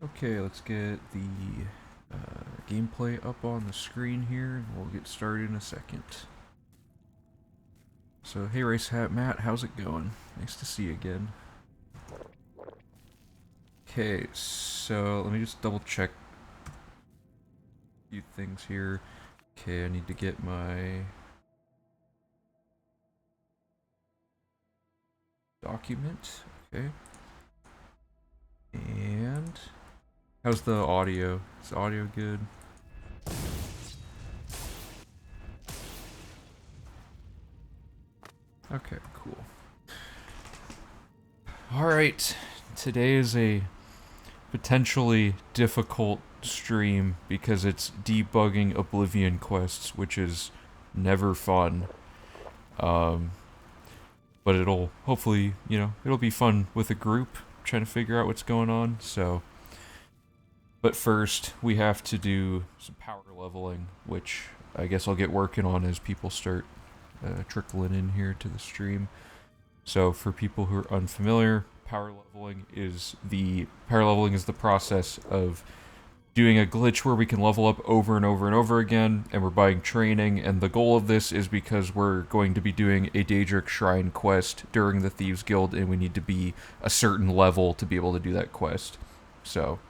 Okay, let's get the gameplay up on the screen here, and we'll get started in a second. So, hey Race Hat Matt, how's it going? Nice to see you again. Okay, so let me just double check a few things here. Okay, I need to get my document. Okay. And how's the audio? Is the audio good? Okay, cool. Alright, today is a potentially difficult stream because it's debugging Oblivion quests, which is never fun. Um, but it'll hopefully, it'll be fun with a group trying to figure out what's going on. So, but first we have to do some power leveling, which I guess I'll get working on as people start trickling in here to the stream. So for people who are unfamiliar, power leveling is the process of doing a glitch where we can level up over and over and over again, and we're buying training, and the goal of this is because we're going to be doing a Daedric Shrine quest during the Thieves Guild, and we need to be a certain level to be able to do that quest. So,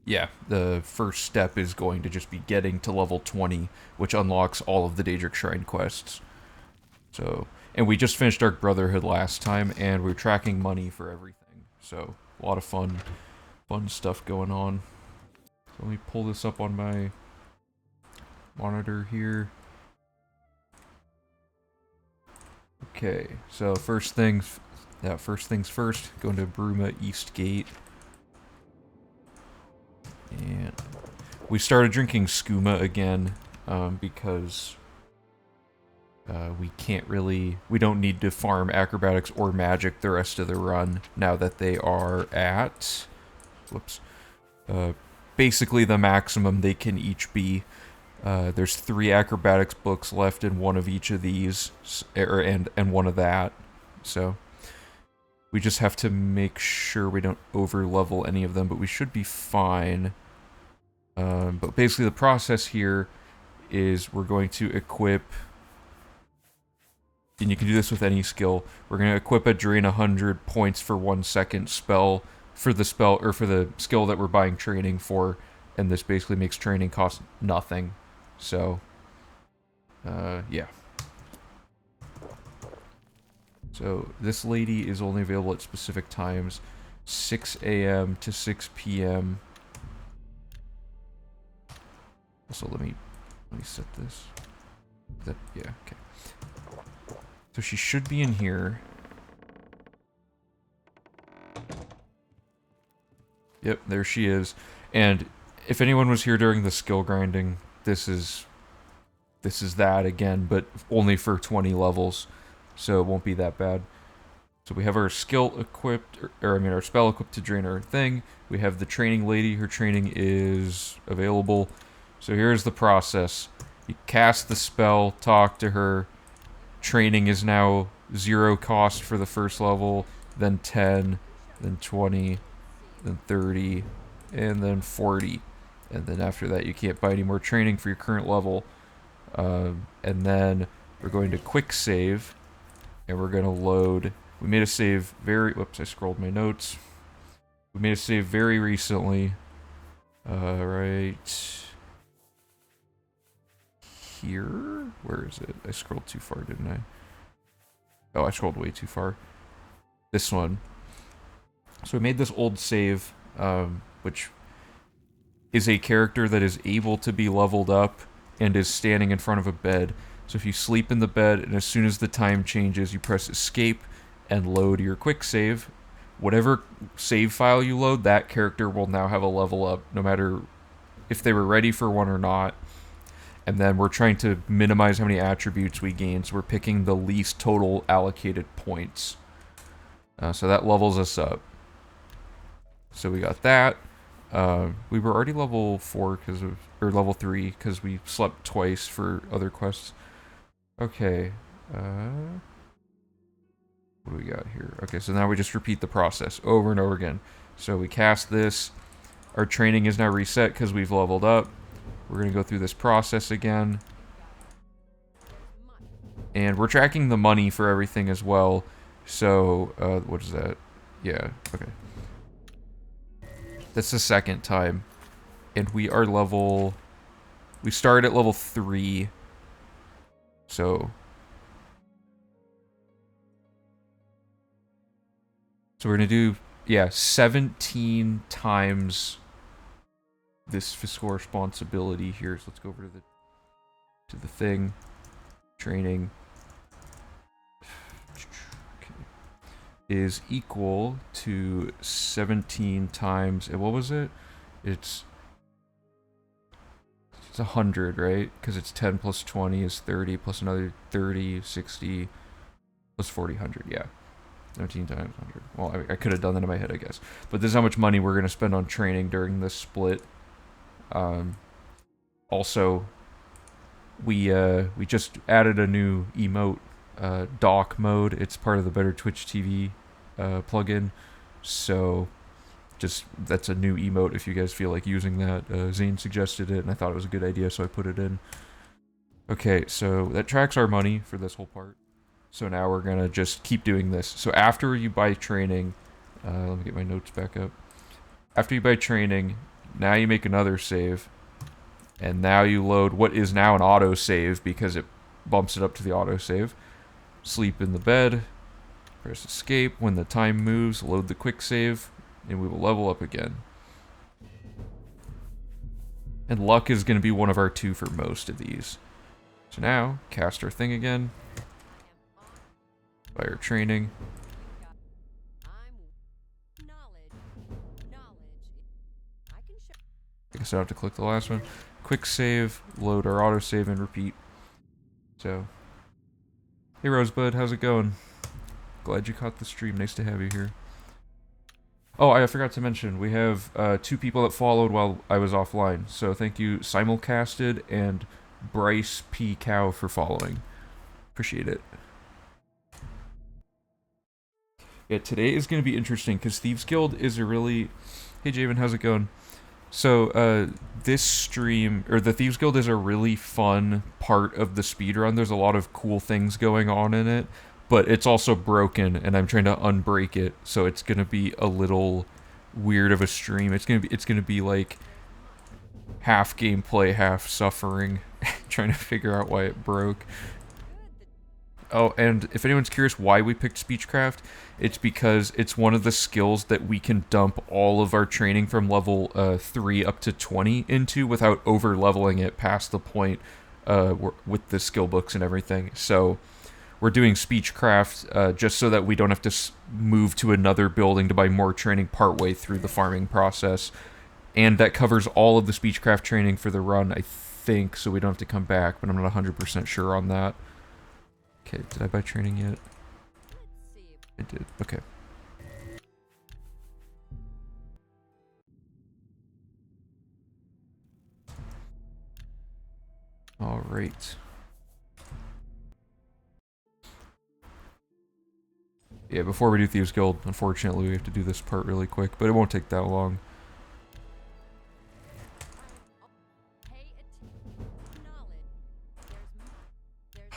yeah, the first step is going to just be getting to level 20, which unlocks all of the Daedric Shrine quests. So, and we just finished Dark Brotherhood last time, and we're tracking money for everything. So, a lot of fun stuff going on. So let me pull this up on my monitor here. Okay, so first things first, going to Bruma East Gate. And we started drinking skooma again, because we don't need to farm acrobatics or magic the rest of the run now that they are at, basically the maximum they can each be. There's 3 acrobatics books left in one of each of these, and one of that. So we just have to make sure we don't over level any of them, but we should be fine. But basically the process here is we're going to equip, and you can do this with any skill, we're going to equip a drain 100 points for 1 second spell for the skill that we're buying training for, and this basically makes training cost nothing. So, yeah. So this lady is only available at specific times, 6 a.m. to 6 p.m. Also, let me set this. Yeah, okay. So she should be in here. Yep, there she is. And if anyone was here during the skill grinding, this is that again, but only for 20 levels, so it won't be that bad. So we have our skill equipped, our spell equipped to drain our thing. We have the training lady, her training is available. So here's the process. You cast the spell, talk to her. Training is now 0 cost for the first level, then 10, then 20, then 30, and then 40. And then after that, you can't buy any more training for your current level. And then we're going to quick save, and we're going to load. We made a save whoops, I scrolled my notes. We made a save very recently. Right here? Where is it? I scrolled too far, didn't I? Oh, I scrolled way too far. This one. So we made this old save, which is a character that is able to be leveled up and is standing in front of a bed. So if you sleep in the bed, and as soon as the time changes, you press escape and load your quick save. Whatever save file you load, that character will now have a level up, no matter if they were ready for one or not. And then we're trying to minimize how many attributes we gain, so we're picking the least total allocated points. So that levels us up. So we got that. We were already level 4 or level 3 because we slept twice for other quests. Okay. What do we got here? Okay, so now we just repeat the process over and over again. So we cast this, Our training is now reset because we've leveled up. We're going to go through this process again. And we're tracking the money for everything as well. So, what is that? Yeah, okay. That's the second time. And we are level... We started at level 3. So we're going to do, yeah, 17 times this fiscal responsibility here. So let's go over to the thing. Training. Okay. Is equal to 17 times, and what was it? It's 100, right? Because it's 10 plus 20 is 30, plus another 30, 60, plus 40, 100, yeah. 17 times 100. Well, I could have done that in my head, I guess. But this is how much money we're going to spend on training during this split. Also, we just added a new emote, dock mode. It's part of the Better Twitch TV plugin. So, that's a new emote if you guys feel like using that. Zane suggested it, and I thought it was a good idea, so I put it in. Okay, so that tracks our money for this whole part. So now we're going to just keep doing this. So after you buy training, let me get my notes back up. After you buy training, now you make another save. And now you load what is now an autosave because it bumps it up to the autosave. Sleep in the bed. Press escape. When the time moves, load the quick save. And we will level up again. And luck is going to be one of our 2 for most of these. So now, cast our thing again. Fire training. I guess I have to click the last one. Quick save, load our autosave, and repeat. So, hey Rosebud, how's it going? Glad you caught the stream. Nice to have you here. Oh, I forgot to mention, we have 2 people that followed while I was offline. So thank you, Simulcasted and Bryce P. Cow for following. Appreciate it. Yeah, today is going to be interesting because Thieves Guild is a really... Hey Javen, how's it going? So, this stream, or the Thieves Guild is a really fun part of the speedrun. There's a lot of cool things going on in it, but it's also broken, and I'm trying to unbreak it, so it's going to be a little weird of a stream. It's going to be like half gameplay, half suffering, trying to figure out why it broke. Oh, and if anyone's curious why we picked Speechcraft, it's because it's one of the skills that we can dump all of our training from level 3 up to 20 into without over-leveling it past the point with the skill books and everything. So we're doing Speechcraft just so that we don't have to move to another building to buy more training partway through the farming process. And that covers all of the Speechcraft training for the run, I think, so we don't have to come back, but I'm not 100% sure on that. Okay, did I buy training yet? I did, okay. Alright. Yeah, before we do Thieves Guild, unfortunately we have to do this part really quick, but it won't take that long.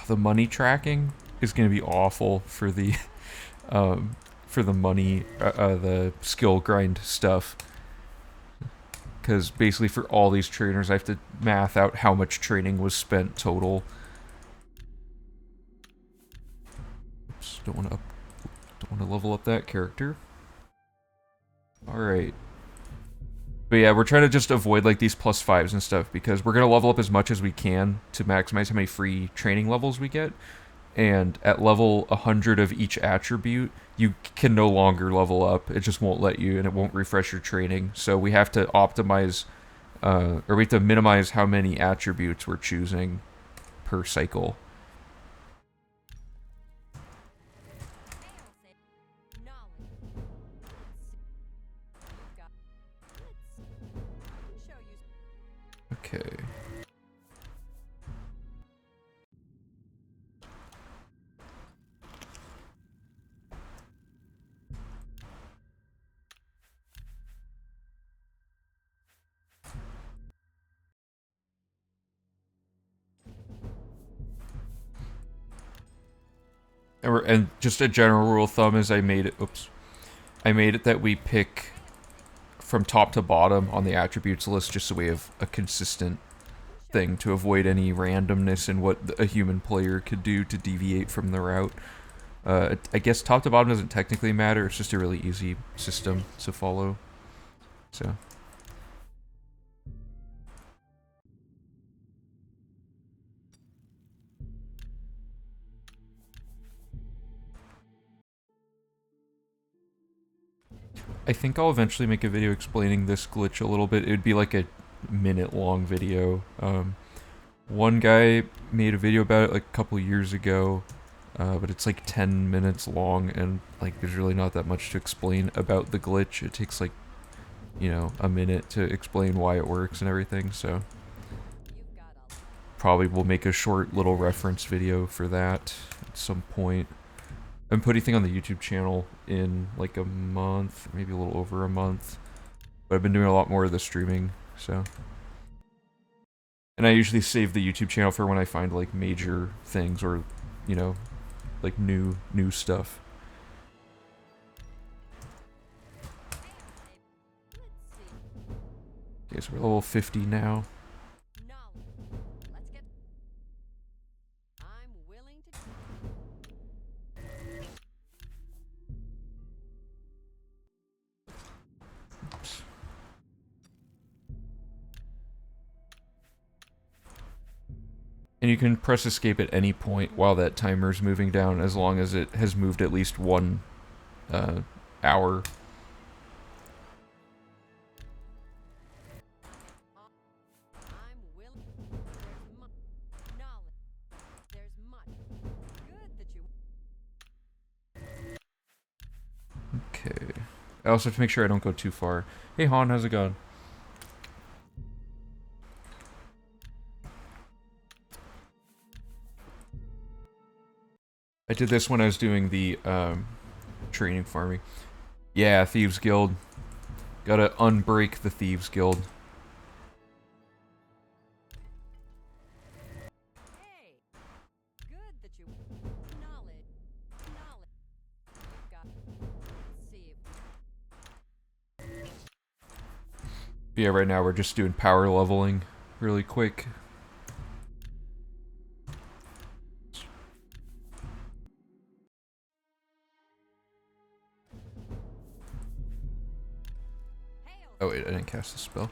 The money tracking is going to be awful for the money, the skill grind stuff. Because basically for all these trainers, I have to math out how much training was spent total. Oops, don't want to level up that character. All right. But yeah, we're trying to just avoid like these +5s and stuff because we're going to level up as much as we can to maximize how many free training levels we get. And at level 100 of each attribute, you can no longer level up. It just won't let you, and it won't refresh your training. So we have to optimize, or we have to minimize how many attributes we're choosing per cycle. Okay. And just a general rule of thumb is I made it. Oops. I made it that we pick from top to bottom on the attributes list, just so we have a consistent thing to avoid any randomness in what a human player could do to deviate from the route. I guess top to bottom doesn't technically matter. It's just a really easy system to follow. So. I think I'll eventually make a video explaining this glitch a little bit. It would be like a minute-long video. One guy made a video about it like a couple years ago, but it's like 10 minutes long, and like there's really not that much to explain about the glitch. It takes like, you know, a minute to explain why it works and everything, so probably we'll make a short little reference video for that at some point. I'm putting anything on the YouTube channel in like a month, maybe a little over a month. But I've been doing a lot more of the streaming, so. And I usually save the YouTube channel for when I find like major things or, you know, like new stuff. Okay, so we're level 50 now. And you can press escape at any point while that timer's moving down, as long as it has moved at least 1 hour. Okay. I also have to make sure I don't go too far. Hey Han, how's it going? I did this when I was doing the training farming. Yeah, Thieves Guild. Gotta unbreak the Thieves Guild. Yeah, right now we're just doing power leveling really quick. Oh wait, I didn't cast the spell.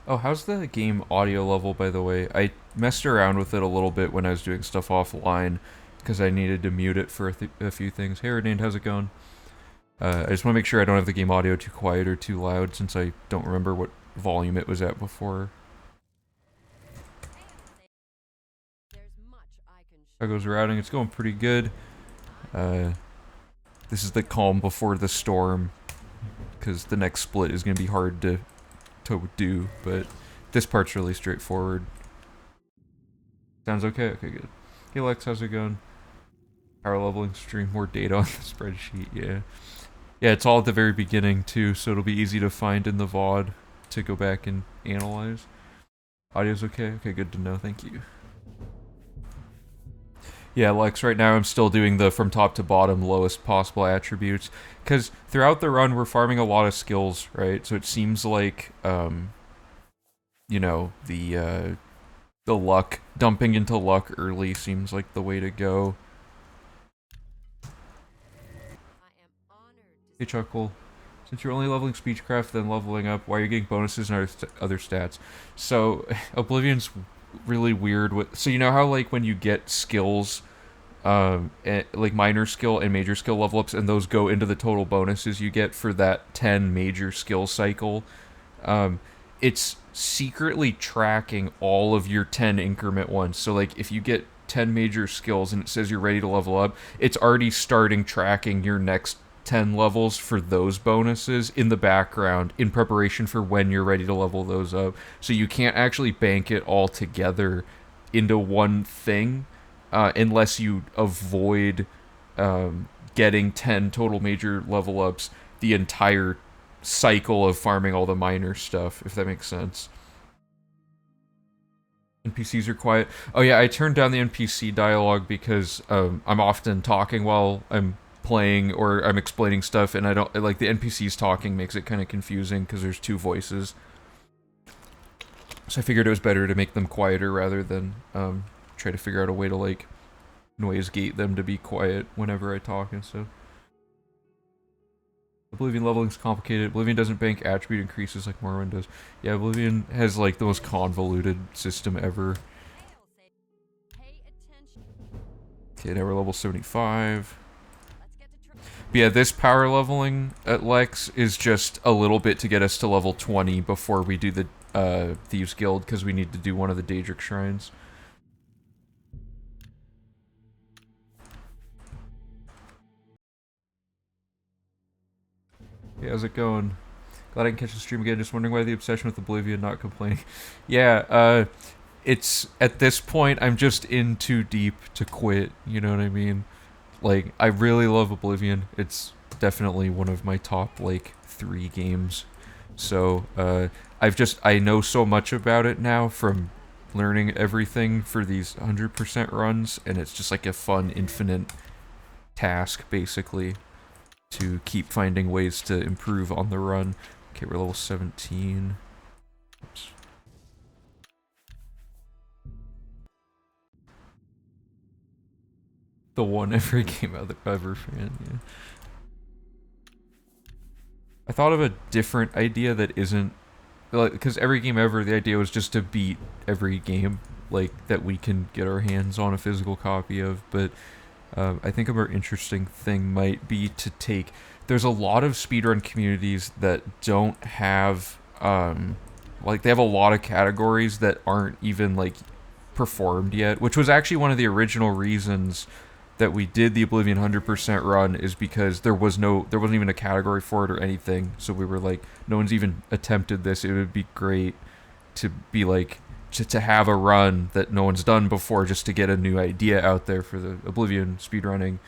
Oh, how's the game audio level, by the way? I messed around with it a little bit when I was doing stuff offline, because I needed to mute it for a few things. Hey, Renane, how's it going? I just want to make sure I don't have the game audio too quiet or too loud, since I don't remember what volume it was at before. How goes routing? It's going pretty good. This is the calm before the storm, because the next split is going to be hard to do, but this part's really straightforward. Sounds okay? Okay, good. Hey Lex, how's it going? Power leveling stream, more data on the spreadsheet, yeah. Yeah, it's all at the very beginning too, so it'll be easy to find in the VOD to go back and analyze. Audio's okay? Okay, good to know, thank you. Yeah, Lex, right now I'm still doing the from top to bottom lowest possible attributes, because throughout the run we're farming a lot of skills, right? So it seems like, you know, the luck, dumping into luck early seems like the way to go. Hey Chuckle, since you're only leveling Speechcraft then leveling up, why are you getting bonuses and other stats? So, Oblivion's really weird with, so you know how like when you get skills, like minor skill and major skill level ups, and those go into the total bonuses you get for that 10 major skill cycle, it's secretly tracking all of your 10 increment ones. So like if you get 10 major skills and it says you're ready to level up, it's already starting tracking your next 10 levels for those bonuses in the background in preparation for when you're ready to level those up. So you can't actually bank it all together into one thing unless you avoid getting 10 total major level ups the entire cycle of farming all the minor stuff, if that makes sense. NPCs are quiet. Oh yeah, I turned down the NPC dialogue because I'm often talking while I'm playing or I'm explaining stuff, and I don't like the NPCs talking makes it kind of confusing because there's two voices. So I figured it was better to make them quieter rather than try to figure out a way to like noise gate them to be quiet whenever I talk and stuff. Oblivion leveling's complicated. Oblivion doesn't bank attribute increases like Morrowind does. Yeah, Oblivion has like the most convoluted system ever. Okay, now we're level 75. But yeah, this power leveling at Lex is just a little bit to get us to level 20 before we do the Thieves Guild, because we need to do one of the Daedric Shrines. Hey, how's it going? Glad I can catch the stream again. Just wondering why the obsession with Oblivion, not complaining. Yeah, it's at this point I'm just in too deep to quit. You know what I mean? Like I really love Oblivion. It's definitely one of my top like 3 games. So I know so much about it now from learning everything for these 100% runs, and it's just like a fun infinite task basically to keep finding ways to improve on the run. Okay, we're level 17. Oops. The one every game ever fan, yeah. I thought of a different idea that isn't... Because every game ever, the idea was just to beat every game, like, that we can get our hands on a physical copy of, but I think a more interesting thing might be to take... There's a lot of speedrun communities that don't have, like, they have a lot of categories that aren't even, like, performed yet, which was actually one of the original reasons that we did the Oblivion 100% run, is because there wasn't even a category for it or anything, so we were like, no one's even attempted this, it would be great to be like, to have a run that no one's done before, just to get a new idea out there for the Oblivion speedrunning.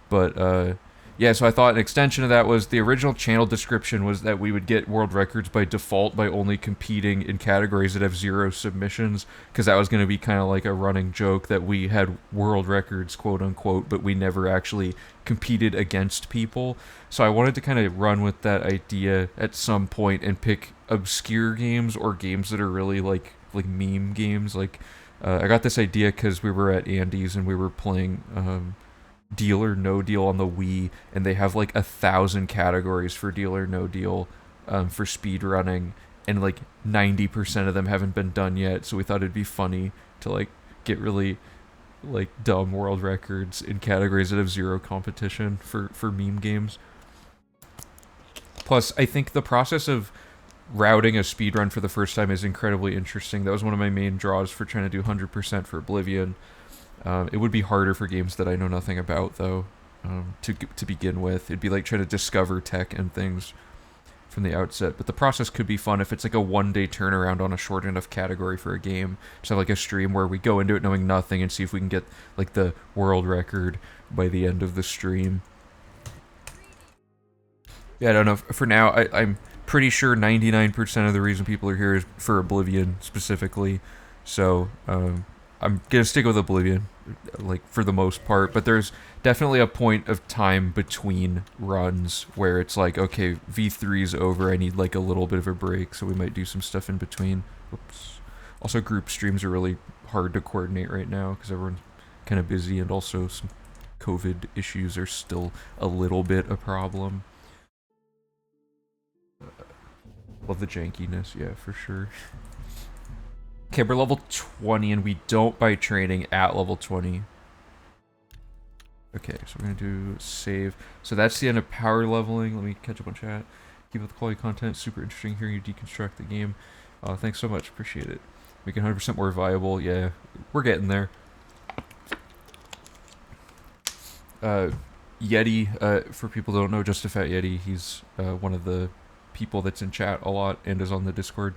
But yeah, so I thought an extension of that was the original channel description was that we would get world records by default by only competing in categories that have 0 submissions, because that was going to be kind of like a running joke that we had world records, quote unquote, but we never actually competed against people. So I wanted to kind of run with that idea at some point and pick obscure games or games that are really like meme games. Like I got this idea because we were at Andy's and we were playing Deal or No Deal on the Wii, and they have like 1,000 categories for Deal or No Deal for speed running, and like 90% of them haven't been done yet, so we thought it'd be funny to like get really like dumb world records in categories that have 0 competition for meme games. Plus, I think the process of routing a speedrun for the first time is incredibly interesting. That was one of my main draws for trying to do 100% for Oblivion. It would be harder for games that I know nothing about, though, to begin with. It'd be like trying to discover tech and things from the outset. But the process could be fun if it's like a one-day turnaround on a short enough category for a game. Just have like a stream where we go into it knowing nothing and see if we can get like the world record by the end of the stream. Yeah, I don't know. For now, I'm pretty sure 99% of the reason people are here is for Oblivion specifically. So, I'm gonna stick with Oblivion, like, for the most part, but there's definitely a point of time between runs where it's like, okay, V3's over, I need like a little bit of a break, so we might do some stuff in between. Oops. Also, group streams are really hard to coordinate right now, because everyone's kind of busy, and also some COVID issues are still a little bit a problem. Love the jankiness, yeah, for sure. Okay, we're level 20, and we don't buy training at level 20. Okay, so we're gonna do save. So that's the end of power leveling. Let me catch up on chat. Keep up the quality content. Super interesting hearing you deconstruct the game. Thanks so much. Appreciate it. Make it 100% more viable. Yeah, we're getting there. Yeti, for people who don't know, Just a Fat Yeti, he's one of the people that's in chat a lot and is on the Discord.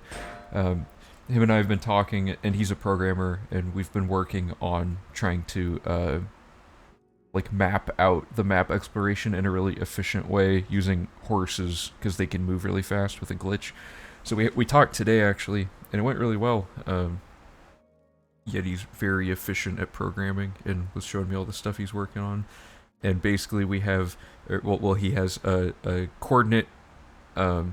Him and I have been talking, and he's a programmer, and we've been working on trying to like map out the map exploration in a really efficient way using horses because they can move really fast with a glitch. So we talked today actually, and it went really well. Yeti's very efficient at programming and was showing me all the stuff he's working on. And basically we have, he has a coordinate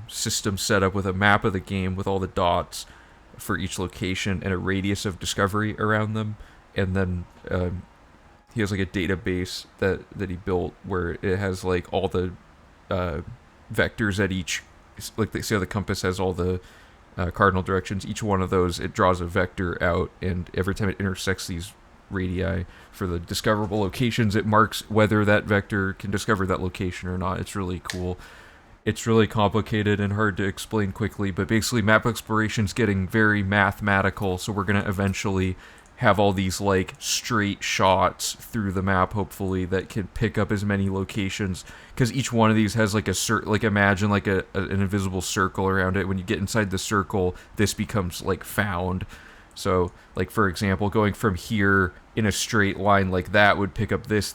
system set up with a map of the game with all the dots for each location and a radius of discovery around them. And then he has like a database that he built where it has like all the vectors at each, like they say the compass has all the cardinal directions. Each one of those, it draws a vector out, and every time it intersects these radii for the discoverable locations, it marks whether that vector can discover that location or not. It's really cool. It's really complicated and hard to explain quickly, but basically map exploration's getting very mathematical, so we're going to eventually have all these like straight shots through the map, hopefully, that can pick up as many locations, because each one of these has like like imagine like an invisible circle around it. When you get inside the circle, this becomes like found. So like for example, going from here in a straight line like that would pick up this,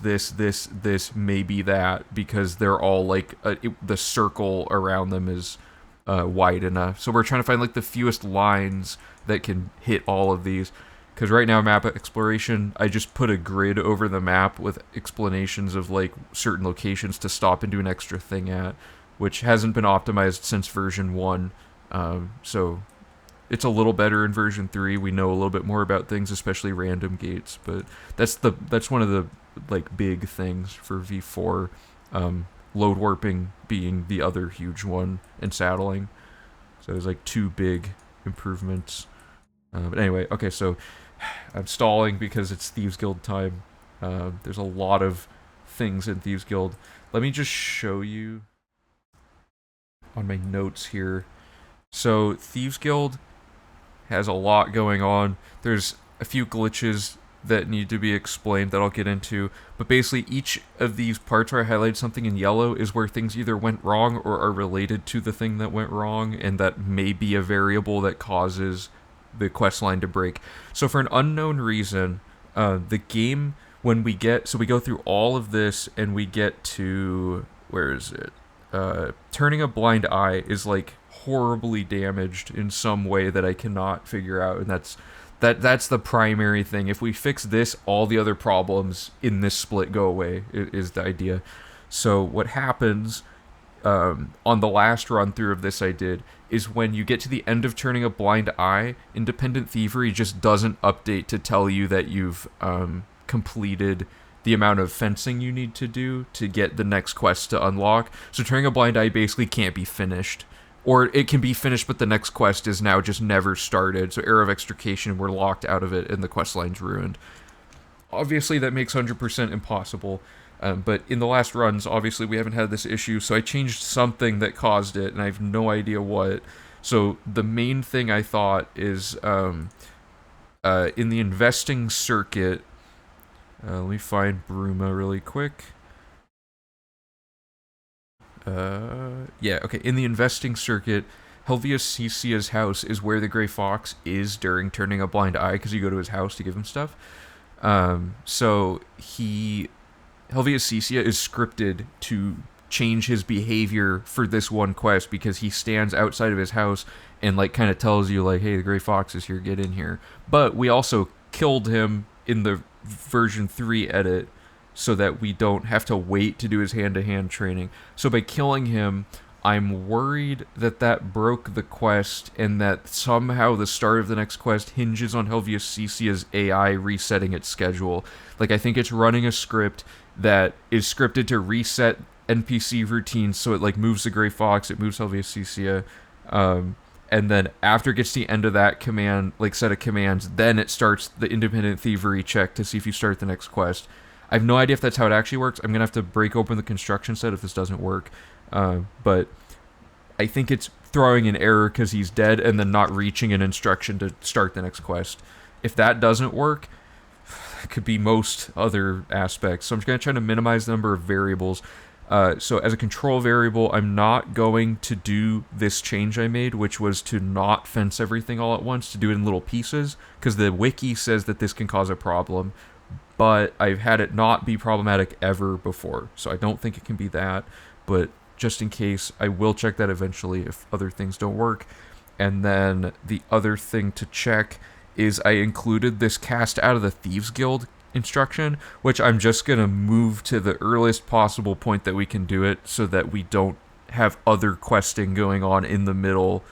maybe that, because they're all like the circle around them is wide enough. So we're trying to find like the fewest lines that can hit all of these. Because right now, map exploration, I just put a grid over the map with explanations of like certain locations to stop and do an extra thing at, which hasn't been optimized since version 1. So it's a little better in version 3. We know a little bit more about things, especially random gates. But that's one of the like big things for V4. Load warping being the other huge one, and saddling. So there's like 2 big improvements. But anyway, okay, so I'm stalling because it's Thieves Guild time. There's a lot of things in Thieves Guild. Let me just show you on my notes here. So Thieves Guild has a lot going on. There's a few glitches that need to be explained that I'll get into. But basically each of these parts where I highlighted something in yellow is where things either went wrong or are related to the thing that went wrong, and that may be a variable that causes the quest line to break. So for an unknown reason, the game, when we go through all of this and we get to, where is it? Turning a blind eye is like horribly damaged in some way that I cannot figure out, and that's the primary thing. If we fix this, all the other problems in this split go away, is the idea. So what happens on the last run through of this I did is when you get to the end of turning a blind eye, Independent Thievery just doesn't update to tell you that you've completed the amount of fencing you need to do to get the next quest to unlock. So turning a blind eye basically can't be finished. Or it can be finished, but the next quest is now just never started. So Era of Extrication, we're locked out of it and the quest line's ruined. Obviously that makes 100% impossible. But in the last runs, obviously, we haven't had this issue, so I changed something that caused it, and I have no idea what. So the main thing I thought is in the investing circuit. Let me find Bruma really quick. In the investing circuit, Helvius Cecia's house is where the Grey Fox is during turning a blind eye, because you go to his house to give him stuff. Helvius Cecia is scripted to change his behavior for this one quest because he stands outside of his house and like kind of tells you like, hey, the Grey Fox is here, get in here. But we also killed him in the version 3 edit so that we don't have to wait to do his hand-to-hand training. So by killing him, I'm worried that broke the quest and that somehow the start of the next quest hinges on Helvius Cecia's AI resetting its schedule. Like, I think it's running a script that is scripted to reset NPC routines, so it like moves the Grey Fox, it moves Helvius Cecia, and then after it gets to the end of that command, like set of commands, then it starts the Independent Thievery check to see if you start the next quest. I have no idea if that's how it actually works. I'm gonna have to break open the construction set if this doesn't work, but I think it's throwing an error because he's dead and then not reaching an instruction to start the next quest. If that doesn't work, It could be most other aspects. So I'm just going to try to minimize the number of variables. So as a control variable, I'm not going to do this change I made, which was to not fence everything all at once, to do it in little pieces, because the wiki says that this can cause a problem, but I've had it not be problematic ever before, so I don't think it can be that, but just in case, I will check that eventually if other things don't work. And then the other thing to check is I included this cast out of the Thieves Guild instruction, which I'm just going to move to the earliest possible point that we can do it so that we don't have other questing going on in the middle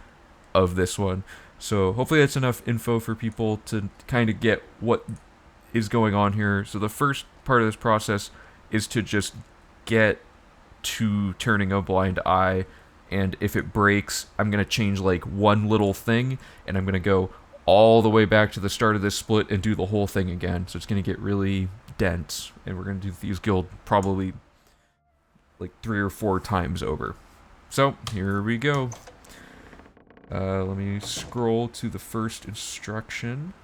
of this one. So hopefully that's enough info for people to kind of get what is going on here. So the first part of this process is to just get to turning a blind eye, and if it breaks, I'm going to change like one little thing, and I'm going to go all the way back to the start of this split and do the whole thing again. So it's going to get really dense, and we're going to do Thieves Guild probably like 3 or 4 times over. So here we go. Let me scroll to the first instruction.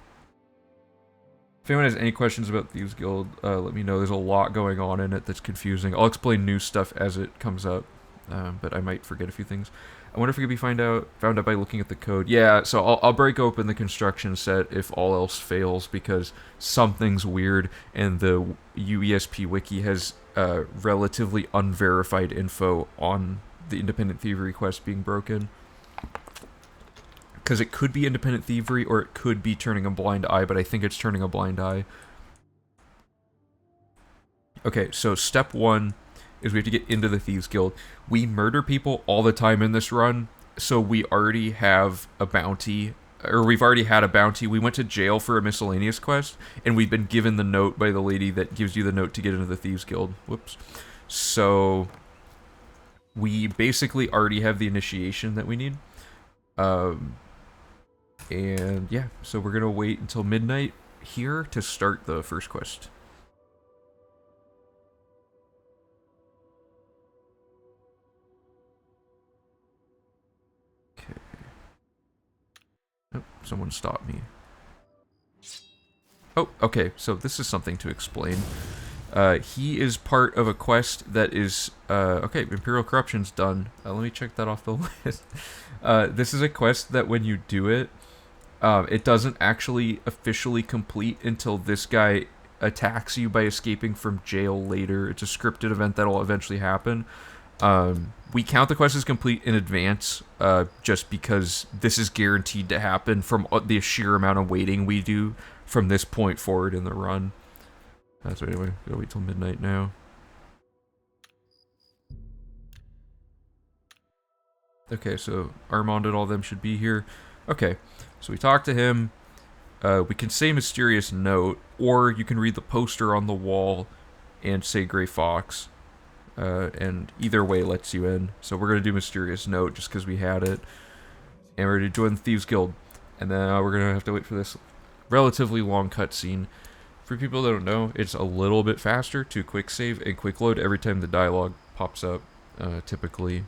If anyone has any questions about Thieves Guild, let me know. There's a lot going on in it that's confusing. I'll explain new stuff as it comes up, but I might forget a few things. I wonder if it could be found out by looking at the code. Yeah, so I'll break open the construction set if all else fails, because something's weird, and the UESP wiki has relatively unverified info on the independent thievery quest being broken. Because it could be independent thievery, or it could be turning a blind eye, but I think it's turning a blind eye. Okay, so step 1 is we have to get into the Thieves Guild. We murder people all the time in this run, so we already have a bounty, or we've already had a bounty. We went to jail for a miscellaneous quest, and we've been given the note by the lady that gives you the note to get into the Thieves Guild. Whoops. So we basically already have the initiation that we need. And yeah, so we're going to wait until midnight here to start the first quest. Okay. Oh, someone stopped me. Oh, okay, so this is something to explain. He is part of a quest that is, okay, Imperial Corruption's done. Let me check that off the list. This is a quest that when you do it, it doesn't actually officially complete until this guy attacks you by escaping from jail later. It's a scripted event that'll eventually happen. We count the quest as complete in advance, just because this is guaranteed to happen from the sheer amount of waiting we do from this point forward in the run. So anyway, gotta wait till midnight now. Okay, so Armand and all them should be here. Okay, so we talk to him. We can say Mysterious Note, or you can read the poster on the wall and say Gray Fox. And either way lets you in. So we're going to do Mysterious Note just because we had it. And we're going to join the Thieves Guild. And then we're going to have to wait for this relatively long cutscene. For people that don't know, it's a little bit faster to quick save and quick load every time the dialogue pops up, typically.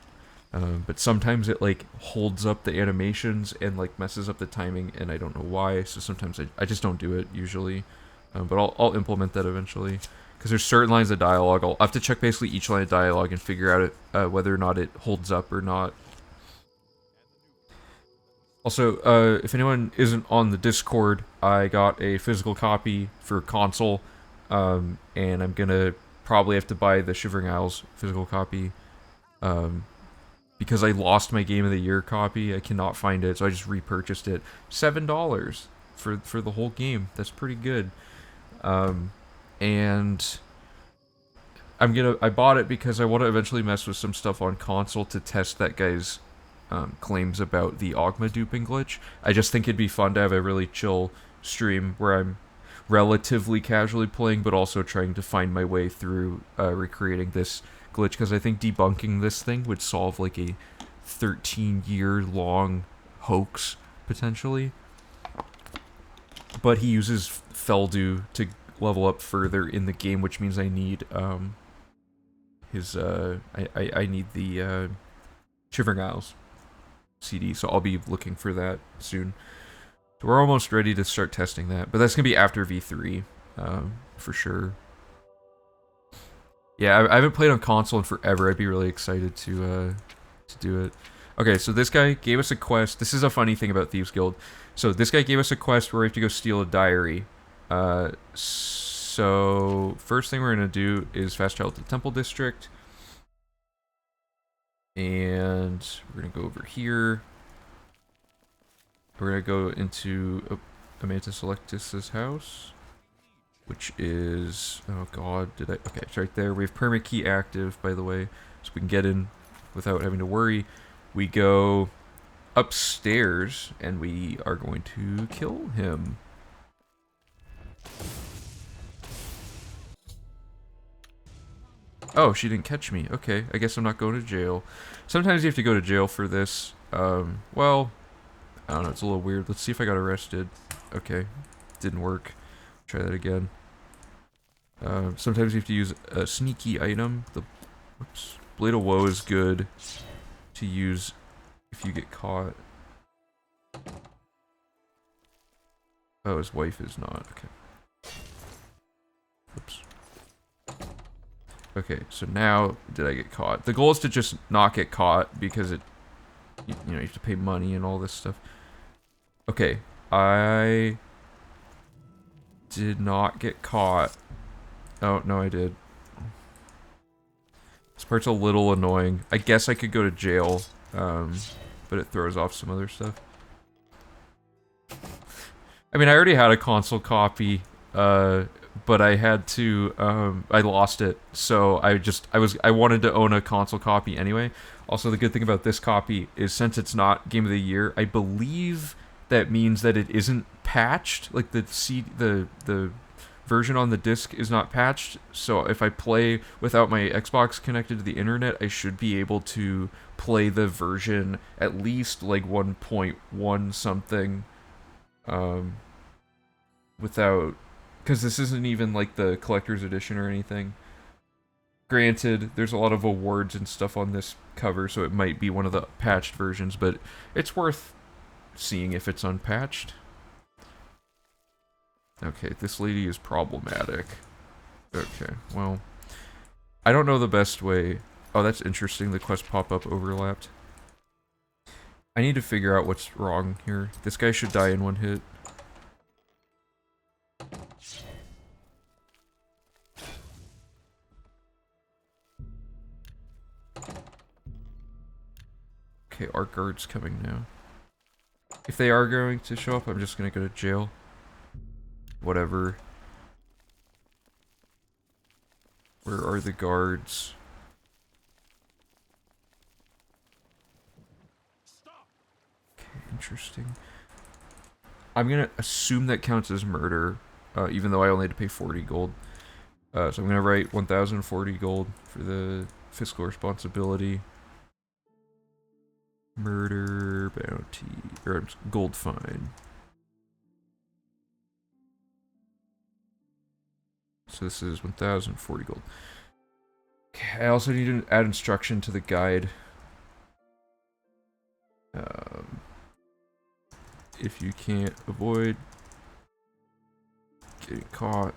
But sometimes it like holds up the animations and like messes up the timing, and I don't know why. So sometimes I just don't do it usually, but I'll implement that eventually, because there's certain lines of dialogue I'll have to check basically each line of dialogue and figure out whether or not it holds up or not. Also, if anyone isn't on the Discord, I got a physical copy for console, and I'm gonna probably have to buy the Shivering Isles physical copy. Because I lost my Game of the Year copy, I cannot find it, so I just repurchased it. $7 for the whole game. That's pretty good. And I bought it because I want to eventually mess with some stuff on console to test that guy's claims about the Ogma duping glitch. I just think it'd be fun to have a really chill stream where I'm relatively casually playing, but also trying to find my way through recreating this glitch, because I think debunking this thing would solve like a 13-year-long hoax, potentially. But he uses Feldu to level up further in the game, which means I need his I need the Shivering Isles CD, so I'll be looking for that soon. So we're almost ready to start testing that, but that's gonna be after V3. for sure. Yeah, I haven't played on console in forever. I'd be really excited to do it. Okay, so this guy gave us a quest. This is a funny thing about Thieves Guild. So this guy gave us a quest where we have to go steal a diary. So first thing we're gonna do is fast travel to the Temple District, and we're gonna go over here. We're gonna go into Amantis Selectus's house, which is, oh god, okay, it's right there. We have permit key active, by the way, so we can get in without having to worry. We go upstairs, and we are going to kill him. Oh, she didn't catch me. Okay, I guess I'm not going to jail. Sometimes you have to go to jail for this. Well, I don't know, it's a little weird. Let's see if I got arrested. Okay, didn't work. Try that again. Sometimes you have to use a sneaky item. The Blade of Woe is good to use if you get caught. Oh, his wife is not. Okay. Oops. Okay, so now did I get caught? The goal is to just not get caught because it, you know, you have to pay money and all this stuff. Okay, I did not get caught. Oh, no, I did. This part's a little annoying. I guess I could go to jail, but it throws off some other stuff. I mean, I already had a console copy, but I had to, I lost it, so I wanted to own a console copy anyway. Also, the good thing about this copy is since it's not Game of the Year, I believe that means that it isn't patched, like the version on the disc is not patched, so if I play without my Xbox connected to the internet, I should be able to play the version at least like 1.1 something, without, because this isn't even like the collector's edition or anything. Granted, there's a lot of awards and stuff on this cover, so it might be one of the patched versions, but it's worth seeing if it's unpatched. Okay, this lady is problematic. Okay, well, I don't know the best way. Oh, that's interesting, the quest pop-up overlapped. I need to figure out what's wrong here. This guy should die in one hit. Okay, our guard's coming now. If they are going to show up, I'm just gonna go to jail. Whatever. Where are the guards? Okay, interesting. I'm gonna assume that counts as murder, even though I only had to pay 40 gold. So I'm gonna write 1,040 gold for the fiscal responsibility. Murder bounty, or gold fine. So this is 1,040 gold. Okay, I also need to add instruction to the guide. If you can't avoid getting caught,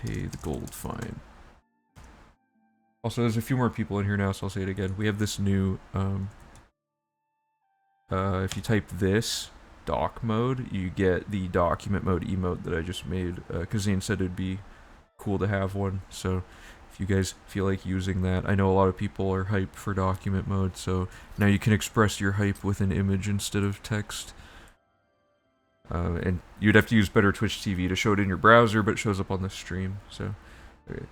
pay the gold fine. Also, there's a few more people in here now, so I'll say it again. We have this new, if you type this, doc mode, you get the document mode emote that I just made, because Zane said it'd be cool to have one, so if you guys feel like using that. I know a lot of people are hyped for document mode, so now you can express your hype with an image instead of text. And you'd have to use better Twitch TV to show it in your browser, but it shows up on the stream, so, okay.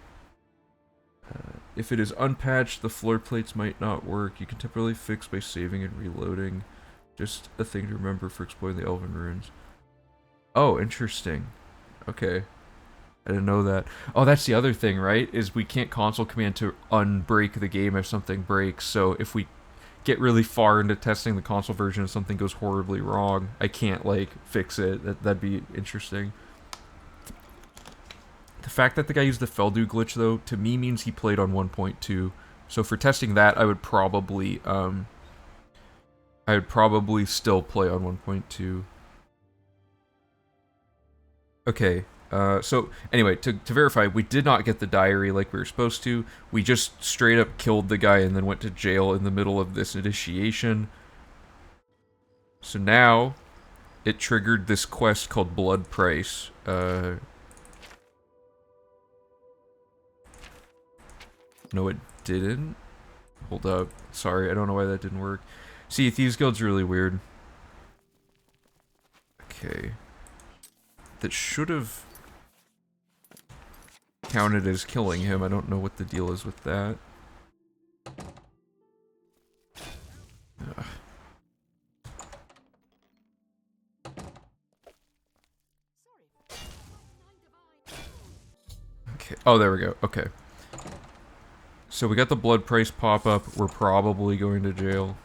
If it is unpatched, the floor plates might not work. You can temporarily fix by saving and reloading. Just a thing to remember for exploring the Elven Ruins. Oh, interesting. Okay. I didn't know that. Oh, that's the other thing, right? Is we can't console command to unbreak the game if something breaks. So if we get really far into testing the console version and something goes horribly wrong, I can't, like, fix it. That'd be interesting. The fact that the guy used the Feldu glitch, though, to me means he played on 1.2. So for testing that, I would probably still play on 1.2. Okay, So anyway, to verify, we did not get the diary like we were supposed to. We just straight up killed the guy and then went to jail in the middle of this initiation. So now it triggered this quest called Blood Price. No, it didn't. Hold up. Sorry, I don't know why that didn't work. See, Thieves Guild's really weird. Okay. That should have counted as killing him. I don't know what the deal is with that. Ugh. Okay. Oh, there we go. Okay. So we got the blood price pop up. We're probably going to jail.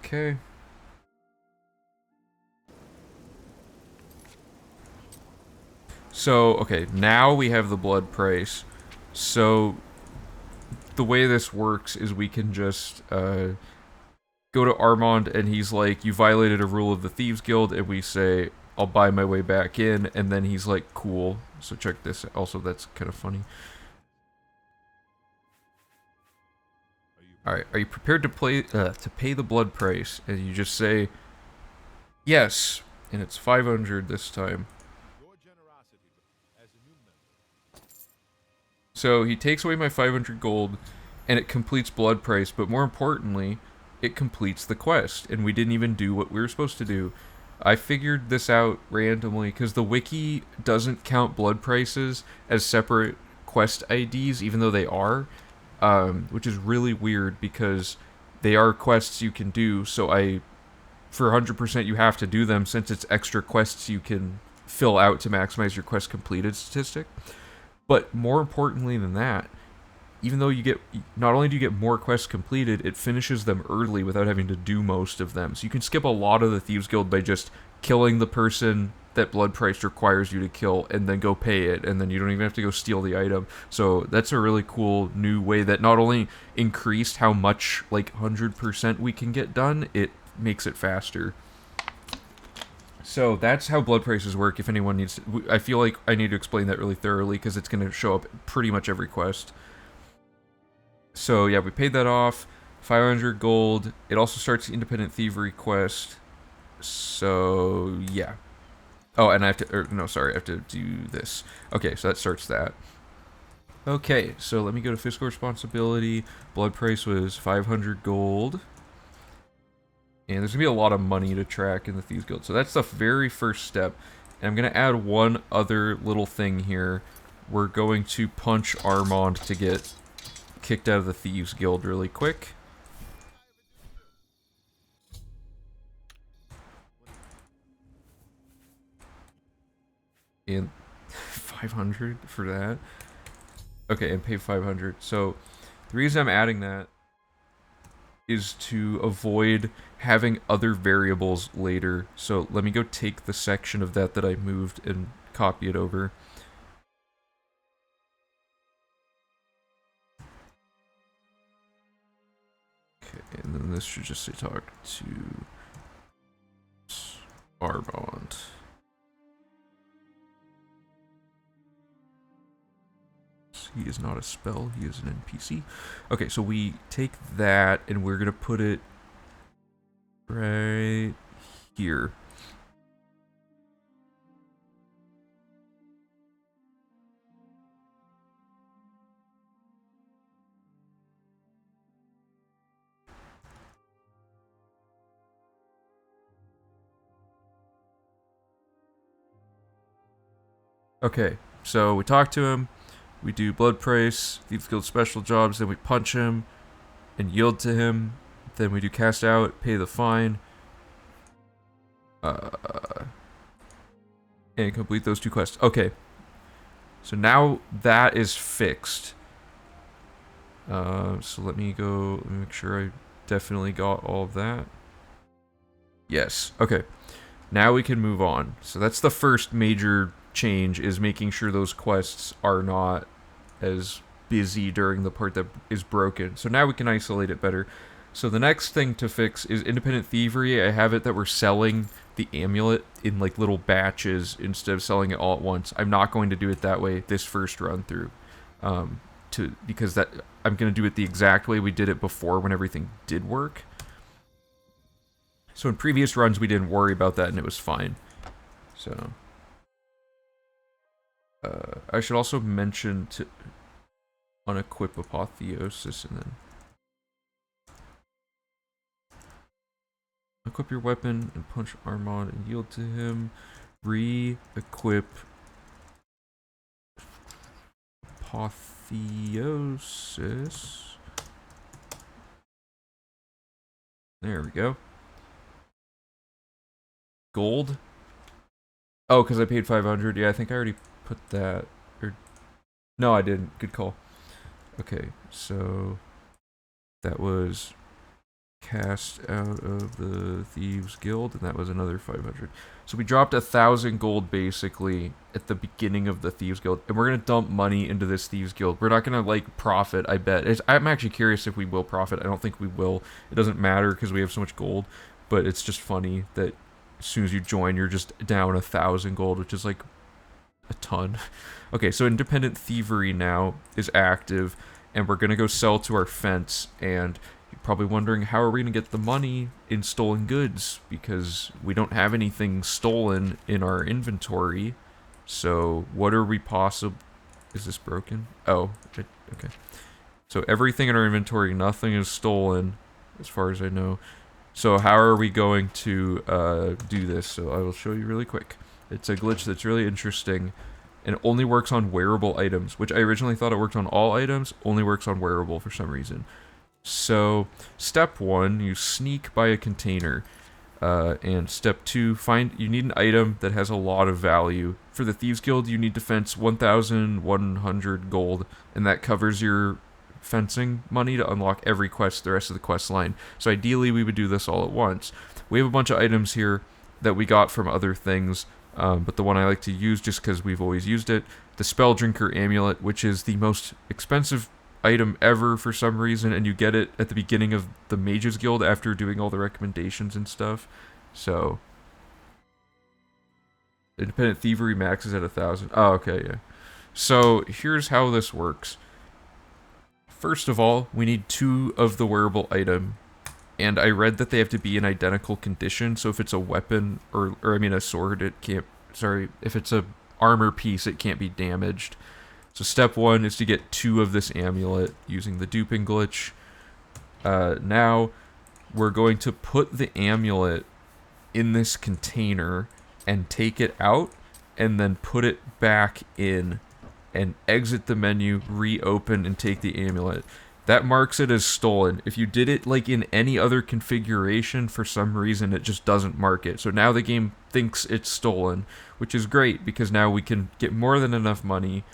Okay. So, okay, now we have the blood price. So, the way this works is we can just go to Armand and he's like, you violated a rule of the Thieves Guild, and we say, I'll buy my way back in, and then he's like, cool. So check this. Also, that's kind of funny. Alright, are you prepared to pay the blood price? And you just say, yes, and it's 500 this time. So he takes away my 500 gold, and it completes blood price, but more importantly, it completes the quest, and we didn't even do what we were supposed to do. I figured this out randomly, because the wiki doesn't count blood prices as separate quest IDs, even though they are, which is really weird, because they are quests you can do, so for 100% you have to do them, since it's extra quests you can fill out to maximize your quest completed statistic. But more importantly than that, even though you get, not only do you get more quests completed, it finishes them early without having to do most of them. So you can skip a lot of the Thieves Guild by just killing the person that blood price requires you to kill and then go pay it, and then you don't even have to go steal the item. So that's a really cool new way that not only increased how much, like 100% we can get done, it makes it faster. So that's how blood prices work, if anyone needs to, I feel like I need to explain that really thoroughly, because it's going to show up pretty much every quest. So yeah, we paid that off, 500 gold. It also starts the independent thievery quest. So yeah. Oh, and I have to, no, sorry, I have to do this. Okay, so that starts that. Okay, so let me go to fiscal responsibility. Blood price was 500 gold. And there's going to be a lot of money to track in the Thieves Guild. So that's the very first step. And I'm going to add one other little thing here. We're going to punch Armand to get kicked out of the Thieves Guild really quick. And 500 for that. Okay, and pay 500. So the reason I'm adding that is to avoid having other variables later. So let me go take the section of that I moved and copy it over. Okay, and then this should just say talk to Armand. He is not a spell, he is an NPC. Okay, so we take that and we're gonna put it right here. Okay, so we talk to him. We do blood price, Thieves Guild special jobs, then we punch him and yield to him. Then we do cast out, pay the fine. And complete those two quests. Okay. So now that is fixed. So let me make sure I definitely got all of that. Yes. Okay. Now we can move on. So that's the first major change, is making sure those quests are not as busy during the part that is broken. So now we can isolate it better. So the next thing to fix is independent thievery. I have it that we're selling the amulet in like little batches instead of selling it all at once. I'm not going to do it that way this first run through, because that I'm going to do it the exact way we did it before when everything did work. So in previous runs we didn't worry about that and it was fine. So I should also mention to unequip apotheosis and then equip your weapon and punch Armand and yield to him. Re-equip apotheosis. There we go. Gold. Oh, because I paid 500. Yeah, I think I already put that. Or no, I didn't. Good call. Okay, so that was cast out of the Thieves Guild, and that was another 500. So we dropped 1,000 gold basically at the beginning of the Thieves Guild, and we're gonna dump money into this Thieves Guild. We're not gonna like profit, I bet. I'm actually curious if we will profit. I don't think we will. It doesn't matter because we have so much gold, but it's just funny that as soon as you join, you're just down 1,000 gold, which is like a ton. Okay, so independent thievery now is active, and we're gonna go sell to our fence. And you're probably wondering, how are we gonna get the money in stolen goods? Because we don't have anything stolen in our inventory. So what are we possible? Is this broken? Oh, okay. So everything in our inventory, nothing is stolen, as far as I know. So how are we going to do this? So I will show you really quick. It's a glitch that's really interesting, and it only works on wearable items, which I originally thought it worked on all items, only works on wearable for some reason. So step 1, you sneak by a container, and step 2, you need an item that has a lot of value. For the Thieves Guild, you need to fence 1,100 gold, and that covers your fencing money to unlock every quest, the rest of the quest line. So ideally we would do this all at once. We have a bunch of items here that we got from other things, but the one I like to use just because we've always used it, the Spell Drinker Amulet, which is the most expensive item ever for some reason, and you get it at the beginning of the Mages Guild after doing all the recommendations and stuff. So independent thievery maxes at 1,000. Oh, okay, yeah. So here's how this works. First of all, we need 2 of the wearable item, and I read that they have to be in identical condition, so if it's a weapon, or I mean a sword, it can't, sorry, if it's a armor piece, it can't be damaged. So step 1 is to get 2 of this amulet using the duping glitch. Now, we're going to put the amulet in this container and take it out, and then put it back in, and exit the menu, reopen, and take the amulet. That marks it as stolen. If you did it like in any other configuration, for some reason it just doesn't mark it. So now the game thinks it's stolen, which is great because now we can get more than enough money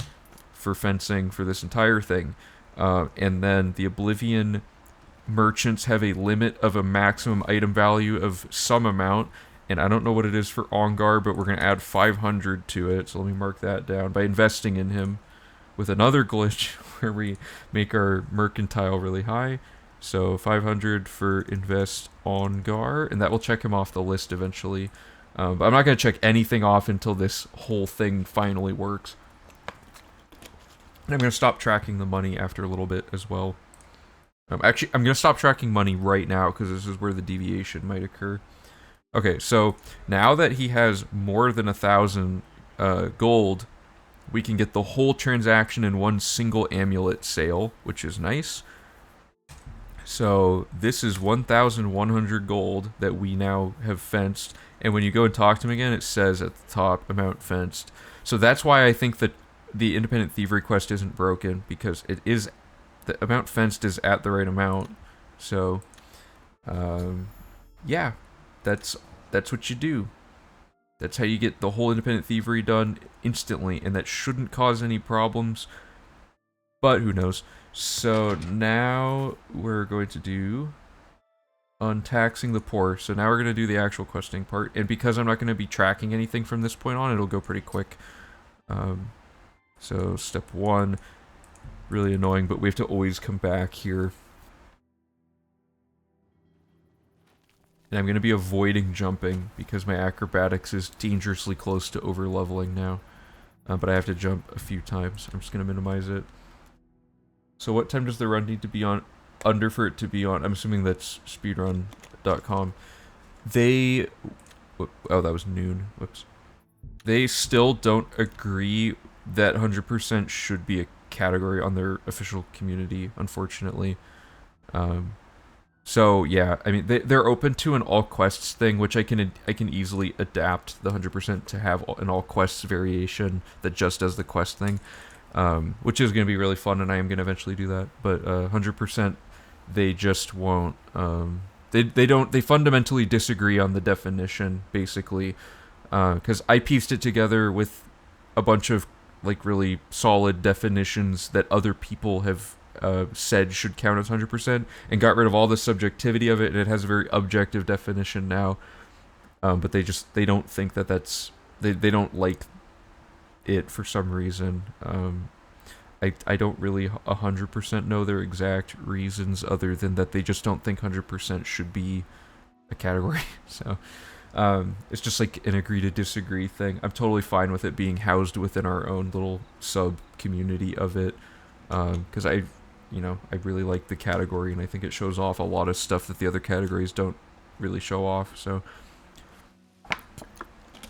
for fencing for this entire thing. And then the Oblivion merchants have a limit of a maximum item value of some amount, and I don't know what it is for Ongar, but we're going to add 500 to it, so let me mark that down, by investing in him with another glitch where we make our mercantile really high. So 500 for invest Ongar, and that will check him off the list eventually. But I'm not going to check anything off until this whole thing finally works. And I'm going to stop tracking the money after a little bit as well. Actually, I'm going to stop tracking money right now because this is where the deviation might occur. Okay, so now that he has more than 1,000 gold, we can get the whole transaction in one single amulet sale, which is nice. So this is 1,100 gold that we now have fenced, and when you go and talk to him again, it says at the top, amount fenced. So that's why I think that the independent thievery quest isn't broken, because it is, the amount fenced is at the right amount. So, yeah. That's what you do. That's how you get the whole independent thievery done instantly, and that shouldn't cause any problems. But who knows? So now we're going to do untaxing the poor. So now we're going to do the actual questing part, and because I'm not going to be tracking anything from this point on, it'll go pretty quick. So step 1, really annoying, but we have to always come back here. And I'm going to be avoiding jumping because my acrobatics is dangerously close to over-leveling now. But I have to jump a few times. I'm just going to minimize it. So what time does the run need to be on? Under for it to be on? I'm assuming that's speedrun.com. They... Oh, that was noon. Whoops. They still don't agree that 100% should be a category on their official community, unfortunately. So yeah, I mean they're open to an all quests thing, which I can easily adapt the 100% to have an all quests variation that just does the quest thing, which is going to be really fun, and I am going to eventually do that. But 100%, they just won't. They fundamentally disagree on the definition, basically, because I pieced it together with a bunch of like really solid definitions that other people have said should count as 100%, and got rid of all the subjectivity of it, and it has a very objective definition now. But they don't think that that's they don't like it for some reason. I don't really 100% know their exact reasons, other than that they just don't think 100% should be a category. So it's just like an agree to disagree thing. I'm totally fine with it being housed within our own little sub community of it, because I really like the category, and I think it shows off a lot of stuff that the other categories don't really show off. So,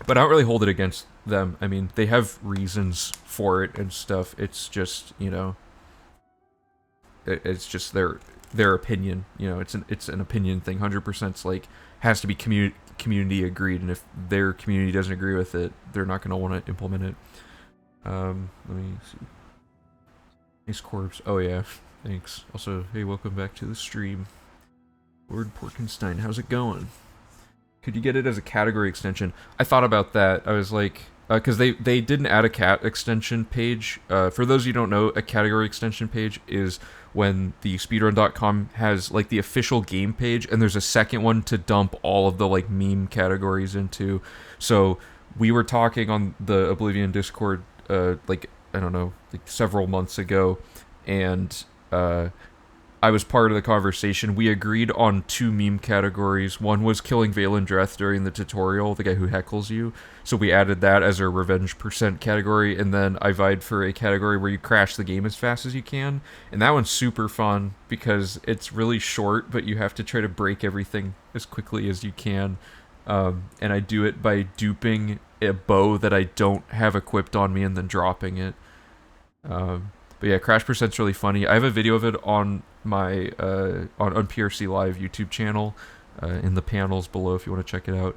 but I don't really hold it against them. I mean, they have reasons for it and stuff. It's just, it's just their opinion. It's an opinion thing. 100%'s like has to be community agreed, and if their community doesn't agree with it, they're not going to want to implement it. Let me see. Nice corpse. Oh yeah, thanks. Also, hey, welcome back to the stream. Lord Porkenstein, how's it going? Could you get it as a category extension? I thought about that. I was like, because they didn't add a cat extension page. For those of you who don't know, a category extension page is when the speedrun.com has like the official game page, and there's a second one to dump all of the like meme categories into. So we were talking on the Oblivion Discord, like I don't know, like several months ago, and I was part of the conversation. We agreed on 2 meme categories. One was killing Valen Dreth during the tutorial, the guy who heckles you. So we added that as a revenge % category, and then I vied for a category where you crash the game as fast as you can. And that one's super fun because it's really short, but you have to try to break everything as quickly as you can. And I do it by duping a bow that I don't have equipped on me and then dropping it. But yeah, Crash %'s really funny. I have a video of it on my on PRC Live YouTube channel in the panels below if you want to check it out.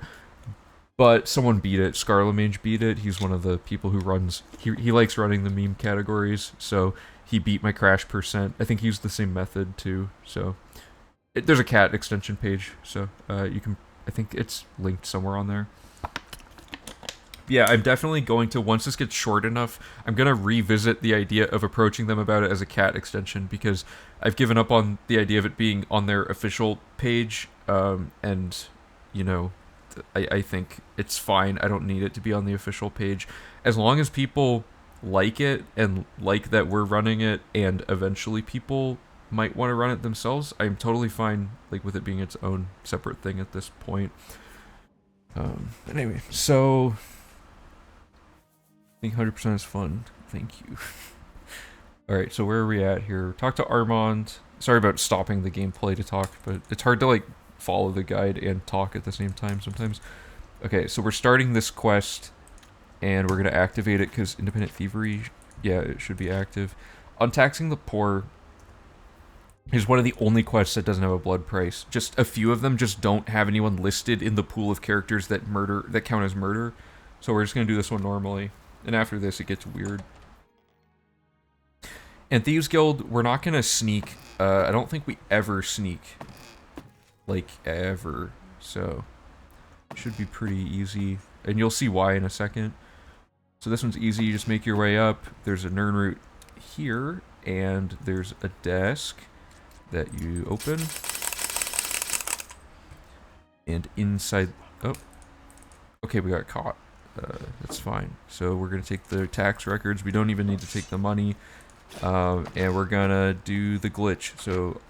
But someone beat it. Scarlamage beat it. He's one of the people who runs... He likes running the meme categories, so he beat my Crash %. I think he used the same method too. So there's a cat extension page, so you can... I think it's linked somewhere on there. Yeah, I'm definitely going to, once this gets short enough, I'm going to revisit the idea of approaching them about it as a cat extension, because I've given up on the idea of it being on their official page, and, I think it's fine. I don't need it to be on the official page. As long as people like it, and like that we're running it, and eventually people might want to run it themselves, I'm totally fine with it being its own separate thing at this point. But anyway, so... I think 100% is fun. Thank you. Alright, so where are we at here? Talk to Armand. Sorry about stopping the gameplay to talk, but it's hard to, follow the guide and talk at the same time sometimes. Okay, so we're starting this quest, and we're going to activate it because Independent Thievery, yeah, it should be active. Untaxing the Poor is one of the only quests that doesn't have a blood price. Just a few of them just don't have anyone listed in the pool of characters that count as murder. So we're just going to do this one normally. And after this, it gets weird. And Thieves Guild, we're not going to sneak. I don't think we ever sneak. Ever. So, it should be pretty easy. And you'll see why in a second. So this one's easy. You just make your way up. There's a Nern route here. And there's a desk that you open. And inside... Oh. Okay, we got caught. That's fine. So we're going to take the tax records. We don't even need to take the money. And we're going to do the glitch. So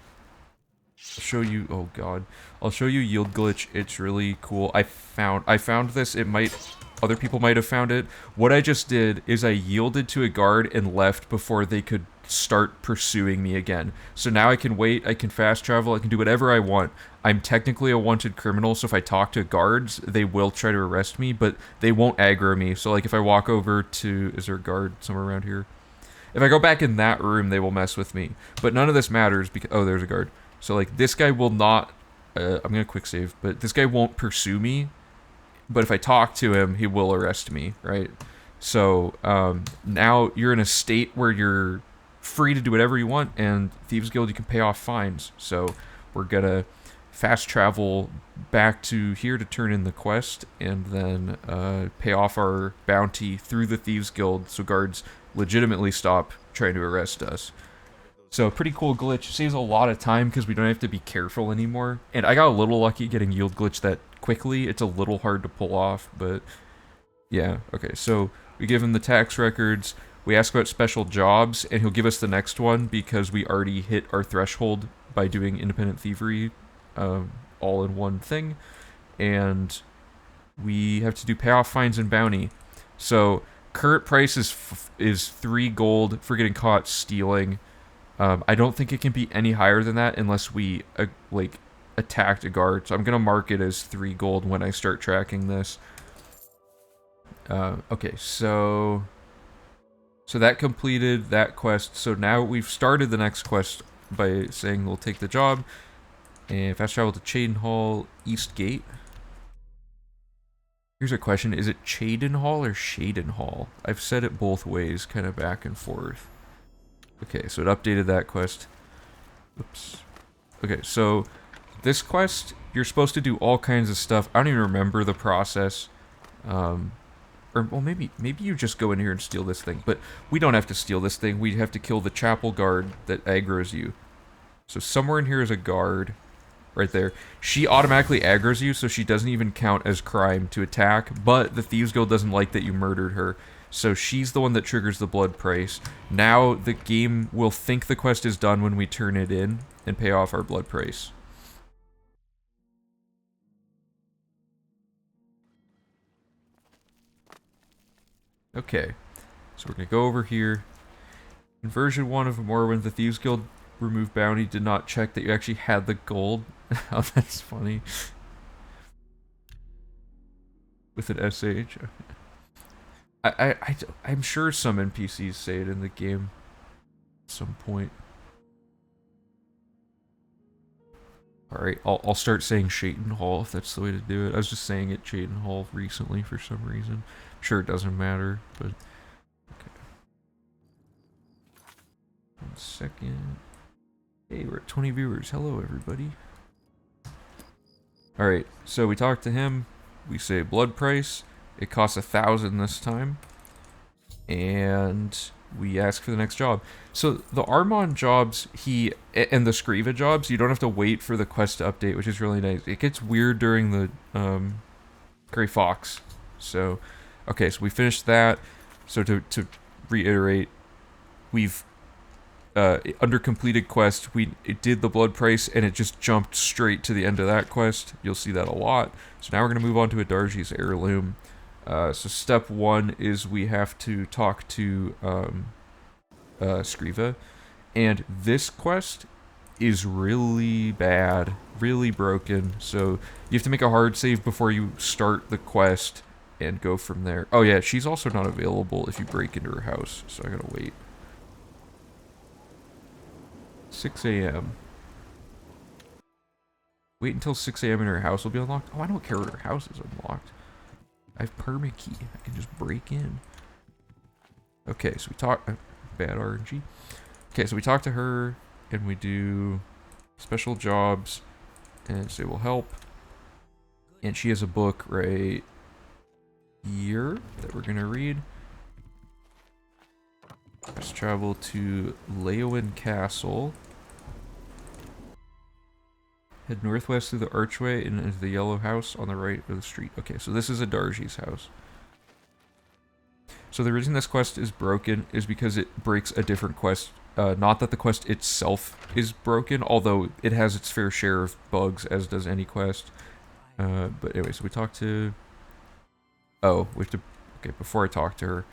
show you. Oh god, I'll show you yield glitch. It's really cool. I found this. It might, other people might have found it. What I just did is I yielded to a guard and left before they could start pursuing me again. So now I can wait, I can fast travel, I can do whatever I want. I'm technically a wanted criminal, so if I talk to guards, they will try to arrest me, but they won't aggro me. So like if I walk over to, is there a guard somewhere around here? If I go back in that room, they will mess with me. But none of this matters because, oh, there's a guard. So like this guy will not, I'm gonna quick save, but this guy won't pursue me. But if I talk to him, he will arrest me, right? So now you're in a state where you're free to do whatever you want, and Thieves Guild, you can pay off fines. So we're gonna fast travel back to here to turn in the quest, and then pay off our bounty through the Thieves Guild, so guards legitimately stop trying to arrest us. So pretty cool glitch. Saves a lot of time because we don't have to be careful anymore. And I got a little lucky getting yield glitch that quickly. It's a little hard to pull off, but yeah. Okay, so we give him the tax records. We ask about special jobs, and he'll give us the next one because we already hit our threshold by doing independent thievery all in one thing. And we have to do payoff fines and bounty. So current price is 3 gold for getting caught stealing. I don't think it can be any higher than that unless we like attacked a guard. So I'm gonna mark it as 3 gold when I start tracking this. Okay, so that completed that quest. So now we've started the next quest by saying we'll take the job and fast travel to Chadenhall East Gate. Here's a question: is it Chadenhall or Shadenhall? I've said it both ways, kind of back and forth. Okay, so it updated that quest. Oops. Okay, so this quest, you're supposed to do all kinds of stuff. I don't even remember the process. Or, well, maybe you just go in here and steal this thing. But we don't have to steal this thing. We have to kill the chapel guard that aggroes you. So somewhere in here is a guard. Right there. She automatically aggroes you, so she doesn't even count as crime to attack. But the Thieves Guild doesn't like that you murdered her. So she's the one that triggers the blood price. Now the game will think the quest is done when we turn it in and pay off our blood price. Okay, so we're gonna go over here. In version 1 of Morrowind, the Thieves Guild remove bounty did not check that you actually had the gold. Oh, that's funny. With an SH. I'm sure some NPCs say it in the game at some point. Alright, I'll start saying Shadenhall if that's the way to do it. I was just saying it Shadenhall recently for some reason. I'm sure it doesn't matter, but... Okay. 1 second. Hey, we're at 20 viewers. Hello, everybody. Alright, so we talk to him. We say blood price. It costs 1,000 this time. And we ask for the next job. So the Armand jobs, and the Scriva jobs, you don't have to wait for the quest to update, which is really nice. It gets weird during the Grey Fox. So, okay, so we finished that. So to reiterate, we've under completed quest, it did the blood price, and it just jumped straight to the end of that quest. You'll see that a lot. So now we're going to move on to a Darji's Heirloom. So step 1 is we have to talk to Scriva, and this quest is really bad, really broken, so you have to make a hard save before you start the quest and go from there. Oh yeah, she's also not available if you break into her house, so I gotta wait. 6 a.m. Wait until 6 a.m. and her house will be unlocked. Oh, I don't care what her house is unlocked. I have permakey. I can just break in. Okay, so we talk... bad RNG. Okay, so we talk to her, and we do special jobs, and say we'll help. And she has a book right here that we're going to read. Let's travel to Leowin Castle. Head northwest through the archway and into the yellow house on the right of the street. Okay, so this is a Darji's house. So the reason this quest is broken is because it breaks a different quest Not that the quest itself is broken, although it has its fair share of bugs, as does any quest. But anyway, so we talked to... Oh, we have to... Okay, before I talk to her,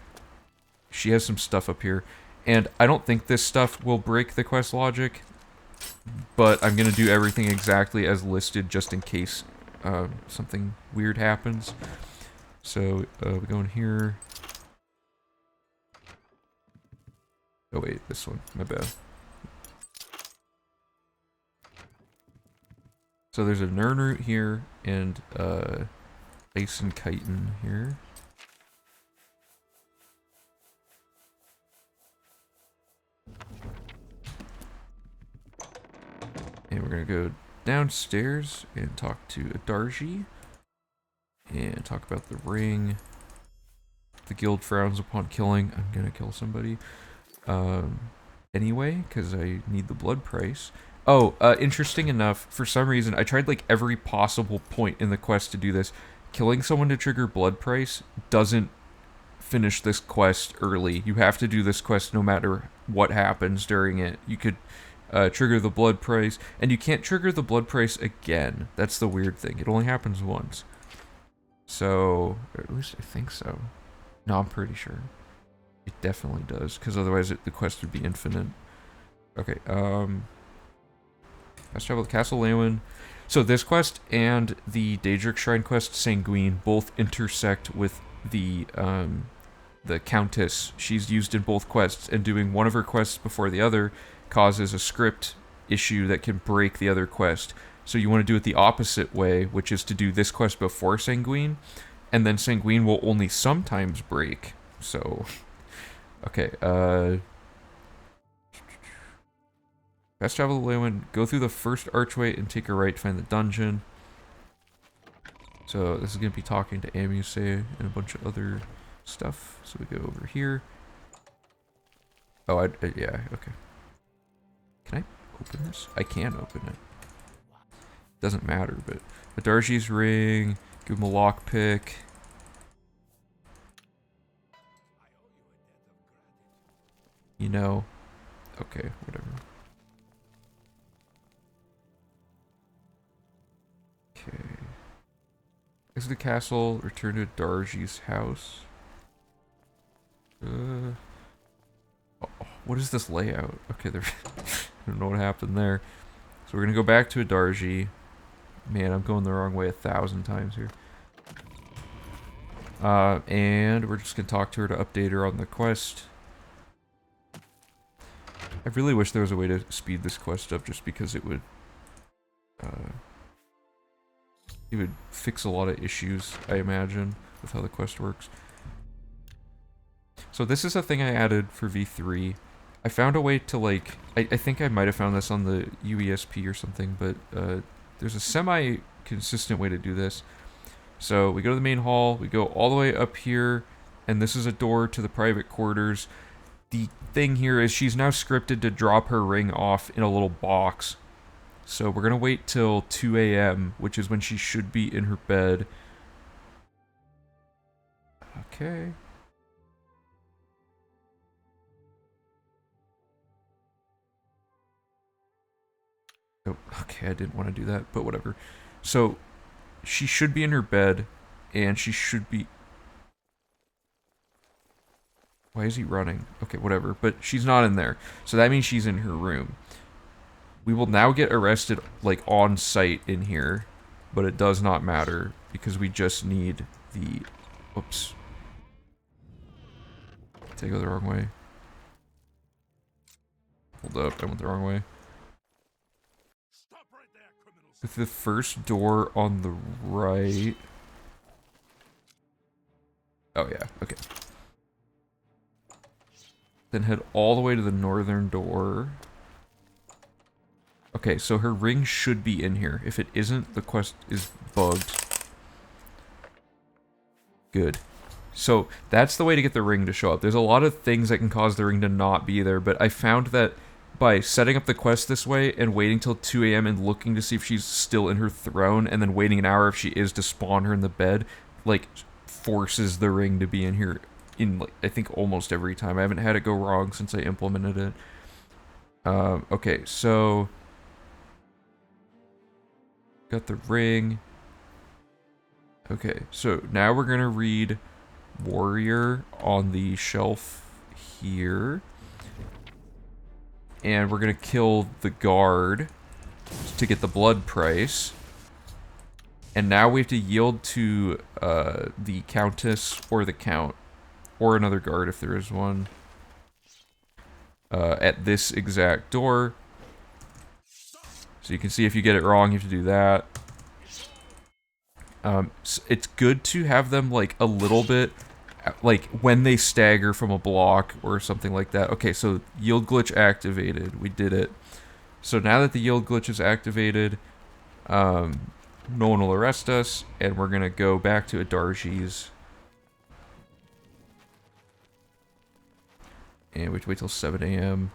she has some stuff up here. And I don't think this stuff will break the quest logic, but I'm going to do everything exactly as listed just in case something weird happens. So, we go in here. Oh wait, this one, my bad. So there's a Nirnroot here, and Ice and Chitin here. And we're gonna go downstairs and talk to Adarji. And talk about the ring. The guild frowns upon killing. I'm gonna kill somebody. Anyway, because I need the blood price. Oh, interesting enough, for some reason, I tried like every possible point in the quest to do this. Killing someone to trigger blood price doesn't finish this quest early. You have to do this quest no matter what happens during it. You could trigger the blood price, and you can't trigger the blood price again. That's the weird thing. It only happens once. So, or at least I think so. No, I'm pretty sure. It definitely does, because otherwise the quest would be infinite. Okay, let's travel to Castle Lewin. So this quest and the Daedric Shrine quest, Sanguine, both intersect with the Countess. She's used in both quests, and doing one of her quests before the other causes a script issue that can break the other quest. So you want to do it the opposite way, which is to do this quest before Sanguine, and then Sanguine will only sometimes break. So, okay, fast travel to Lewin, go through the first archway and take a right to find the dungeon. So this is going to be talking to Amuse and a bunch of other stuff. So we go over here. Oh, yeah, okay. Can I open this? I can open it. Doesn't matter, but Adarji's ring, give him a lockpick. You know, okay, whatever. Okay. Exit the castle, return to Adarji's house. Oh, what is this layout? Okay, there. I don't know what happened there. So we're gonna go back to Adarji. Man, I'm going the wrong way 1,000 times here. And we're just gonna talk to her to update her on the quest. I really wish there was a way to speed this quest up, just because it would fix a lot of issues, I imagine, with how the quest works. So this is a thing I added for V3. I found a way to, like, I think I might have found this on the UESP or something, but there's a semi-consistent way to do this. So we go to the main hall, we go all the way up here, and this is a door to the private quarters. The thing here is she's now scripted to drop her ring off in a little box. So we're going to wait till 2 a.m., which is when she should be in her bed. Okay. Oh, okay, I didn't want to do that, but whatever. So, she should be in her bed, and she should be... Why is he running? Okay, whatever, but she's not in there. So that means she's in her room. We will now get arrested, like, on site in here, but it does not matter, because we just need the... Oops. Did I go the wrong way? Hold up, I went the wrong way. With the first door on the right... Oh yeah, okay. Then head all the way to the northern door. Okay, so her ring should be in here. If it isn't, the quest is bugged. Good. So, that's the way to get the ring to show up. There's a lot of things that can cause the ring to not be there, but I found that by setting up the quest this way and waiting till 2 a.m. and looking to see if she's still in her throne, and then waiting an hour if she is to spawn her in the bed, like, forces the ring to be in here in, like, I think almost every time. I haven't had it go wrong since I implemented it. Okay, so got the ring. Okay, so now we're gonna read warrior on the shelf here, and we're gonna kill the guard to get the blood price. And now we have to yield to the countess or the count, or another guard if there is one, at this exact door. So you can see if you get it wrong, you have to do that. It's good to have them like a little bit, like when they stagger from a block or something like that. Okay, so yield glitch activated. We did it. So now that the yield glitch is activated, no one will arrest us, and we're gonna go back to Adarji's. And we have to wait till 7 a.m.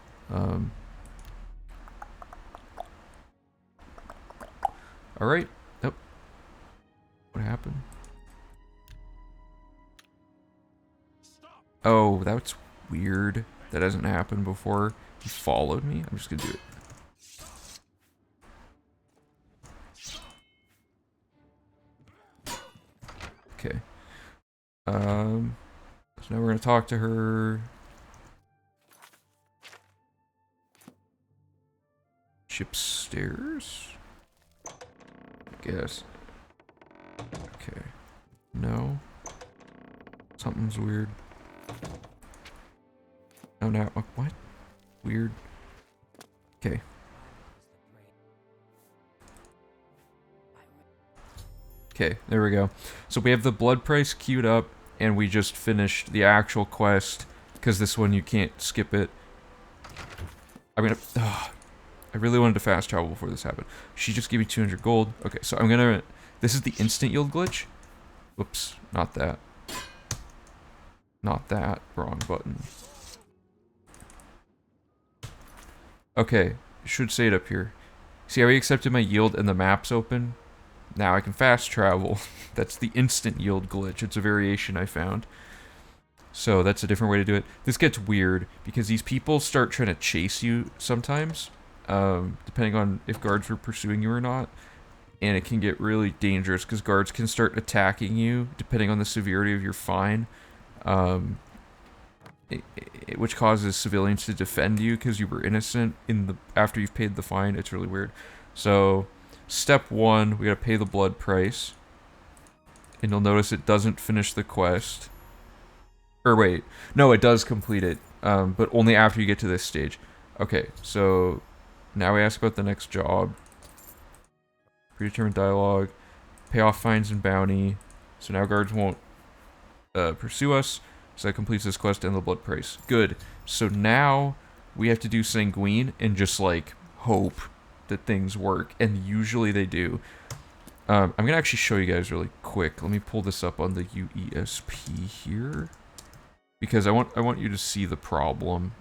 Alright. Oh. What happened? Oh, that's weird. That hasn't happened before. He followed me? I'm just gonna do it. Okay. So now we're gonna talk to her. Upstairs? I guess. Okay. No. Something's weird. Oh, now. What? Weird. Okay. Okay, there we go. So we have the blood price queued up, and we just finished the actual quest, because this one you can't skip it. I'm gonna... I really wanted to fast travel before this happened. She just gave me 200 gold. Okay, so I'm gonna... This is the instant yield glitch. Whoops, not that. Not that. Wrong button. Okay, it should say it up here. See how we accepted my yield and the map's open? Now I can fast travel. That's the instant yield glitch. It's a variation I found. So that's a different way to do it. This gets weird because these people start trying to chase you sometimes, depending on if guards were pursuing you or not. And it can get really dangerous because guards can start attacking you depending on the severity of your fine, which causes civilians to defend you because you were innocent after you've paid the fine. It's really weird. So step 1, we gotta pay the blood price, and you'll notice it doesn't finish the quest. Or wait, no, it does complete it, but only after you get to this stage. Okay, so now we ask about the next job. Predetermined dialogue. Pay off fines and bounty. So now guards won't pursue us. So that completes this quest and the blood price. Good. So now we have to do Sanguine and just like hope that things work. And usually they do. I'm going to actually show you guys really quick. Let me pull this up on the UESP here. Because I want you to see the problem.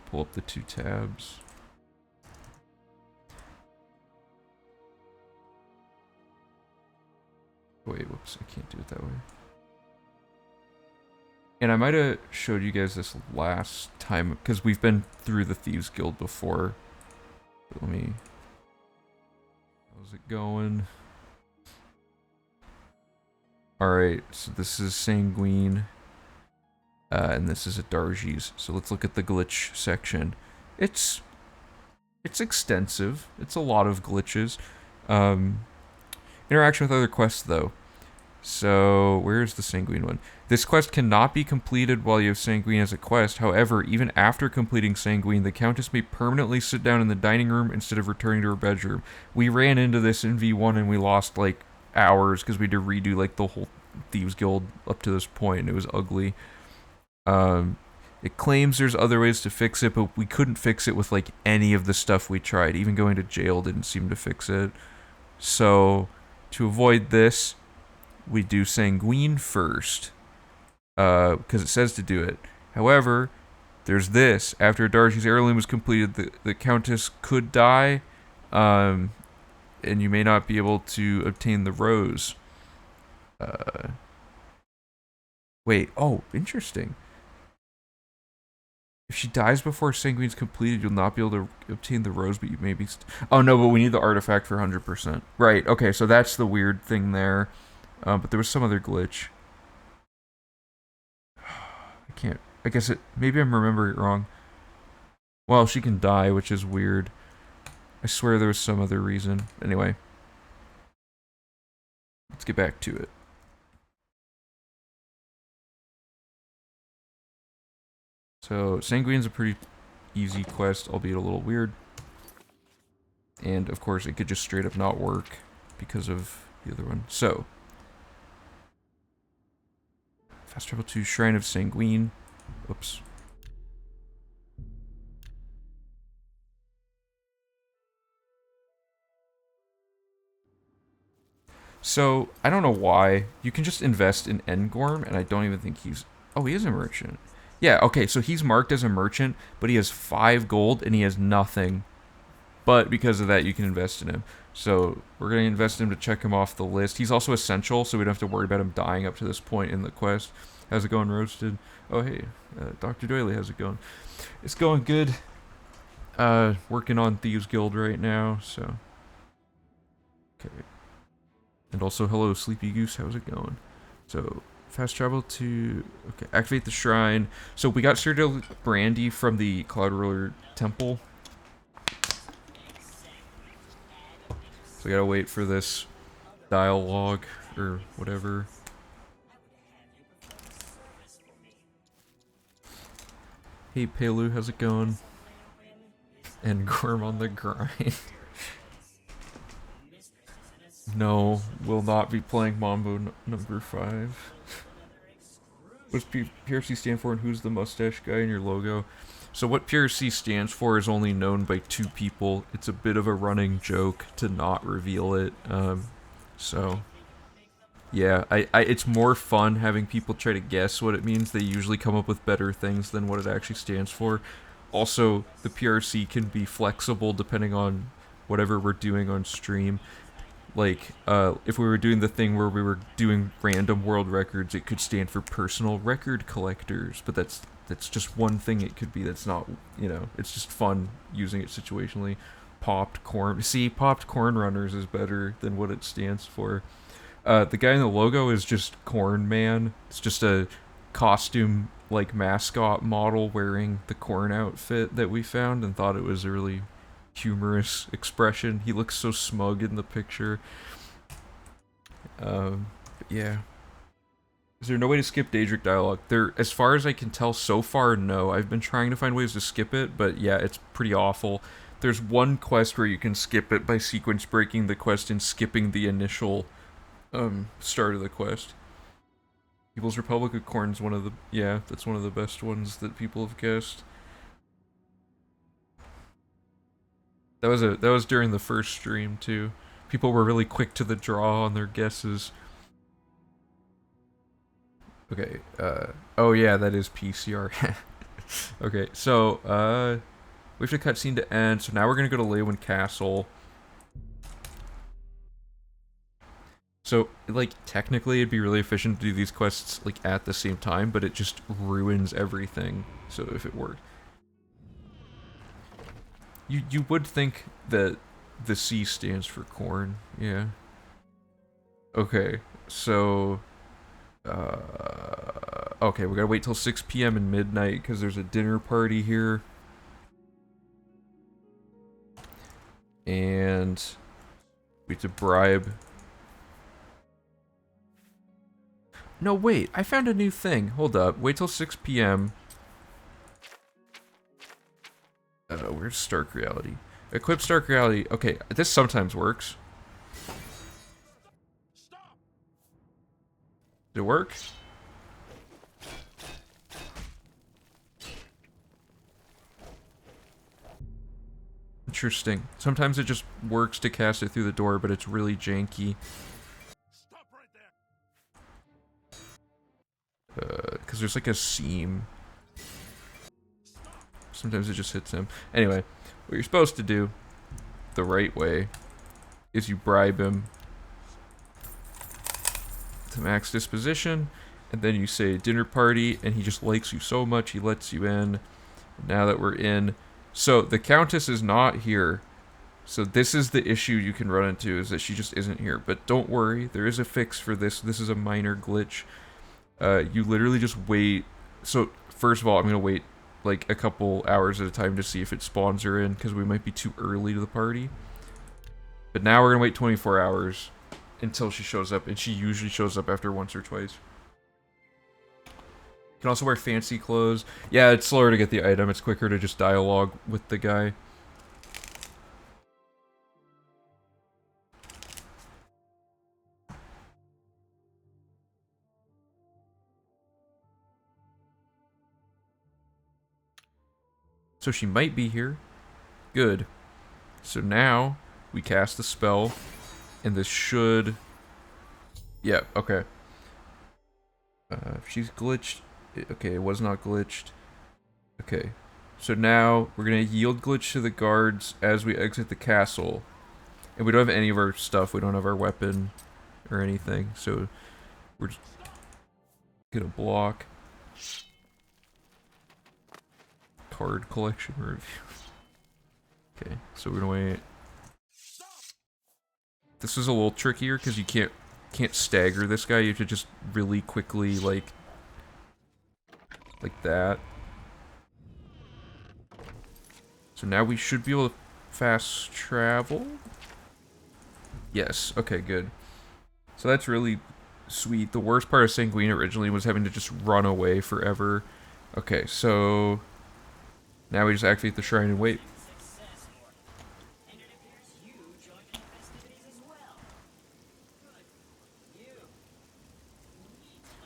Pull up the 2 tabs. Wait, whoops, I can't do it that way. And I might have showed you guys this last time, because we've been through the Thieves Guild before. But let me... How's it going? Alright, so this is Sanguine. And this is Adarji's. So let's look at the glitch section. It's extensive. It's a lot of glitches. Interaction with other quests, though. So, where's the Sanguine one? This quest cannot be completed while you have Sanguine as a quest. However, even after completing Sanguine, the Countess may permanently sit down in the dining room instead of returning to her bedroom. We ran into this in V1 and we lost, like, hours because we had to redo, like, the whole Thieves Guild up to this point, and it was ugly. It claims there's other ways to fix it, but we couldn't fix it with, like, any of the stuff we tried. Even going to jail didn't seem to fix it. So... to avoid this, we do Sanguine first, because it says to do it. However, there's this. After Darcy's heirloom is completed, the Countess could die, and you may not be able to obtain the rose. Wait, oh, interesting. If she dies before Sanguine's completed, you'll not be able to obtain the rose, but you may be... Oh, no, but we need the artifact for 100%. Right, okay, so that's the weird thing there. But there was some other glitch. I can't... I guess it... Maybe I'm remembering it wrong. Well, she can die, which is weird. I swear there was some other reason. Anyway. Let's get back to it. So, Sanguine's a pretty easy quest, albeit a little weird. And, of course, it could just straight up not work because of the other one. So, fast travel to Shrine of Sanguine. Oops. So, I don't know why. You can just invest in Engorm, and I don't even think he's... Oh, he is a merchant. Yeah, okay, so he's marked as a merchant, but he has 5 gold, and he has nothing. But because of that, you can invest in him. So, we're going to invest in him to check him off the list. He's also essential, so we don't have to worry about him dying up to this point in the quest. How's it going, Roasted? Oh, hey, Dr. Doyley, how's it going? It's going good. Working on Thieves Guild right now, so... Okay. And also, hello, Sleepy Goose, how's it going? So... Fast travel to... Okay, activate the shrine. So we got Cyrodiil Brandy from the Cloud Ruler Temple. So we gotta wait for this dialogue, or whatever. Hey Pelu, how's it going? And Gorm on the grind. No, will not be playing Mambo number 5. What's PRC stand for, and who's the mustache guy in your logo? So what PRC stands for is only known by 2 people. It's a bit of a running joke to not reveal it. So yeah, it's more fun having people try to guess what it means. They usually come up with better things than what it actually stands for. Also, the PRC can be flexible depending on whatever we're doing on stream. Like, if we were doing the thing where we were doing random world records, it could stand for personal record collectors, but that's just one thing it could be. That's not, you know, it's just fun using it situationally. Popped corn. See, popped corn runners is better than what it stands for. The guy in the logo is just Corn Man. It's just a costume, like, mascot model wearing the corn outfit that we found and thought it was a really humorous expression. He looks so smug in the picture. But yeah. Is there no way to skip Daedric dialogue? There, as far as I can tell so far, no. I've been trying to find ways to skip it, but yeah, it's pretty awful. There's one quest where you can skip it by sequence breaking the quest and skipping the initial start of the quest. People's Republic of Corn's one of the... Yeah, that's one of the best ones that people have guessed. That was during the first stream too. People were really quick to the draw on their guesses. Okay, oh yeah, that is PCR. Okay, so, we have to cutscene to end, so now we're gonna go to Leywyn Castle. So, like, technically it'd be really efficient to do these quests, like, at the same time, but it just ruins everything, so if it worked. You would think that the C stands for corn, yeah. Okay, so... okay, we gotta wait till 6 p.m. and midnight, because there's a dinner party here. And... we have to bribe... No, wait, I found a new thing. Hold up, wait till 6 p.m. Where's Stark Reality? Equip Stark Reality. Okay, this sometimes works. Did it work? Interesting. Sometimes it just works to cast it through the door, but it's really janky. Because there's like a seam. Sometimes it just hits him. Anyway, what you're supposed to do, the right way, is you bribe him to max disposition, and then you say dinner party, and he just likes you so much he lets you in. Now that we're in... So, the Countess is not here. So this is the issue you can run into, is that she just isn't here. But don't worry, there is a fix for this. This is a minor glitch. You literally just wait. So, first of all, I'm going to wait like a couple hours at a time to see if it spawns her in, because we might be too early to the party. But now we're going to wait 24 hours until she shows up, and she usually shows up after once or twice. You can also wear fancy clothes. Yeah, it's slower to get the item. It's quicker to just dialogue with the guy. So she might be here. Good. So now we cast the spell, and this should... Yeah, okay. If she's glitched... Okay, it was not glitched. Okay. So now we're going to yield glitch to the guards as we exit the castle. And we don't have any of our stuff. We don't have our weapon or anything. So we're just going to block. Card collection review. Okay, so we're gonna wait. This is a little trickier because you can't stagger this guy. You have to just really quickly like that. So now we should be able to fast travel. Yes. Okay. Good. So that's really sweet. The worst part of Sanguine originally was having to just run away forever. Okay. So. Now we just activate the shrine and wait.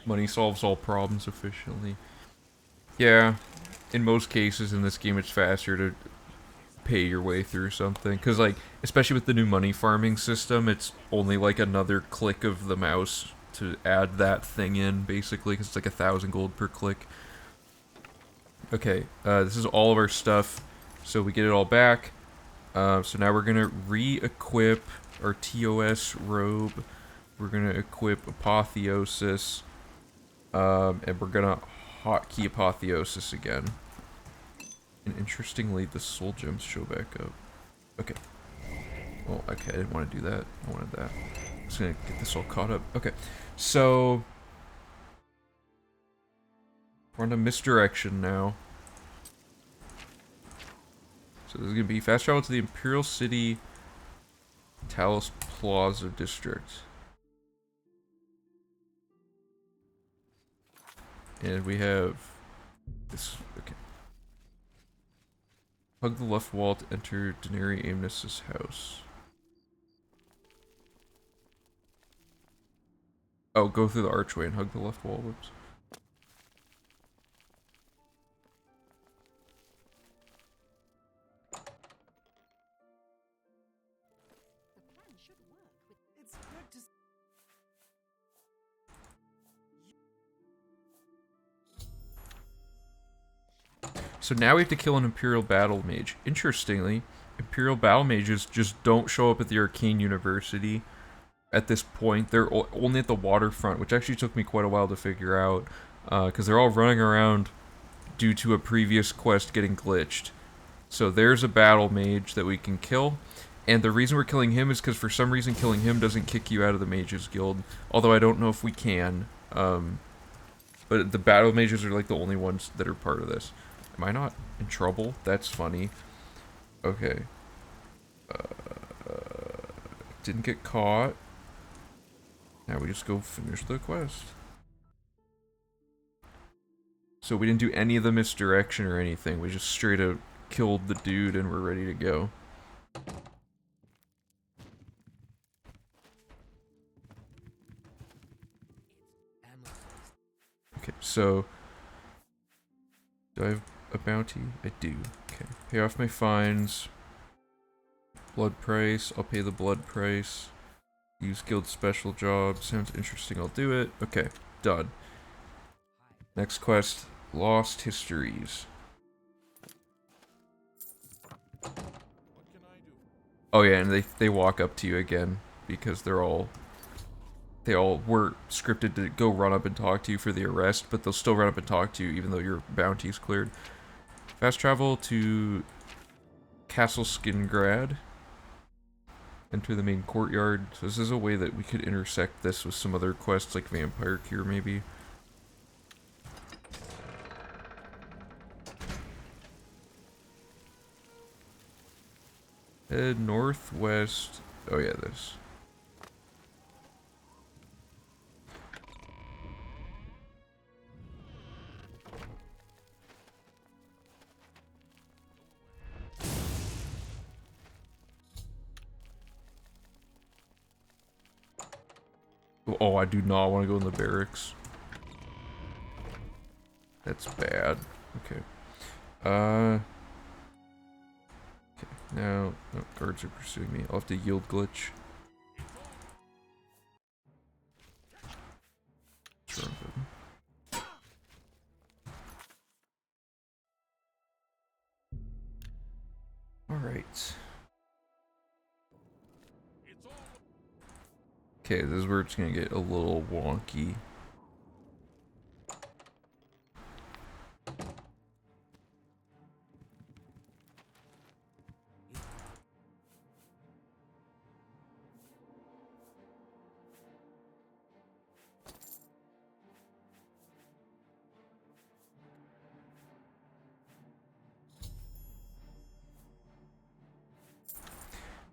Money solves all problems efficiently. Yeah, in most cases in this game it's faster to pay your way through something. Because, like, especially with the new money farming system, it's only like another click of the mouse to add that thing in, basically, because it's like 1,000 gold per click. Okay, this is all of our stuff, so we get it all back. So now we're gonna re-equip our TOS robe. We're gonna equip Apotheosis, and we're gonna hotkey Apotheosis again. And interestingly, the soul gems show back up. Okay. Well, okay, I didn't want to do that. I wanted that. I'm just gonna get this all caught up. Okay, so we're on a misdirection now. So this is going to be fast travel to the Imperial City Talos Plaza District. And we have this, okay. Hug the left wall to enter Daenerys Amnes's house. Oh, go through the archway and hug the left wall, whoops. So now we have to kill an Imperial Battle Mage. Interestingly, Imperial Battle Mages just don't show up at the Arcane University at this point. They're only at the waterfront, which actually took me quite a while to figure out, because they're all running around due to a previous quest getting glitched. So there's a Battle Mage that we can kill, and the reason we're killing him is because for some reason killing him doesn't kick you out of the Mages Guild, although I don't know if we can. But the Battle Mages are like the only ones that are part of this. Am I not in trouble? That's funny. Okay. Didn't get caught. Now we just go finish the quest. So we didn't do any of the misdirection or anything. We just straight up killed the dude and we're ready to go. Okay, so do I have a bounty? I do. Okay. Pay off my fines. Blood price. I'll pay the blood price. Use guild special job. Sounds interesting. I'll do it. Okay. Done. Next quest. Lost Histories. Oh yeah, and they walk up to you again because they all were scripted to go run up and talk to you for the arrest, but they'll still run up and talk to you even though your bounty's cleared. Fast travel to Castle Skingrad. Enter the main courtyard. So this is a way that we could intersect this with some other quests like Vampire Cure maybe. Head northwest. Oh yeah, this. Oh, I do not want to go in the barracks. That's bad. Okay. Okay. Now, no, guards are pursuing me. I'll have to yield glitch. What's wrong with him? Alright. Okay, this is where it's gonna get a little wonky.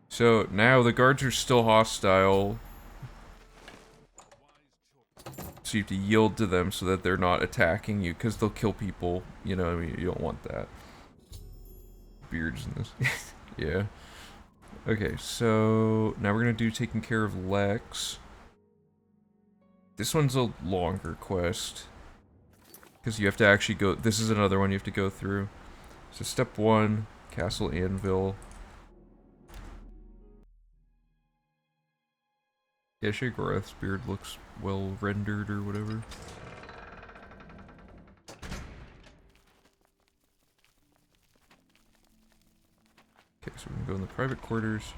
So now the guards are still hostile. So you have to yield to them so that they're not attacking you, because they'll kill people. You know, I mean, you don't want that. Beards in this. Yeah. Okay, so now we're gonna do taking care of Lex. This one's a longer quest. Because you have to actually go... This is another one you have to go through. So step 1, Castle Anvil. Yeah, Sheogorath's beard looks well rendered or whatever. Okay, so we're gonna go in the private quarters.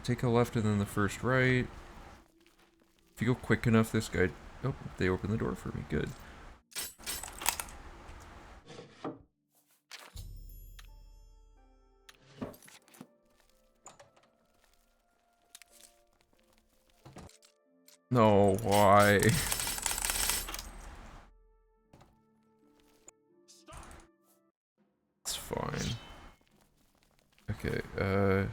Take a left and then the first right. If you go quick enough, this guy... Oh, they opened the door for me. Good. No, why? It's fine. Okay, oh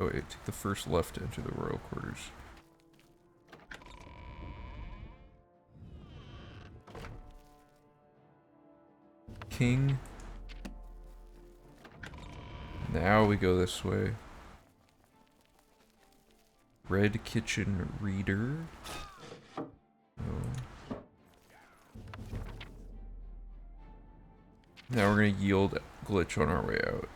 wait, take the first left to enter the royal quarters. King. Now we go this way. Red Kitchen Reader. Oh. Now we're gonna yield glitch on our way out.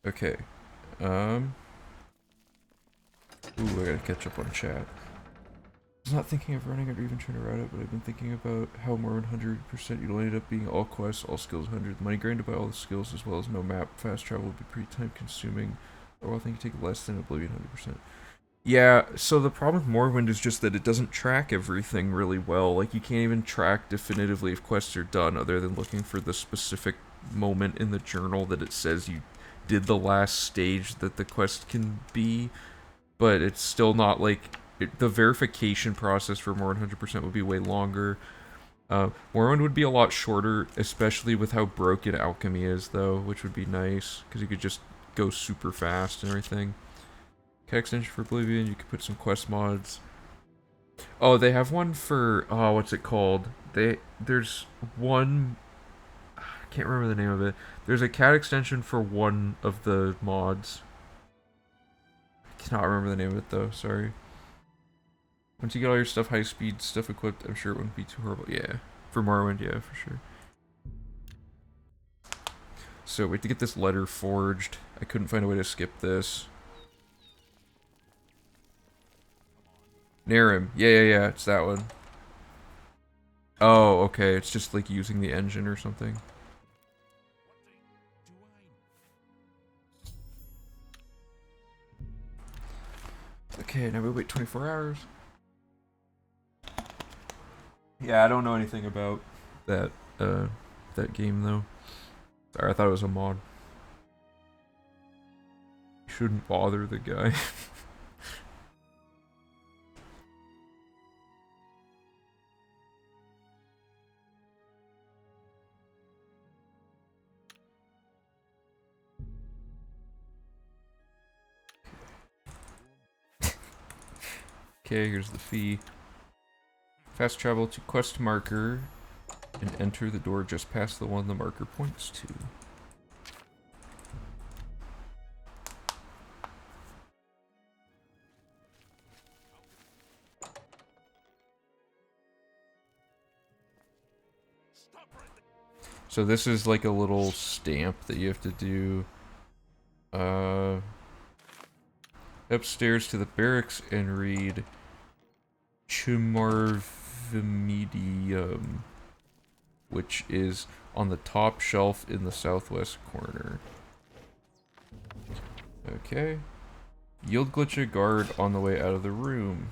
Okay. Ooh, I gotta catch up on chat. I was not thinking of running it or even trying to route it, but I've been thinking about how more 100% you'll end up being all quests, all skills 100. The money grind to buy all the skills as well as no map. Fast travel would be pretty time consuming. Or I think you take less than Oblivion 100%. Yeah, so the problem with Morrowind is just that it doesn't track everything really well. Like, you can't even track definitively if quests are done other than looking for the specific moment in the journal that it says you did the last stage that the quest can be. But it's still not like... the verification process for more than 100% would be way longer. Morrowind would be a lot shorter, especially with how broken alchemy is, though, which would be nice, because you could just go super fast and everything. Cat extension for Oblivion, you could put some quest mods. Oh, they have one for, oh, what's it called? There's one, I can't remember the name of it. There's a cat extension for one of the mods. I cannot remember the name of it, though, sorry. Once you get all your stuff, high-speed stuff equipped, I'm sure it wouldn't be too horrible. Yeah, for Morrowind, yeah, for sure. So, we have to get this letter forged. I couldn't find a way to skip this. Narim. Yeah, it's that one. Oh, okay, it's just like using the engine or something. Okay, now we wait 24 hours. Yeah, I don't know anything about that, that game though. Sorry, I thought it was a mod. Shouldn't bother the guy. Okay, here's the fee. Fast travel to quest marker and enter the door just past the one the marker points to. So this is like a little stamp that you have to do. Upstairs to the barracks and read Chumorvimedium, which is on the top shelf in the southwest corner. Okay. Yield glitch a guard on the way out of the room.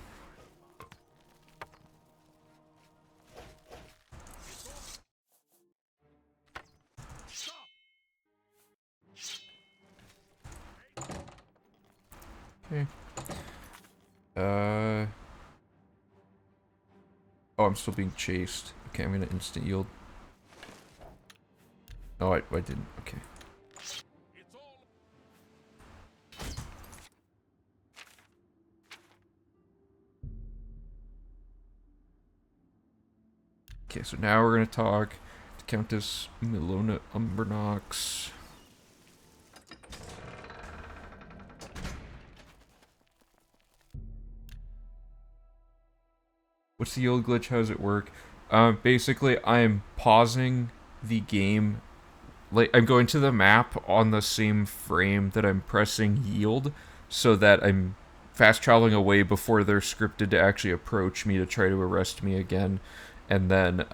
Okay. Oh, I'm still being chased. Okay, I'm gonna instant yield. Oh, I didn't. Okay. Okay, so now we're gonna talk to Countess Milona Umbernox. What's the yield glitch? How does it work? Basically, I'm pausing the game. Like, I'm going to the map on the same frame that I'm pressing yield, so that I'm fast traveling away before they're scripted to actually approach me to try to arrest me again. And then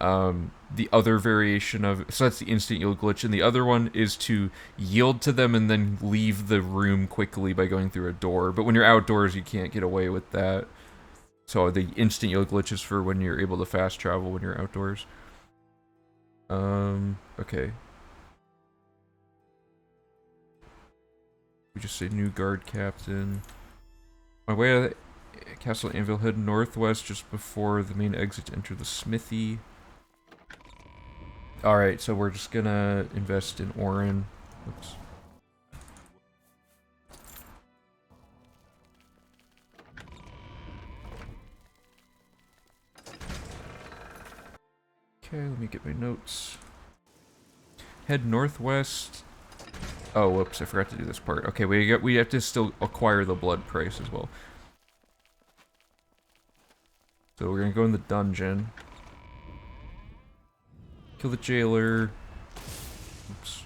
the other variation of, so that's the instant yield glitch, and the other one is to yield to them and then leave the room quickly by going through a door. But when you're outdoors, you can't get away with that. So the instant yield glitch is for when you're able to fast travel when you're outdoors. Okay. We just say new guard captain. My way to Castle Anvil, head northwest just before the main exit to enter the smithy. Alright, so we're just gonna invest in Orin. Oops. Okay, let me get my notes. Head northwest. Oh, whoops, I forgot to do this part. Okay, we have to still acquire the blood price as well. So we're gonna go in the dungeon. Kill the jailer. Oops.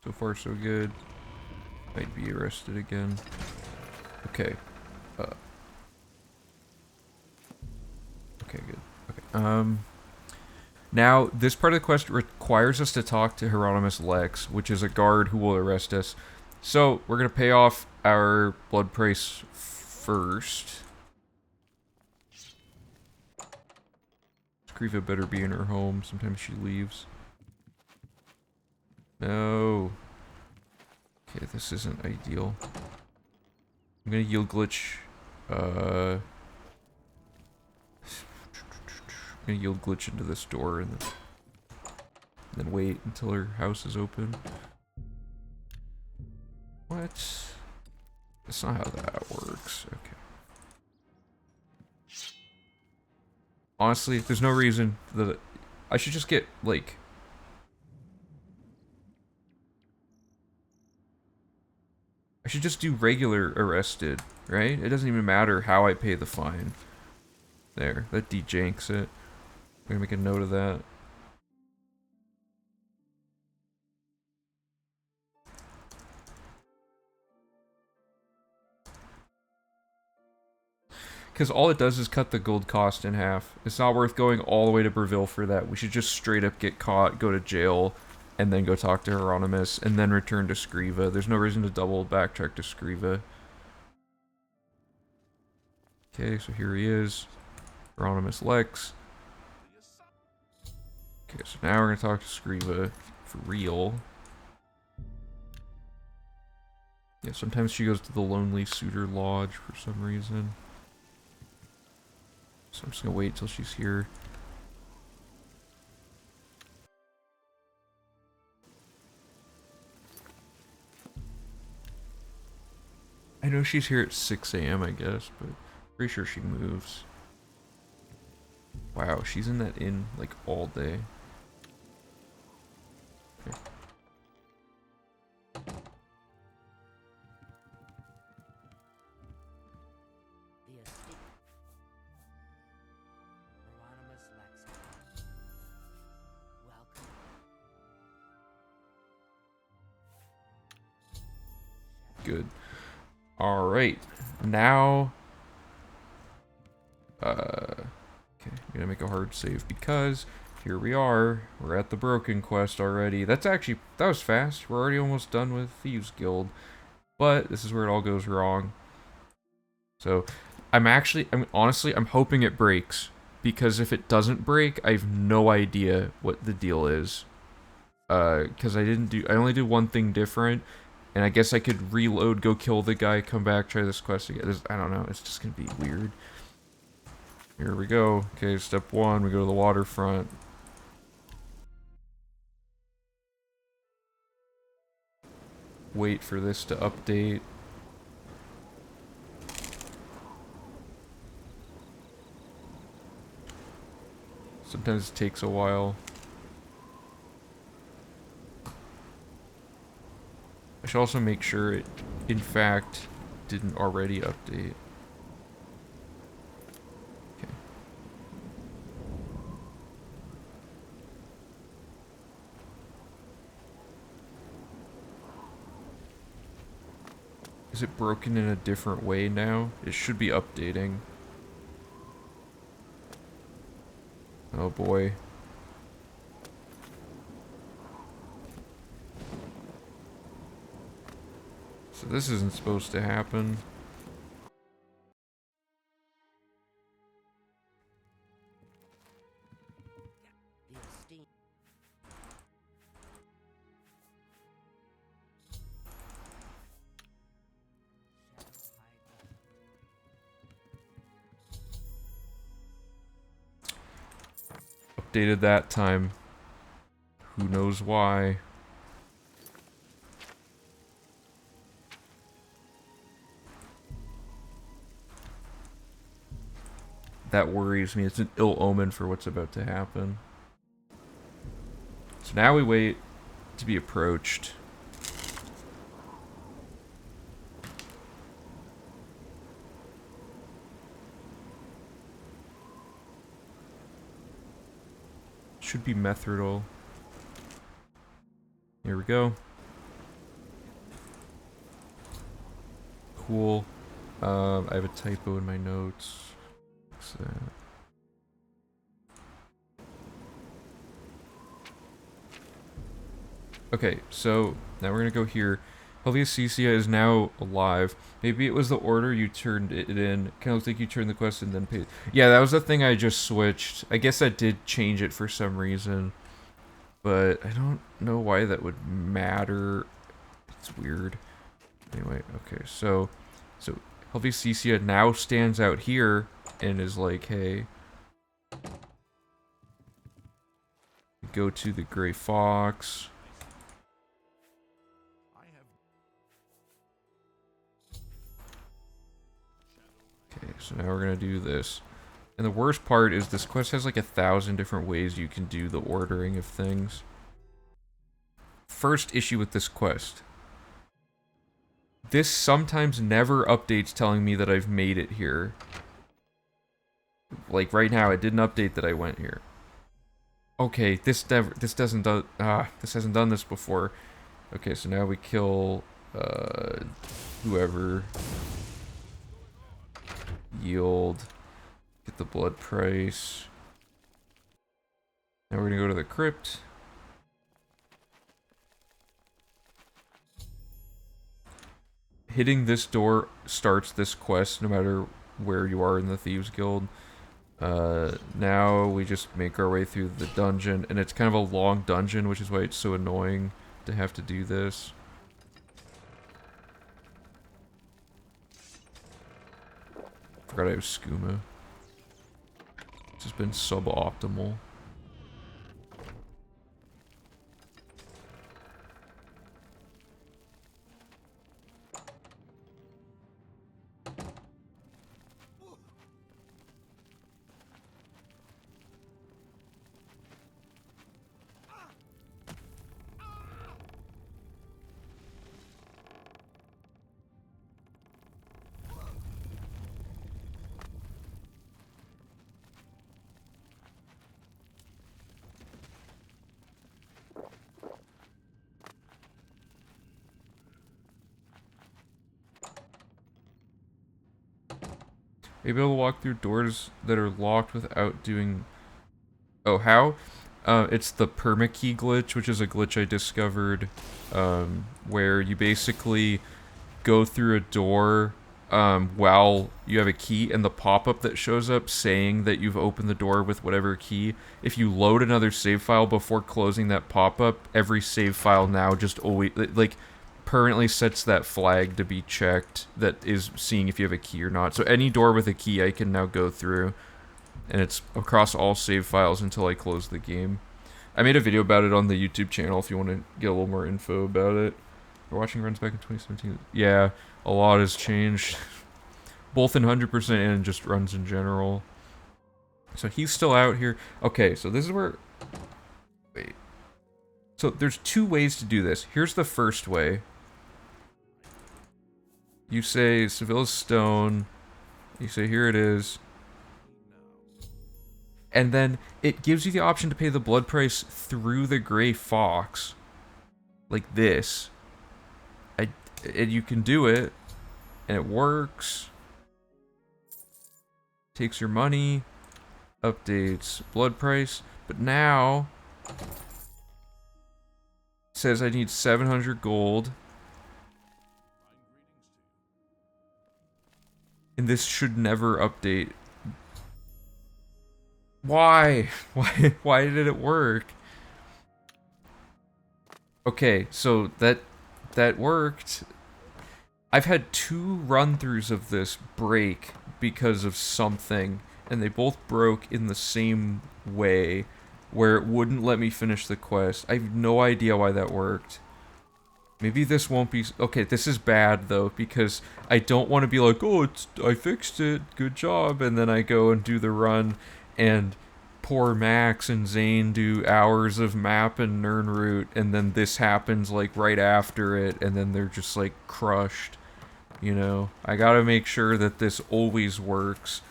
So far, so good. Might be arrested again. Okay. Okay, good. Okay. Now, this part of the quest requires us to talk to Hieronymus Lex, which is a guard who will arrest us. So, we're gonna pay off our blood price first. Skriva better be in her home. Sometimes she leaves. No. Okay, this isn't ideal. I'm gonna yield glitch. I'm gonna yield glitch into this door and then wait until her house is open. What? That's not how that works. Okay. Honestly, there's no reason that I should just get, like... I should just do regular arrested, right? It doesn't even matter how I pay the fine. There, that dejanks it. I'm gonna make a note of that. Because all it does is cut the gold cost in half. It's not worth going all the way to Breville for that. We should just straight up get caught, go to jail, and then go talk to Hieronymus, and then return to Scriva. There's no reason to double backtrack to Scriva. Okay, so here he is. Hieronymus Lex. Okay, so now we're gonna talk to Scriva for real. Yeah, sometimes she goes to the Lonely Suitor Lodge for some reason. So I'm just gonna wait till she's here. I know she's here at 6 AM, I guess, but pretty sure she moves. Wow, she's in that inn like all day. Okay. Good. Alright. Now... okay, I'm gonna make a hard save because here we are. We're at the Broken Quest already. That was fast. We're already almost done with Thieves Guild. But this is where it all goes wrong. So, I'm hoping it breaks. Because if it doesn't break, I have no idea what the deal is. Because I only did one thing different. And I guess I could reload, go kill the guy, come back, try this quest again. I don't know, it's just gonna be weird. Here we go. Okay, step 1, we go to the waterfront. Wait for this to update. Sometimes it takes a while. I should also make sure it, in fact, didn't already update. Okay. Is it broken in a different way now? It should be updating. Oh boy. So this isn't supposed to happen. Updated that time. Who knows why? That worries me. It's an ill omen for what's about to happen. So now we wait to be approached. Should be Methridal. Here we go. Cool. I have a typo in my notes. What's that? Okay, so now we're gonna go here. Helvius Cecia is now alive. Maybe it was the order you turned it in. Kind of looks like you turned the quest and then paid. Yeah, that was the thing I just switched. I guess that did change it for some reason. But I don't know why that would matter. It's weird. Anyway, okay, so Helvius Cecia now stands out here and is like, hey, go to the Gray Fox. Okay, so now we're gonna do this. And the worst part is this quest has like 1,000 different ways you can do the ordering of things. First issue with this quest. This sometimes never updates telling me that I've made it here. Like right now, it didn't update that I went here. Okay, this hasn't done this before. Okay, so now we kill whoever. yield, get the blood price. Now we're gonna go to the crypt. Hitting this door starts this quest no matter where you are in the Thieves Guild. Now we just make our way through the dungeon, and it's kind of a long dungeon, which is why it's so annoying to have to do this. Forgot I have skooma. It's just been suboptimal. Maybe I'll walk through doors that are locked without doing... Oh, how? It's the permakey glitch, which is a glitch I discovered, where you basically go through a door while you have a key, and the pop-up that shows up saying that you've opened the door with whatever key, if you load another save file before closing that pop-up, every save file now just always... like, permanently sets that flag to be checked that is seeing if you have a key or not. So any door with a key I can now go through, and it's across all save files until I close the game. I made a video about it on the YouTube channel if you want to get a little more info about it. We're watching runs back in 2017. Yeah, a lot has changed. Both in 100% and just runs in general. So he's still out here. Okay, so this is where... Wait. So there's two ways to do this. Here's the first way. You say Sevilla's Stone, you say here it is, and then it gives you the option to pay the blood price through the Gray Fox, like this. And you can do it, and it works. Takes your money, updates blood price, but now it says I need 700 gold. And this should never update. Why? Why did it work? Okay, so that worked. I've had 2 run-throughs of this break because of something, and they both broke in the same way, where it wouldn't let me finish the quest. I have no idea why that worked. Maybe this won't be... Okay, this is bad, though, because I don't want to be like, oh, I fixed it, good job, and then I go and do the run, and poor Max and Zane do hours of map and Nirnroot, and then this happens, like, right after it, and then they're just, like, crushed, you know? I gotta make sure that this always works,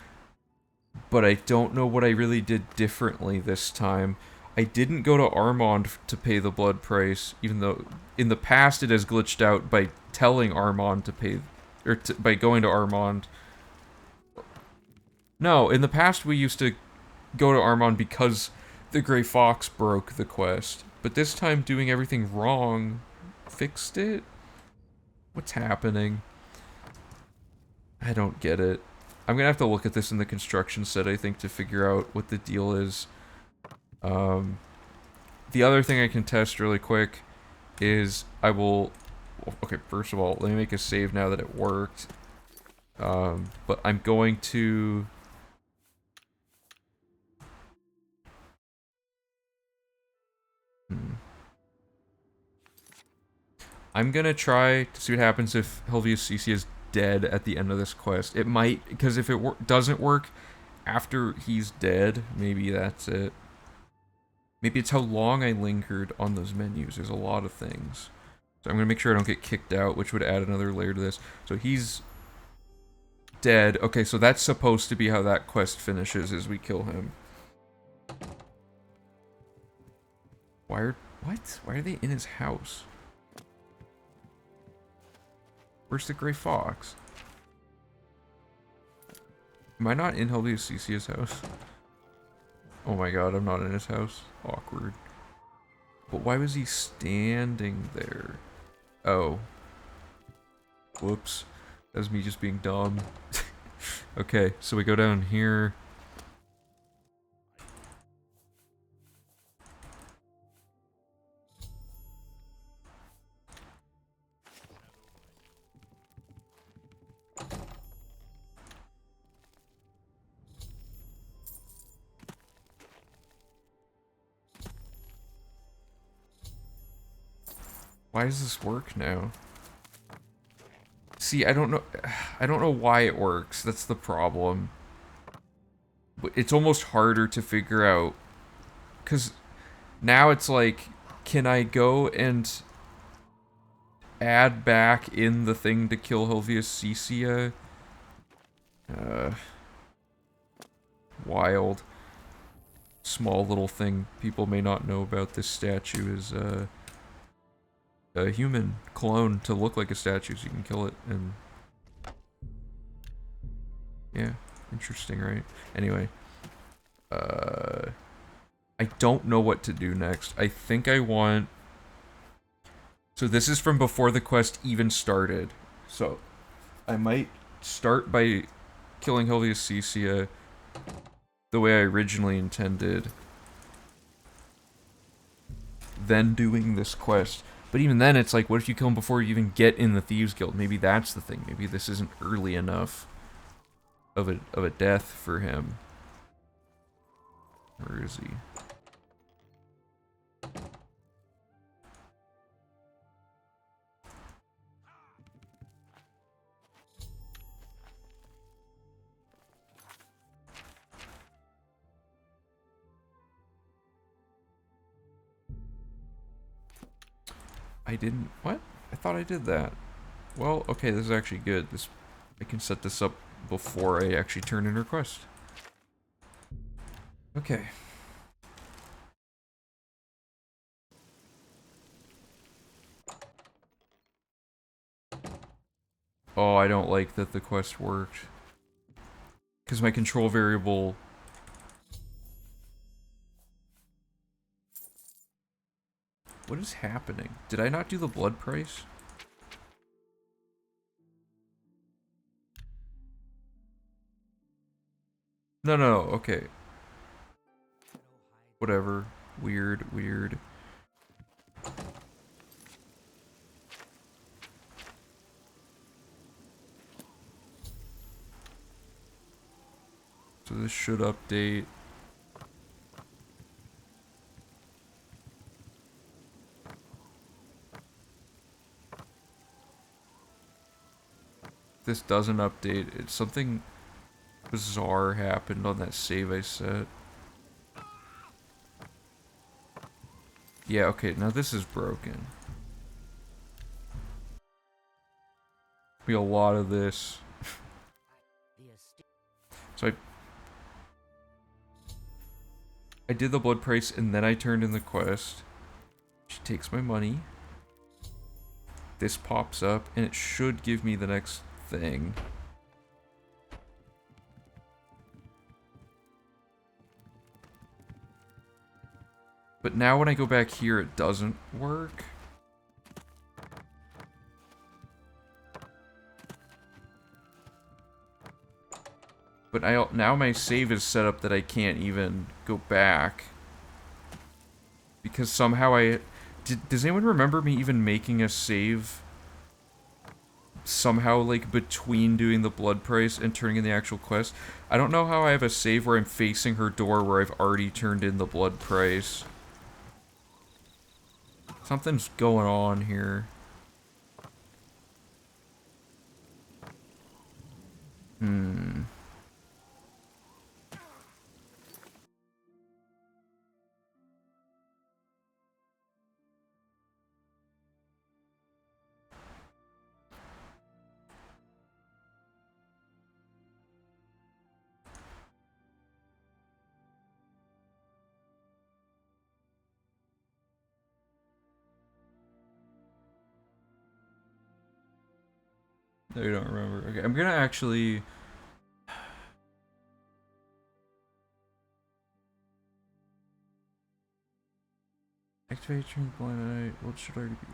but I don't know what I really did differently this time. I didn't go to Armand to pay the blood price, even though in the past it has glitched out by telling Armand to pay, or by going to Armand. No, in the past we used to go to Armand because the Gray Fox broke the quest, but this time doing everything wrong fixed it? What's happening? I don't get it. I'm gonna have to look at this in the construction set, I think, to figure out what the deal is. The other thing I can test really quick is I will... Okay, first of all, let me make a save now that it worked. But I'm going to... I'm gonna try to see what happens if Helvius CC is dead at the end of this quest. It might, because if it doesn't work after he's dead, maybe that's it. Maybe it's how long I lingered on those menus. There's a lot of things. So I'm going to make sure I don't get kicked out, which would add another layer to this. So he's dead. Okay, so that's supposed to be how that quest finishes, is we kill him. What? Why are they in his house? Where's the Gray Fox? Am I not in Helvius Cecia's house? Oh my god, I'm not in his house. Awkward. But why was he standing there? Oh. Whoops. That was me just being dumb. Okay, so we go down here. Why does this work now? See, I don't know why it works. That's the problem. But it's almost harder to figure out. Cause now it's like, can I go and add back in the thing to kill Helvius Cecia? Wild. Small little thing people may not know about this statue is a human clone to look like a statue, so you can kill it. And yeah, interesting, right? Anyway, I don't know what to do next. I think I want... So this is from before the quest even started. So I might start by killing Helvius Cecia the way I originally intended. Then doing this quest. But even then, it's like, what if you kill him before you even get in the Thieves Guild? Maybe that's the thing. Maybe this isn't early enough of a death for him. Where is he? I didn't... What? I thought I did that. Well, okay, this is actually good. I can set this up before I actually turn in request. Okay. Oh, I don't like that the quest worked. Because my control variable... What is happening? Did I not do the blood price? No, no, okay. Whatever. Weird, weird. So this should update. This doesn't update. It's something bizarre happened on that save I set. Yeah, okay, now this is broken. Be a lot of this. So I did the blood price and then I turned in the quest. She takes my money. This pops up and it should give me the next thing. But now when I go back here, it doesn't work. But now my save is set up that I can't even go back. Because somehow does anyone remember me even making a save? Somehow, like, between doing the blood price and turning in the actual quest? I don't know how I have a save where I'm facing her door where I've already turned in the blood price. Something's going on here. No, you don't remember. Okay, I'm gonna actually... Activate turn blind eye. Well, it should already be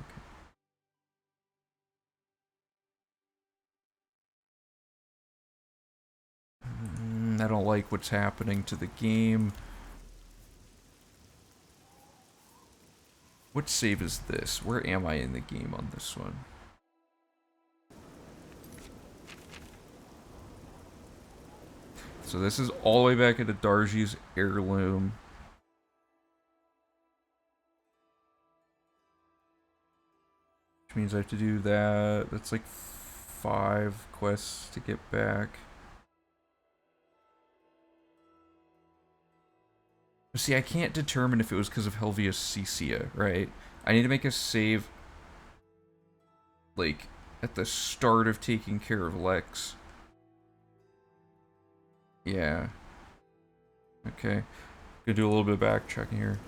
okay. I don't like what's happening to the game. What save is this? Where am I in the game on this one? So this is all the way back into Darji's heirloom. Which means I have to do that. That's like 5 quests to get back. See, I can't determine if it was because of Helvia's Cecia, right? I need to make a save, like, at the start of taking care of Lex. Yeah. Okay. Gonna do a little bit of back checking here.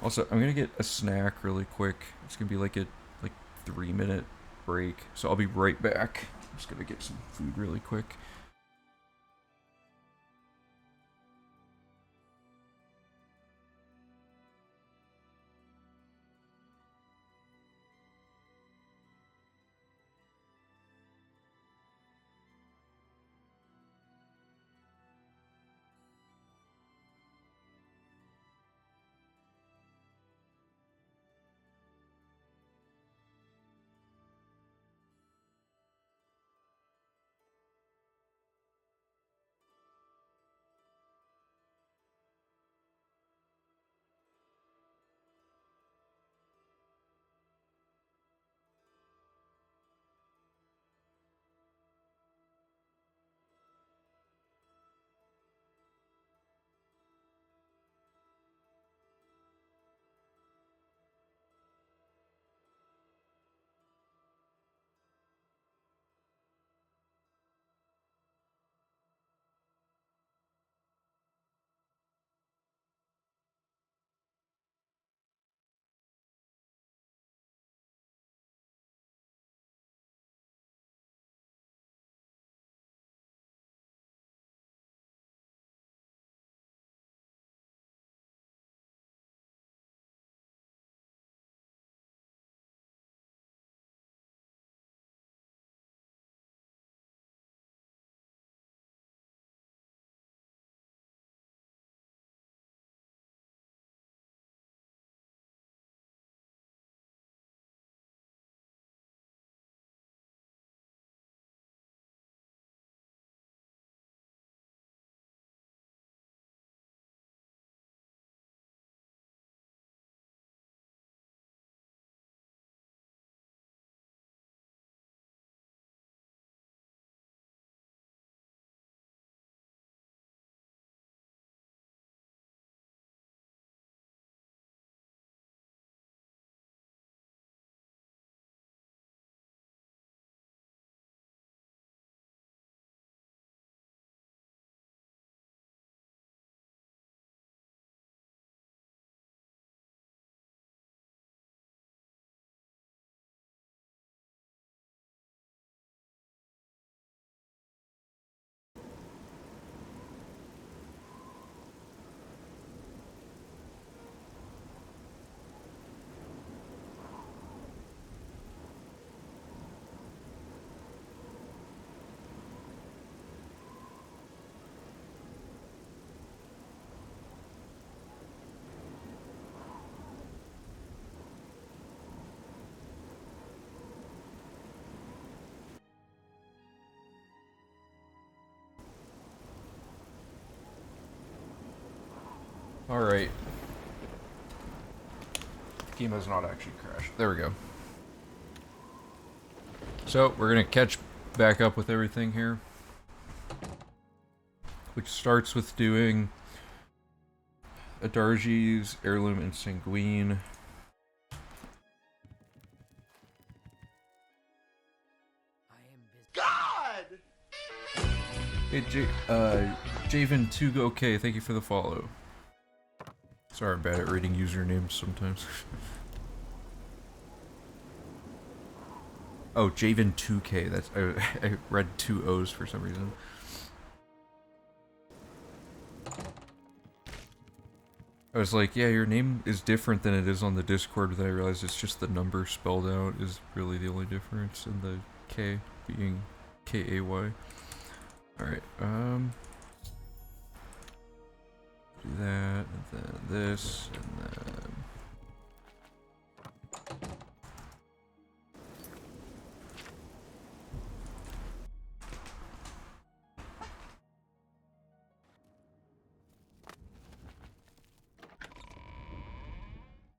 Also, I'm gonna get a snack really quick. It's gonna be like a 3-minute break, so I'll be right back. I'm just gonna get some food really quick. Alright. Game has not actually crashed. There we go. So, we're gonna catch back up with everything here. Which starts with doing Adarji's heirloom and sanguine. God! Hey, Javen2OK, thank you for the follow. Sorry, I'm bad at reading usernames sometimes. Oh, Javen2K, that's, I read 2 O's for some reason. I was like, yeah, your name is different than it is on the Discord, but then I realized it's just the number spelled out is really the only difference, and the K being K-A-Y. Alright, do that, and then this, and then...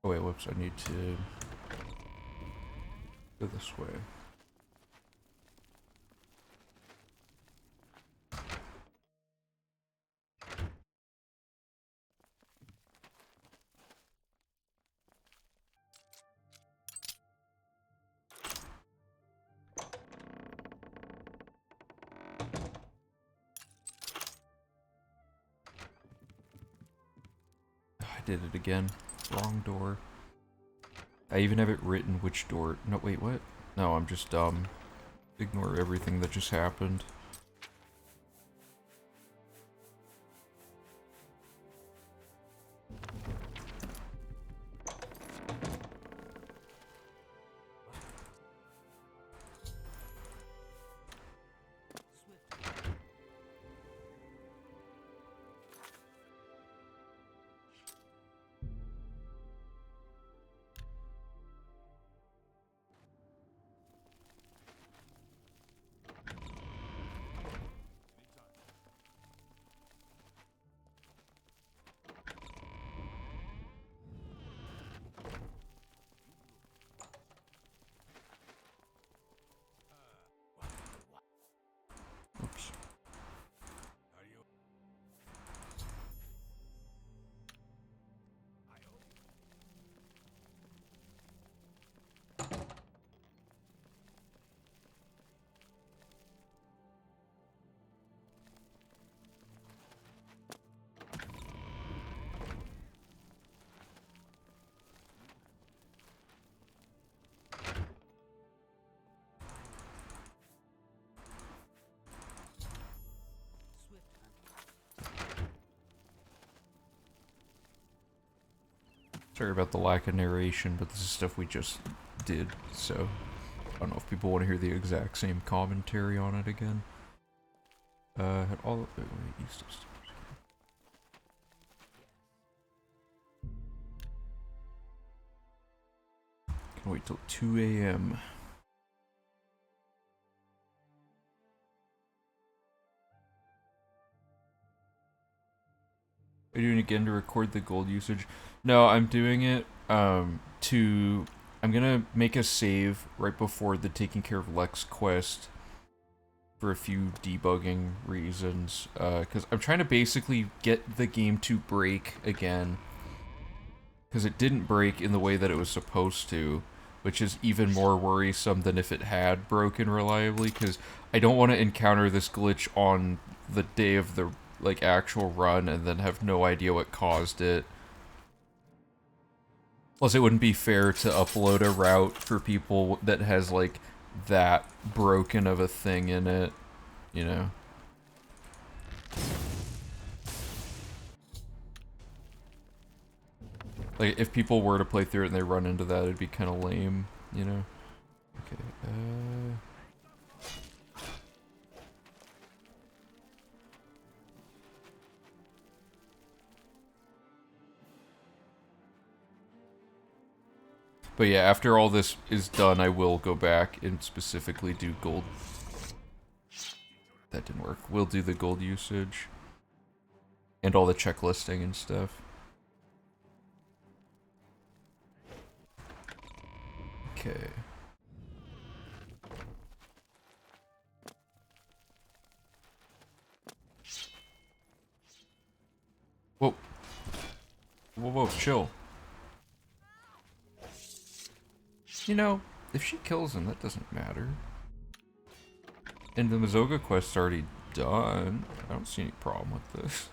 Oh wait, whoops, I need to go this way. I did it again. Wrong door. I even have it written which door. No, wait, what? No, I'm just dumb. Ignore everything that just happened. Oops. Sorry about the lack of narration, but this is stuff we just did, so I don't know if people want to hear the exact same commentary on it again. Had all the way east of stairs. Can wait till 2 a.m. Are you doing it again to record the gold usage? No, I'm doing it I'm gonna make a save right before the taking care of Lex quest for a few debugging reasons. Because I'm trying to basically get the game to break again. Because it didn't break in the way that it was supposed to, which is even more worrisome than if it had broken reliably, because I don't want to encounter this glitch on the day of the actual run and then have no idea what caused it. Plus, it wouldn't be fair to upload a route for people that has, like, that broken of a thing in it, you know? Like, if people were to play through it and they run into that, it'd be kind of lame, you know? Okay, But yeah, after all this is done, I will go back and specifically do gold. That didn't work. We'll do the gold usage. And all the checklisting and stuff. Okay. Whoa. Whoa, whoa, chill. You know, if she kills him, that doesn't matter. And the Mazoga quest's already done. I don't see any problem with this.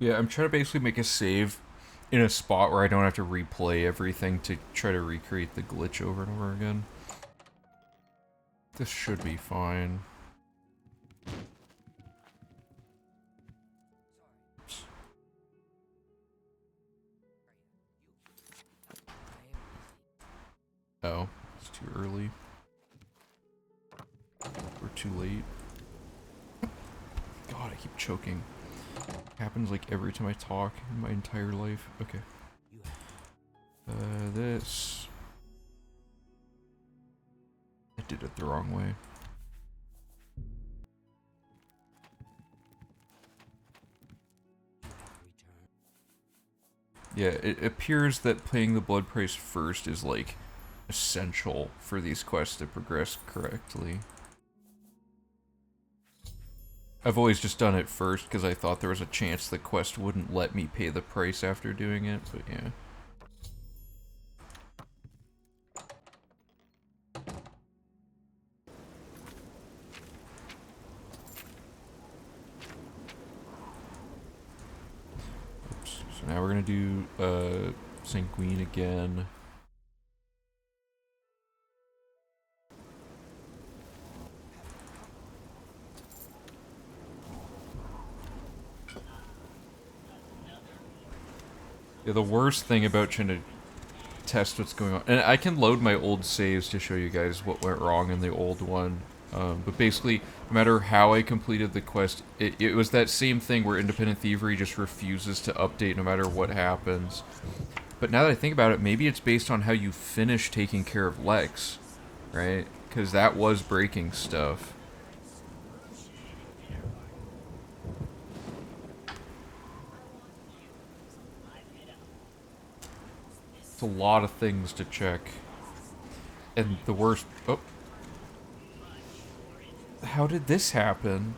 Yeah, I'm trying to basically make a save in a spot where I don't have to replay everything to try to recreate the glitch over and over again. This should be fine. Oops. Oh, it's too early. We're too late. God, I keep choking. Happens like every time I talk in my entire life. Okay. This. I did it the wrong way. Yeah, it appears that paying the blood price first is like essential for these quests to progress correctly. I've always just done it first because I thought there was a chance the quest wouldn't let me pay the price after doing it, but yeah. Oops. So now we're gonna do Sanguine again. Yeah, the worst thing about trying to test what's going on, and I can load my old saves to show you guys what went wrong in the old one, but basically, no matter how I completed the quest, it was that same thing where Independent Thievery just refuses to update no matter what happens. But now that I think about it, maybe it's based on how you finish taking care of Lex, right? Because that was breaking stuff. It's a lot of things to check. And the worst... Oh. How did this happen?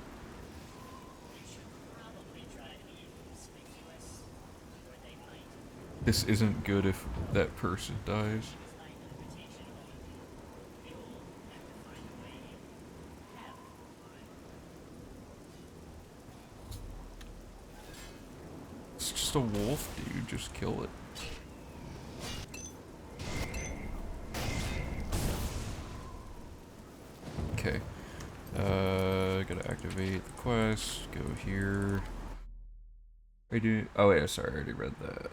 This isn't good if that person dies. It's just a wolf, dude. Just kill it. Okay. Gotta activate the quest. Go here. I do. Oh yeah, sorry, I already read that.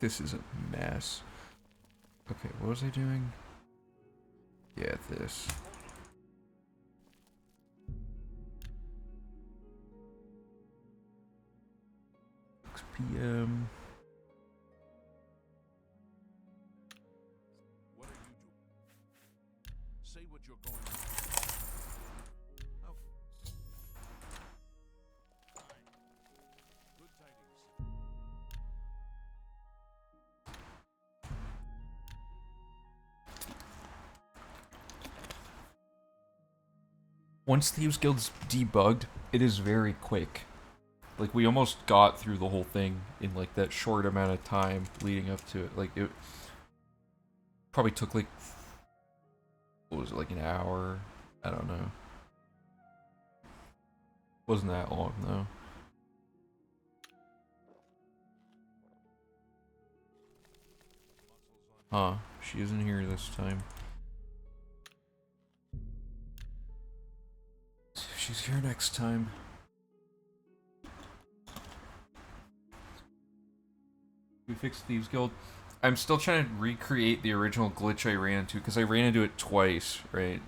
This is a mess. Okay, what was I doing? Yeah, this. 6 p.m. What are you doing? Say what you're going to do. Oh. Fine. Good tidings. Once Thieves Guild's debugged, it is very quick. Like, we almost got through the whole thing in, like, that short amount of time leading up to it. Like, it probably took, like, what was it, like an hour? I don't know. Wasn't that long, though. Huh, she isn't here this time. She's here next time. We fixed Thieves Guild. I'm still trying to recreate the original glitch I ran into, because I ran into it twice, right?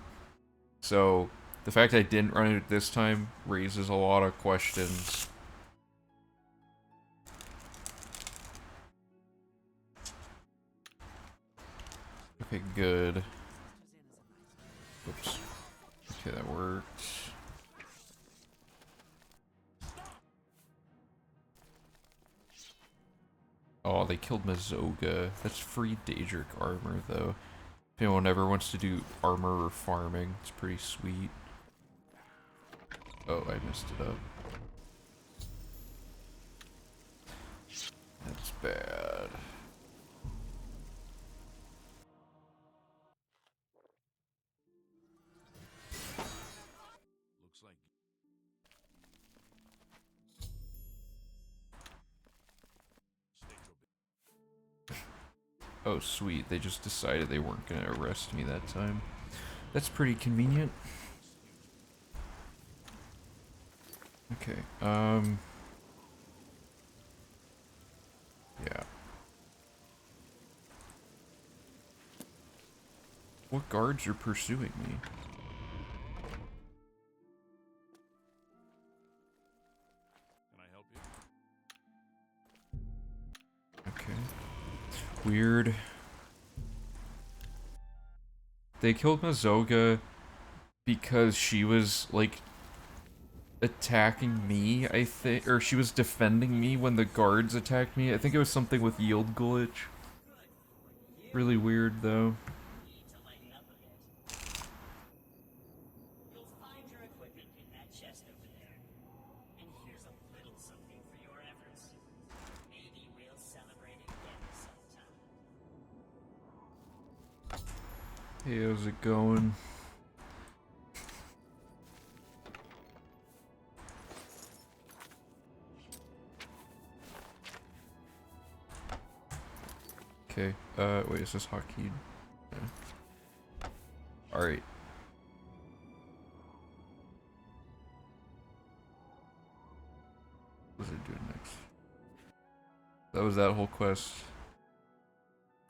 So, the fact I didn't run into it this time raises a lot of questions. Okay, good. Oops. Okay, that worked. Oh, they killed Mazoga. That's free Daedric armor, though. If anyone ever wants to do armor or farming, it's pretty sweet. Oh, I messed it up. That's bad. Looks like Oh, sweet. They just decided they weren't gonna arrest me that time. That's pretty convenient. Okay, yeah. What guards are pursuing me? Can I help you? Okay. Weird. They killed Mazoga because she was, like, attacking me, I think. Or she was defending me when the guards attacked me. I think it was something with yield glitch. Really weird, though. Hey, how's it going? Okay, wait, is this hotkeyed? Yeah. Alright. What was it doing next? That was that whole quest.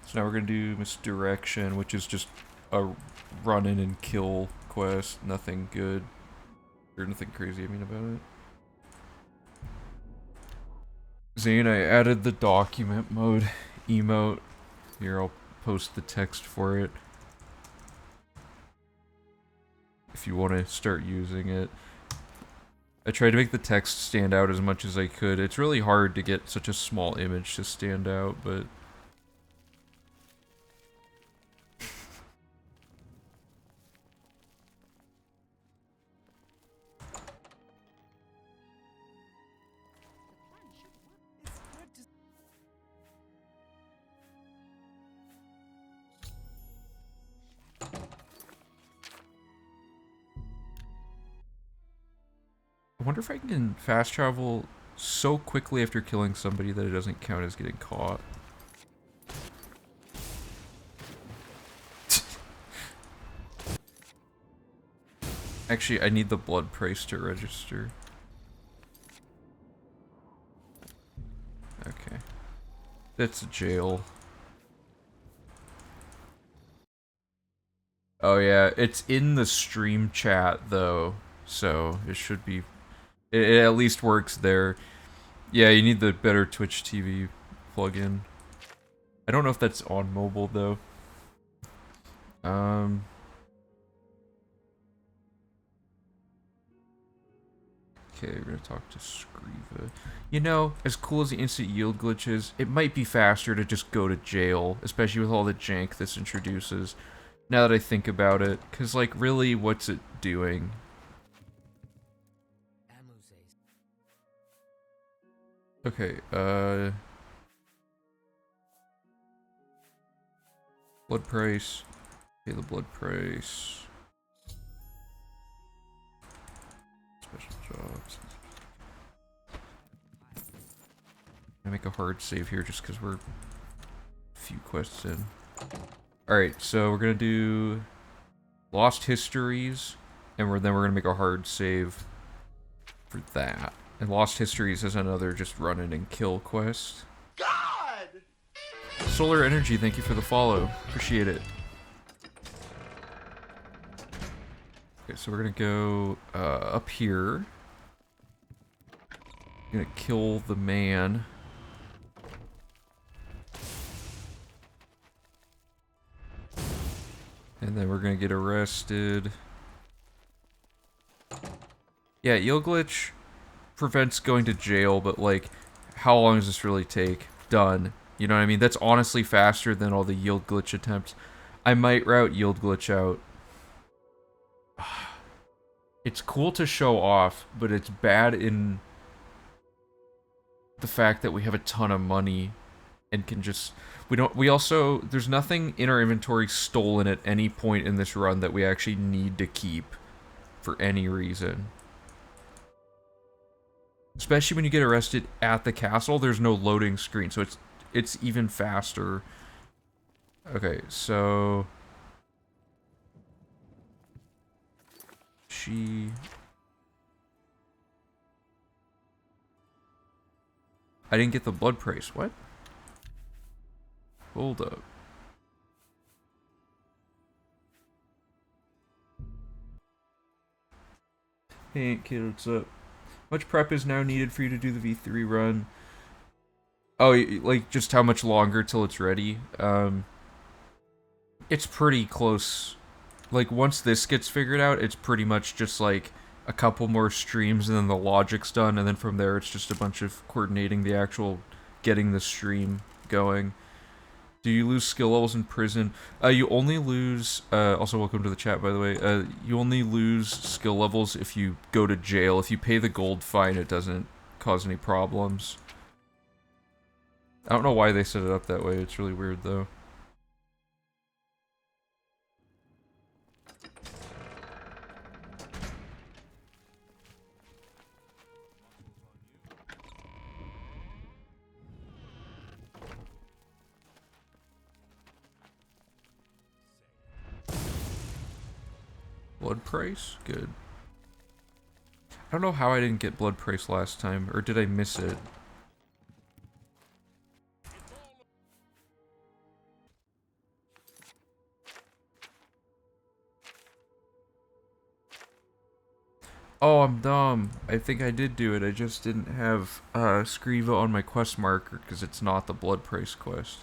So now we're gonna do misdirection, which is just a run in and kill quest. Nothing good. Or nothing crazy, I mean, about it. Zane, I added the document mode emote. Here, I'll post the text for it. If you want to start using it. I tried to make the text stand out as much as I could. It's really hard to get such a small image to stand out, but... I wonder if I can fast travel so quickly after killing somebody that it doesn't count as getting caught. Actually, I need the blood price to register. Okay. That's jail. Oh yeah, it's in the stream chat though, so it should be... It at least works there. Yeah, you need the better Twitch TV plugin. I don't know if that's on mobile though. Okay, we're gonna talk to Skriva. You know, as cool as the instant yield glitch is, it might be faster to just go to jail, especially with all the jank this introduces. Now that I think about it, because, like, really, what's it doing? Okay, blood price. Pay the blood price. Special jobs. I make a hard save here just because we're a few quests in. Alright, so we're gonna do Lost Histories, and then we're gonna make a hard save for that. And Lost Histories is another just run in and kill quest. God! Solar Energy, thank you for the follow. Appreciate it. Okay, so we're gonna go up here. Gonna kill the man. And then we're gonna get arrested. Yeah, yield glitch prevents going to jail, but like, how long does this really take? Done. You know what I mean? That's honestly faster than all the yield glitch attempts. I might route yield glitch out. It's cool to show off, but it's bad in... the fact that we have a ton of money and can just we also there's nothing in our inventory stolen at any point in this run that we actually need to keep for any reason. Especially when you get arrested at the castle, there's no loading screen, so it's even faster. Okay, so I didn't get the blood price. What? Hold up. Hey, kid, what's up? Much prep is now needed for you to do the V3 run. Oh, like, just how much longer till it's ready? It's pretty close. Like, once this gets figured out, it's pretty much just, like, a couple more streams and then the logic's done, and then from there it's just a bunch of coordinating the actual getting the stream going. Do you lose skill levels in prison? You only lose, also welcome to the chat, by the way, you only lose skill levels if you go to jail. If you pay the gold fine, it doesn't cause any problems. I don't know why they set it up that way, it's really weird, though. Blood price? Good. I don't know how I didn't get blood price last time, or did I miss it? Oh, I'm dumb. I think I did do it. I just didn't have Scriva on my quest marker because it's not the blood price quest.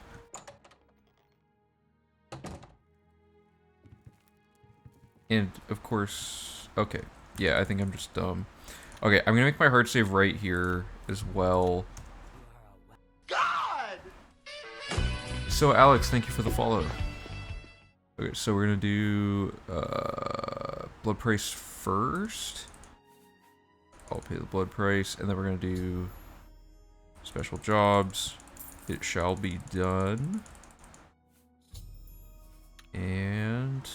And, of course... Okay. Yeah, I think I'm just dumb. Okay, I'm gonna make my hard save right here as well. God! So, Alex, thank you for the follow. Okay, so we're gonna do... blood price first. I'll pay the blood price, and then we're gonna do... special jobs. It shall be done. And...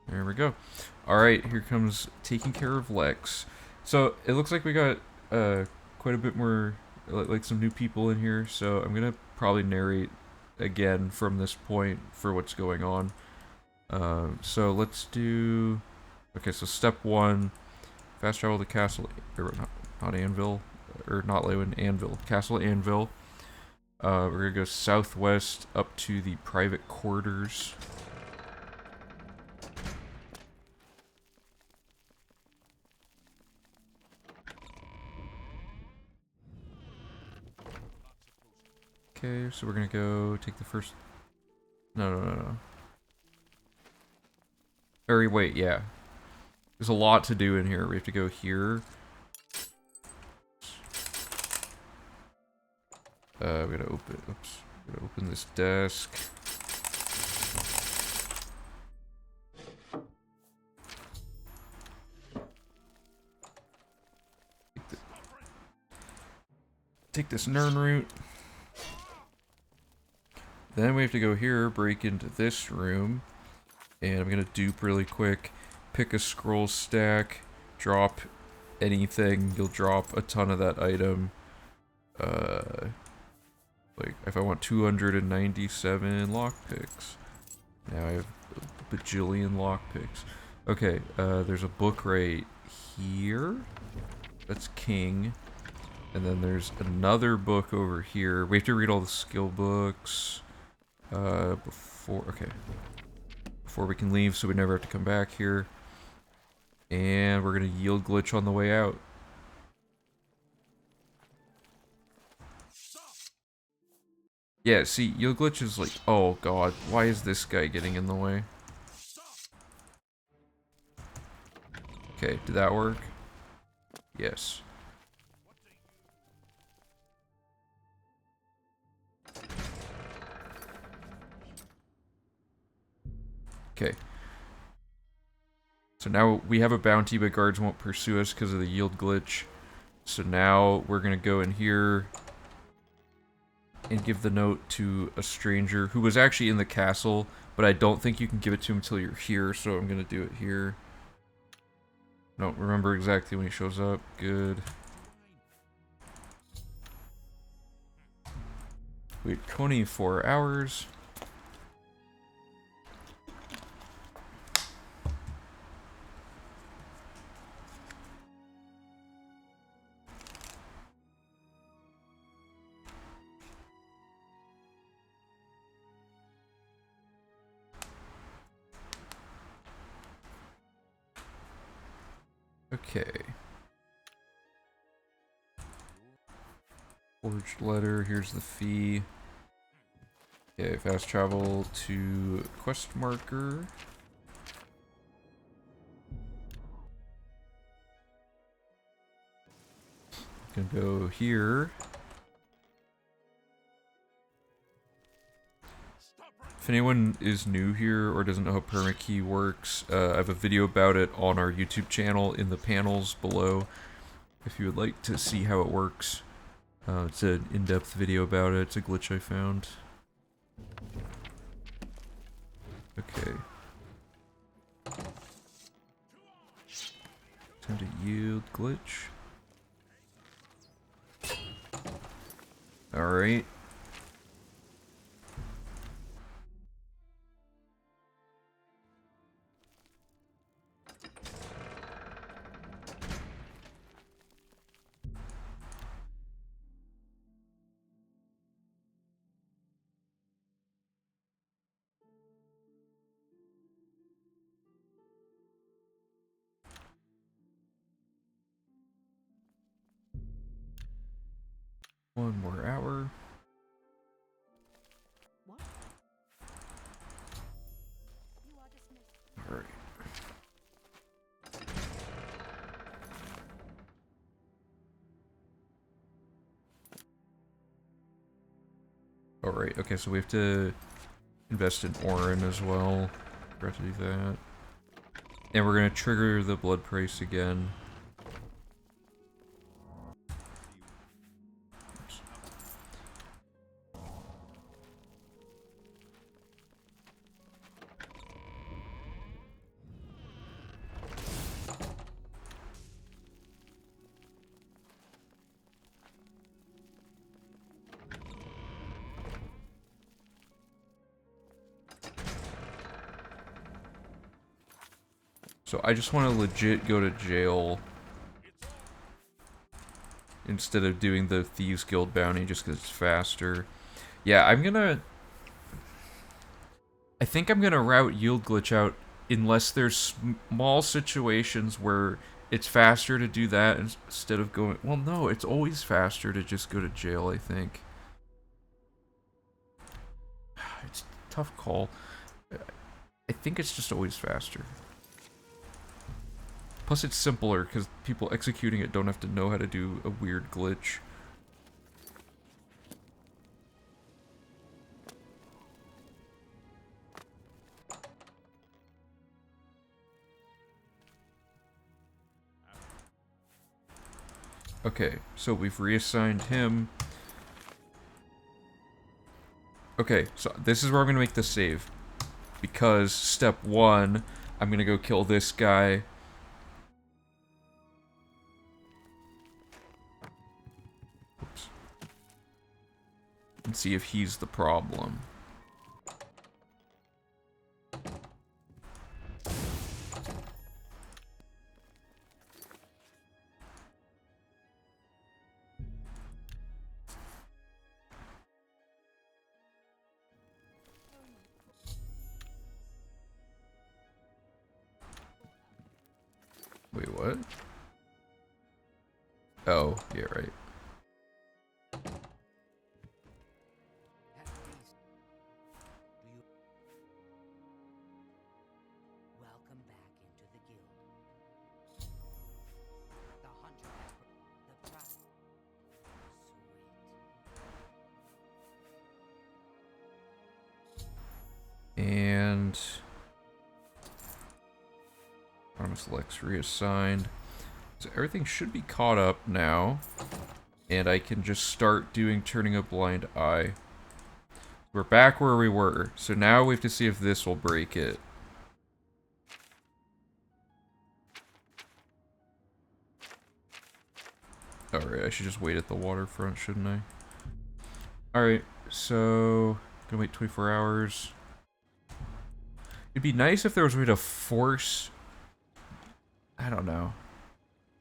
there we go. Alright, here comes taking care of Lex. So, it looks like we got quite a bit more, like some new people in here, so I'm gonna probably narrate again from this point for what's going on. So let's do... okay, so step 1, fast travel to Castle... or not Anvil, or not Lewin, Anvil. Castle Anvil. We're gonna go southwest up to the private quarters. Okay, so we're gonna go take the first... No. Or wait, yeah. There's a lot to do in here. We have to go here. We gotta open... oops. We gotta open this desk. Take this Nern route. Then we have to go here, break into this room, and I'm gonna dupe really quick, pick a scroll stack, drop anything, you'll drop a ton of that item. Like, if I want 297 lockpicks, now I have a bajillion lockpicks. Okay, there's a book right here, that's King, and then there's another book over here. We have to read all the skill books. Before we can leave, so we never have to come back here. And we're gonna yield glitch on the way out. Yeah, see, yield glitch is like, oh god, why is this guy getting in the way? Okay, did that work? Yes. Okay. So now we have a bounty, but guards won't pursue us because of the yield glitch. So now we're gonna go in here and give the note to a stranger who was actually in the castle, but I don't think you can give it to him until you're here, so I'm gonna do it here. Don't remember exactly when he shows up. Good. Wait 24 hours. Okay. Forged letter, here's the fee. Okay, fast travel to quest marker. Gonna go here. If anyone is new here or doesn't know how permakey works, I have a video about it on our YouTube channel in the panels below. If you would like to see how it works, it's an in-depth video about it. It's a glitch I found. Okay. Time to yield glitch. Alright. One more hour. Alright. Alright, okay, so we have to invest in Orin as well. Forgot to do that. And we're gonna trigger the blood price again. Oops. So I just want to legit go to jail instead of doing the Thieves Guild bounty just because it's faster. Yeah, I think I'm gonna route Yield Glitch out unless there's small situations where it's faster to do that instead of going... Well, no, it's always faster to just go to jail, I think. It's a tough call. I think it's just always faster. Plus it's simpler, because people executing it don't have to know how to do a weird glitch. Okay, so we've reassigned him. Okay, so this is where I'm going to make the save. Because step 1, I'm going to go kill this guy. Oops. And see if he's the problem. Wait, what? Oh, yeah, right. Welcome back into the guild. The hunter the prize. Sweet. And... Artemis Lex reassigned. So everything should be caught up now. And I can just start doing turning a blind eye. We're back where we were. So now we have to see if this will break it. Alright, I should just wait at the waterfront, shouldn't I? Alright, so... Gonna wait 24 hours. It'd be nice if there was a way to force... I don't know.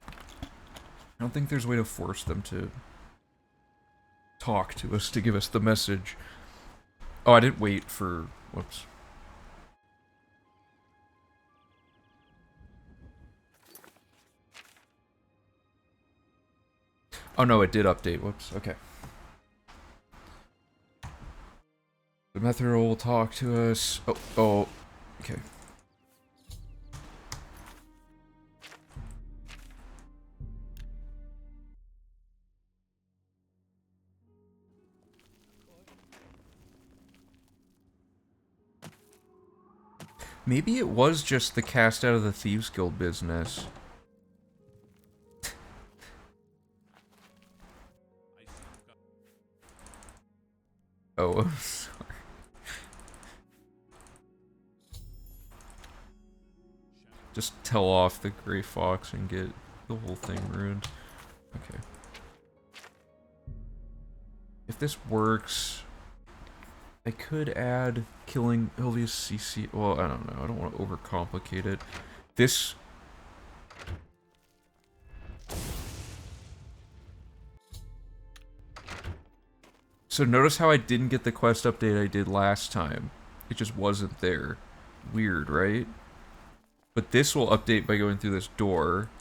I don't think there's a way to force them to talk to us, to give us the message. Oh, I didn't wait for... Whoops. Oh no, it did update. Whoops. Okay. The method will talk to us. Oh, okay. Maybe it was just the cast out of the Thieves Guild business. Oh, I'm sorry. Just tell off the Grey Fox and get the whole thing ruined. Okay. If this works, I could add killing Hilvius CC. Well, I don't know. I don't want to overcomplicate it. This... So notice how I didn't get the quest update I did last time. It just wasn't there. Weird, right? But this will update by going through this door.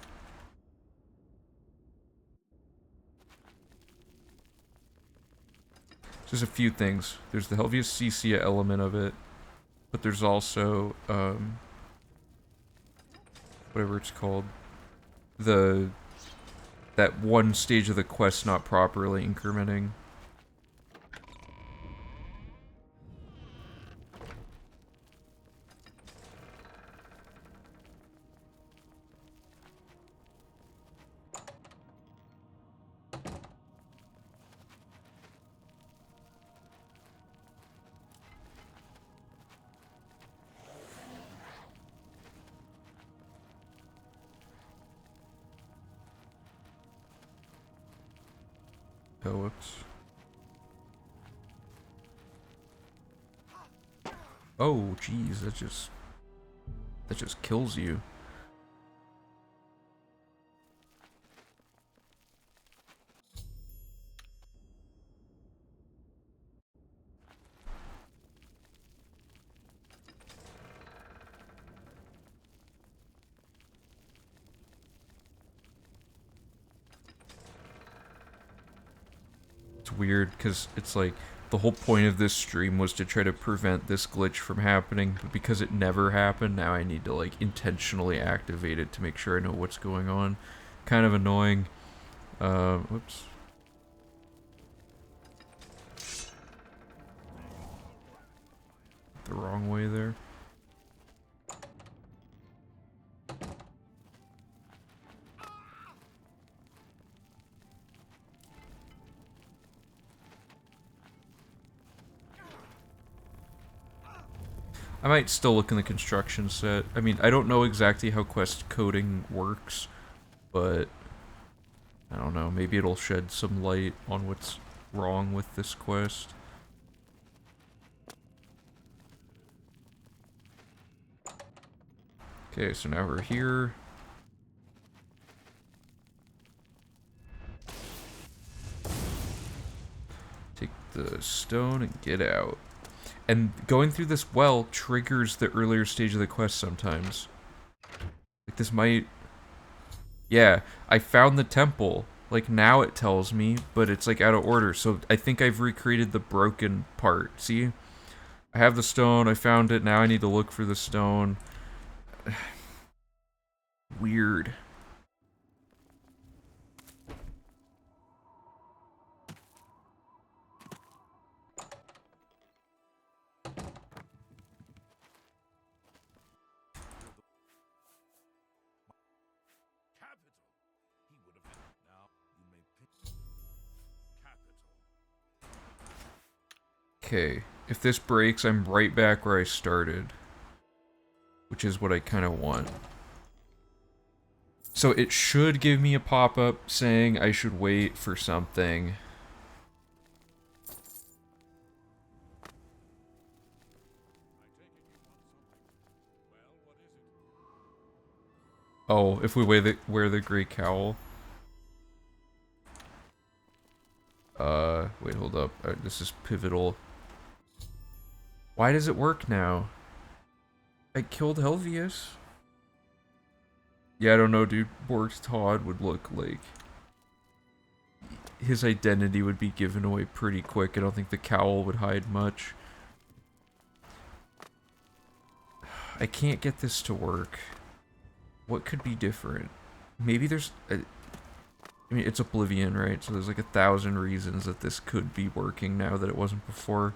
There's a few things. There's the Helvius Cecia element of it, but there's also, whatever it's called. That one stage of the quest not properly incrementing. Oh, whoops. Oh, jeez, that just kills you. It's weird, because it's like, the whole point of this stream was to try to prevent this glitch from happening, but because it never happened, now I need to, like, intentionally activate it to make sure I know what's going on. Kind of annoying. Whoops. The wrong way there. I might still look in the construction set. I mean, I don't know exactly how quest coding works, but I don't know, maybe it'll shed some light on what's wrong with this quest. Okay, so now we're here. Take the stone and get out. And going through this well triggers the earlier stage of the quest sometimes. Like, this might... Yeah, I found the temple. Like, now it tells me, but it's, like, out of order. So I think I've recreated the broken part. See? I have the stone, I found it, now I need to look for the stone. Weird. Capital. Okay, if this breaks, I'm right back where I started. Which is what I kind of want. So it should give me a pop-up saying I should wait for something. Oh, if we wear the gray cowl. Wait, hold up. This is pivotal. Why does it work now? I killed Helvius. Yeah, I don't know, dude. Borg's Todd would look like... his identity would be given away pretty quick. I don't think the cowl would hide much. I can't get this to work. What could be different? Maybe there's... I mean, it's Oblivion, right? So there's like 1,000 reasons that this could be working now that it wasn't before.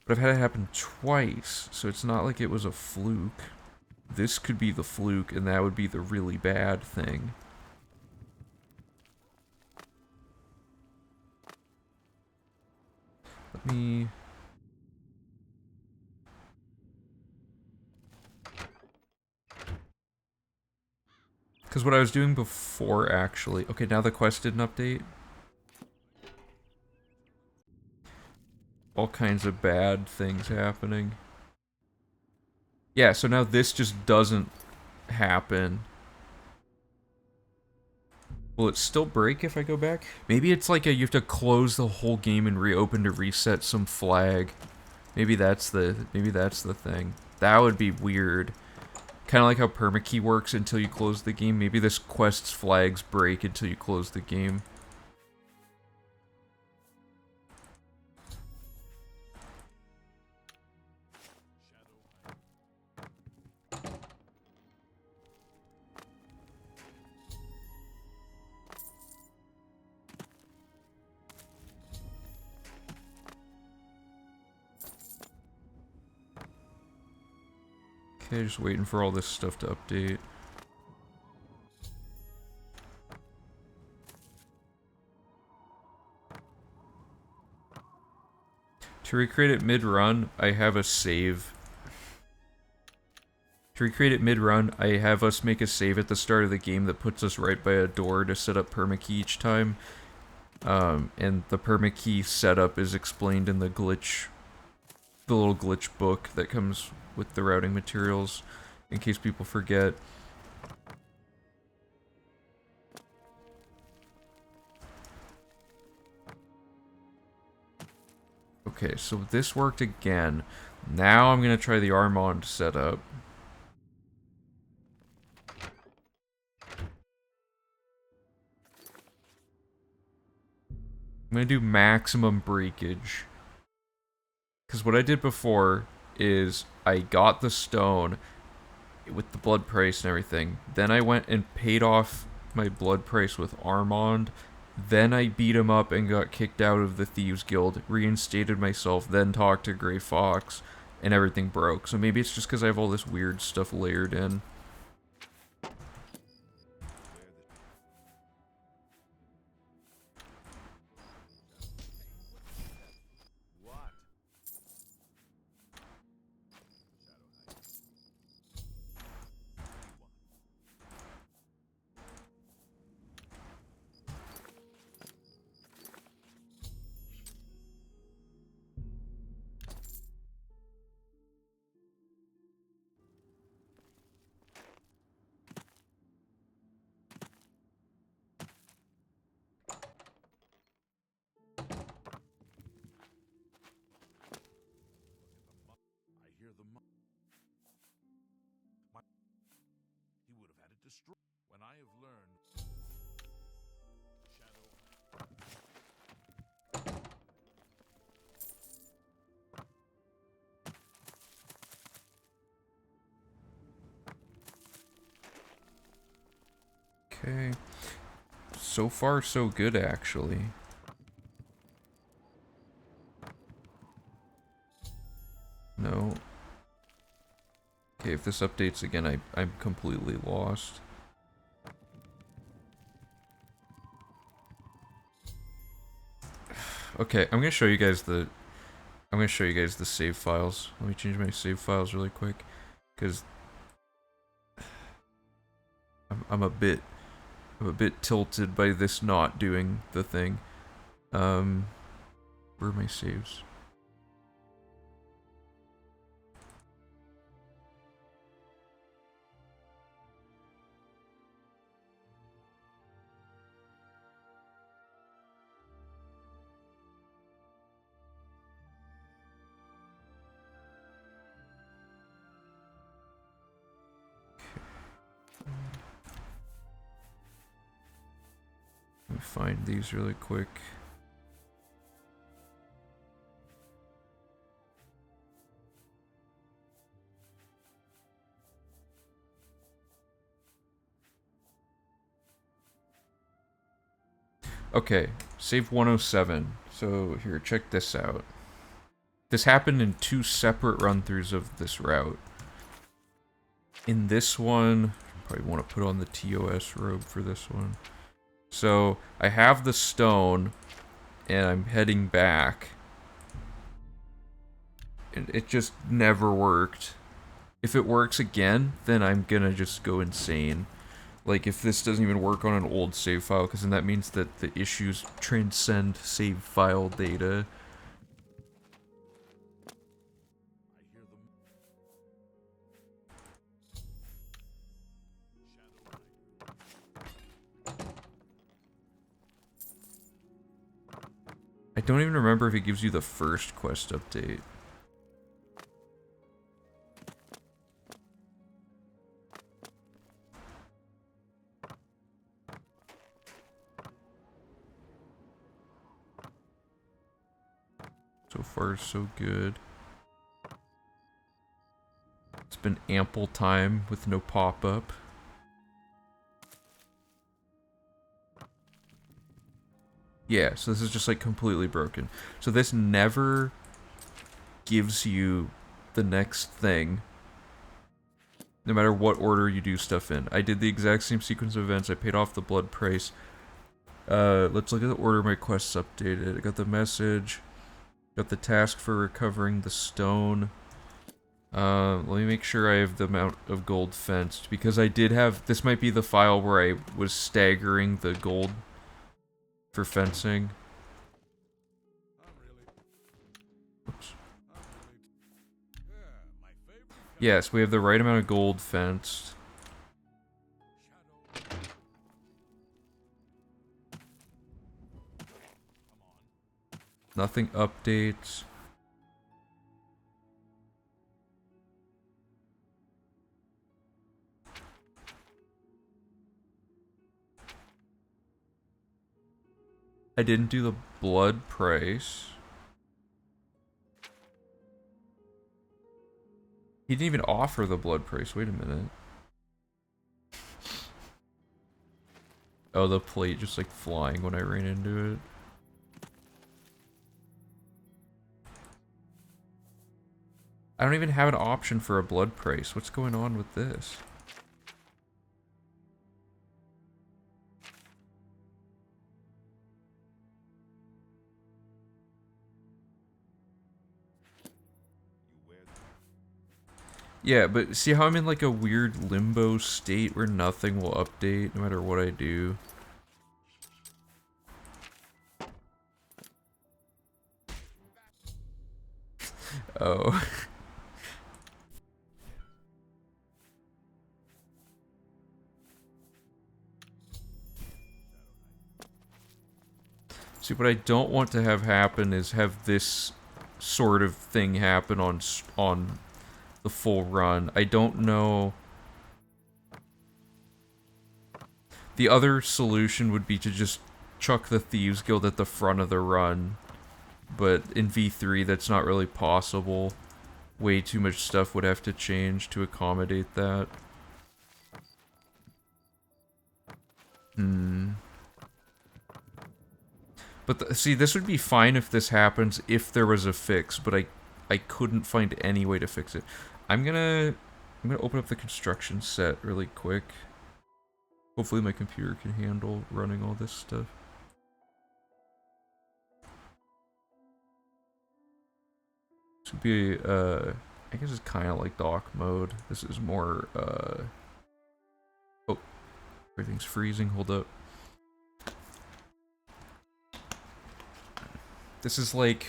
But I've had it happen twice, so it's not like it was a fluke. This could be the fluke, and that would be the really bad thing. Let me... because what I was doing before, actually... okay, now the quest didn't update. All kinds of bad things happening. Yeah, so now this just doesn't happen. Will it still break if I go back? Maybe it's like you have to close the whole game and reopen to reset some flag. Maybe that's the thing. That would be weird. Kind of like how permakey works until you close the game. Maybe this quest's flags break until you close the game. Okay, just waiting for all this stuff to update. To recreate it mid-run, I have a save. To recreate it mid-run, I have us make a save at the start of the game that puts us right by a door to set up permakey each time. And the permakey setup is explained in the little glitch book that comes with the routing materials, in case people forget. Okay, so this worked again. Now I'm gonna try the Armand setup. I'm gonna do maximum breakage. Because what I did before is I got the stone with the blood price and everything. Then I went and paid off my blood price with Armand. Then I beat him up and got kicked out of the Thieves Guild, reinstated myself, then talked to Grey Fox, and everything broke. So maybe it's just because I have all this weird stuff layered in. He would have had it destroyed. When I have learned Okay. So far, so good, actually. No. Okay, if this updates again, I'm completely lost. Okay, I'm gonna show you guys the. I'm gonna show you guys the save files. Let me change my save files really quick, because I'm a bit tilted by this not doing the thing. Where are my saves? Let me find these really quick. Okay, save 107. So here, check this out. This happened in 2 separate run-throughs of this route. In this one, probably want to put on the TOS robe for this one. So I have the stone, and I'm heading back. And it just never worked. If it works again, then I'm gonna just go insane. Like, if this doesn't even work on an old save file, because then that means that the issues transcend save file data. I hear them. I don't even remember if it gives you the first quest update. So far, so good. It's been ample time with no pop-up. Yeah, so this is just like completely broken. So this never gives you the next thing, no matter what order you do stuff in. I did the exact same sequence of events. I paid off the blood price. Let's look at the order my quests updated. I got the message. Got the task for recovering the stone. Let me make sure I have the amount of gold fenced, because I did have... This might be the file where I was staggering the gold for fencing. Oops. Yes, we have the right amount of gold fenced. Nothing updates. I didn't do the blood price. He didn't even offer the blood price. Wait a minute. Oh, the plate just like flying when I ran into it. I don't even have an option for a blood price. What's going on with this? Yeah, but see how I'm in like a weird limbo state where nothing will update no matter what I do? Oh. See, what I don't want to have happen is have this sort of thing happen on the full run. I don't know. The other solution would be to just chuck the Thieves Guild at the front of the run. But in V3, that's not really possible. Way too much stuff would have to change to accommodate that. But see, this would be fine if this happens if there was a fix, but I couldn't find any way to fix it. I'm gonna open up the construction set really quick. Hopefully my computer can handle running all this stuff. To be, I guess it's kind of like dock mode. This is more, oh, everything's freezing, hold up. This is like,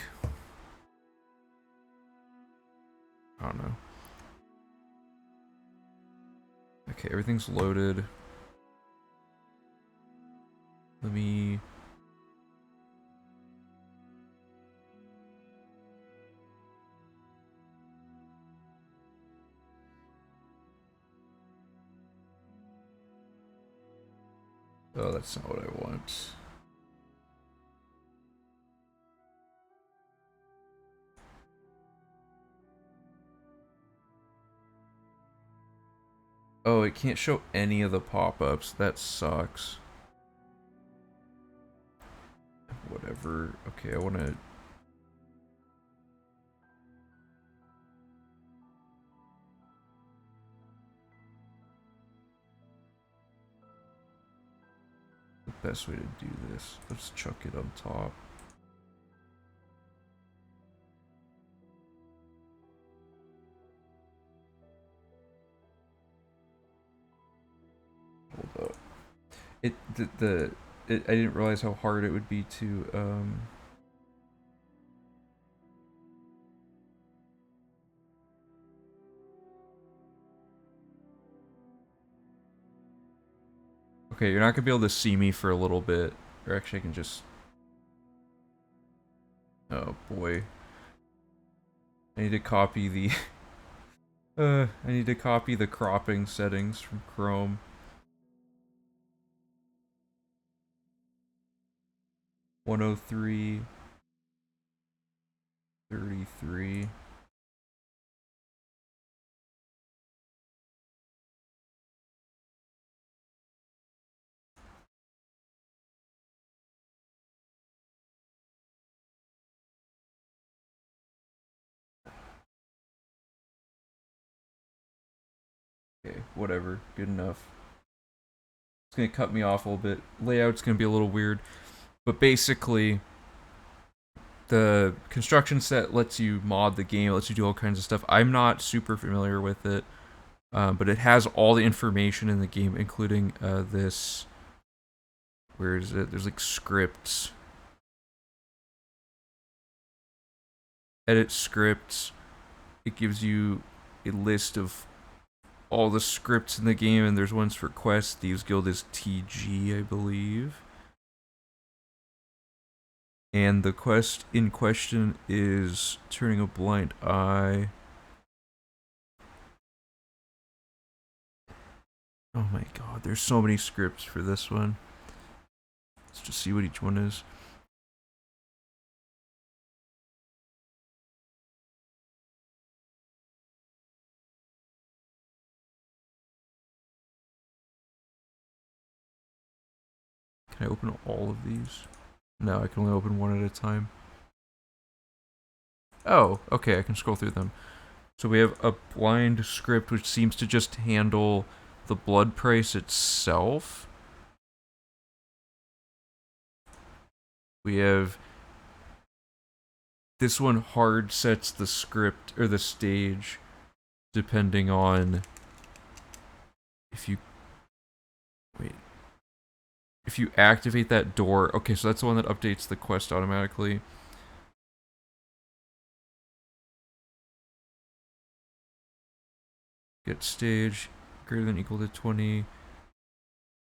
I don't know. Okay, everything's loaded. Let me... Oh, that's not what I want. Oh, it can't show any of the pop-ups. That sucks. Whatever. Okay, I want to... The best way to do this. Let's chuck it on top. Hold up. I didn't realize how hard it would be to, Okay, you're not gonna be able to see me for a little bit. Or actually, I can just... Oh, boy. I need to copy the... I need to copy the cropping settings from Chrome. (103) 33. Okay, whatever. Good enough. It's gonna cut me off a little bit. Layout's gonna be a little weird. But basically, the construction set lets you mod the game, lets you do all kinds of stuff. I'm not super familiar with it, but it has all the information in the game, including this. Where is it? There's like scripts. Edit scripts. It gives you a list of all the scripts in the game, and there's ones for quests. Thieves Guild is TG, I believe. And the quest in question is turning a blind eye. Oh my god, there's so many scripts for this one. Let's just see what each one is. Can I open all of these? No, I can only open one at a time. Oh, okay, I can scroll through them. So we have a blind script which seems to just handle the blood price itself. We have this one hard sets the script or the stage depending on if you if you activate that door. Okay, so that's the one that updates the quest automatically. Get stage greater than equal to 20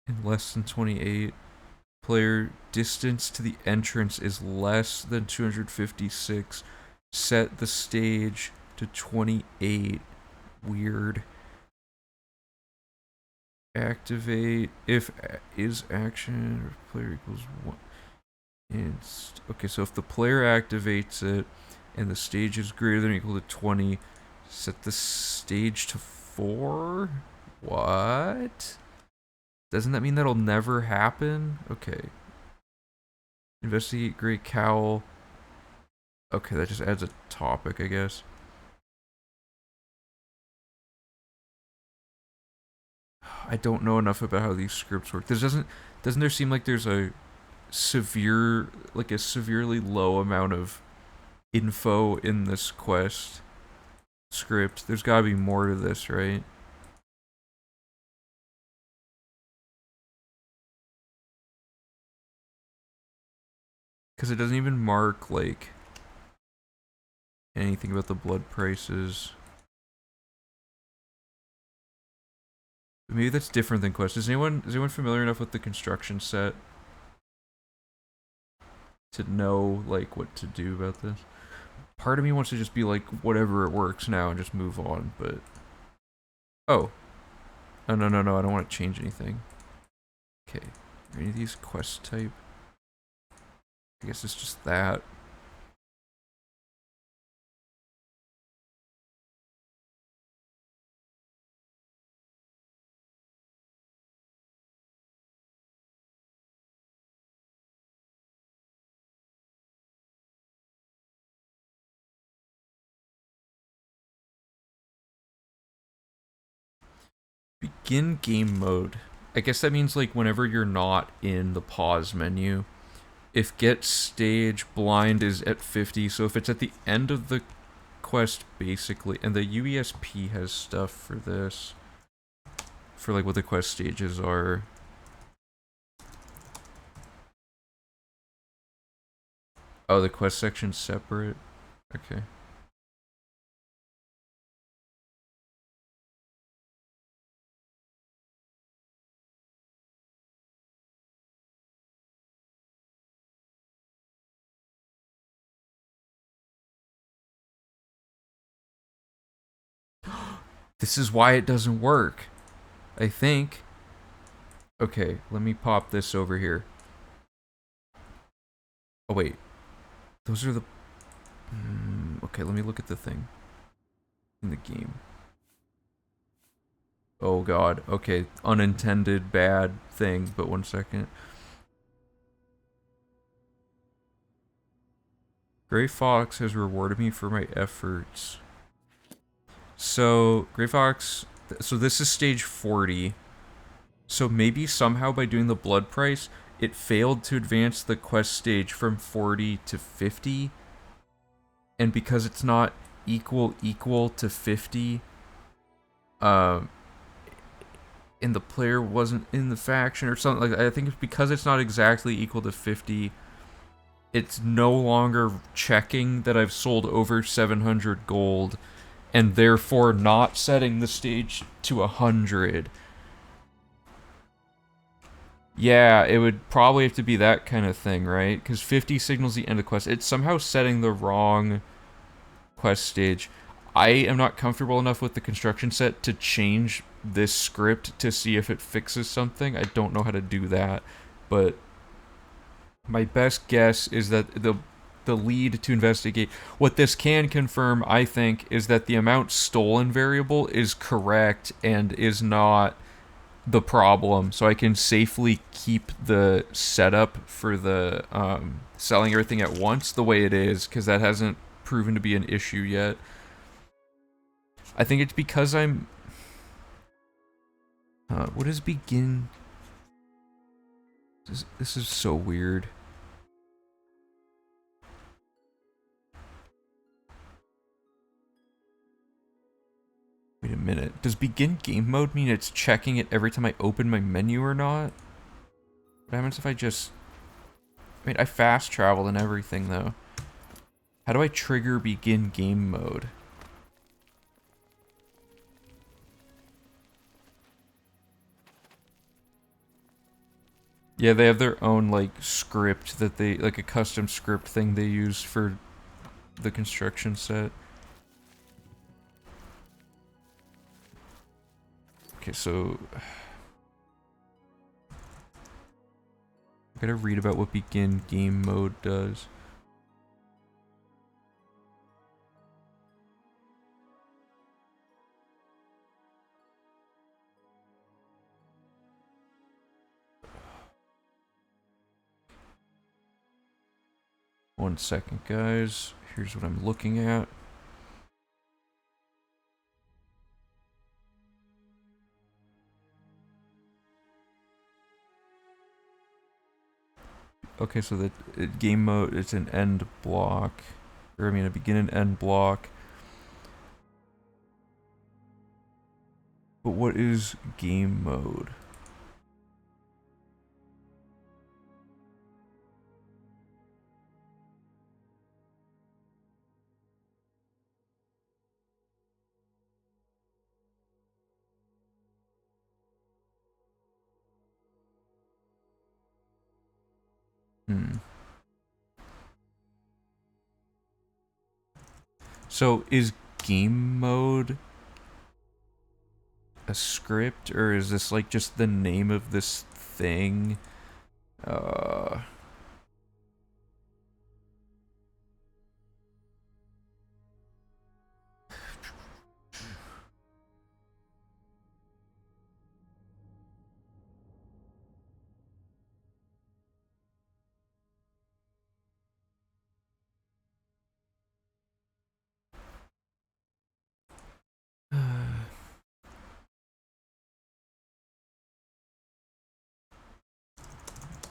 and less than 28. Player distance to the entrance is less than 256. Set the stage to 28. Weird. Activate if is action or player equals 1. Okay, so if the player activates it and the stage is greater than or equal to 20, set the stage to 4? What? Doesn't that mean that'll never happen? Okay. Investigate Great Cowl. Okay, that just adds a topic, I guess. I don't know enough about how these scripts work. Doesn't there seem like there's a severe, like a severely low amount of info in this quest script. There's gotta be more to this, right? Because it doesn't even mark, like, anything about the blood prices. Maybe that's different than quest. Is anyone familiar enough with the construction set to know, like, what to do about this? Part of me wants to just be like, whatever, it works now, and just move on, but... Oh. Oh, no, no, no, I don't want to change anything. Okay. Are any of these quest type? I guess it's just that. Begin game mode. I guess that means like whenever you're not in the pause menu, if get stage blind is at 50, so if it's at the end of the quest basically, and the UESP has stuff for this, for like what the quest stages are. Oh, the quest section's separate? Okay. This is why it doesn't work, I think. Okay, let me pop this over here. Oh wait, those are the... okay, let me look at the thing in the game. Oh god, okay, unintended bad thing, but 1 second. Gray Fox has rewarded me for my efforts. So, Gray Fox, so this is stage 40. So maybe somehow by doing the blood price, it failed to advance the quest stage from 40 to 50. And because it's not equal to 50, and the player wasn't in the faction or something like that. I think it's because it's not exactly equal to 50, it's no longer checking that I've sold over 700 gold, and therefore not setting the stage to 100. Yeah, it would probably have to be that kind of thing, right? Because 50 signals the end of quest. It's somehow setting the wrong quest stage. I am not comfortable enough with the construction set to change this script to see if it fixes something. I don't know how to do that, but my best guess is that the lead to investigate. What this can confirm, I think, is that the amount stolen variable is correct and is not the problem, so I can safely keep the setup for the selling everything at once the way it is, because that hasn't proven to be an issue yet. I think it's because I'm... what does begin... This is so weird. Wait a minute. Does begin game mode mean it's checking it every time I open my menu or not? What happens if I just... I mean, I fast traveled and everything, though. How do I trigger begin game mode? Yeah, they have their own, like, script that they... like, a custom script thing they use for the construction set. Okay, so... I gotta read about what begin game mode does. One second, guys. Here's what I'm looking at. Okay, so the game mode, it's an end block. or I mean a begin and end block. But what is game mode? So is game mode a script, or is this like just the name of this thing?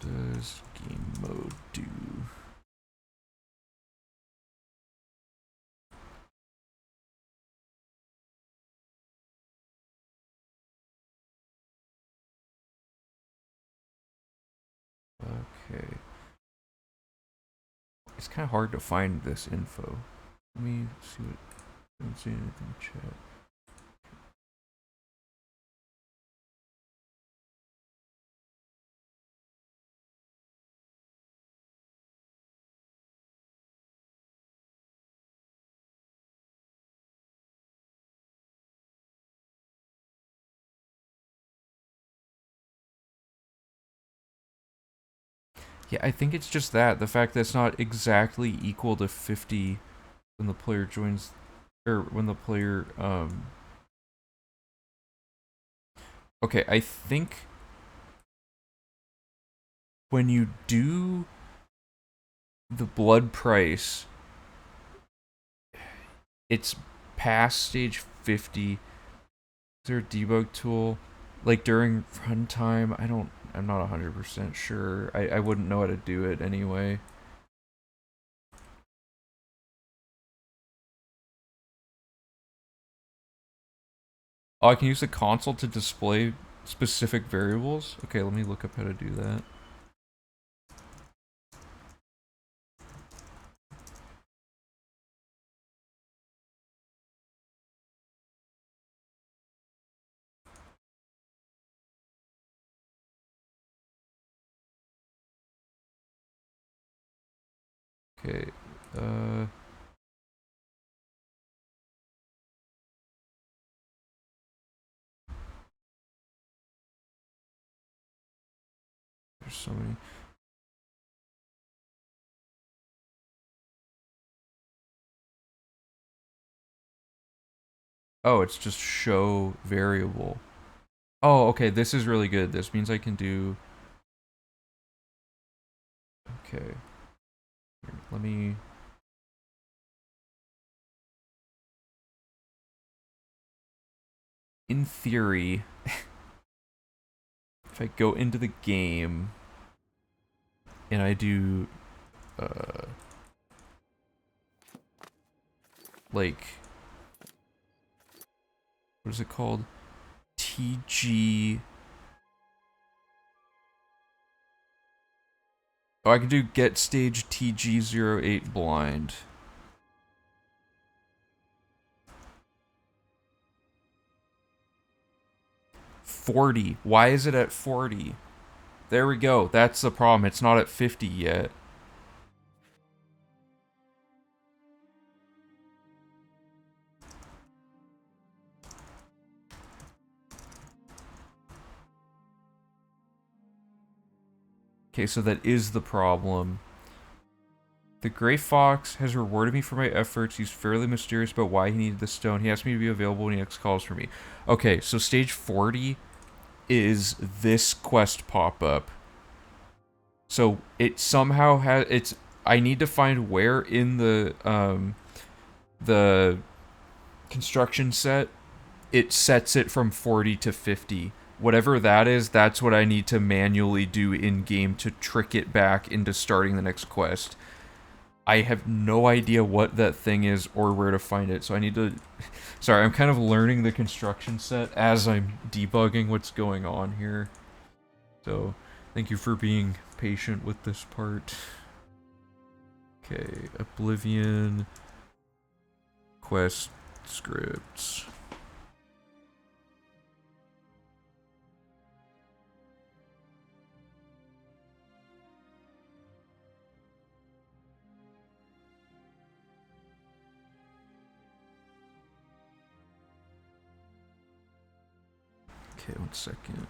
Does game mode do? Okay. It's kind of hard to find this info. Let me see what. I don't see anything in chat. Yeah, I think it's just that. The fact that it's not exactly equal to 50 when the player joins, or when the player, Okay, I think when you do the blood price, it's past stage 50. Is there a debug tool? Like during runtime, I'm not 100% sure. I wouldn't know how to do it anyway. Oh, I can use the console to display specific variables? Okay, let me look up how to do that. Okay, there's so many. Oh, it's just show variable. Oh, okay, this is really good. This means I can do... Okay. Here, let me... In theory, if I go into the game and I do, like, what is it called? TG... Oh, I can do get stage TG08 blind. $40. Why is it at 40? There we go. That's the problem. It's not at 50 yet. Okay, so that is the problem. The Gray Fox has rewarded me for my efforts. He's fairly mysterious about why he needed the stone. He asked me to be available when he next calls for me. Okay, so stage 40 is this quest pop-up. So it somehow has... It's... I need to find where in the construction set it sets it from 40 to 50. Whatever that is, that's what I need to manually do in-game to trick it back into starting the next quest. I have no idea what that thing is or where to find it, so I need to... Sorry, I'm kind of learning the construction set as I'm debugging what's going on here. So, thank you for being patient with this part. Okay, Oblivion... Quest scripts. Okay, 1 second.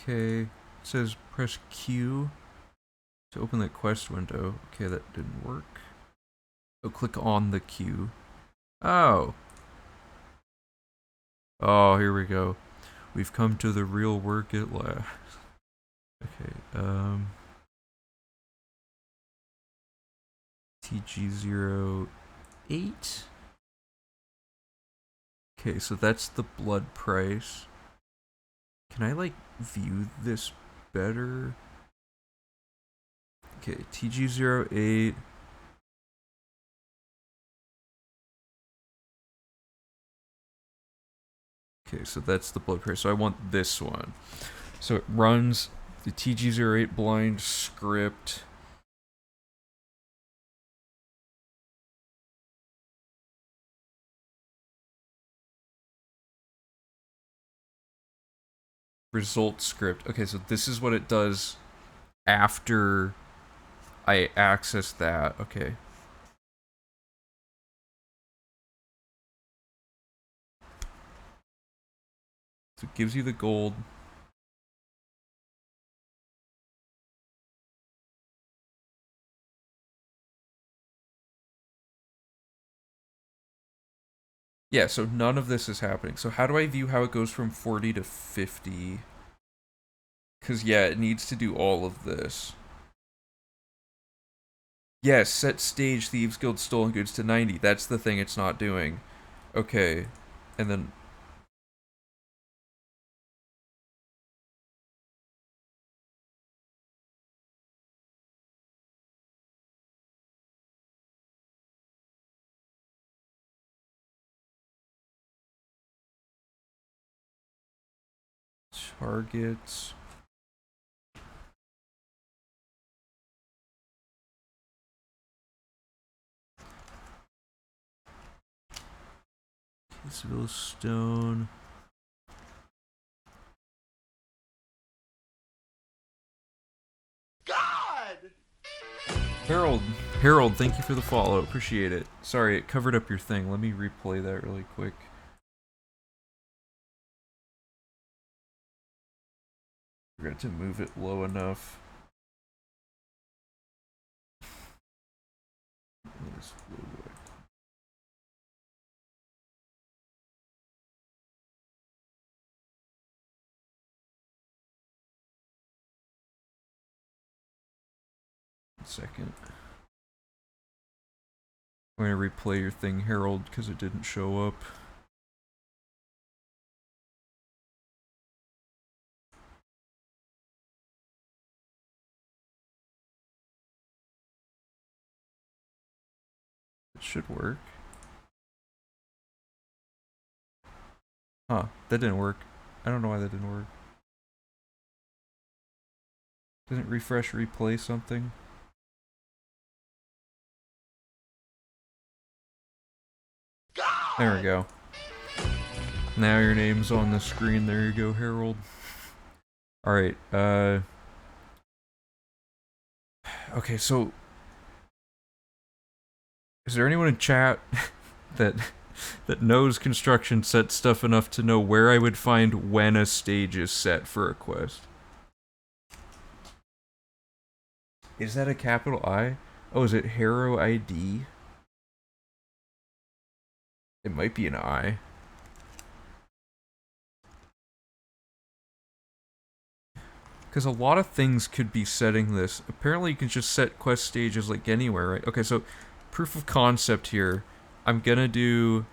Okay, it says press Q to open that quest window. Okay, that didn't work. So click on the Q. Oh. Oh, here we go. We've come to the real work at last. Okay, TG08. Okay, so that's the blood price. Can I, like, view this better? Okay, TG08. Okay, so that's the blood price. So I want this one. So it runs the TG08 blind script. Result script. Okay, so this is what it does after I access that. Okay. So it gives you the gold. Yeah, so none of this is happening. So how do I view how it goes from 40 to 50? Because, yeah, it needs to do all of this. Yes, set stage Thieves Guild stolen goods to 90. That's the thing it's not doing. Okay. And then... Targets... Caseville Stone... Harold, thank you for the follow. Appreciate it. Sorry, it covered up your thing. Let me replay that really quick. Forgot to move it low enough. Second. I'm gonna replay your thing, Harold, because it didn't show up. It should work. Huh, that didn't work. I don't know why that didn't work. Doesn't refresh replay something? There we go. Now your name's on the screen. There you go, Harold. Alright, okay, so... Is there anyone in chat that knows construction set stuff enough to know where I would find when a stage is set for a quest? Is that a capital I? Oh, is it Harrow ID? It might be an I. Because a lot of things could be setting this. Apparently you can just set quest stages like anywhere, right? Okay, so proof of concept here. I'm gonna do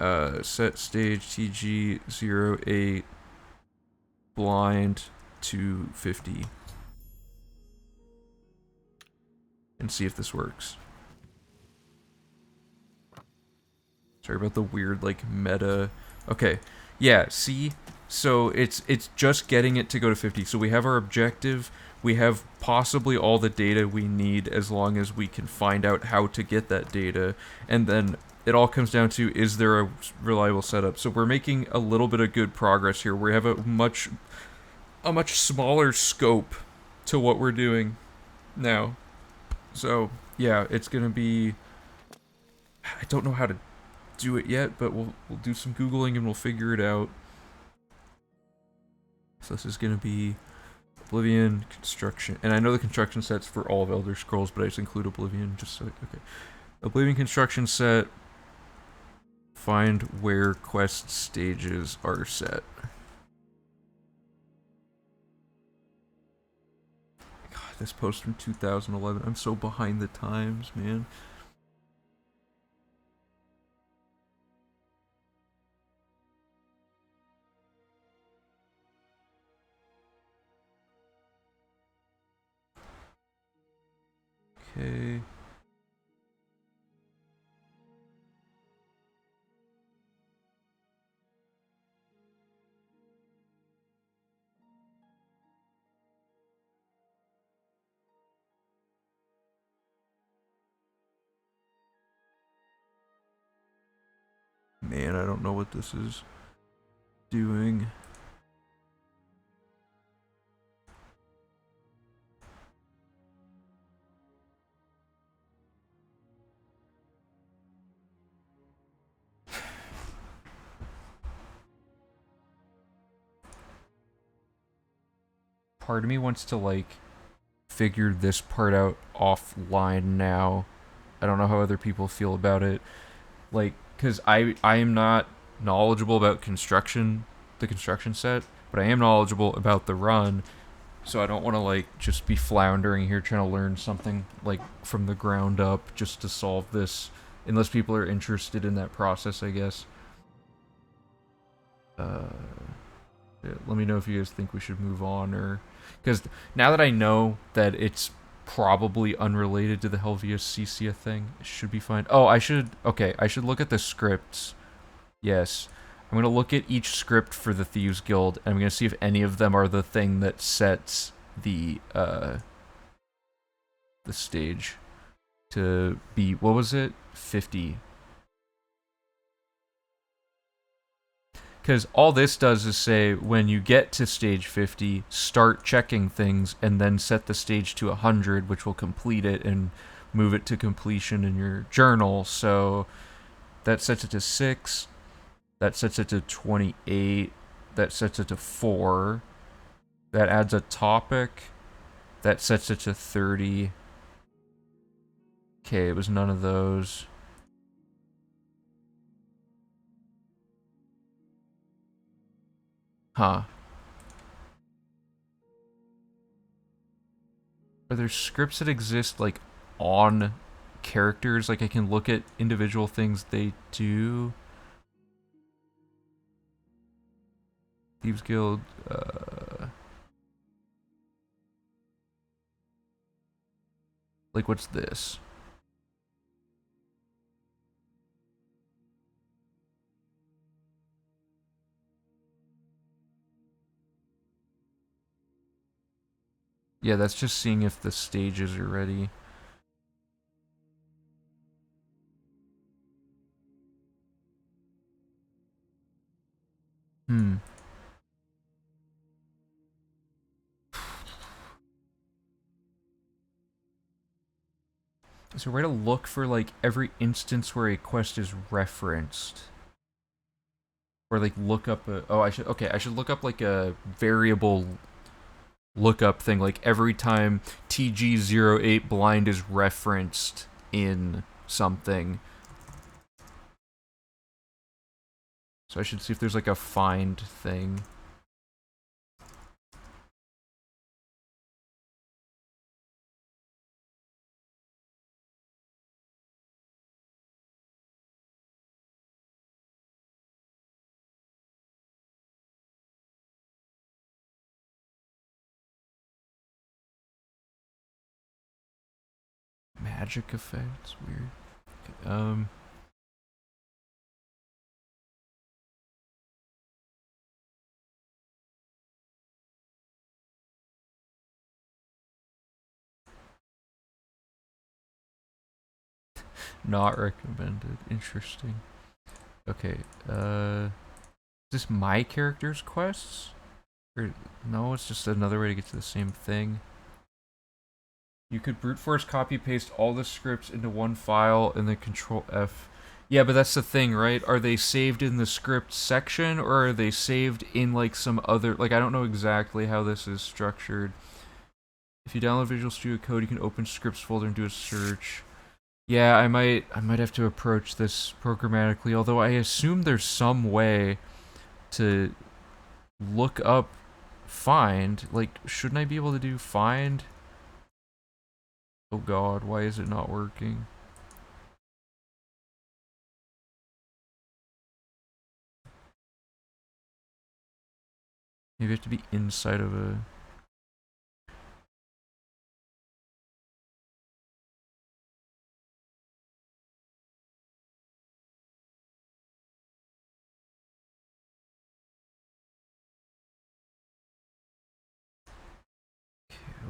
set stage TG08 blind to 50. And see if this works. Sorry about the weird like meta. Okay. Yeah, see? So it's just getting it to go to 50. So we have our objective. We have possibly all the data we need as long as we can find out how to get that data. And then it all comes down to, is there a reliable setup? So we're making a little bit of good progress here. We have a much smaller scope to what we're doing now. So yeah, it's gonna be, I don't know how to do it yet, but we'll do some Googling and we'll figure it out. So this is gonna be Oblivion construction, and I know the construction set's for all of Elder Scrolls, but I just include Oblivion just so, okay. Oblivion construction set, find where quest stages are set. God, this post from 2011, I'm so behind the times, man. Okay. Man, I don't know what this is doing. Part of me wants to like figure this part out offline now. I don't know how other people feel about it. Like, because I am not knowledgeable about the construction set, but I am knowledgeable about the run, so I don't want to like just be floundering here trying to learn something like from the ground up just to solve this, unless people are interested in that process, I guess. Yeah, let me know if you guys think we should move on, or because now that I know that it's probably unrelated to the Helvius-Cecia thing, it should be fine. Oh, I should look at the scripts. Yes. I'm going to look at each script for the Thieves Guild, and I'm going to see if any of them are the thing that sets the stage to be, what was it? 50. Because all this does is say, when you get to stage 50, start checking things, and then set the stage to 100, which will complete it and move it to completion in your journal. So that sets it to 6. That sets it to 28. That sets it to 4. That adds a topic. That sets it to 30. Okay, it was none of those. Huh. Are there scripts that exist, like, on characters? Like, I can look at individual things they do? Thieves Guild, like, what's this? Yeah, that's just seeing if the stages are ready. Is there a way to look for, like, every instance where a quest is referenced? Or, like, look up a... Oh, I should look up, like, a variable lookup thing. Like, every time TG08 blind is referenced in something, So I should see if there's like a find thing. Magic effects, weird. Okay, not recommended. Interesting. Okay, is this my character's quests? Or, no, it's just another way to get to the same thing. You could brute force copy paste all the scripts into one file and then control F. Yeah, but that's the thing, right? Are they saved in the script section or are they saved in like some other, like I don't know exactly how this is structured. If you download Visual Studio Code, you can open scripts folder and do a search. Yeah, I might have to approach this programmatically, although I assume there's some way to look up find. Like, shouldn't I be able to do find? Oh god, why is it not working? Maybe I have to be inside of a...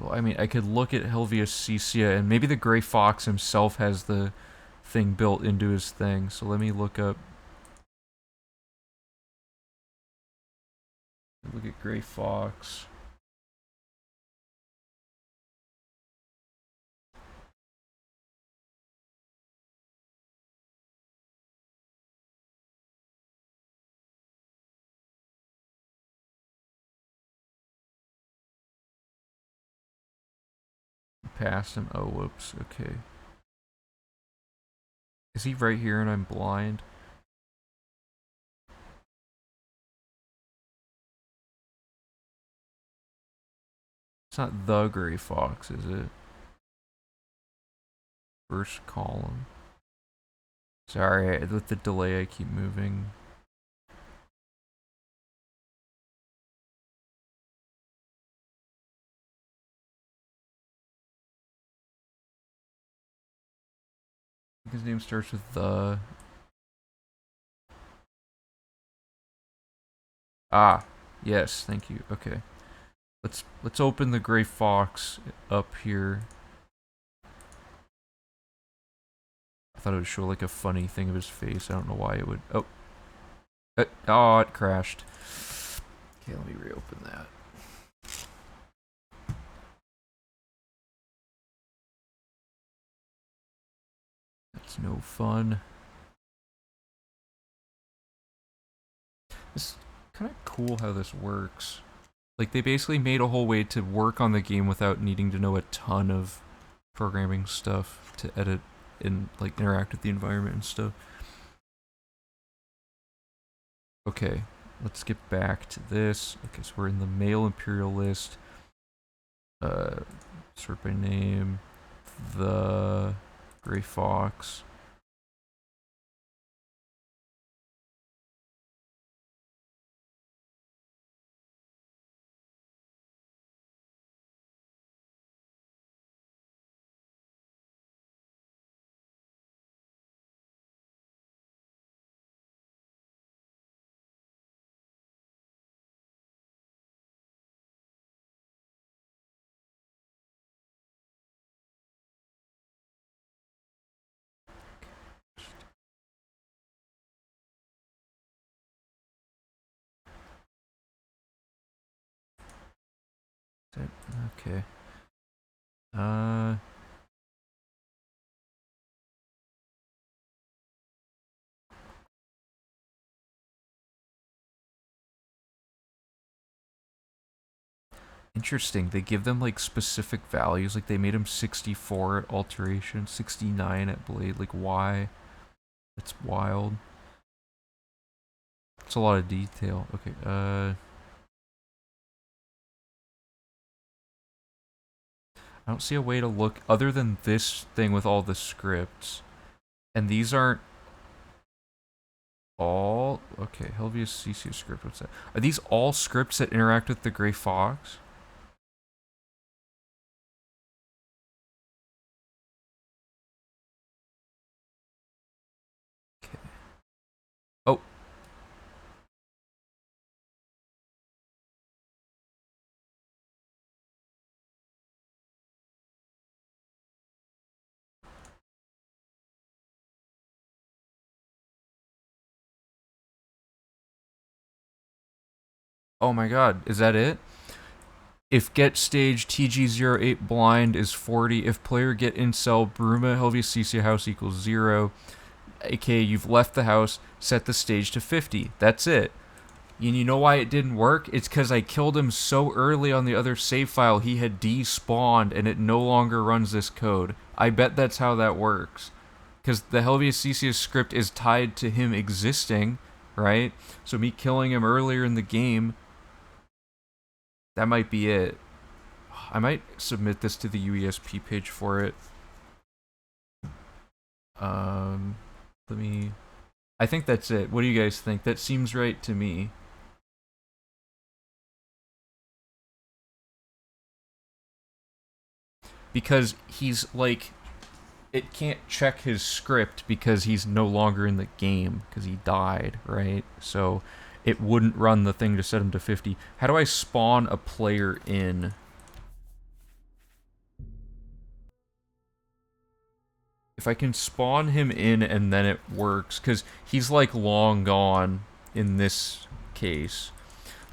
Well, I mean, I could look at Helvius Cecia, and maybe the Grey Fox himself has the thing built into his thing, so let me look up... Look at Grey Fox. Past him. Oh, whoops. Okay. Is he right here and I'm blind? It's not the Grey Fox, is it? First column. Sorry, with the delay I keep moving. His name starts with the... Ah, yes, thank you. Okay. Let's open the Grey Fox up here. I thought it would show like a funny thing of his face. I don't know why it would. Oh. Oh, it crashed. Okay, let me reopen that. That's no fun. It's kind of cool how this works. Like, they basically made a whole way to work on the game without needing to know a ton of programming stuff to edit and, like, interact with the environment and stuff. Okay, let's get back to this. Okay, so we're in the male imperial list. Sort by name. The Grey Fox. Okay. Interesting. They give them like specific values. Like they made him 64 at alteration, 69 at blade. Like why? That's wild. It's a lot of detail. Okay, I don't see a way to look other than this thing with all the scripts. And these aren't all... Okay, Helvia's CC script, what's that? Are these all scripts that interact with the Gray Fox? Okay. Oh. Oh my god, is that it? If get stage TG08 blind is 40, if player get incel Bruma Helvia CC house equals 0, aka you've left the house, set the stage to 50. That's it. And you know why it didn't work? It's because I killed him so early on the other save file he had despawned and it no longer runs this code. I bet that's how that works. Because the Helvia CC script is tied to him existing, right? So me killing him earlier in the game, that might be it. I might submit this to the UESP page for it. Let me... I think that's it. What do you guys think? That seems right to me. Because he's, like... It can't check his script because he's no longer in the game, because he died, right? So, it wouldn't run the thing to set him to 50. How do I spawn a player in? If I can spawn him in and then it works, because he's like long gone in this case.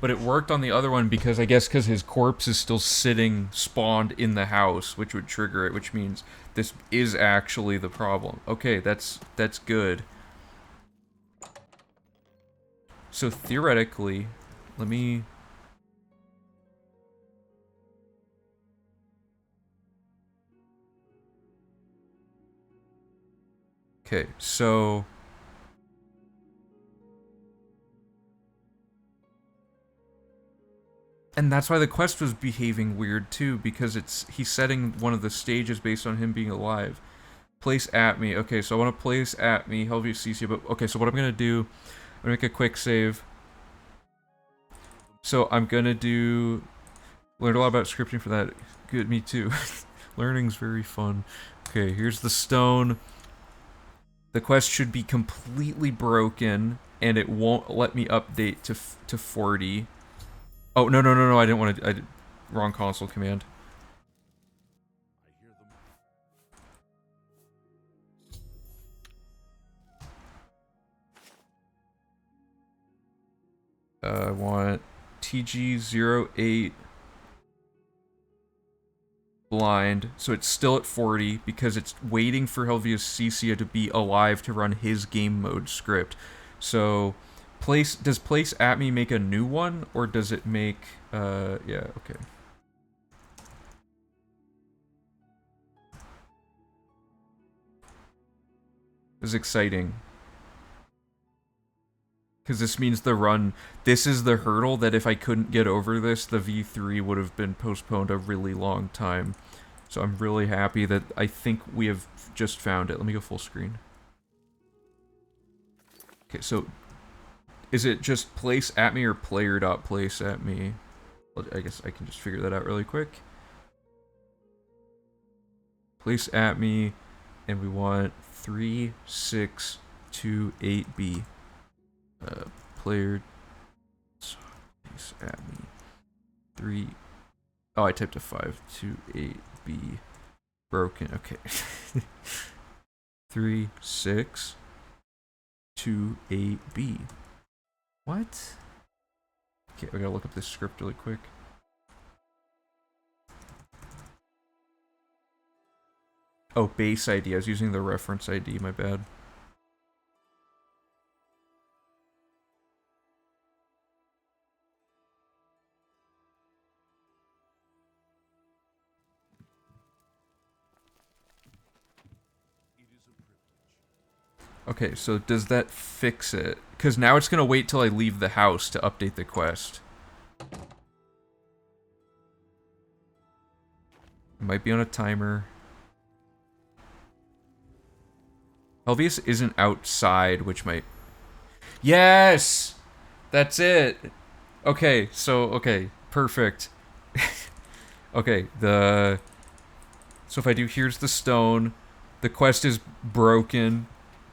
But it worked on the other one because I guess because his corpse is still sitting spawned in the house, which would trigger it, which means this is actually the problem. Okay, that's good. So theoretically, let me... Okay, so... And that's why the quest was behaving weird too, because he's setting one of the stages based on him being alive. Place at me. Okay, so I want to place at me, Helvia CC, but okay, so what I'm gonna do, I'm gonna make a quick save. So I'm gonna do... Learned a lot about scripting for that. Good, me too. Learning's very fun. Okay, here's the stone. The quest should be completely broken, and it won't let me update to 40. Oh, no, I didn't want to... Wrong console command. I want TG08 blind, so it's still at 40 because it's waiting for Helvia's CC to be alive to run his game mode script. So, does place at me make a new one, or does it make, yeah, okay. This is exciting. Because this means the run, this is the hurdle that if I couldn't get over this, the V3 would have been postponed a really long time. So I'm really happy that I think we have just found it. Let me go full screen. Okay, so is it just place at me or player.place at me? Well, I guess I can just figure that out really quick. Place at me, and we want 3628B. Player place at me 3. Oh, I typed a 528B. Broken. Okay. 3628B. What? Okay, I gotta look up this script really quick. Oh, base ID. I was using the reference ID. My bad. Okay, so does that fix it? Because now it's going to wait till I leave the house to update the quest. It might be on a timer. Helvius isn't outside, which might... Yes! That's it! Okay, okay, perfect. Okay, so if I do here's the stone, the quest is broken,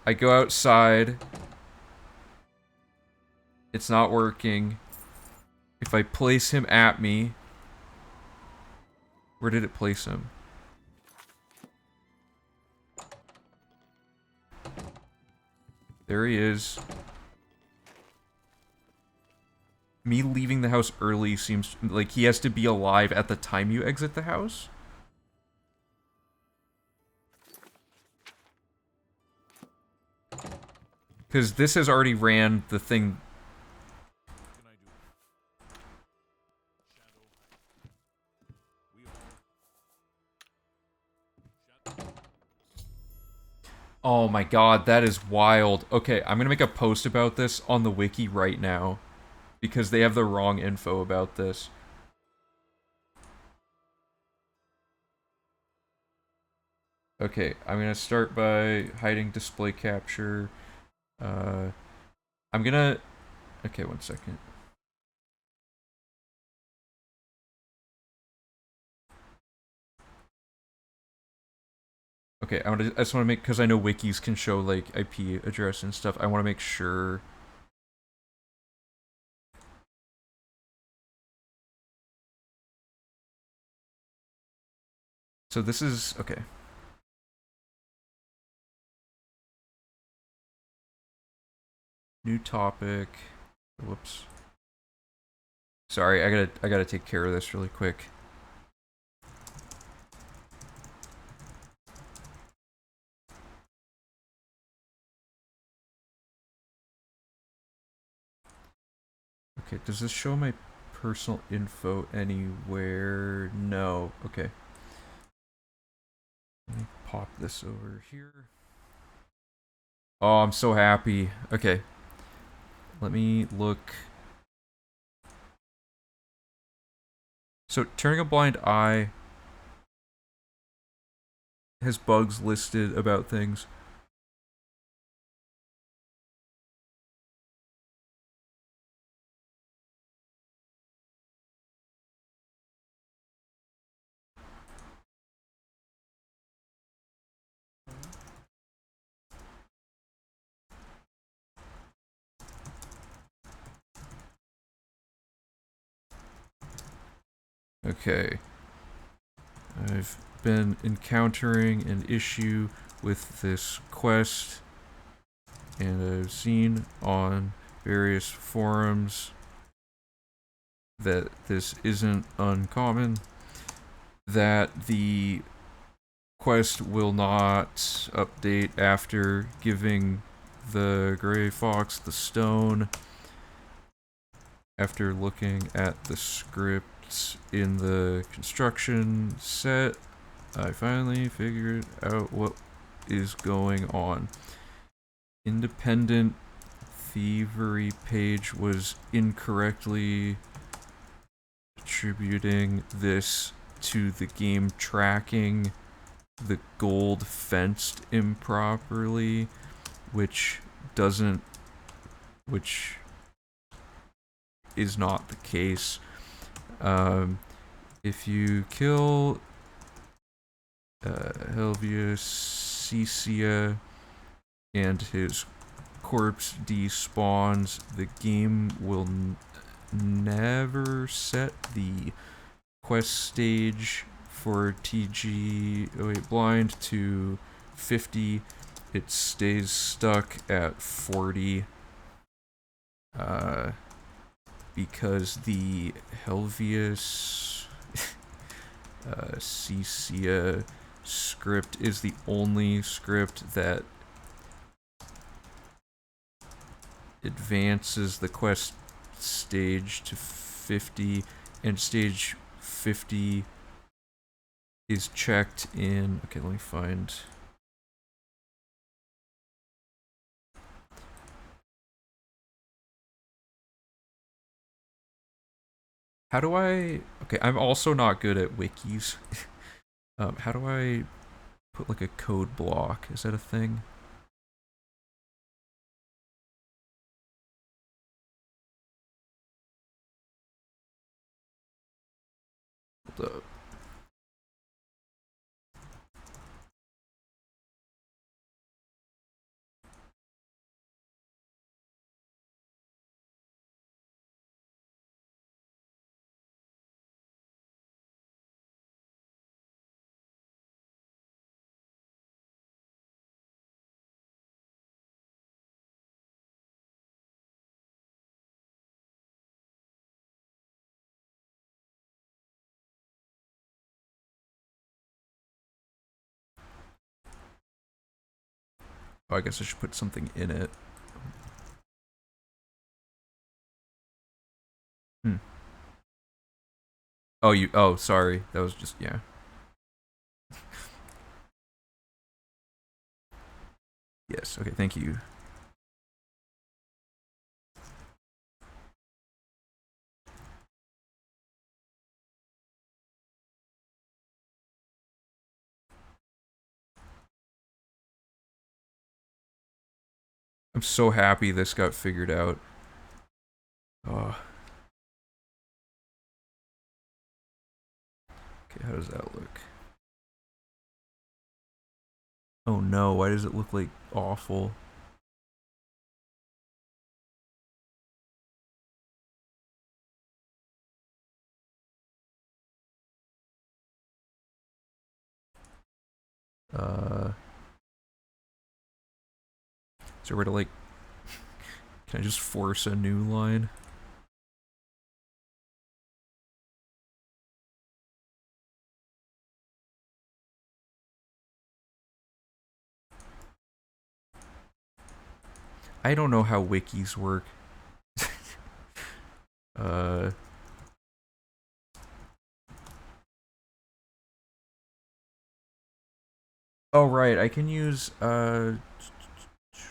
I go outside, it's not working. If I place him at me... Where did it place him? There he is. Me leaving the house early seems like he has to be alive at the time you exit the house? Because this has already ran the thing. What can I do? Shadow hide. We all. Shadow. Oh my god, that is wild. Okay, I'm gonna make a post about this on the wiki right now. Because they have the wrong info about this. Okay, I'm gonna start by hiding display capture. I'm gonna... Okay, 1 second. Okay, I just want to make, because I know wikis can show like IP address and stuff. I want to make sure. So this is okay. New topic. Whoops. Sorry, I gotta take care of this really quick. Okay, does this show my personal info anywhere? No. Okay. Let me pop this over here. Oh, I'm so happy. Okay. Let me look. So, turning a blind eye has bugs listed about things. Okay. I've been encountering an issue with this quest, and I've seen on various forums that this isn't uncommon, that the quest will not update after giving the gray fox the stone. After looking at the scripts in the construction set, I finally figured out what is going on. Independent thievery page was incorrectly attributing this to the game tracking the gold fenced improperly, which is not the case. If you kill Helvius Ceccia and his corpse despawns, the game will never set the quest stage for TG blind to 50. It stays stuck at 40. Because the Helvius Ceccia script is the only script that advances the quest stage to 50, and stage 50 is checked in... Okay, let me find... How do I... Okay, I'm also not good at wikis. How do I put like a code block? Is that a thing? Hold up. Oh, I guess I should put something in it. Hmm. Oh, you... Oh, sorry. That was just... Yeah. Yes, okay, thank you. I'm so happy this got figured out. Oh. Okay, how does that look? Oh no, why does it look like awful? Uh... Is there a way to like... Can I just force a new line? I don't know how wikis work. uh... Oh right, I can use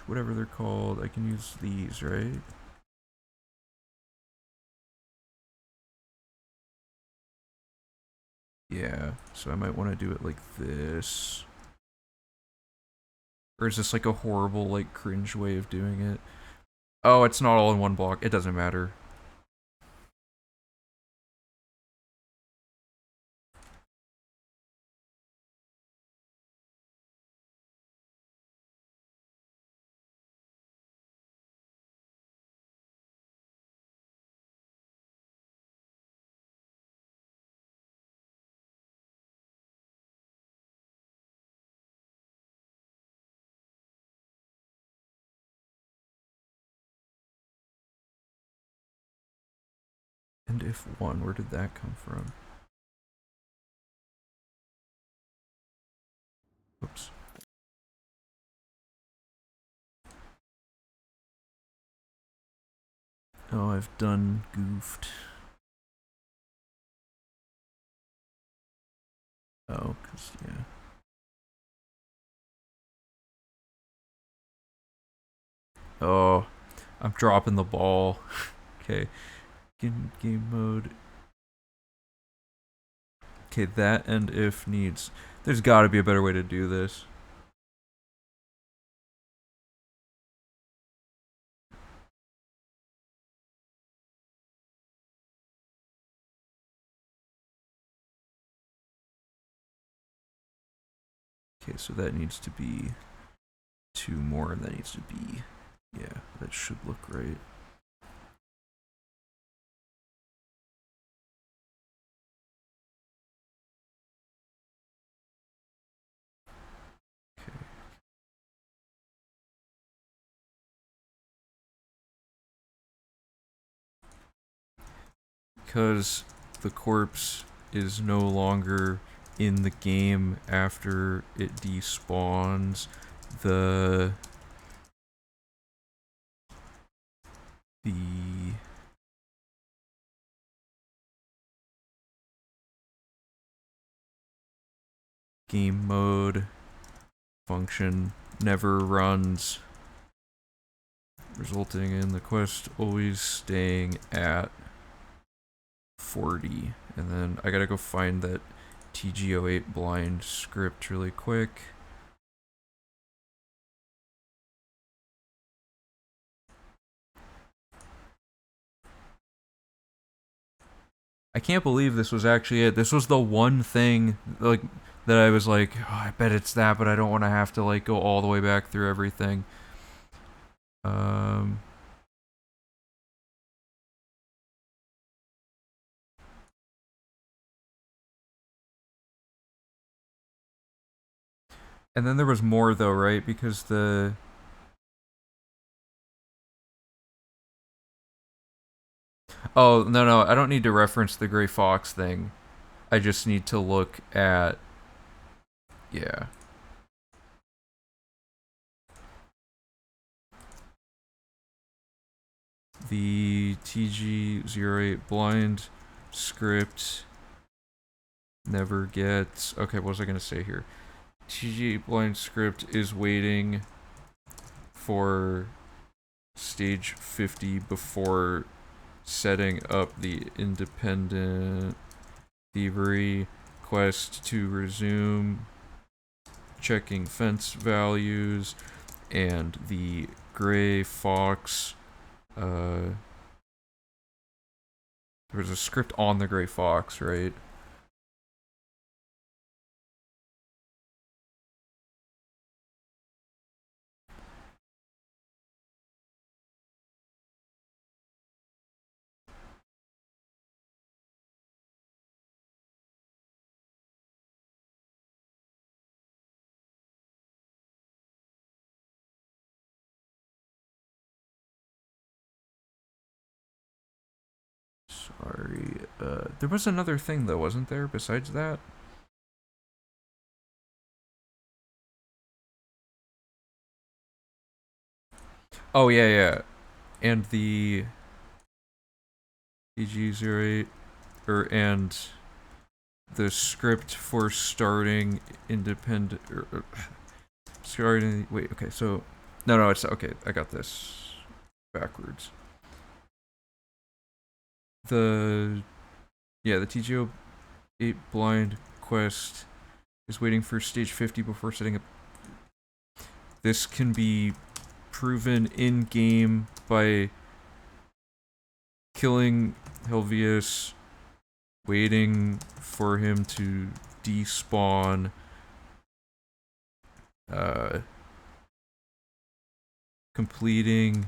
whatever they're called. I can use these, right? Yeah, so I might want to do it like this. Or is this like a horrible, like, cringe way of doing it? Oh, it's not all in one block. It doesn't matter. And if one, where did that come from? Oops. Oh, I've done goofed. Oh, cause yeah. Oh, I'm dropping the ball. Okay, game mode. Okay, that and if needs. There's got to be a better way to do this. Okay, so that needs to be two more, and that needs to be... Yeah, that should look right. Okay. Because the corpse is no longer in the game after it despawns, the game mode function never runs, resulting in the quest always staying at 40. And then I gotta go find that TG08 blind script really quick. I can't believe this was actually it. This was the one thing like that I was like, oh, I bet it's that, but I don't want to have to like go all the way back through everything. And then there was more though, right? Because the oh no, I don't need to reference the gray fox thing. I just need to look at yeah. The TG08 blind script never gets okay, what was I gonna say here? TG blind script is waiting for stage 50 before setting up the independent thievery quest to resume, checking fence values, and the gray fox. There was a script on the gray fox, right? Sorry. There was another thing though, wasn't there? Besides that. Oh yeah. And the EG08 and the script for starting independent starting wait, okay, so no, it's okay, I got this backwards. The TGO8 blind quest is waiting for stage 50 before setting up. This can be proven in game by killing Helvius, waiting for him to despawn, completing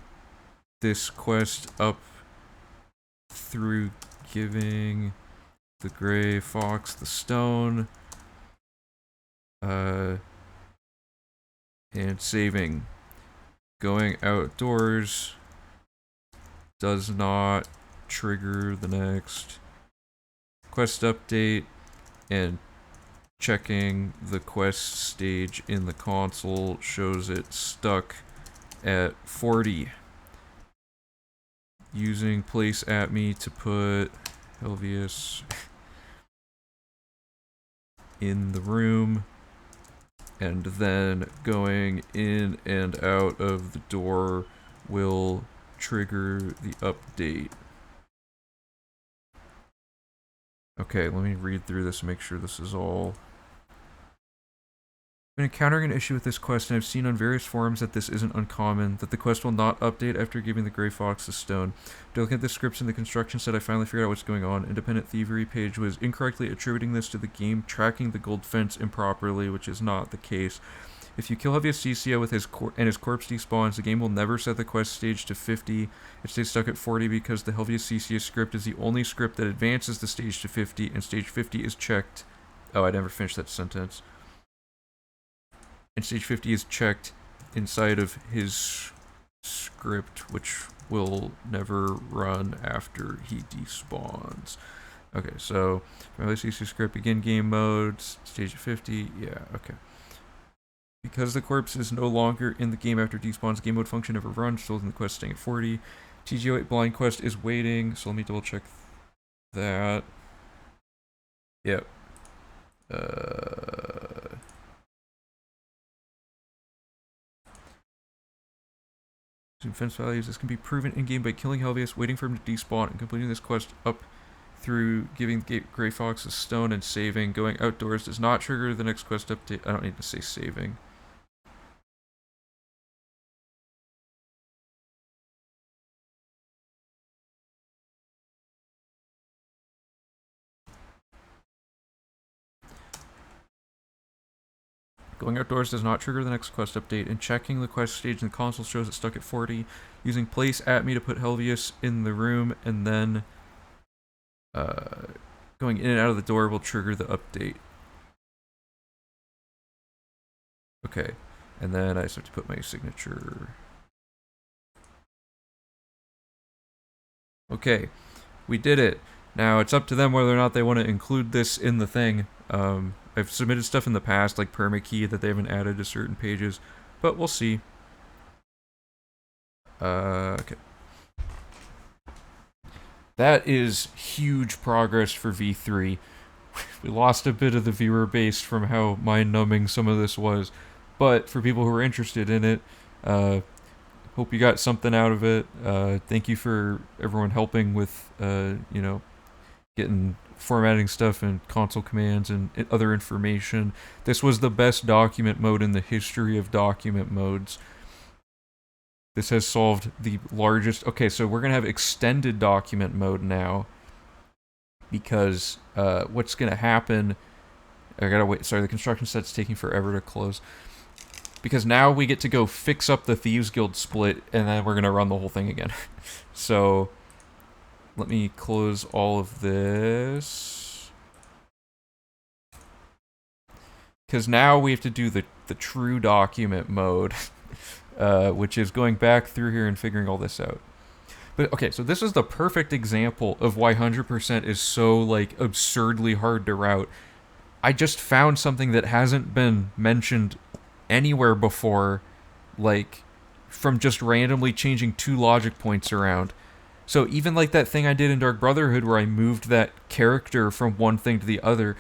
this quest up through giving the gray fox the stone, and saving. Going outdoors does not trigger the next quest update, and checking the quest stage in the console shows it stuck at 40. Using place at me to put Helvius in the room, and then going in and out of the door will trigger the update. Okay, let me read through this and make sure this is all. I've been encountering an issue with this quest, and I've seen on various forums that this isn't uncommon, that the quest will not update after giving the gray fox the stone. After looking at the scripts in the construction set, I finally figured out what's going on. Independent Thievery page was incorrectly attributing this to the game tracking the gold fence improperly, which is not the case. If you kill Javier Cicia with his corpse despawns, the game will never set the quest stage to 50. It stays stuck at 40 because the Helvia Cicia script is the only script that advances the stage to 50, and stage 50 is checked. Oh, I never finished that sentence. And stage 50 is checked inside of his script, which will never run after he despawns. Okay, so Helvia Cicia script, begin game mode, stage 50, yeah, okay. Because the corpse is no longer in the game after despawns, game mode function never runs, still in the quest staying at 40. TGO8 blind quest is waiting, so let me double check that. Yep. Zoom fence values. This can be proven in game by killing Helvius, waiting for him to despawn, and completing this quest up through giving Gray Fox a stone and saving. Going outdoors does not trigger the next quest update. I don't need to say saving. Going outdoors does not trigger the next quest update, and checking the quest stage in the console shows it stuck at 40. Using place at me to put Helvius in the room, and then going in and out of the door will trigger the update. Okay, and then I just have to put my signature. Okay, we did it. Now it's up to them whether or not they want to include this in the thing. I've submitted stuff in the past, like permakey, that they haven't added to certain pages, but we'll see. Okay. That is huge progress for V3. We lost a bit of the viewer base from how mind-numbing some of this was, but for people who are interested in it, hope you got something out of it. Thank you for everyone helping with, getting formatting stuff and console commands and other information. This was the best document mode in the history of document modes. This has solved the largest... Okay, so we're going to have extended document mode now. Because what's going to happen... I gotta wait. Sorry, the construction set's taking forever to close. Because now we get to go fix up the Thieves Guild split, and then we're going to run the whole thing again. So... let me close all of this. Because now we have to do the true document mode. Which is going back through here and figuring all this out. But okay, so this is the perfect example of why 100% is so, like, absurdly hard to route. I just found something that hasn't been mentioned anywhere before, like, from just randomly changing 2 logic points around. So even like that thing I did in Dark Brotherhood where I moved that character from one thing to the other,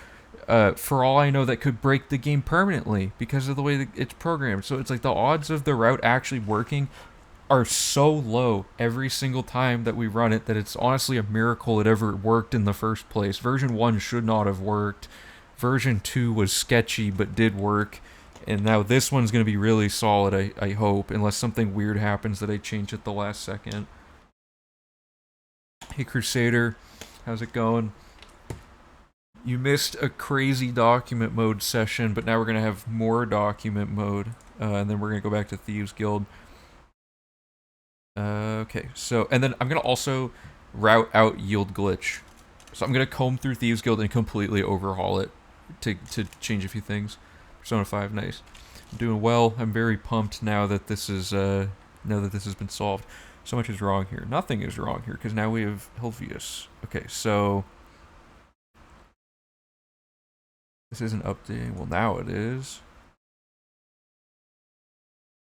for all I know, that could break the game permanently because of the way that it's programmed. So it's like the odds of the route actually working are so low every single time that we run it that it's honestly a miracle it ever worked in the first place. Version 1 should not have worked. Version 2 was sketchy but did work. And now this one's going to be really solid, I hope, unless something weird happens that I change at the last second. Hey Crusader, how's it going? You missed a crazy document mode session, but now we're going to have more document mode, and then we're going to go back to Thieves Guild. Okay, so, and then I'm going to also route out Yield Glitch. So I'm going to comb through Thieves Guild and completely overhaul it to change a few things. Persona 5, nice. I'm doing well. I'm very pumped now that this is, now that this has been solved. So much is wrong here. Nothing is wrong here, because now we have Helvius. Okay, so... this isn't updating. Well, now it is.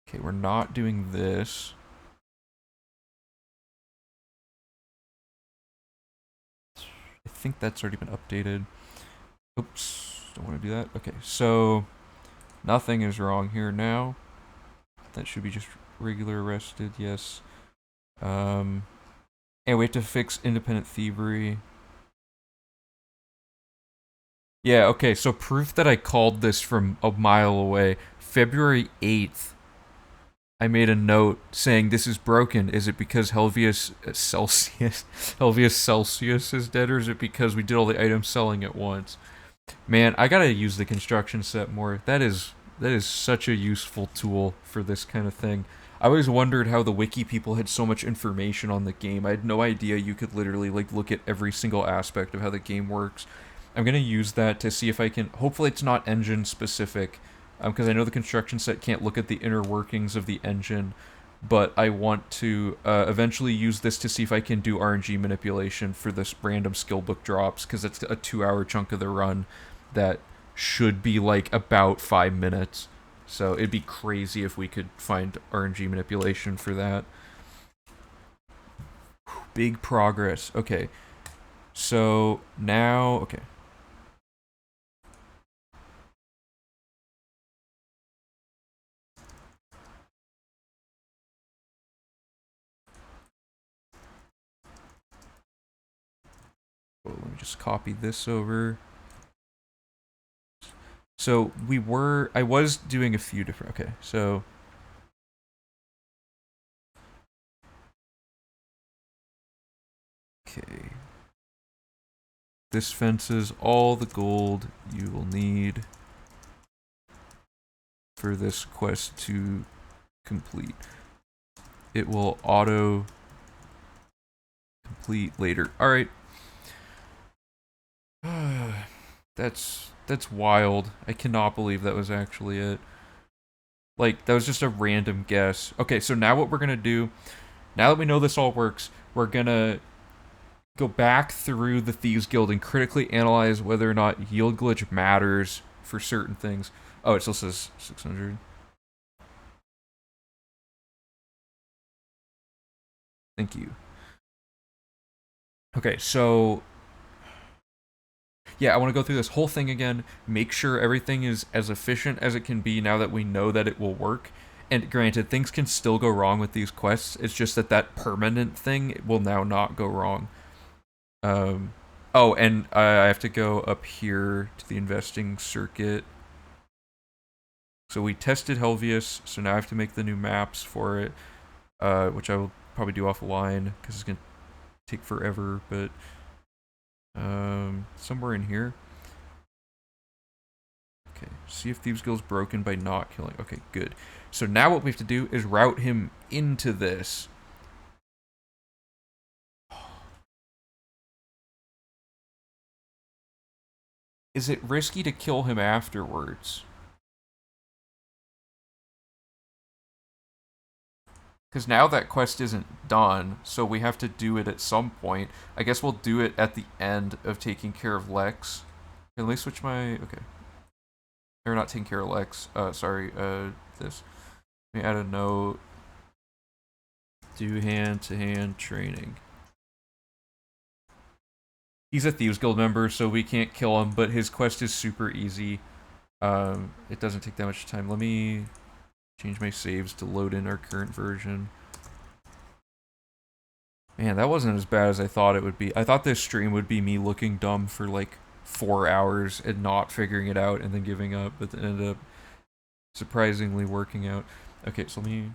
Okay, we're not doing this. I think that's already been updated. Oops, don't want to do that. Okay, so... nothing is wrong here now. That should be just regular arrested, yes. And we have to fix independent thievery. Yeah, okay, so proof that I called this from a mile away. February 8th, I made a note saying this is broken. Is it because Helvius Celsius is dead, or is it because we did all the items selling at once? Man, I gotta use the construction set more. That is such a useful tool for this kind of thing. I always wondered how the wiki people had so much information on the game. I had no idea you could literally like look at every single aspect of how the game works. I'm gonna use that to see if I can... hopefully it's not engine specific, because I know the construction set can't look at the inner workings of the engine, but I want to eventually use this to see if I can do RNG manipulation for this random skill book drops, because it's a 2-hour chunk of the run that should be like about 5 minutes. So it'd be crazy if we could find RNG manipulation for that. Big progress. Okay. So now, okay. Oh, let me just copy this over. So I was doing a few different, okay, so. Okay. This fences all the gold you will need for this quest to complete. It will auto complete later. All right. That's wild. I cannot believe that was actually it. Like, that was just a random guess. Okay, so now what we're gonna do, now that we know this all works, we're gonna go back through the Thieves Guild and critically analyze whether or not yield glitch matters for certain things. Oh, it still says 600. Thank you. Okay, so yeah, I want to go through this whole thing again, make sure everything is as efficient as it can be now that we know that it will work. And granted, things can still go wrong with these quests. It's just that that permanent thing will now not go wrong. Oh, and I have to go up here to the investing circuit. So we tested Helvius, so now I have to make the new maps for it, which I will probably do offline because it's gonna take forever. But somewhere in here. Okay, see if Thieves Guild's broken by not killing. Okay, good. So now what we have to do is route him into this. Is it risky to kill him afterwards? Because now that quest isn't done, so we have to do it at some point. I guess we'll do it at the end of taking care of Lex. Can I switch my... Okay. Or not taking care of Lex. Sorry, this. Let me add a note. Do hand-to-hand training. He's a Thieves Guild member, so we can't kill him, but his quest is super easy. It doesn't take that much time. Let me change my saves to load in our current version. Man, that wasn't as bad as I thought it would be. I thought this stream would be me looking dumb for like 4 hours and not figuring it out and then giving up, but it ended up surprisingly working out. Okay, so let me...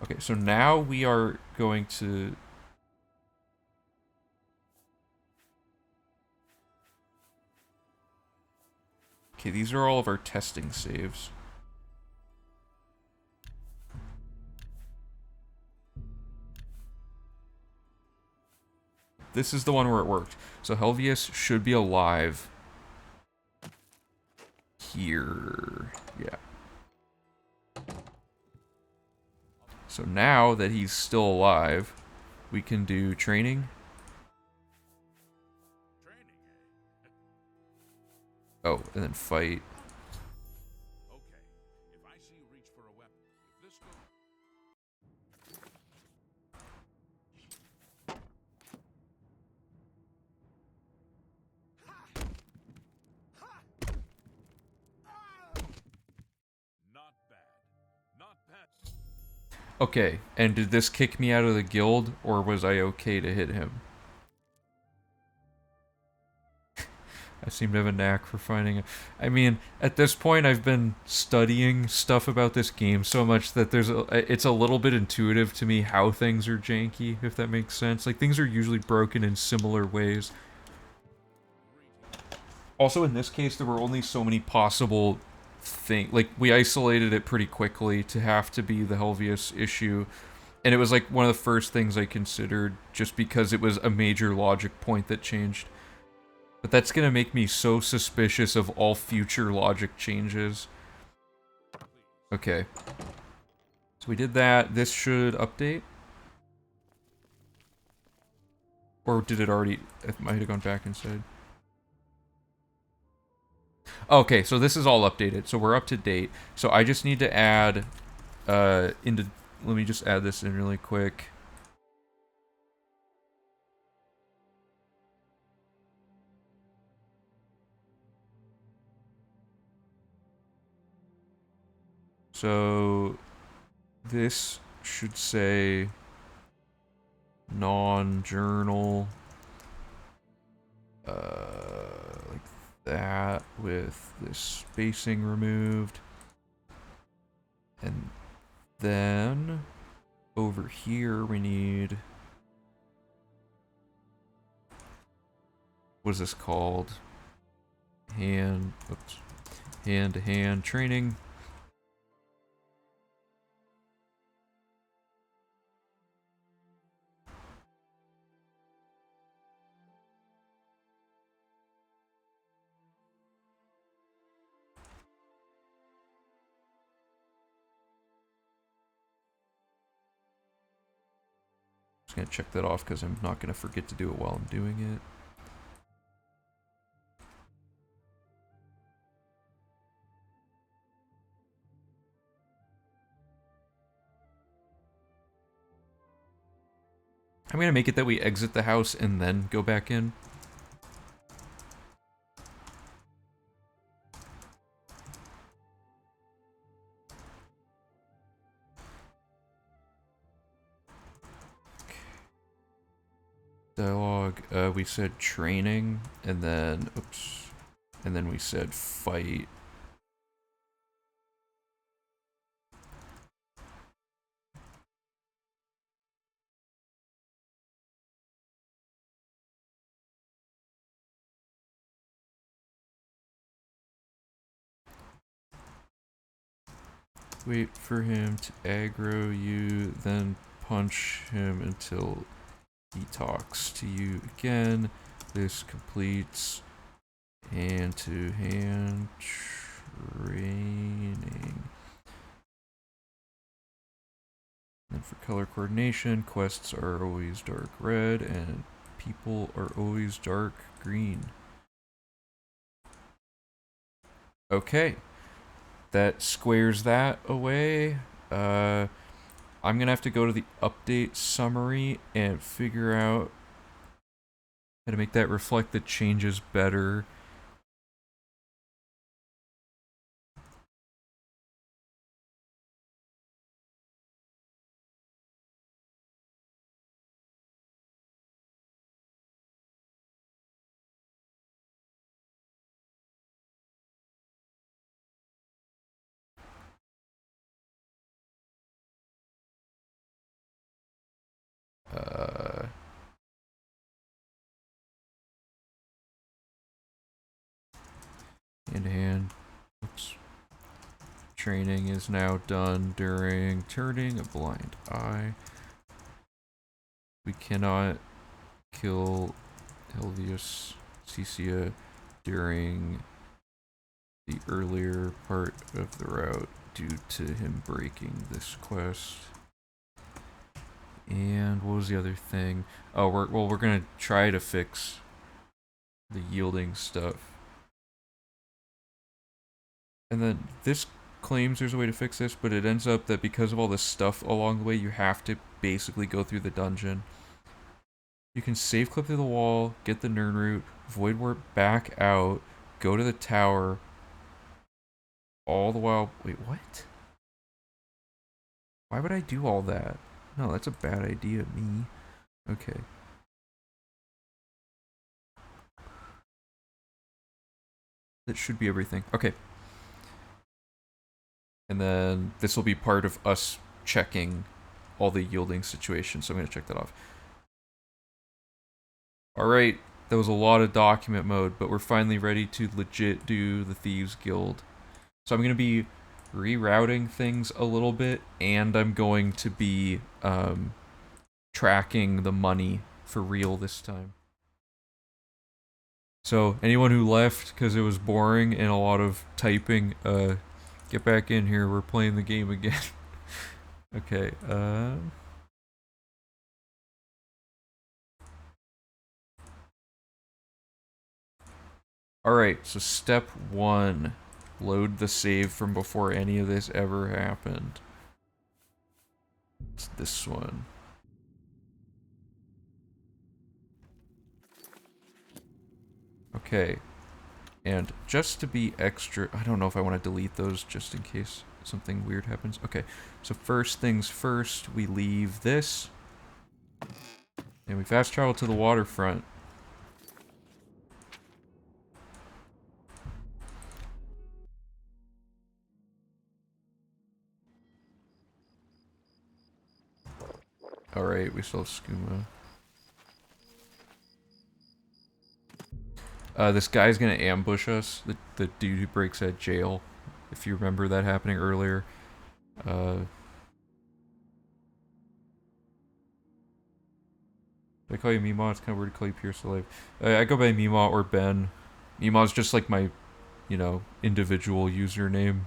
Okay, so now we are going to... Okay, these are all of our testing saves. This is the one where it worked. So Helvius should be alive. Here. Yeah. So now that he's still alive, we can do training. Oh, and then fight. Okay. If I see you reach for a weapon, if this goes... Not bad. Not bad. Okay, and did this kick me out of the guild, or was I okay to hit him? I seem to have a knack for finding it. I mean, at this point, I've been studying stuff about this game so much that it's a little bit intuitive to me how things are janky, if that makes sense. Like, things are usually broken in similar ways. Also, in this case, there were only so many possible things. Like, we isolated it pretty quickly to have to be the Helvius issue. And it was, like, one of the first things I considered, just because it was a major logic point that changed. But that's gonna make me so suspicious of all future logic changes. Okay. So we did that. This should update. Or did it already... It might have gone back inside. Okay, so this is all updated. So we're up to date. So I just need to add... into... Let me just add this in really quick. So this should say non-journal Like that with this spacing removed. And then over here we need, what is this called? Hand to hand training. Just gonna check that off because I'm not gonna forget to do it while I'm doing it. I'm gonna make it that we exit the house and then go back in. Dialogue, we said training, and then, oops, and then we said fight. Wait for him to aggro you, then punch him until he talks to you again. This completes hand-to-hand training. And for color coordination, quests are always dark red and people are always dark green. Okay. That squares that away. I'm gonna have to go to the update summary and figure out how to make that reflect the changes better. Hand to hand. Oops. Training is now done during turning a blind eye. We cannot kill Helvius Cecia during the earlier part of the route due to him breaking this quest. And what was the other thing? Oh, we're gonna try to fix the yielding stuff. And then this claims there's a way to fix this, but it ends up that because of all this stuff along the way, you have to basically go through the dungeon. You can save clip through the wall, get the Nern root, void warp back out, go to the tower, all the while. Wait, what? Why would I do all that? No, that's a bad idea, me. Okay. That should be everything. Okay. And then this will be part of us checking all the yielding situations, so I'm going to check that off. Alright, that was a lot of document mode, but we're finally ready to legit do the Thieves Guild. So I'm going to be rerouting things a little bit, and I'm going to be tracking the money for real this time. So anyone who left because it was boring and a lot of typing, get back in here, we're playing the game again. Okay, Alright, so step 1. Load the save from before any of this ever happened. It's this one. Okay. And just to be extra, I don't know if I want to delete those just in case something weird happens. Okay, so first things first, we leave this. And we fast travel to the waterfront. Alright, we still have skooma. This guy's gonna ambush us. The dude who breaks at jail. If you remember that happening earlier. Did I call you Mima? It's kind of weird to call you Pierce the Life. I go by Mima or Ben. Mima's just like my, you know, individual username.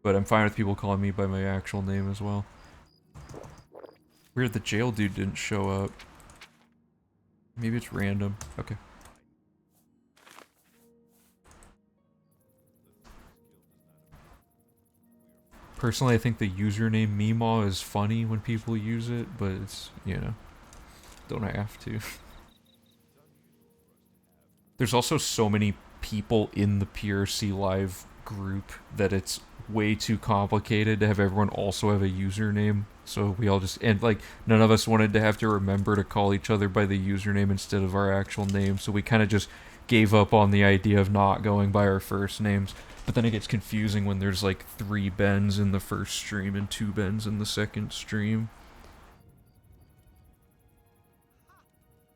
But I'm fine with people calling me by my actual name as well. Weird, the jail dude didn't show up. Maybe it's random. Okay. Personally, I think the username Mima is funny when people use it, but it's, you know, don't have to. There's also so many people in the PRC Live group that it's way too complicated to have everyone also have a username. So we all just, and like, none of us wanted to have to remember to call each other by the username instead of our actual name, so we kind of just gave up on the idea of not going by our first names. But then it gets confusing when there's like 3 Bens in the first stream and 2 Bens in the second stream.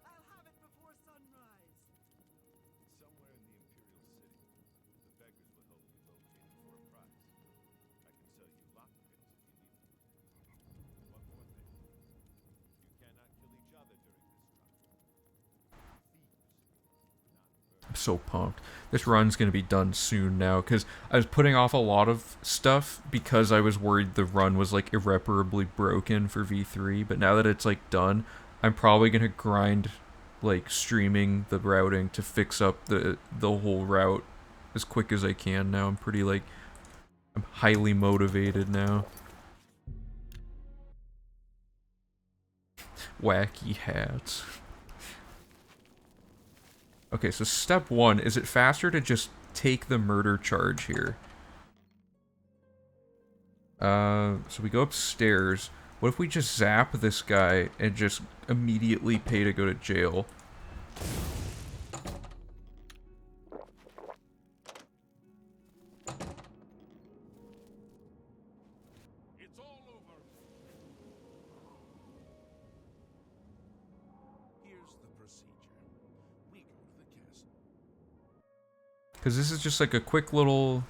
I'll have it before sunrise. Somewhere in the Imperial City, the beggars will help you locate it for a price. I can sell you lockpicks if you need them. One more thing. You cannot kill each other during this run. Thieves, not I'm so pumped. This run's gonna be done soon now, because I was putting off a lot of stuff because I was worried the run was like irreparably broken for V3, but now that it's like done, I'm probably gonna grind like streaming the routing to fix up the whole route as quick as I can now. I'm highly motivated now. Wacky hats. Okay, so step 1, is it faster to just take the murder charge here? So we go upstairs. What if we just zap this guy and just immediately pay to go to jail? It's all over. Here's the procedure. We go to the castle. Because this is just like a quick little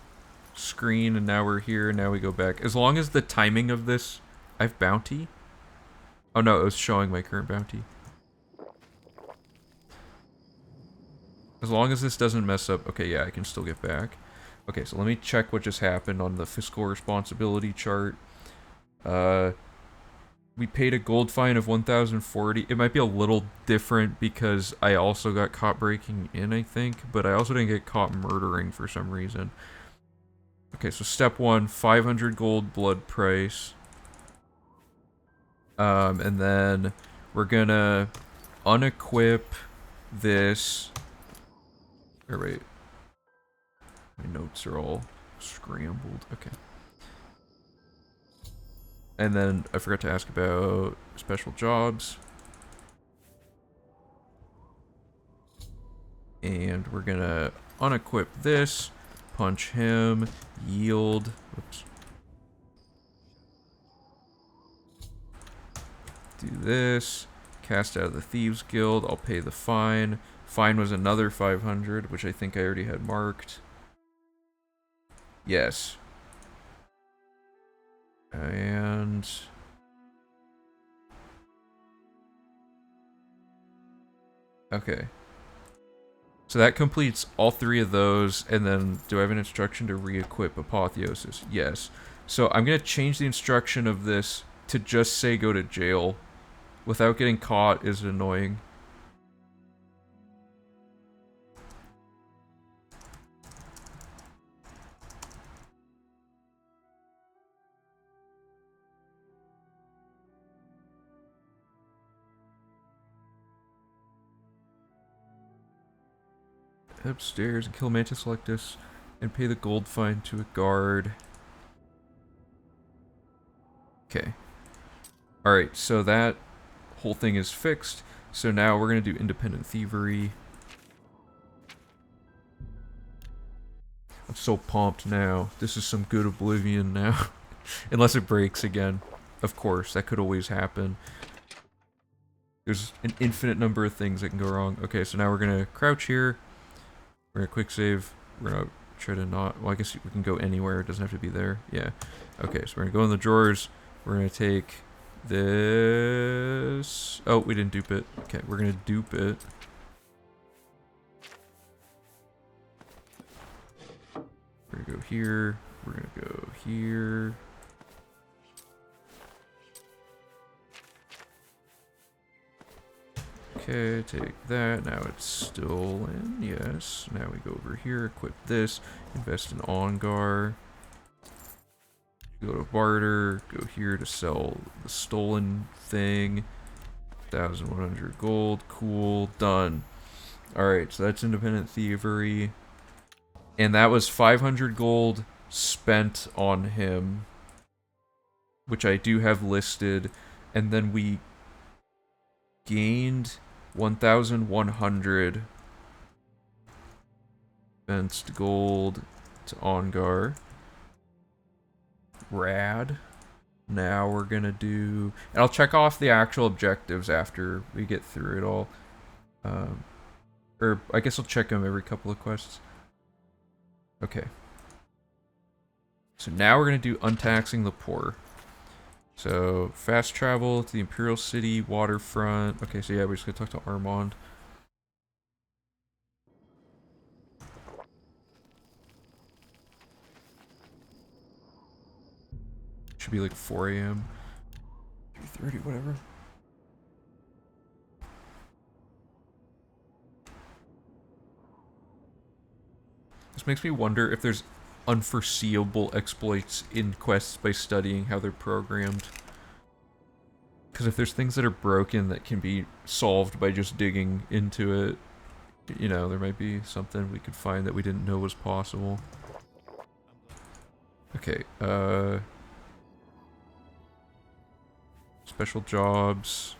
screen, and now we're here, and now we go back. As long as the timing of this... I have bounty? Oh no, it was showing my current bounty. As long as this doesn't mess up... Okay, yeah, I can still get back. Okay, so let me check what just happened on the fiscal responsibility chart. We paid a gold fine of 1,040. It might be a little different because I also got caught breaking in, I think, but I also didn't get caught murdering for some reason. Okay, so step 1, 500 gold blood price. And then we're gonna unequip this. Or wait. My notes are all scrambled. Okay. And then I forgot to ask about special jobs. And we're gonna unequip this, punch him, yield. Whoops. Do this, cast out of the Thieves Guild. I'll pay the fine. Fine was another 500, which I think I already had marked. Yes. And... okay. So that completes all 3 of those, and then do I have an instruction to re-equip Apotheosis? Yes. So I'm going to change the instruction of this to just say go to jail. Without getting caught is annoying. Upstairs and kill Mantis Selectus and pay the gold fine to a guard. Okay. Alright, so that whole thing is fixed. So now we're going to do independent thievery. I'm so pumped now. This is some good Oblivion now. Unless it breaks again. of course, that could always happen. There's an infinite number of things that can go wrong. Okay, so now we're gonna crouch here. We're gonna quick save. We're gonna try to not... Well, I guess we can go anywhere. It doesn't have to be there. Yeah. Okay, so we're gonna go in the drawers. We're gonna take this... Oh, we didn't dupe it. Okay, we're gonna dupe it. We're gonna go here. We're gonna go here. Okay, take that. Now it's stolen. Yes. Now we go over here, equip this, invest in Ongar. Go to barter, go here to sell the stolen thing. 1,100 gold. Cool. Done. Alright, so that's independent thievery. And that was 500 gold spent on him, which I do have listed. And then we gained 1,100 fenced gold to Ongar. Rad. Now we're gonna do... And I'll check off the actual objectives after we get through it all. Or I guess I'll check them every couple of quests. Okay. So now we're gonna do untaxing the poor. So, fast travel to the Imperial City, waterfront. Okay, so yeah, we're just gonna talk to Armand. Should be like 4 a.m. 3:30, whatever. This makes me wonder if there's unforeseeable exploits in quests by studying how they're programmed. Because if there's things that are broken that can be solved by just digging into it, you know, there might be something we could find that we didn't know was possible. Okay, special jobs.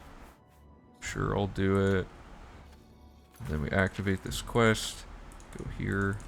Sure, I'll do it. Then we activate this quest. Go here.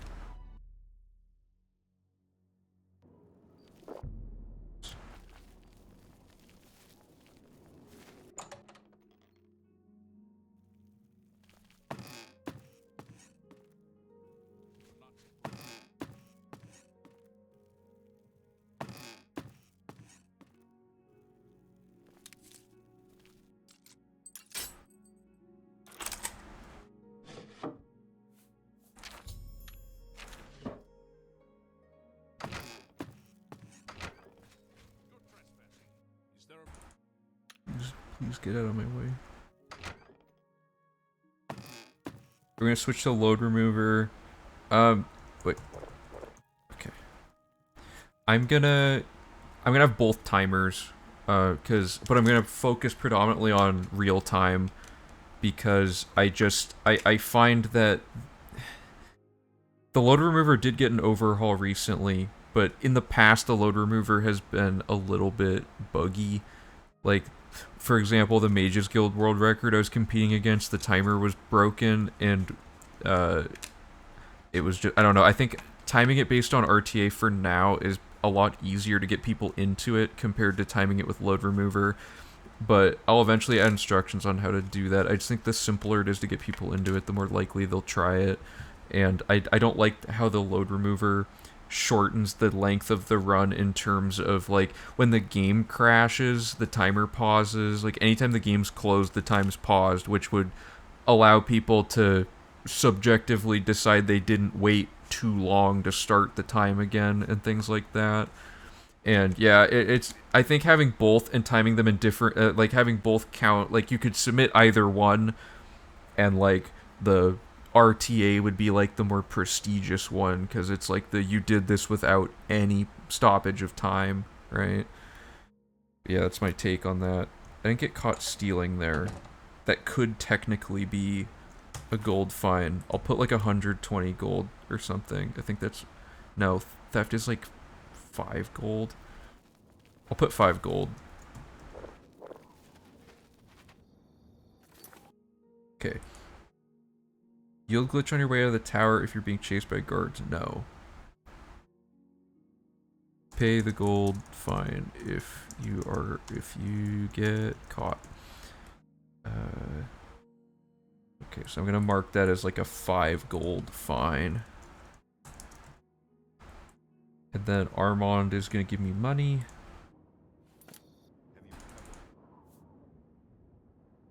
Please get out of my way. We're gonna switch to load remover. Wait. Okay. I'm gonna have both timers, but I'm gonna focus predominantly on real time because I find that the load remover did get an overhaul recently, but in the past the load remover has been a little bit buggy. Like, for example, the Mages Guild World Record I was competing against, the timer was broken, and it was just, I don't know, I think timing it based on RTA for now is a lot easier to get people into it compared to timing it with load remover, but I'll eventually add instructions on how to do that. I just think the simpler it is to get people into it, the more likely they'll try it, and I don't like how the load remover shortens the length of the run in terms of, like, when the game crashes, the timer pauses. Like, anytime the game's closed, the time's paused, which would allow people to subjectively decide they didn't wait too long to start the time again and things like that. And yeah, it's I think having both and timing them in different, like having both count, like you could submit either one, and like the RTA would be like the more prestigious one because it's like you did this without any stoppage of time, right? Yeah, that's my take on that. I didn't get caught stealing there. That could technically be a gold fine. I'll put like 120 gold or something. I think that's... No, theft is like 5 gold. I'll put 5 gold. Okay. Yield glitch on your way out of the tower if you're being chased by guards? No. pay the gold fine if you get caught. Okay, so I'm gonna mark that as like a 5 gold fine. And then Armand is gonna give me money. Have you recovered?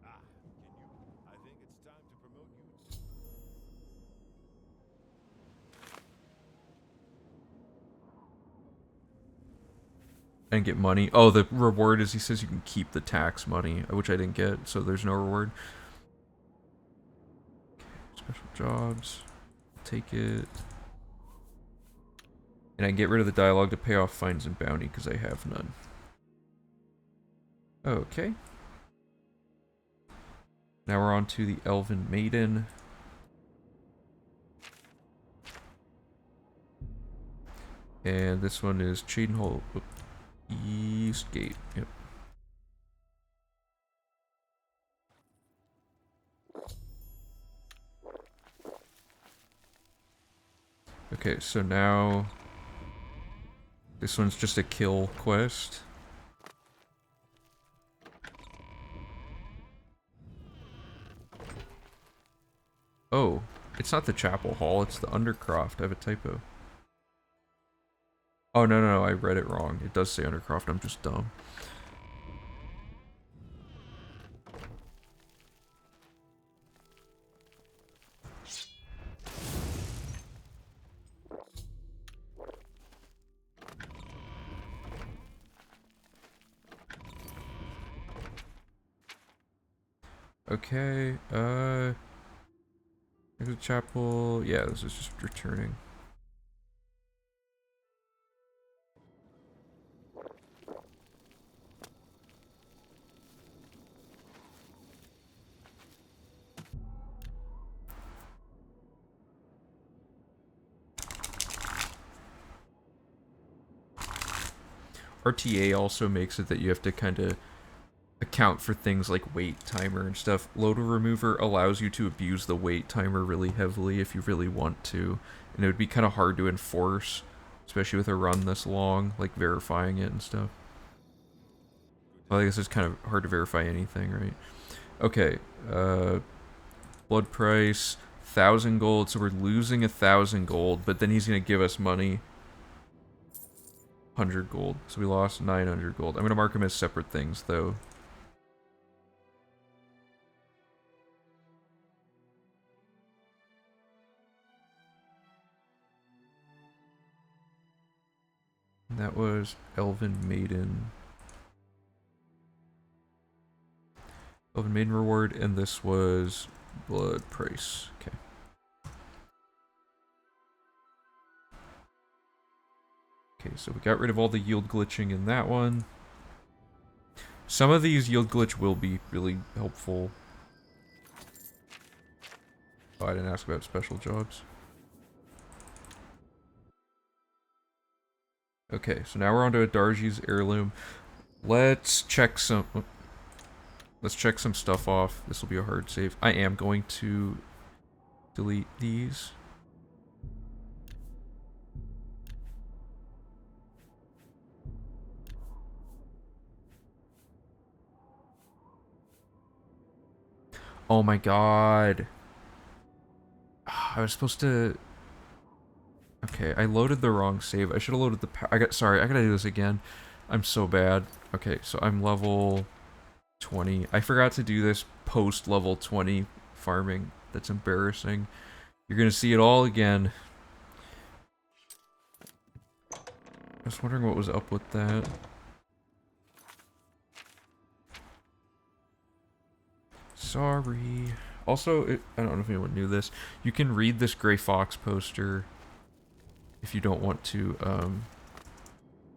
Ah, can you? I think it's time to promote you. And get money. Oh, the reward is he says you can keep the tax money, which I didn't get, so there's no reward. Okay, special jobs. Take it. And I get rid of the dialogue to pay off fines and bounty because I have none. Okay. Now we're on to the Elven Maiden. And this one is Cheadenhall East Gate. Yep. Okay, so now this one's just a kill quest. Oh, it's not the Chapel Hall, it's the Undercroft. I have a typo. Oh, no, I read it wrong. It does say Undercroft, I'm just dumb. Okay, there's a chapel. Yeah, this is just returning. RTA also makes it that you have to kind of account for things like wait timer and stuff. Loader remover allows you to abuse the wait timer really heavily if you really want to, and it would be kind of hard to enforce, especially with a run this long, like verifying it and stuff. Well, I guess it's kind of hard to verify anything, right? Okay, blood price 1,000 gold, so we're losing 1,000 gold, but then he's gonna give us money. 100 gold, so we lost 900 gold. I'm gonna mark them as separate things though. That was Elven Maiden. Elven Maiden reward, and this was blood price. Okay. Okay, so we got rid of all the yield glitching in that one. Some of these yield glitch will be really helpful. Oh, I didn't ask about special jobs. Okay, so now we're on to Darji's heirloom. Let's check some stuff off. This will be a hard save. I am going to delete these. Oh my god. I was supposed to... Okay, I loaded the wrong save. I should have loaded the... Sorry, I gotta do this again. I'm so bad. Okay, so I'm level 20. I forgot to do this post level 20 farming. That's embarrassing. You're gonna see it all again. I was wondering what was up with that. Sorry. Also, I don't know if anyone knew this. You can read this Gray Fox poster if you don't want to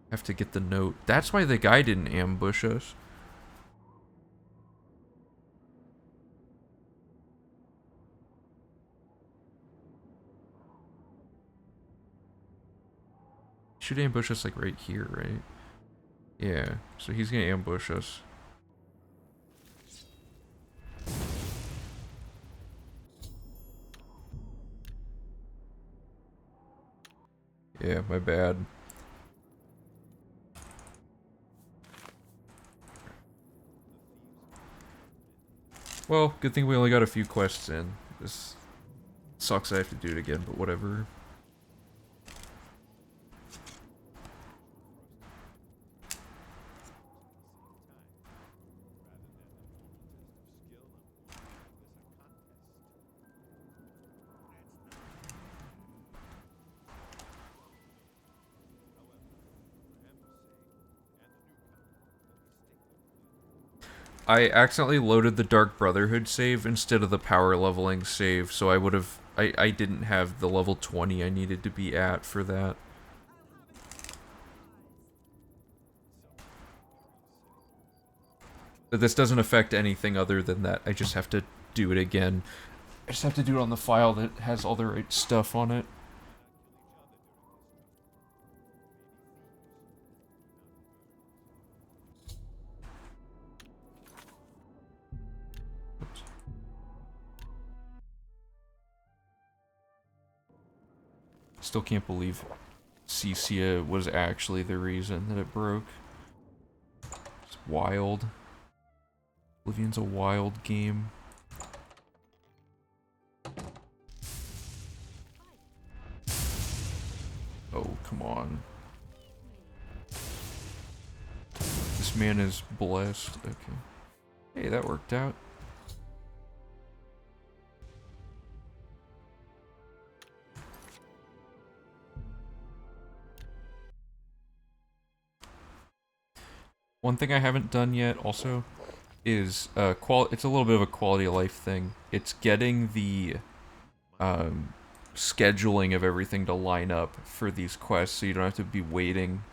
have to get the note. That's why the guy didn't ambush us. Should ambush us like right here, right? Yeah, so he's gonna ambush us. Yeah, my bad. Well, good thing we only got a few quests in. This sucks I have to do it again, but whatever. I accidentally loaded the Dark Brotherhood save instead of the power leveling save, so I would have... I didn't have the level 20 I needed to be at for that. But this doesn't affect anything other than that. I just have to do it again. I just have to do it on the file that has all the right stuff on it. Oops. Still can't believe Cecia was actually the reason that it broke. It's wild. Oblivion's a wild game. Oh, come on. This man is blessed. Okay. Hey, that worked out. One thing I haven't done yet also is it's a little bit of a quality of life thing. It's getting the scheduling of everything to line up for these quests so you don't have to be waiting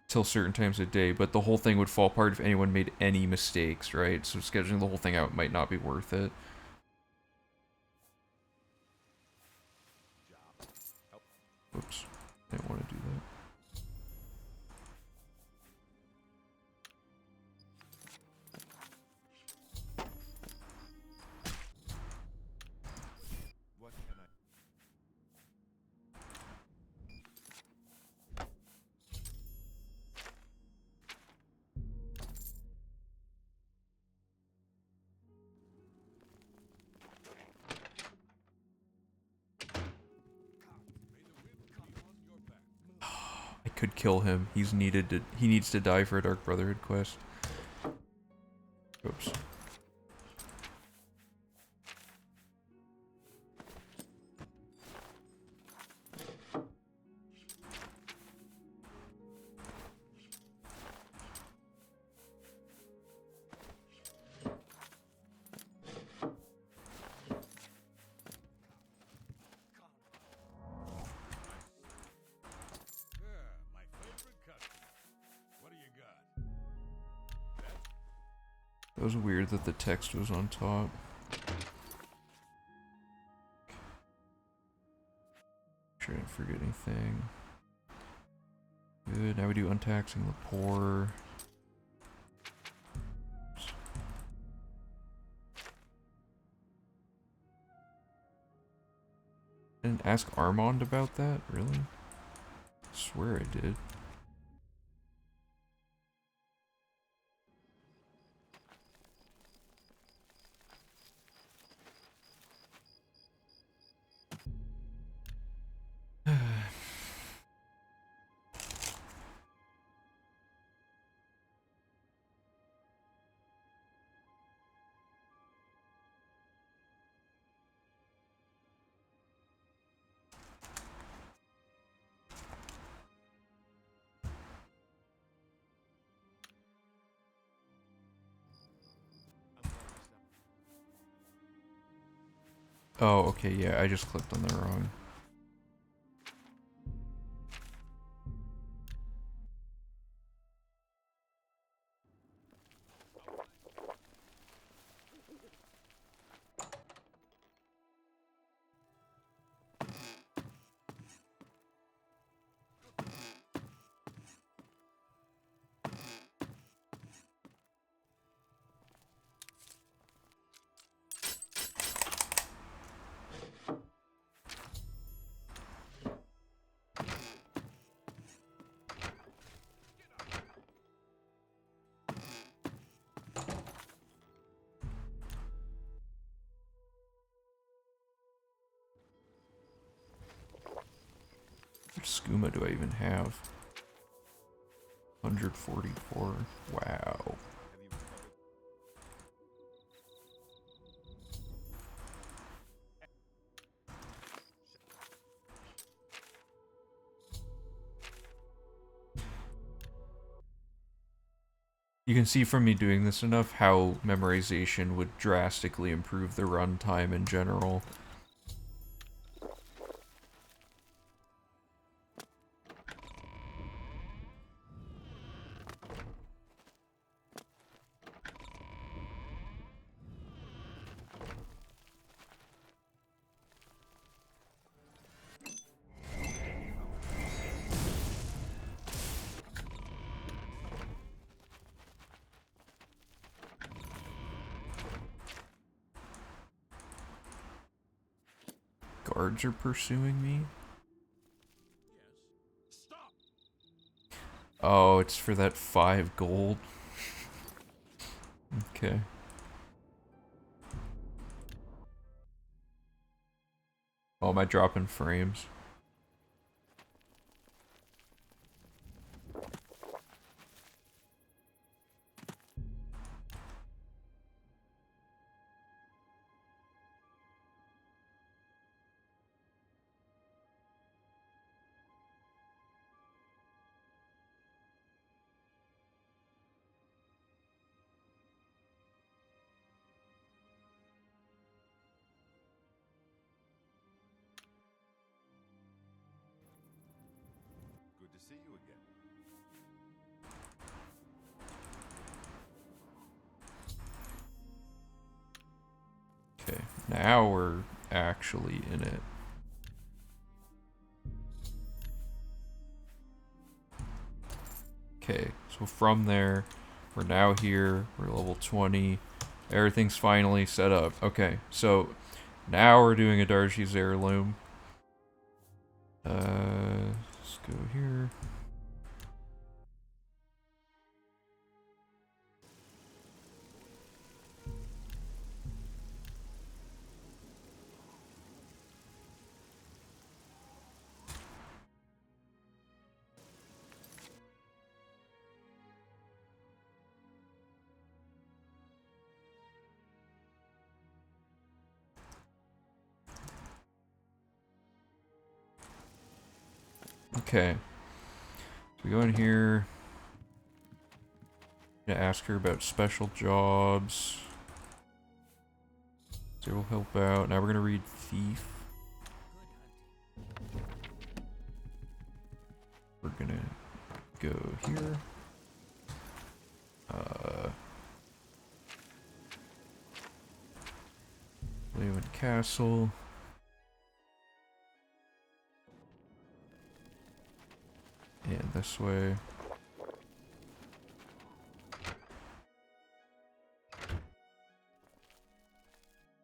till certain times of day, but the whole thing would fall apart if anyone made any mistakes, right? So scheduling the whole thing out might not be worth it. Oops, didn't want to do that. I could kill him. He needs to die for a Dark Brotherhood quest. Oops. It was weird that the text was on top. Sure I didn't forget anything. Good, now we do untaxing the poor. Oops. Didn't ask Armand about that? Really? I swear I did. Oh, okay, yeah, I just clicked on the wrong. much skooma do I even have? 144. Wow. Have you recovered? You can see from me doing this enough how memorization would drastically improve the runtime in general. Guards are pursuing me? Yes. Stop! Oh, it's for that 5 gold. Okay. Oh, am I dropping frames? Good to see you again. Okay, now we're actually in it. Okay, so from there, we're now here, we're level 20, everything's finally set up. Okay, so now we're doing a Darcy's Heirloom. Let's go here. Okay, so we go in here. To ask her about special jobs. They will help out. Now we're gonna read Thief. We're gonna go here. Lewin Castle. And this way.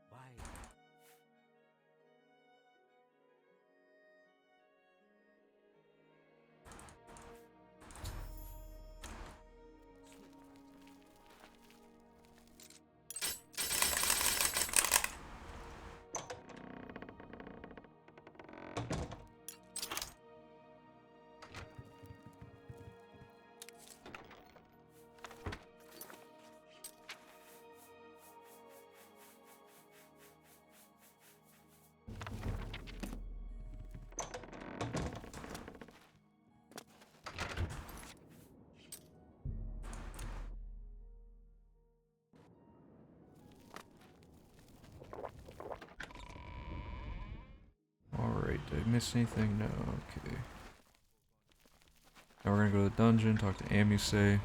Why? Alright, did I miss anything? No, okay. Now we're gonna go to the dungeon, talk to Amuse. Yeah,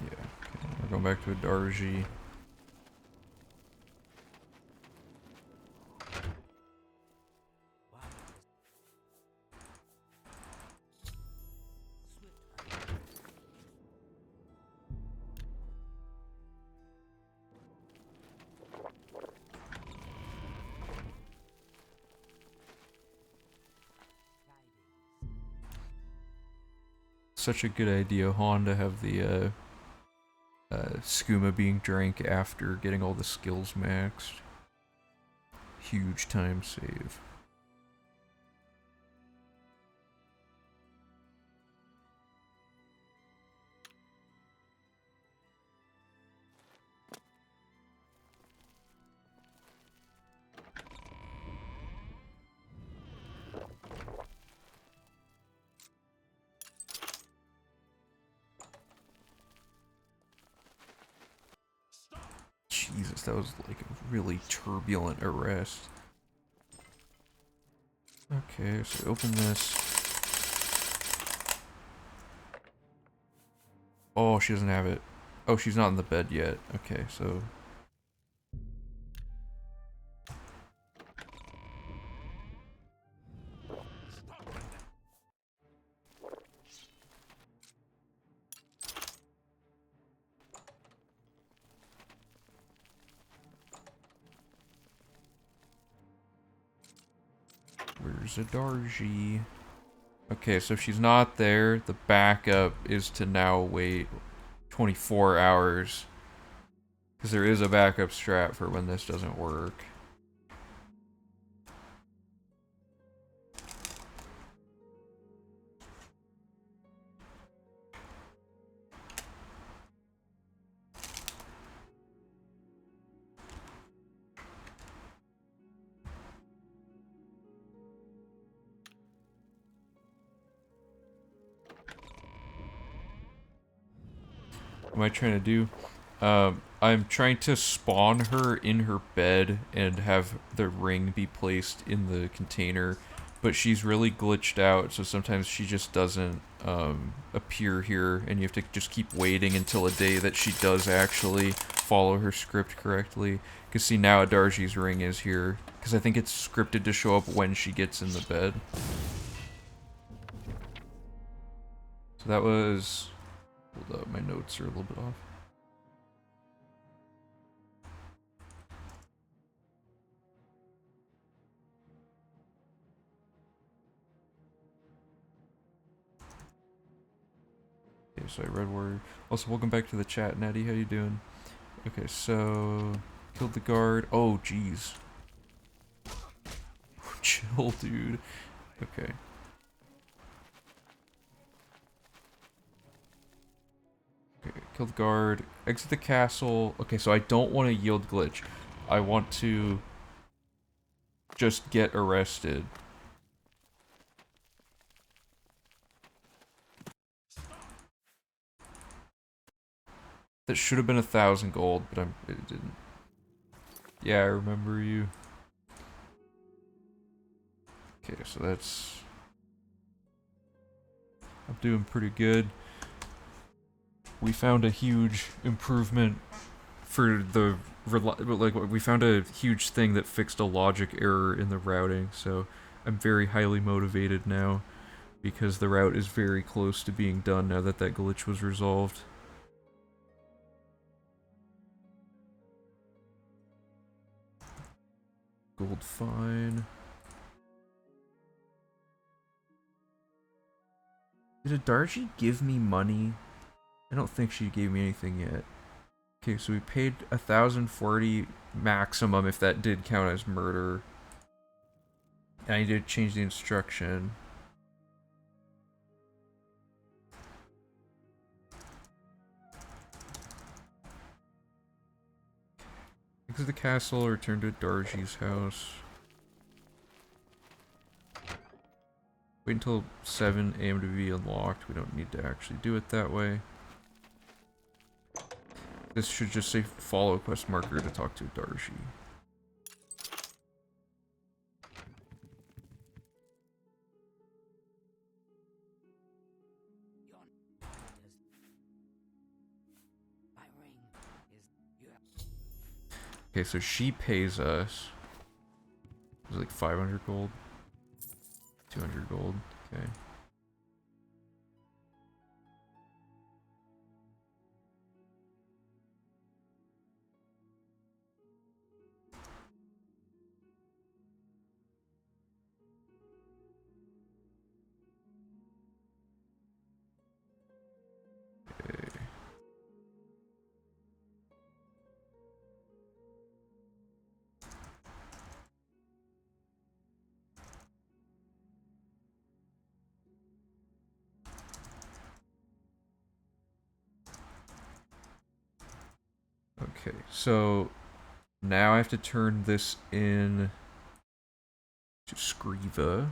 okay. We're going back to Adarji. Why? Swift hunter. such a good idea, Han, to have the skooma being drank after getting all the skills maxed. Huge time save. Jesus, that was like a really turbulent arrest. Okay, so open this. Oh, she doesn't have it. Oh, she's not in the bed yet. Okay, so... Where's Adarji? Okay, so if she's not there, the backup is to now wait 24 hours. Because there is a backup strat for when this doesn't work. What am I trying to do? I'm trying to spawn her in her bed and have the ring be placed in the container, but she's really glitched out, so sometimes she just doesn't appear here, and you have to just keep waiting until a day that she does actually follow her script correctly. Because see, now Adarji's ring is here, because I think it's scripted to show up when she gets in the bed. So that was... Hold up, my notes are a little bit off. Okay, so I read word. Also, welcome back to the chat, Natty. How you doing? Okay, so... Killed the guard. Oh, jeez. Chill, dude. Okay. Okay, kill the guard. Exit the castle. Okay, so I don't want to yield glitch. I want to just get arrested. That should have been 1,000 gold, but it didn't. Yeah, I remember you. Okay, so that's... I'm doing pretty good. We found a huge improvement for the... Like, we found a huge thing that fixed a logic error in the routing, so I'm very highly motivated now, because the route is very close to being done now that that glitch was resolved. Gold fine. Did Adarji give me money? I don't think she gave me anything yet. Okay, so we paid 1,040 maximum if that did count as murder. And I need to change the instruction. Exit the castle, return to Darji's house. Wait until 7 AM to be unlocked. We don't need to actually do it that way. This should just say follow quest marker to talk to Darji. My ring is you. Okay, so she pays us. It was like 500 gold. 200 gold. Okay. Okay, so now I have to turn this in to Scriva.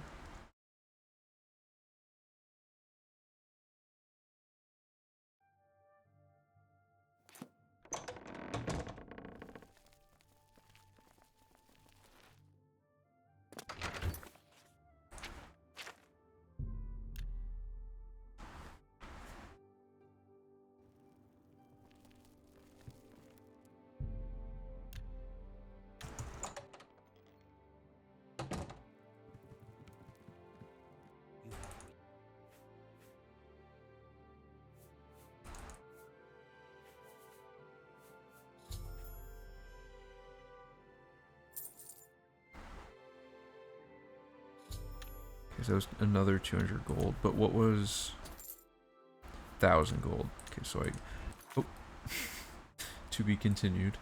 Okay, so that was another 200 gold, but what was 1,000 gold? Okay, so oh, to be continued.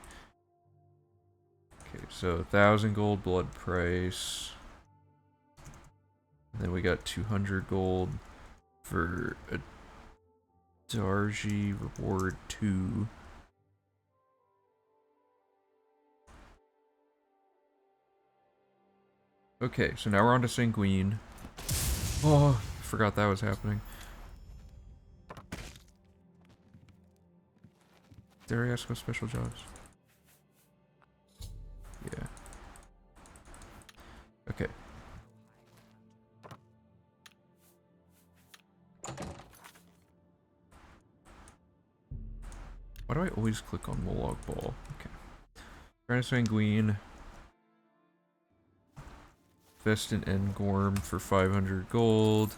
Okay, so 1,000 gold blood price. And then we got 200 gold for a Darji reward 2. Okay, so now we're on to Sanguine. Oh, forgot that was happening. Did I ask about special jobs? Yeah. Okay. Why do I always click on Molog Ball? Okay. Trying to Sanguine. Vest and Engorm for 500 gold.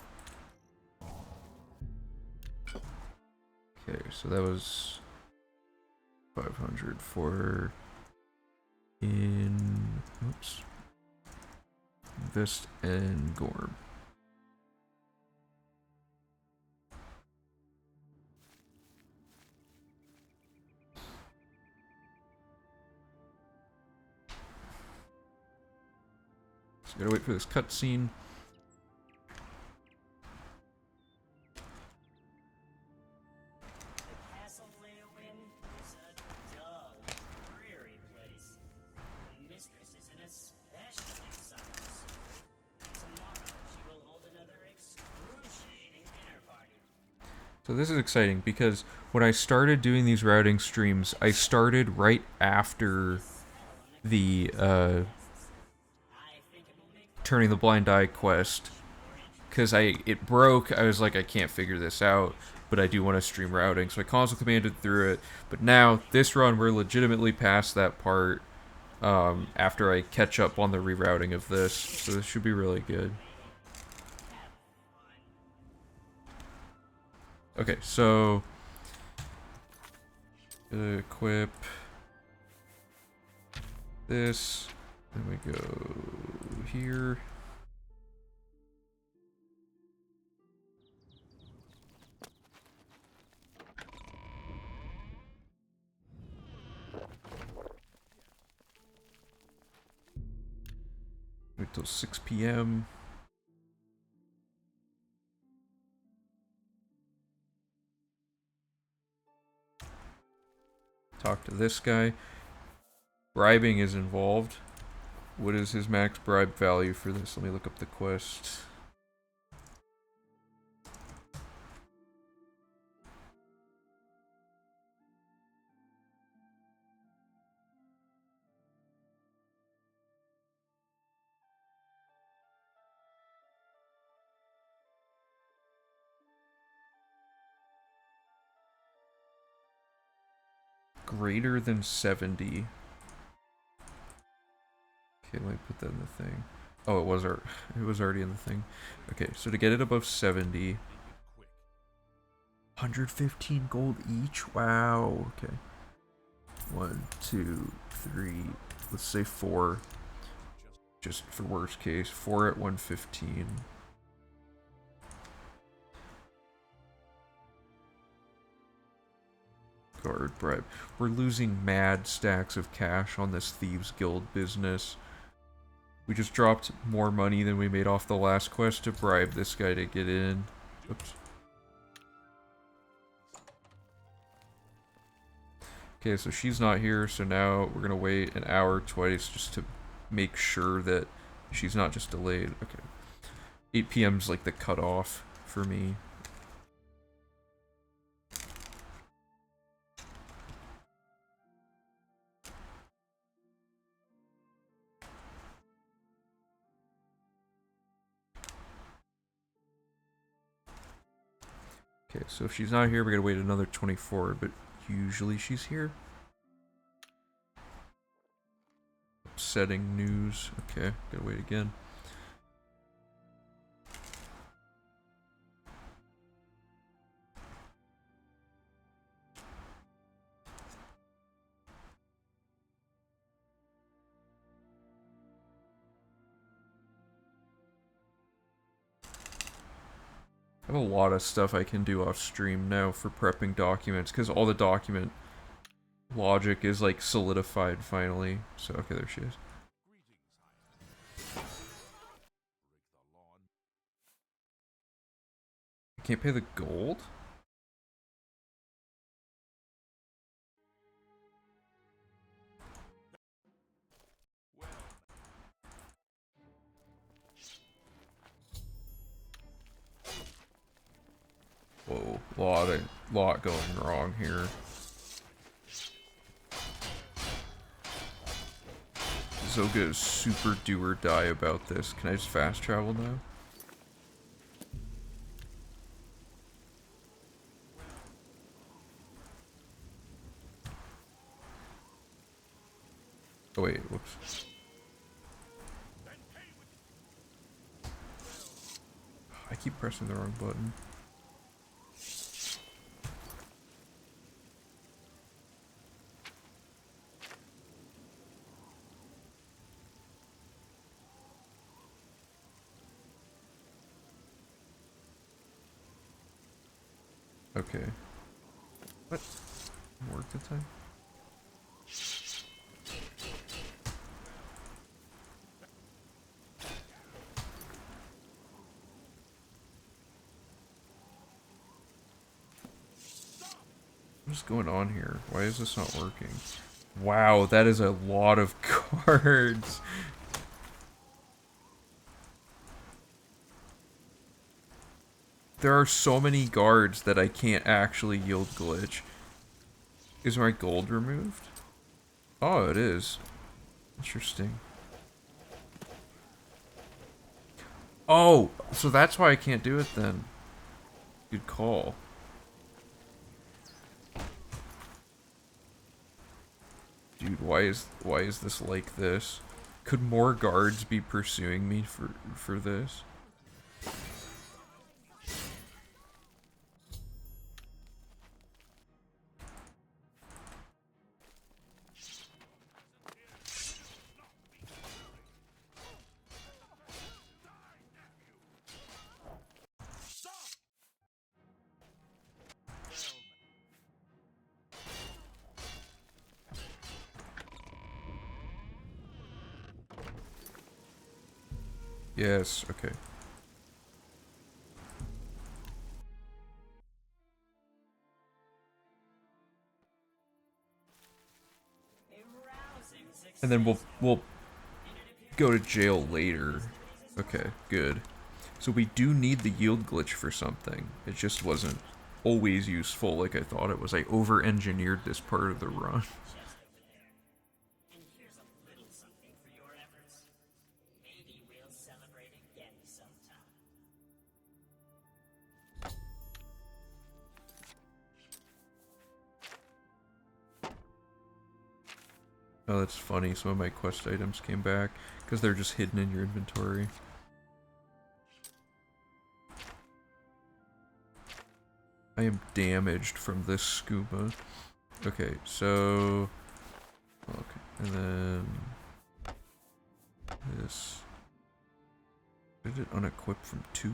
Okay, so that was 500 for oops. Vest and Gorm. So gotta wait for this cutscene. So this is exciting because when I started doing these routing streams, I started right after the turning the blind eye quest, because it broke. I was like, I can't figure this out, but I do want to stream routing, so I console commanded through it. But now this run, we're legitimately past that part. After I catch up on the rerouting of this, so this should be really good. Okay, so equip this, then we go here. Wait till 6 p.m. Talk to this guy. Bribing is involved. What is his max bribe value for this? Let me look up the quest. Greater than 70. Okay, let me put that in the thing. Oh, it was already in the thing. Okay, so to get it above 70, 115 gold each. Wow. Okay. 1, 2, 3. Let's say 4. Just for worst case, 4 at 115. Guard bribe. We're losing mad stacks of cash on this Thieves Guild business. We just dropped more money than we made off the last quest to bribe this guy to get in. Oops. Okay, so she's not here, so now we're gonna wait an hour twice just to make sure that she's not just delayed. Okay. 8 p.m.'s like the cutoff for me. Okay, so if she's not here, we're gonna wait another 24, but usually she's here. Upsetting news. Okay, gotta wait again. I have a lot of stuff I can do off stream now for prepping documents, because all the document logic is like solidified finally. So, okay, there she is. I can't pay the gold? Whoa, lot going wrong here. Zoga is super do or die about this. Can I just fast travel now? Oh wait, whoops. I keep pressing the wrong button. Okay. What? Work the time? What's going on here? Why is this not working? Wow, that is a lot of cards. There are so many guards that I can't actually yield glitch. Is my gold removed? Oh, it is. Interesting. Oh, so that's why I can't do it then. Good call. Dude, why is this like this? Could more guards be pursuing me for this? Yes, okay. And then we'll go to jail later. Okay, good. So we do need the yield glitch for something. It just wasn't always useful like I thought it was. I over-engineered this part of the run. And here's a little something for your efforts. Maybe we'll celebrate again sometime. Oh, that's funny. Some of my quest items came back because they're just hidden in your inventory. I am damaged from this scuba. Okay, so... Okay, and then... This... Did it unequip from 2?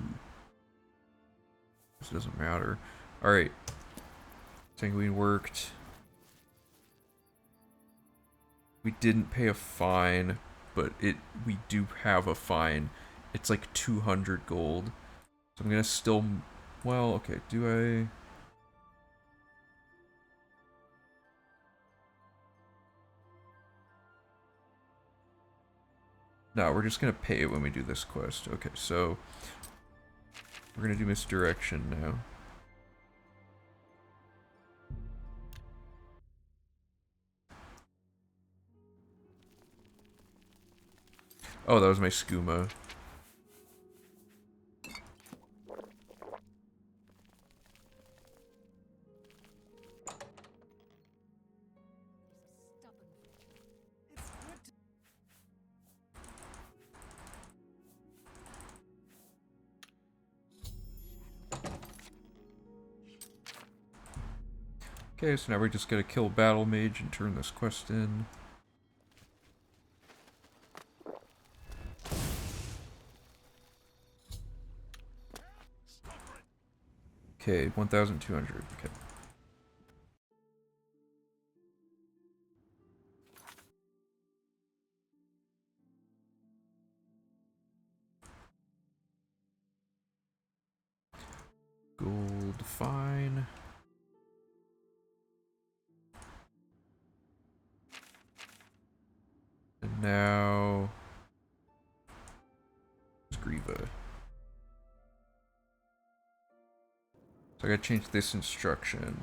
This doesn't matter. Alright. Sanguine worked. We didn't pay a fine, but we do have a fine. It's like 200 gold. So I'm gonna still... Well, okay, do I... No, we're just gonna pay it when we do this quest. Okay, so we're gonna do misdirection now. Oh, that was my skooma. It's good to Okay, so now we're just gonna kill Battle Mage and turn this quest in. Okay, 1,200. Okay. Gold, fine. And now... Grieva. So I gotta change this instruction.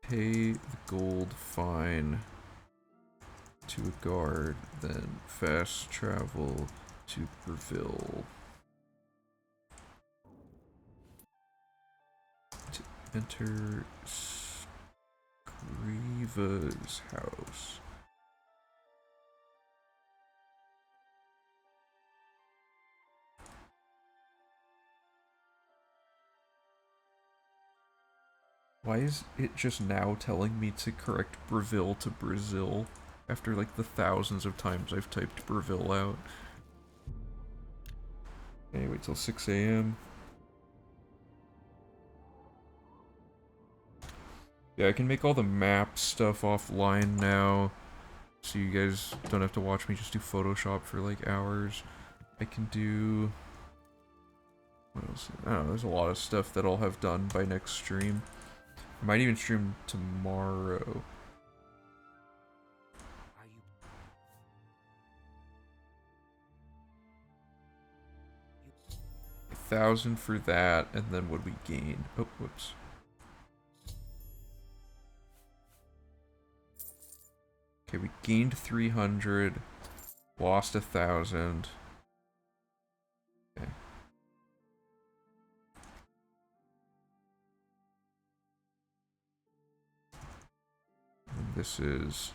Pay the gold fine to a guard, then fast travel to Breville. To enter Grieva's house. Why is it just now telling me to correct Breville to Brazil after like the thousands of times I've typed Breville out? Okay, wait till 6 a.m. Yeah, I can make all the map stuff offline now, so you guys don't have to watch me just do Photoshop for like hours. I can do... what else? I don't know, there's a lot of stuff that I'll have done by next stream. I might even stream tomorrow. Are you 1,000 for that, and then what we gain. Oh, whoops. Okay, we gained 300, lost 1,000. Okay. And this is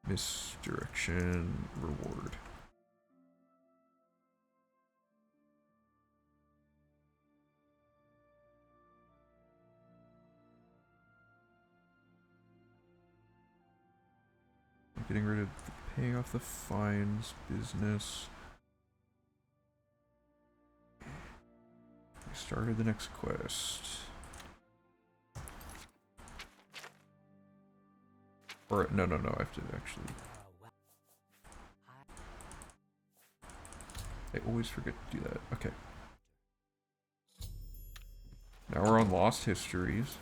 misdirection reward. I'm getting rid of the paying off the fines business. I started the next quest. Or, no, I have to actually... I always forget to do that. Okay. Now we're on Lost Histories.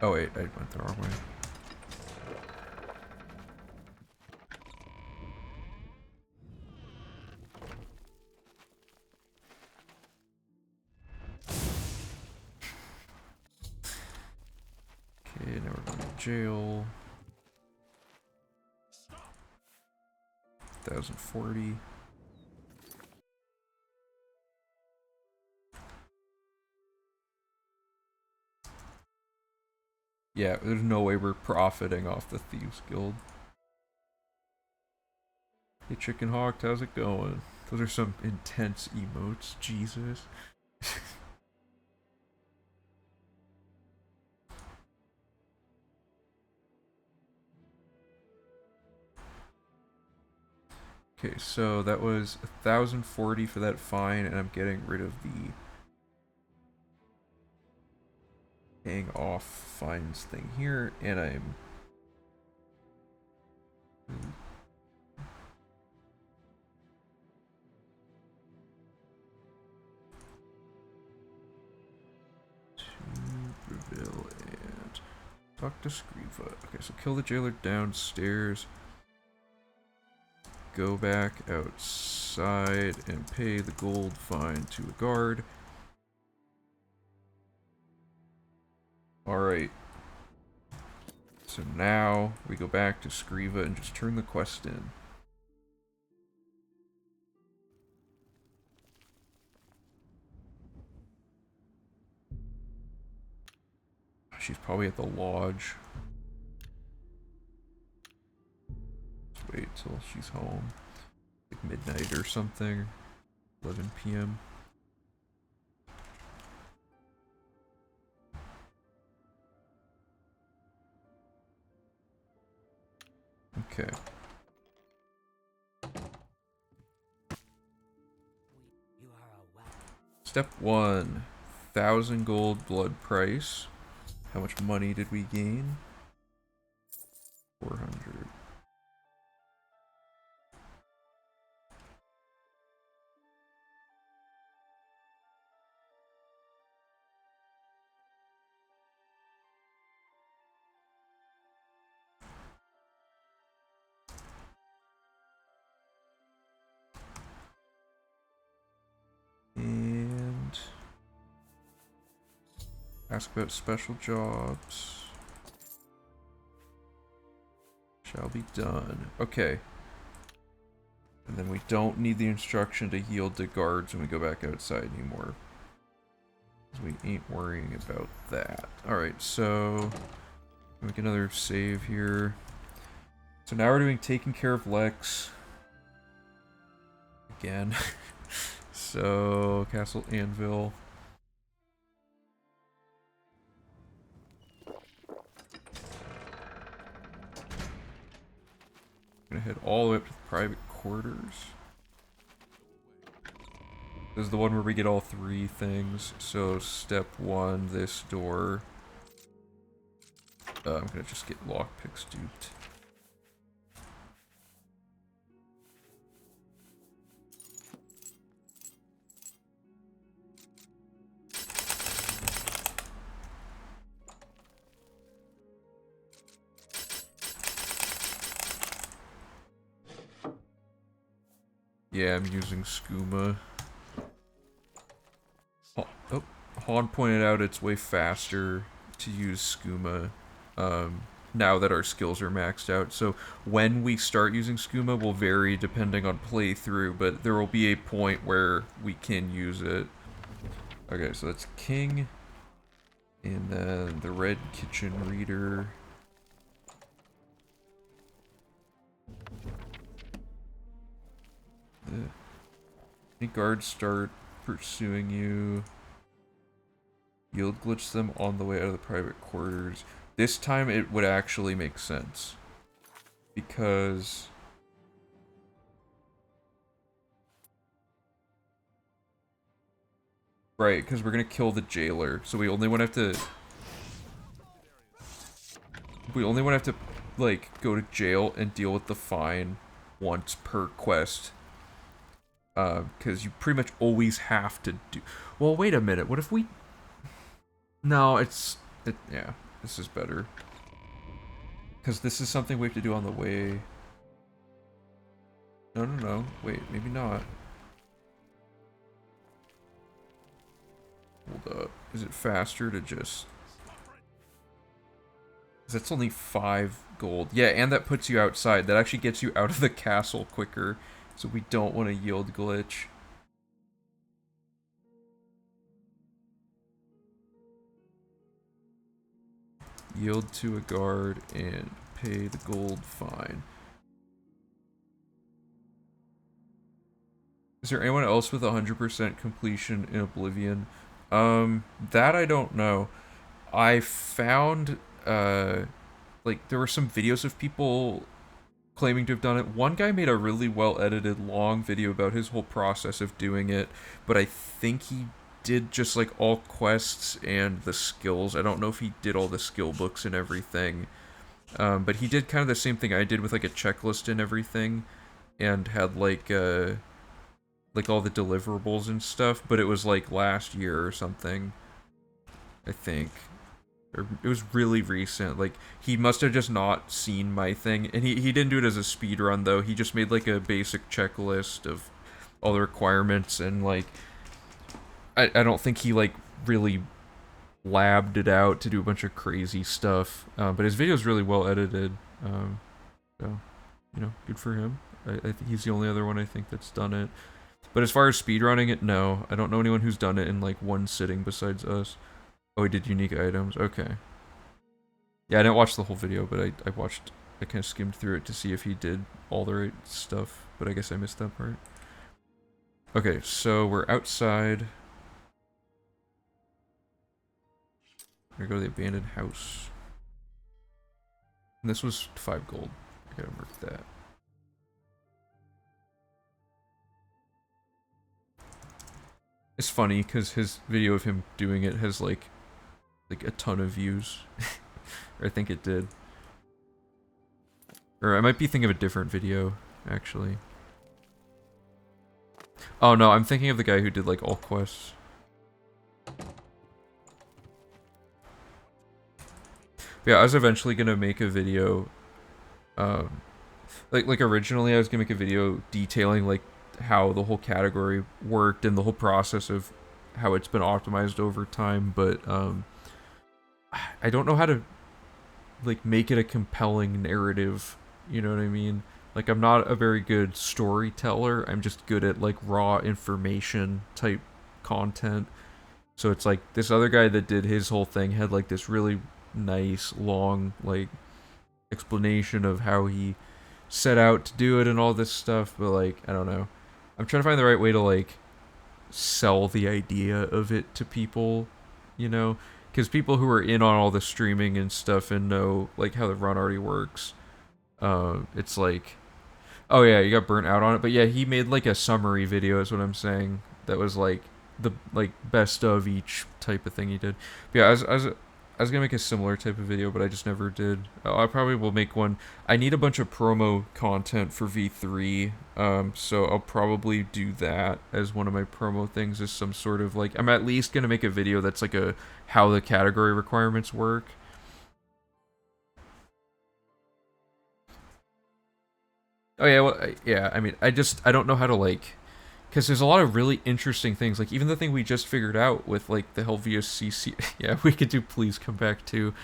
Oh wait, I went the wrong way. Okay, now we're going to jail. 1,040. Yeah, there's no way we're profiting off the Thieves Guild. Hey Chicken Hawk, how's it going? Those are some intense emotes, Jesus. Okay, so that was 1,040 for that fine, and I'm getting rid of the paying off fines thing here, and I'm Prevail and talk to Skriva. Okay, so kill the jailer downstairs. Go back outside and pay the gold fine to a guard. Alright. So now we go back to Skriva and just turn the quest in. She's probably at the lodge. Let's wait till she's home. Like midnight or something. 11 p.m. Okay. You are a well. Step 1. 1,000 gold blood price. How much money did we gain? 400. And ask about special jobs. Shall be done. Okay. And then we don't need the instruction to yield to guards when we go back outside anymore. We ain't worrying about that. Alright, so make another save here. So now we're doing taking care of Lex. Again. So, Castle Anvil. Gonna head all the way up to the private quarters. This is the one where we get all 3 things. So, step 1, this door. I'm gonna just get lockpicks duped. Yeah, I'm using skooma. Oh, Han pointed out it's way faster to use skooma now that our skills are maxed out. So when we start using skooma will vary depending on playthrough, but there will be a point where we can use it. Okay, so that's King. And then the red kitchen reader. Any guards start pursuing you. Yield glitch them on the way out of the private quarters. This time it would actually make sense. Because... Right, because we're gonna kill the jailer. So we only want to have to... We only want to have to, like, go to jail and deal with the fine once per quest. Because you pretty much always have to do... Well, wait a minute. What if we... No, yeah, this is better. Because this is something we have to do on the way... No. Wait, maybe not. Hold up. Is it faster to just... That's only 5 gold. Yeah, and that puts you outside. That actually gets you out of the castle quicker. So we don't want to yield glitch. Yield to a guard and pay the gold fine. Is there anyone else with 100% completion in Oblivion? That I don't know. I found, like, there were some videos of people claiming to have done it. One guy made a really well-edited, long video about his whole process of doing it, but I think he did just, like, all quests and the skills. I don't know if he did all the skill books and everything. But he did kind of the same thing I did with like a checklist and everything, and had like all the deliverables and stuff. But it was like last year or something, I think. Or it was really recent. Like he must have just not seen my thing, and he didn't do it as a speed run though. He just made like a basic checklist of all the requirements, and like I don't think he like really labbed it out to do a bunch of crazy stuff. But his video is really well edited. So you know, good for him. I think he's the only other one I think that's done it. But as far as speedrunning it, no, I don't know anyone who's done it in like one sitting besides us. Oh, he did unique items. Okay. Yeah, I didn't watch the whole video, but I kind of skimmed through it to see if he did all the right stuff, but I guess I missed that part. Okay, so we're outside. We're gonna go to the abandoned house. And this was 5 gold. I gotta mark that. It's funny, because his video of him doing it has like a ton of views. Or I think it did. Or I might be thinking of a different video, actually. Oh no, I'm thinking of the guy who did like all quests. But yeah, I was eventually gonna make a video. Like originally I was gonna make a video detailing like how the whole category worked and the whole process of how it's been optimized over time, but I don't know how to like make it a compelling narrative, you know what I mean? Like I'm not a very good storyteller. I'm just good at like raw information type content. So it's like this other guy that did his whole thing had like this really nice long like explanation of how he set out to do it and all this stuff, but like I don't know. I'm trying to find the right way to like sell the idea of it to people, you know? Because people who are in on all the streaming and stuff and know like how the run already works, it's like, oh yeah, you got burnt out on it. But yeah, he made like a summary video, is what I'm saying. That was like the like best of each type of thing he did. But yeah, I was gonna make a similar type of video, but I just never did. I probably will make one. I need a bunch of promo content for V3, so I'll probably do that as one of my promo things. Is some sort of like I'm at least gonna make a video that's like a how the category requirements work. Oh yeah, well, yeah. I mean, I don't know how to like, because there's a lot of really interesting things. Like even the thing we just figured out with like the Helvius CC. Yeah, we could do. Please come back to.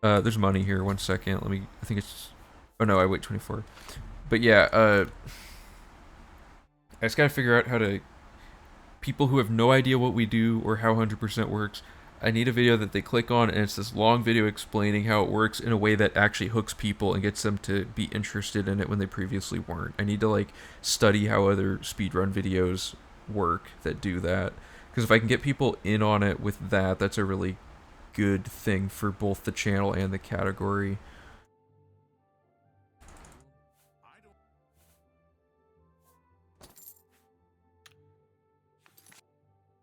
There's money here. 1 second. Let me. I think it's. Oh no, I wait 24. But yeah. I just gotta figure out how to. People who have no idea what we do or how 100% works. I need a video that they click on, and it's this long video explaining how it works in a way that actually hooks people and gets them to be interested in it when they previously weren't. I need to like study how other speedrun videos work that do that. Because if I can get people in on it with that, that's a really good thing for both the channel and the category. I don't.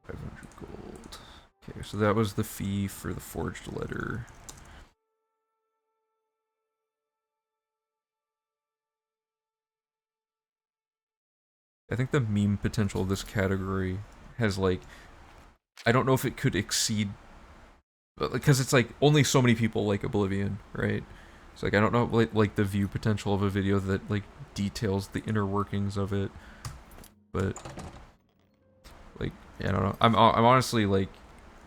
500 gold. Okay, so that was the fee for the forged letter. I think the meme potential of this category has like, I don't know if it could exceed, because it's like only so many people like Oblivion, right? It's like I don't know like the view potential of a video that like details the inner workings of it, but like yeah, I don't know. I'm honestly like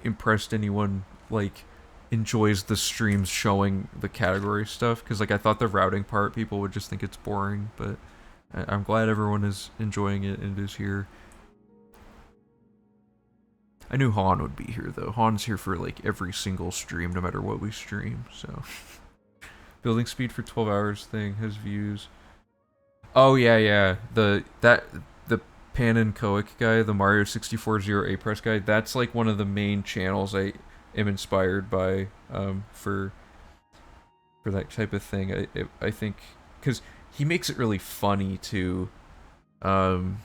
impressed anyone like enjoys the streams showing the category stuff, because like I thought the routing part people would just think it's boring, but I'm glad everyone is enjoying it and is here. I knew Han would be here though. Han's here for like every single stream, no matter what we stream. So building speed for 12 hours thing has views. Oh yeah. The Pan and Koic guy, the Mario 64 Zero A Press guy. That's like one of the main channels I am inspired by for that type of thing. I think because he makes it really funny too. I'm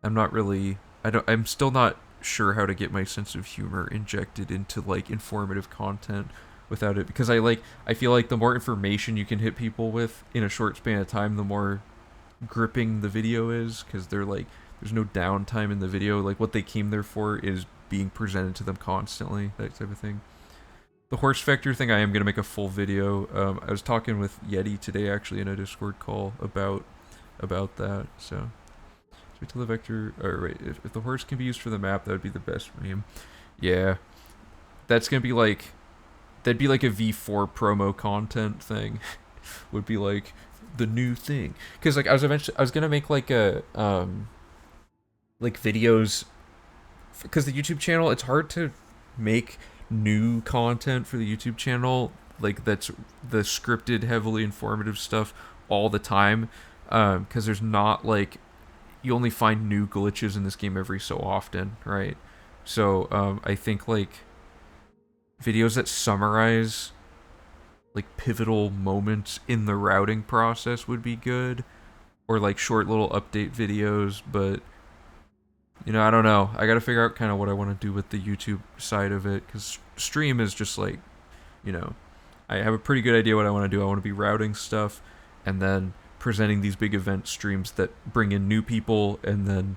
not really. I'm still not sure how to get my sense of humor injected into like informative content without it, because I feel like the more information you can hit people with in a short span of time, the more gripping the video is, because they're like, there's no downtime in the video. Like, what they came there for is being presented to them constantly, that type of thing. The horse vector thing, I am gonna make a full video. I was talking with Yeti today, actually, in a Discord call about that. So wait till the vector. Or wait, if the horse can be used for the map, that would be the best meme. Yeah, that's gonna be like, that'd be like a V4 promo content thing. Would be like the new thing, because like I was gonna make like a like videos, because the YouTube channel, it's hard to make new content for the YouTube channel, like that's the scripted, heavily informative stuff all the time, because there's not like, you only find new glitches in this game every so often, right? So I think like videos that summarize like pivotal moments in the routing process would be good, or like short little update videos. But you know, I don't know, I gotta figure out kind of what I want to do with the YouTube side of it, because stream is just like, you know, I have a pretty good idea what I want to do. I want to be routing stuff and then presenting these big event streams that bring in new people, and then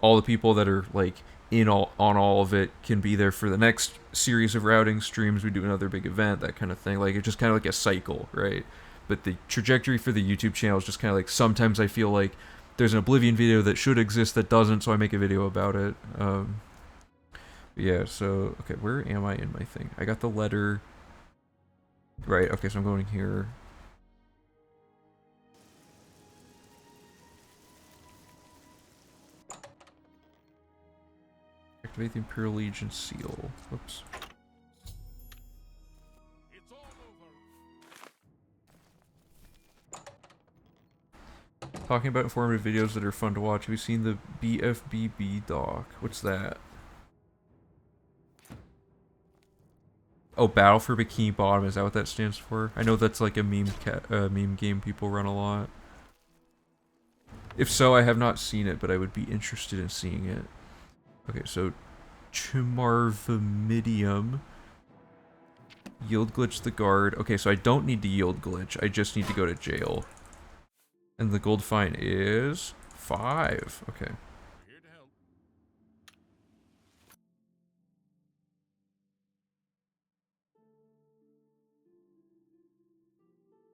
all the people that are like on all of it can be there for the next series of routing streams. We do another big event, that kind of thing. Like, it's just kind of like a cycle, right? But the trajectory for the YouTube channel is just kind of like, sometimes I feel like there's an Oblivion video that should exist that doesn't, so I make a video about it. Yeah, so, okay, where am I in my thing? I got the letter. Right, okay, so I'm going here. Activate the Imperial Legion seal. Whoops. It's all over. Talking about informative videos that are fun to watch. Have you seen the BFBB doc? What's that? Oh, Battle for Bikini Bottom. Is that what that stands for? I know that's like a meme game people run a lot. If so, I have not seen it, but I would be interested in seeing it. Okay, so Chimarvimidium. Yield glitch the guard. Okay, so I don't need to yield glitch. I just need to go to jail. And the gold fine is 5. Okay. We're here to help.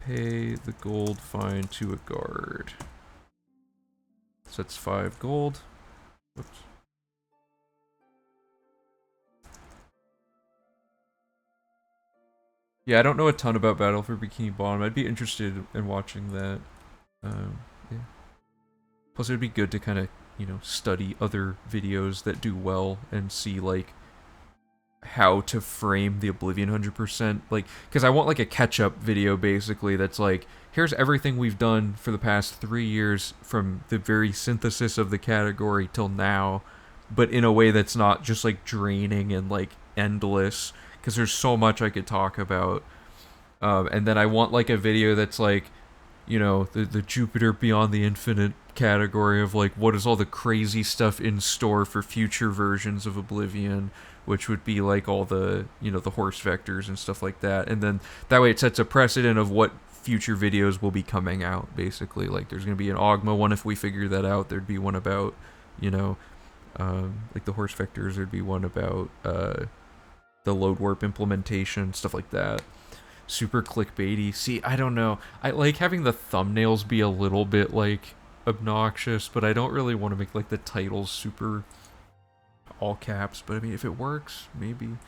Pay the gold fine to a guard. So that's 5 gold. Whoops. Yeah, I don't know a ton about Battle for Bikini Bottom. I'd be interested in watching that. Yeah. Plus, it'd be good to kind of, you know, study other videos that do well and see, like, how to frame the Oblivion 100%. Like, because I want, like, a catch-up video, basically, that's like, here's everything we've done for the past 3 years from the very synthesis of the category till now, but in a way that's not just, like, draining and, like, endless, because there's so much I could talk about. And then I want, like, a video that's, like, you know, the Jupiter Beyond the Infinite category of, like, what is all the crazy stuff in store for future versions of Oblivion, which would be, like, all the, you know, the horse vectors and stuff like that. And then that way it sets a precedent of what future videos will be coming out, basically. Like, there's going to be an Ogma one if we figure that out. There'd be one about, you know, like the horse vectors. There'd be one about the load warp implementation, stuff like that. Super clickbaity. See, I don't know. I like having the thumbnails be a little bit, like, obnoxious, but I don't really want to make, like, the titles super all caps. But I mean, if it works, maybe.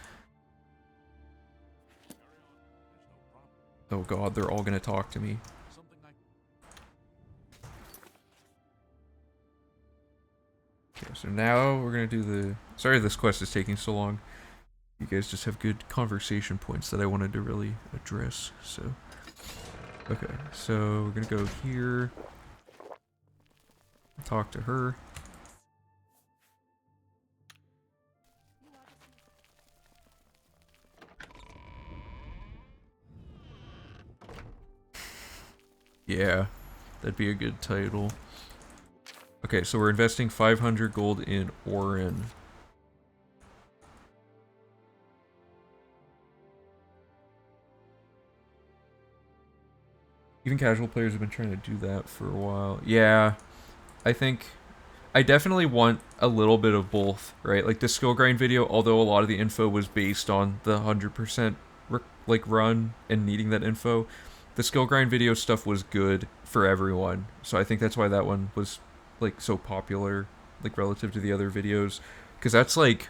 Oh god, they're all gonna talk to me. Something like Okay, so now we're gonna do the... Sorry this quest is taking so long. You guys just have good conversation points that I wanted to really address, so... Okay, so we're gonna go here. Talk to her. Yeah, that'd be a good title. Okay, so we're investing 500 gold in Orin. Even casual players have been trying to do that for a while. Yeah, I think I definitely want a little bit of both, right? Like the skill grind video, although a lot of the info was based on the 100% like run and needing that info, the skill grind video stuff was good for everyone. So I think that's why that one was like so popular, like relative to the other videos, because that's like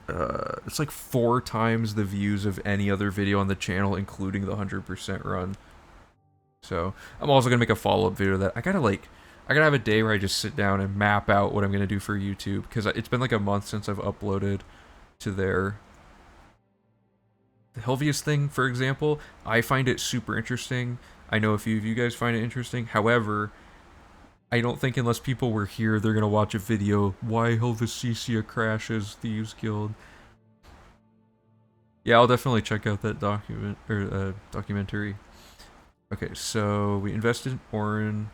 it's like 4 times the views of any other video on the channel, including the 100% run. So I'm also gonna make a follow-up video to that. I gotta have a day where I just sit down and map out what I'm gonna do for YouTube, because it's been like a month since I've uploaded to there. The Helvius thing, for example, I find it super interesting. I know a few of you guys find it interesting. However, I don't think unless people were here, they're gonna watch a video why Helvetia crashes Thieves Guild. Yeah, I'll definitely check out that documentary. Okay, so we invested in Orin.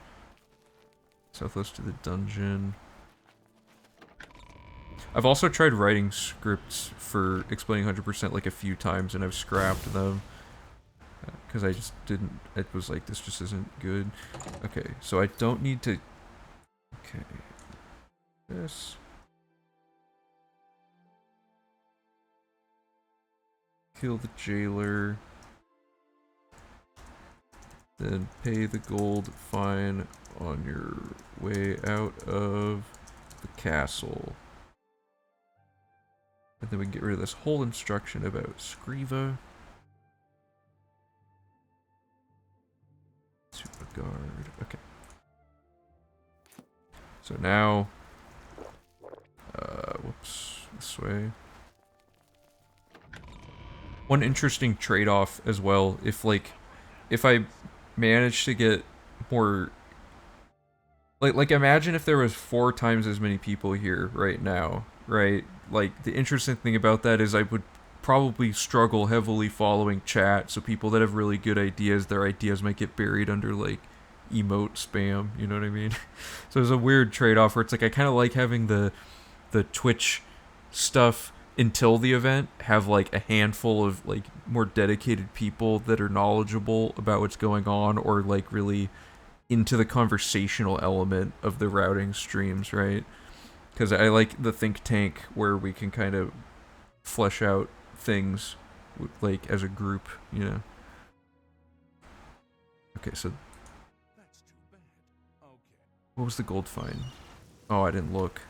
Southwest to the dungeon. I've also tried writing scripts for explaining 100% like a few times, and I've scrapped them. Because I just didn't, it was like, this just isn't good. Okay, so I don't need to, okay, this. Kill the jailer. Then pay the gold fine on your way out of the castle. And then we can get rid of this whole instruction about Scriva. Super guard. Okay. So now, whoops, this way. One interesting trade-off as well, if I manage to get more, like imagine if there was 4 times as many people here right now, right? Like, the interesting thing about that is I would probably struggle heavily following chat, so people that have really good ideas, their ideas might get buried under, like, emote spam, you know what I mean? So there's a weird trade-off where it's like, I kind of like having the Twitch stuff until the event have, like, a handful of, like, more dedicated people that are knowledgeable about what's going on, or, like, really into the conversational element of the routing streams, right? Because I like the think tank where we can kind of flesh out things, like, as a group, you know? Okay, so That's too bad. Okay. what was the gold fine? Oh, I didn't look.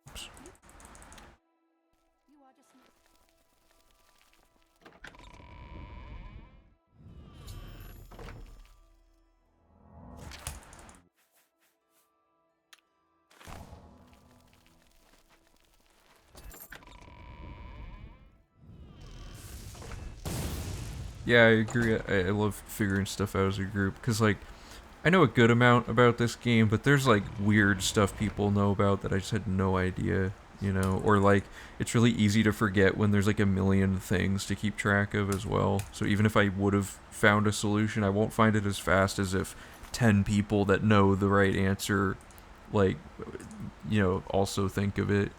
Oops. You are just not. Yeah, I agree. I love figuring stuff out as a group, because, like, I know a good amount about this game, but there's, like, weird stuff people know about that I just had no idea, you know? Or, like, it's really easy to forget when there's, like, a million things to keep track of as well. So even if I would have found a solution, I won't find it as fast as if 10 people that know the right answer, like, you know, also think of it.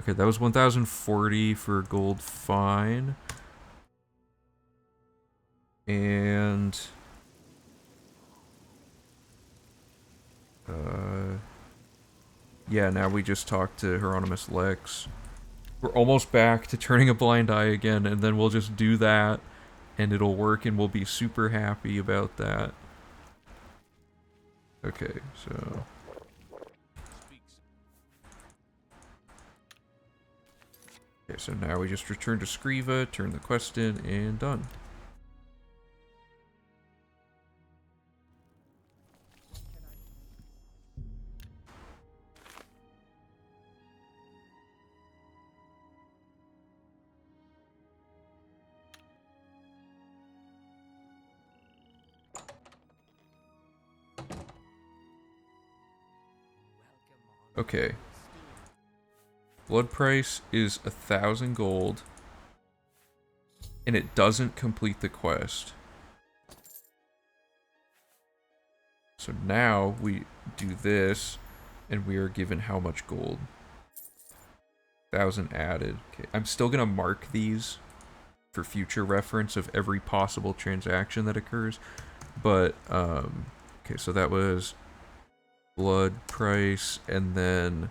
Okay, that was 1,040 for gold fine. And yeah, now we just talked to Hieronymus Lex. We're almost back to turning a blind eye again, and then we'll just do that, and it'll work, and we'll be super happy about that. Okay, so Speaks. okay, so now we just return to Scriva, turn the quest in, and done. Welcome on. Okay. Blood price is 1,000 gold, and it doesn't complete the quest. So now we do this, and we are given how much gold? 1,000 added. Okay, I'm still gonna mark these for future reference of every possible transaction that occurs. But, okay, so that was blood price, and then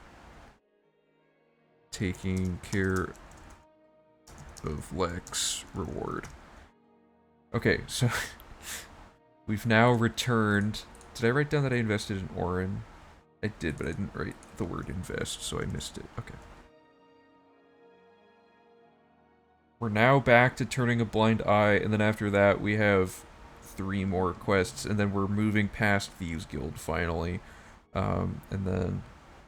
taking care of Lex reward. Okay, so we've now returned. Did I write down that I invested in Orin? I did, but I didn't write the word invest, so I missed it. Okay. We're now back to turning a blind eye, and then after that we have 3 more quests, and then we're moving past Thieves Guild finally. And then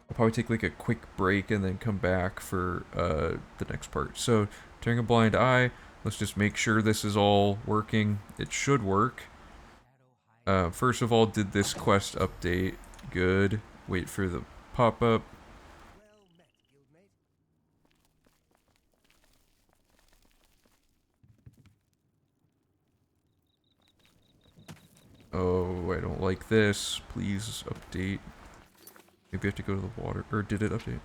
I'll probably take like a quick break and then come back for the next part. So, turning a blind eye, let's just make sure this is all working. It should work. First of all, did this quest update? Good. Wait for the pop-up. Well met, guildmate. Oh, I don't like this. Please update. Maybe I have to go to the water. Or did it update?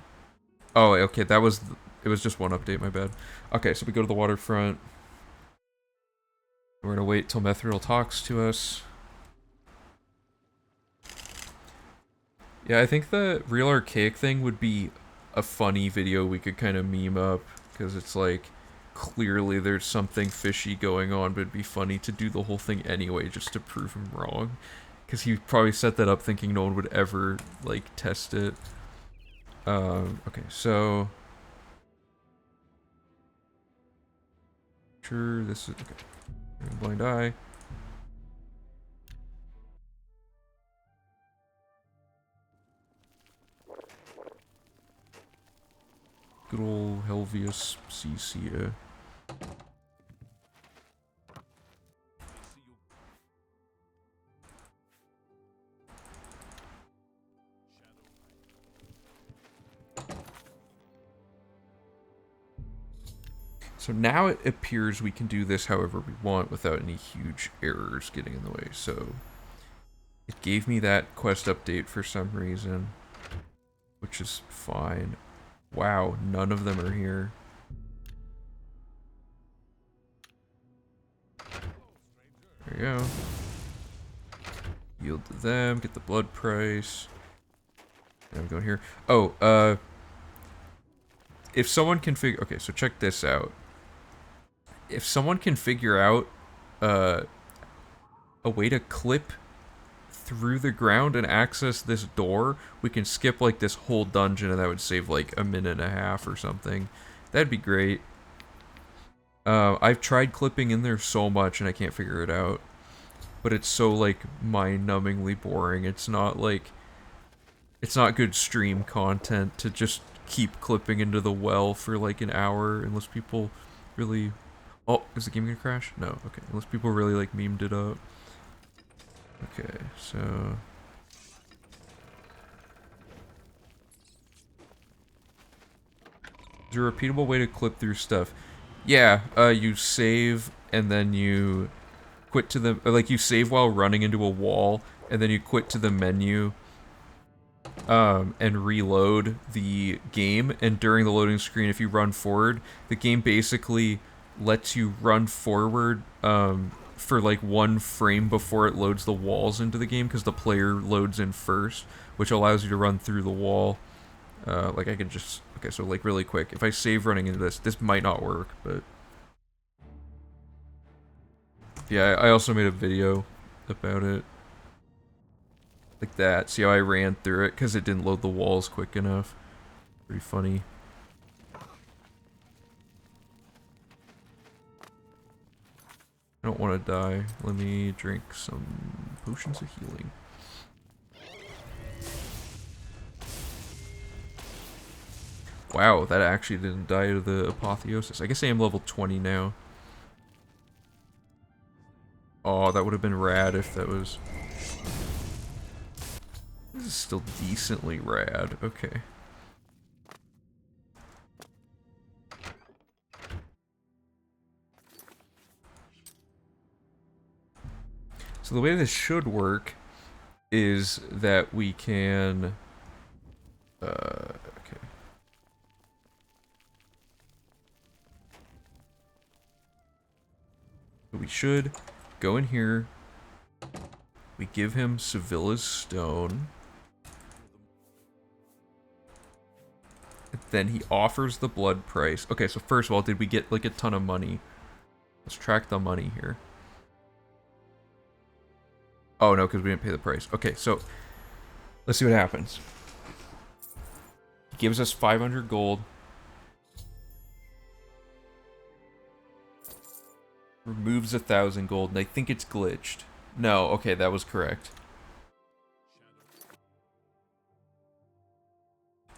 Oh, okay, that was... It was just one update, my bad. Okay, so we go to the waterfront. We're gonna wait till Mithril talks to us. Yeah, I think the real archaic thing would be a funny video we could kind of meme up. Because it's like, clearly there's something fishy going on, but it'd be funny to do the whole thing anyway just to prove him wrong. Because he probably set that up thinking no one would ever, like, test it. Okay, so... Sure, this is... Okay. Blind eye. Good old Helvius CC. So now it appears we can do this however we want without any huge errors getting in the way. So it gave me that quest update for some reason, which is fine. Wow, none of them are here. There you go. Yield to them, get the blood price. And I'm going here. Oh, if someone can figure... Okay, so check this out. If someone can figure out a way to clip through the ground and access this door, we can skip like this whole dungeon and that would save like a minute and a half or something. That'd be great. I've tried clipping in there so much and I can't figure it out. But it's so like mind-numbingly boring. It's not like... It's not good stream content to just keep clipping into the well for like an hour unless people really... Oh, is the game gonna crash? No, okay. Unless people really like memed it up. Okay, so... Is there a repeatable way to clip through stuff? Yeah, you save and then you quit to the... Like, you save while running into a wall and then you quit to the menu and reload the game. And during the loading screen, if you run forward, the game basically lets you run forward for like 1 frame before it loads the walls into the game because the player loads in first, which allows you to run through the wall. Like I can just... Okay, so like really quick, if I save running into this might not work, but... Yeah, I also made a video about it. Like that. See how I ran through it because it didn't load the walls quick enough. Pretty funny. I don't want to die. Let me drink some potions of healing. Wow, that actually didn't die to the apotheosis. I guess I am level 20 now. Oh, that would have been rad if that was... This is still decently rad. Okay. So the way this should work is that we can... okay. So we should go in here. We give him Sevilla's stone. Then he offers the blood price. Okay, so first of all, did we get like a ton of money? Let's track the money here. Oh no, because we didn't pay the price. Okay, so let's see what happens. He gives us 500 gold. Removes 1,000 gold, and I think it's glitched. No, okay, that was correct.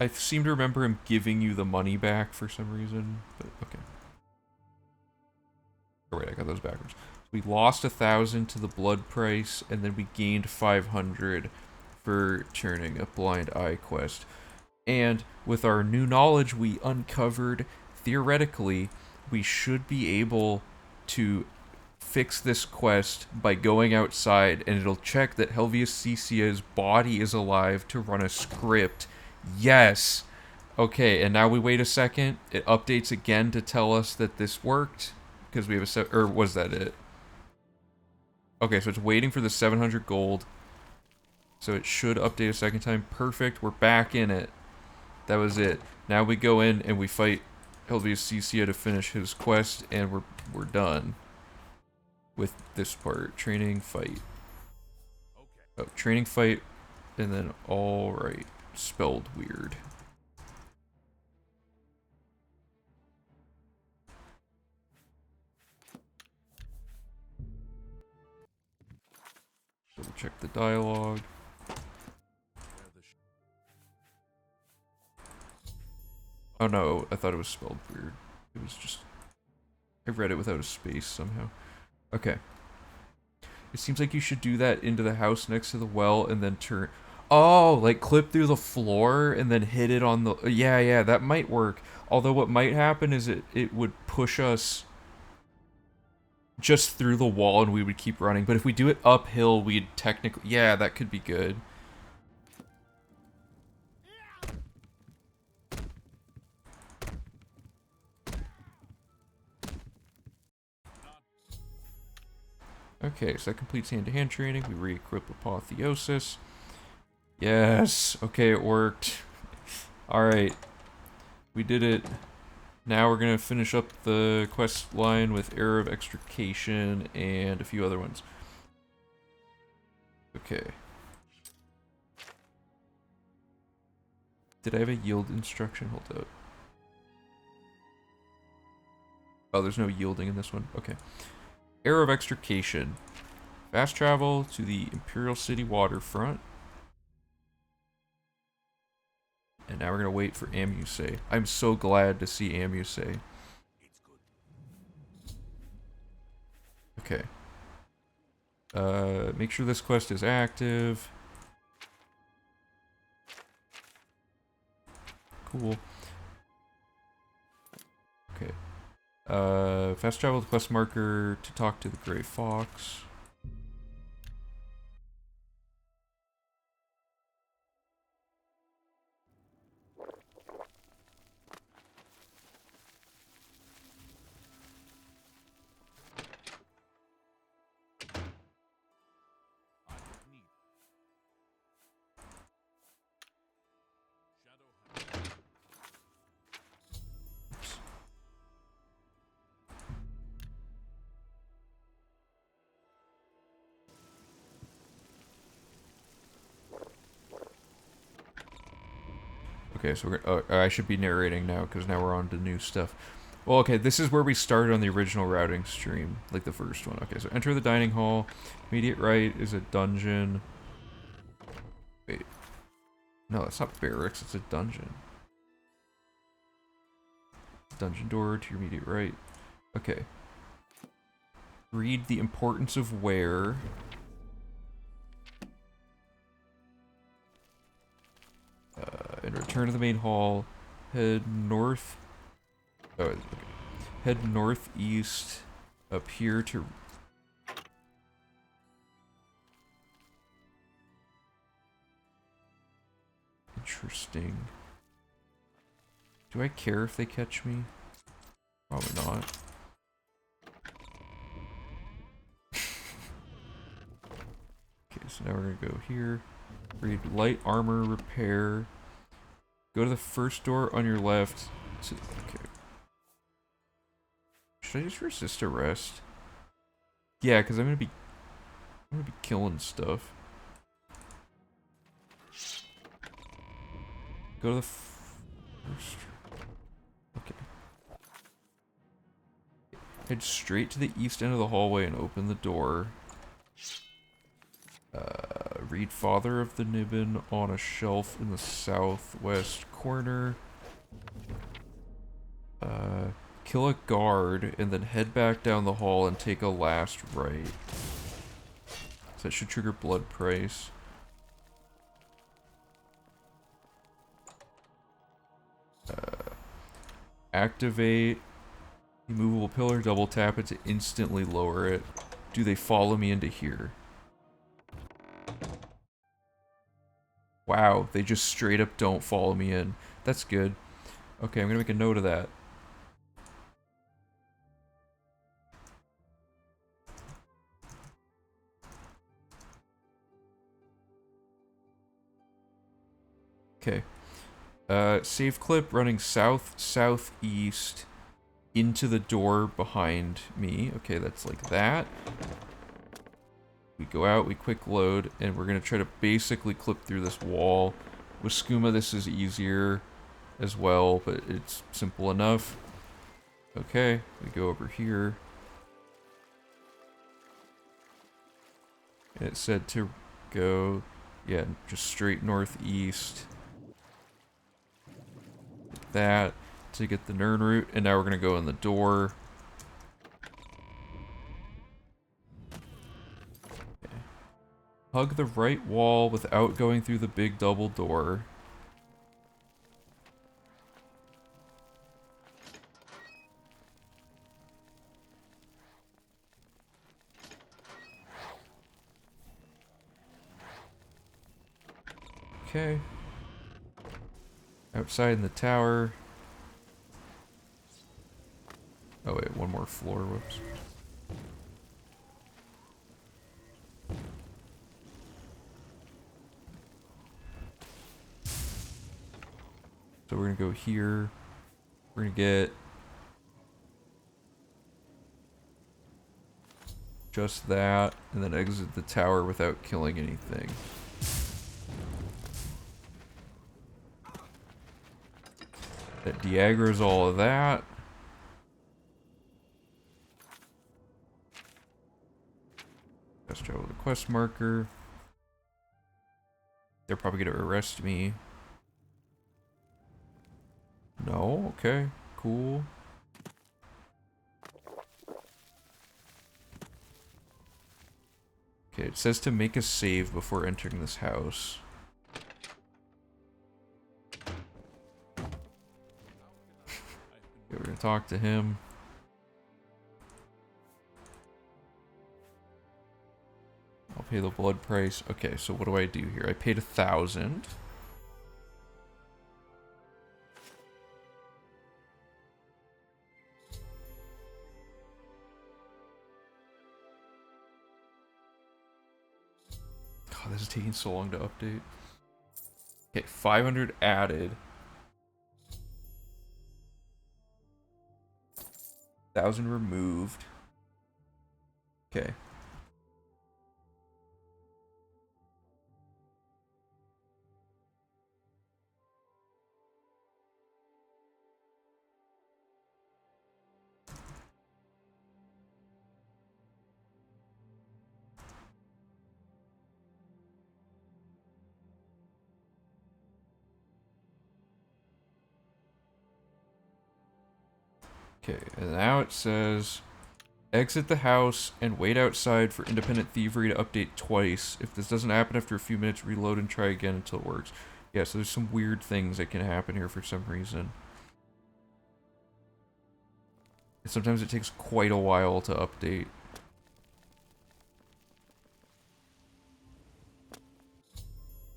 I seem to remember him giving you the money back for some reason, but okay. Oh wait, I got those backwards. We lost 1,000 to the blood price, and then we gained 500 for turning a blind eye quest. And with our new knowledge we uncovered, theoretically, we should be able to fix this quest by going outside, and it'll check that Helvius Cicia's body is alive to run a script. Yes! Okay, and now we wait a second. It updates again to tell us that this worked, because we have a or was that it? Okay, so it's waiting for the 700 gold. So it should update a second time. Perfect, we're back in it. That was it. Now we go in and we fight Helvius Cicia to finish his quest, and we're done with this part. Training, fight. Oh, training, fight, and then alright. Spelled weird. Double check the dialogue. Oh no, I thought it was spelled weird. It was just... I read it without a space somehow. Okay. It seems like you should do that into the house next to the well and then turn... Oh, like clip through the floor and then hit it on the... Yeah, that might work. Although what might happen is it would push us just through the wall and we would keep running. But if we do it uphill, we'd technically... Yeah, that could be good. Okay, so that completes hand-to-hand training. We re-equip Apotheosis. Yes! Okay, it worked. Alright. We did it. Now we're gonna finish up the quest line with Era of Extrication and a few other ones. Okay. Did I have a yield instruction? Hold up. Oh, there's no yielding in this one. Okay. Era of Extrication. Fast travel to the Imperial City waterfront. And now we're gonna wait for Amuse. I'm so glad to see Amuse. Okay. Make sure this quest is active. Cool. Okay. Fast travel to quest marker to talk to the Gray Fox. Okay, so we're I should be narrating now, because now we're on to new stuff. Well, okay, this is where we started on the original routing stream, like the first one. Okay, so enter the dining hall. Immediate right is a dungeon. Wait. No, that's not barracks, it's a dungeon. Dungeon door to your immediate right. Okay. Read the importance of where. And return to the main hall. Head north. Oh, okay. Head northeast up here to. Interesting. Do I care if they catch me? Probably not. So now we're gonna go here. Read light armor repair. Go to the first door on your left. Okay. Should I just resist arrest? Yeah, because I'm gonna be killing stuff. Go to the first. Okay. Head straight to the east end of the hallway and open the door. Read Father of the Nibbin on a shelf in the southwest corner. Kill a guard and then head back down the hall and take a last right. So that should trigger blood price. Activate immovable pillar, double tap it to instantly lower it. Do they follow me into here? Wow, they just straight up don't follow me in. That's good. Okay, I'm gonna make a note of that. Okay. Save clip running south-southeast into the door behind me. Okay, that's like that. We go out, we quick load, and we're gonna try to basically clip through this wall. With Skooma, this is easier as well, but it's simple enough. Okay, we go over here. And it said to go, yeah, just straight northeast. That to get the Nern route, and now we're gonna go in the door. Okay. Hug the right wall without going through the big double door. Okay. Outside in the tower. Oh wait, one more floor, whoops. So we're gonna go here. We're gonna get just that, and then exit the tower without killing anything. That de-aggro's all of that. Let's try with a quest marker. They're probably gonna arrest me. No? Okay. Cool. Okay, it says to make a save before entering this house. Okay, we're gonna talk to him. I'll pay the blood price. Okay, so what do I do here? I paid 1,000. God, this is taking so long to update. Okay, 500 added. 1,000 removed. Okay. Okay, and now it says exit the house and wait outside for independent thievery to update twice. If this doesn't happen after a few minutes, reload and try again until it works. Yeah, so there's some weird things that can happen here for some reason. And sometimes it takes quite a while to update.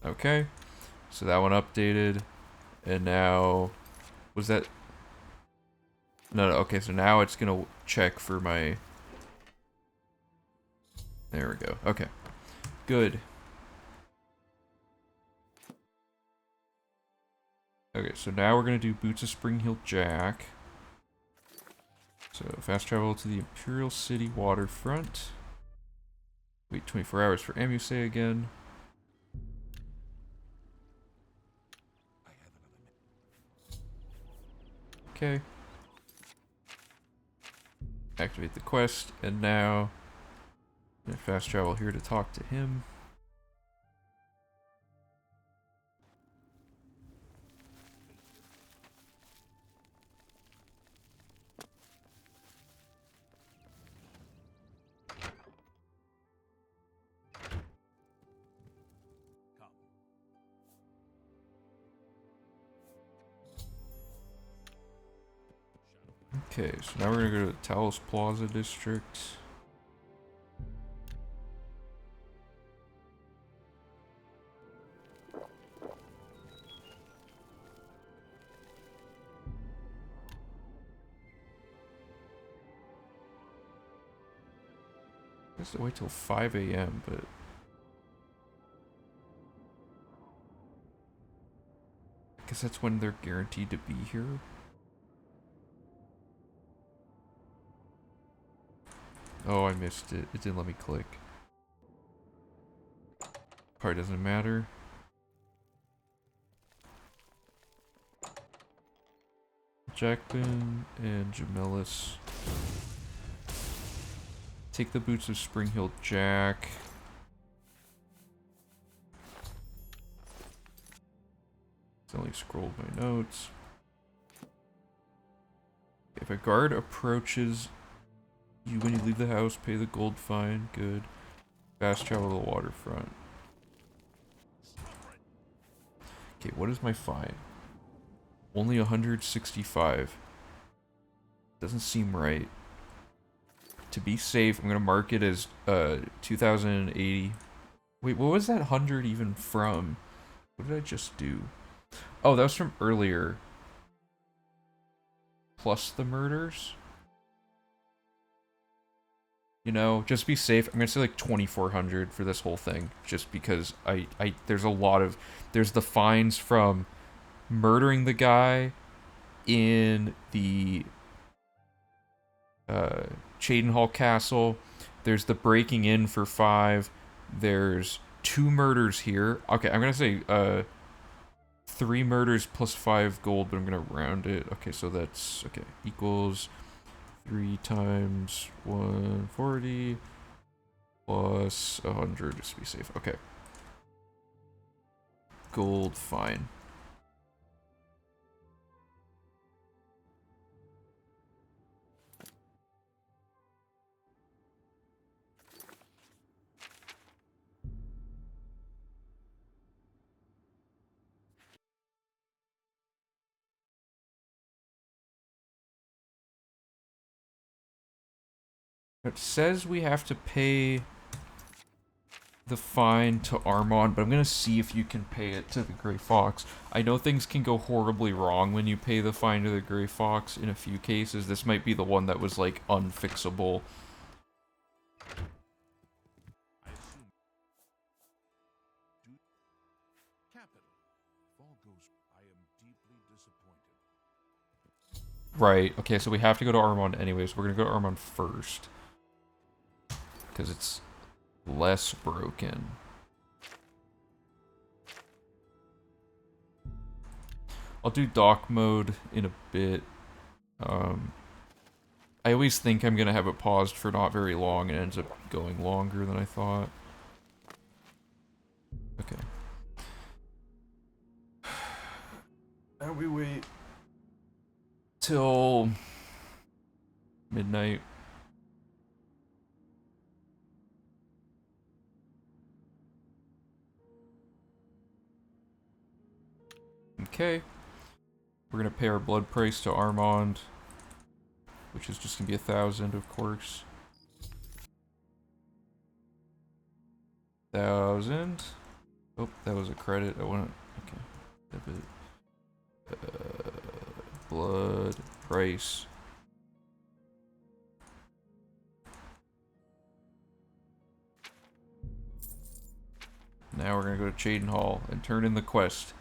Okay, so that one updated, and now, was that, no, okay, so now it's gonna check for my, there we go, okay, good. Okay, so now we're gonna do Boots of Spring Heel Jack. So fast travel to the Imperial City waterfront. Wait 24 hours for Amuse again. Okay. Activate the quest, and now I'm gonna fast travel here to talk to him. Okay, so now we're gonna go to the Talos Plaza district. I guess I wait till 5 a.m., but I guess that's when they're guaranteed to be here. Oh, I missed it. It didn't let me click. Probably doesn't matter. Jackman and Jamelis. Take the Boots of Spring Hill Jack. It's only scrolled my notes. If a guard approaches you when you leave the house, pay the gold fine. Good. Fast travel to the waterfront. Okay, what is my fine? Only 165. Doesn't seem right. To be safe, I'm gonna mark it as 2080. Wait, what was that 100 even from? What did I just do? Oh, that was from earlier. Plus the murders? You know, just be safe. I'm gonna say like 2400 for this whole thing. Just because there's a lot of, there's the fines from murdering the guy in the Chadenhall Castle. There's the breaking in for 5. There's 2 murders here. Okay, I'm gonna say 3 murders plus 5 gold, but I'm gonna round it. Okay, so that's okay, equals 3 times 140 plus 100 just to be safe. Okay. Gold fine. It says we have to pay the fine to Armand, but I'm gonna see if you can pay it to the Grey Fox. I know things can go horribly wrong when you pay the fine to the Grey Fox in a few cases. This might be the one that was like unfixable. I assume. Capital. If all goes, I am deeply disappointed. Right, okay, so we have to go to Armand anyways. We're gonna go to Armand first. Because it's less broken. I'll do dock mode in a bit. I always think I'm gonna have it paused for not very long, and it ends up going longer than I thought. Okay. Now we wait till midnight. Okay. We're gonna pay our blood price to Armand, which is just gonna be 1,000, of course. 1,000. Oh, that was a credit. I want to. Okay. Blood price. Now we're gonna go to Chadenhall and turn in the quest.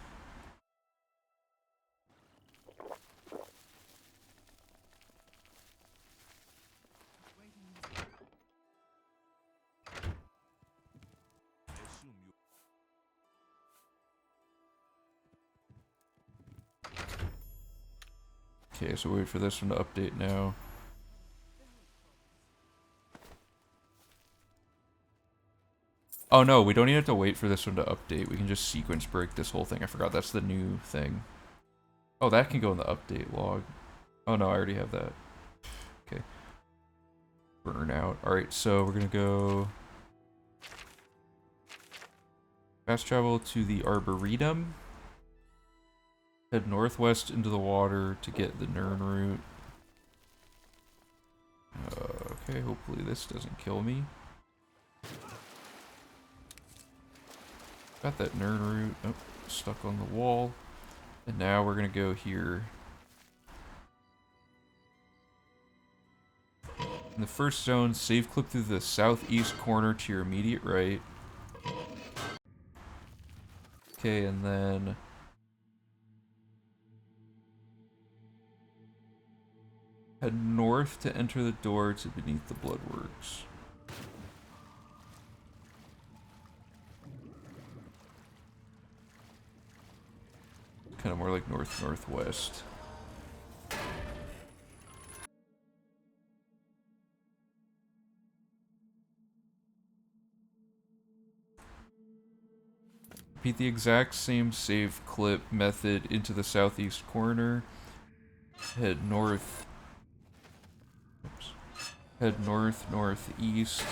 Okay, so wait for this one to update now. Oh no, we don't even have to wait for this one to update. We can just sequence break this whole thing. I forgot that's the new thing. Oh, that can go in the update log. Oh no, I already have that. Okay. Burnout. Alright, so we're gonna go fast travel to the Arboretum. Head northwest into the water to get the Nern route. Okay, hopefully this doesn't kill me. Got that Nern route. Oh, stuck on the wall. And now we're gonna go here. In the first zone, save click through the southeast corner to your immediate right. Okay, and then head north to enter the door to beneath the Bloodworks. Kind of more like north-northwest. Repeat the exact same save clip method into the southeast corner. Head north. Oops. Head north-northeast.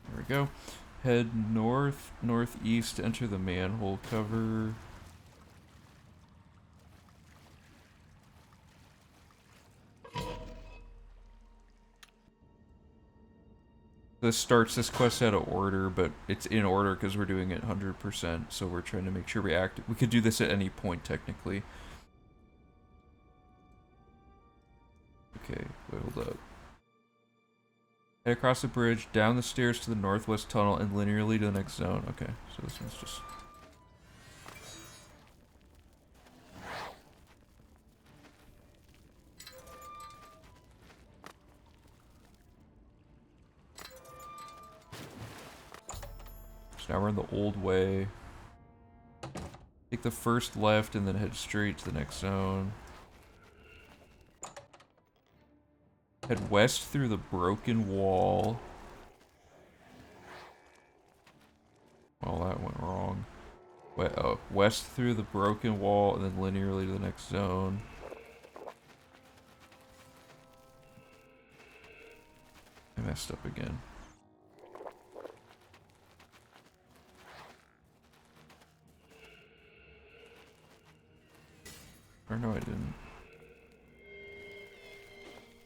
There we go. Head north-northeast to enter the manhole cover. This starts this quest out of order, but it's in order because we're doing it 100%, so we're trying to make sure we act. We could do this at any point, technically. Okay, wait, hold up. Head across the bridge, down the stairs to the northwest tunnel, and linearly to the next zone. Okay, so this one's just... So now we're in the old way. Take the first left and then head straight to the next zone. Head west through the broken wall. Well, that went wrong. West through the broken wall and then linearly to the next zone. I messed up again. Or no, I didn't.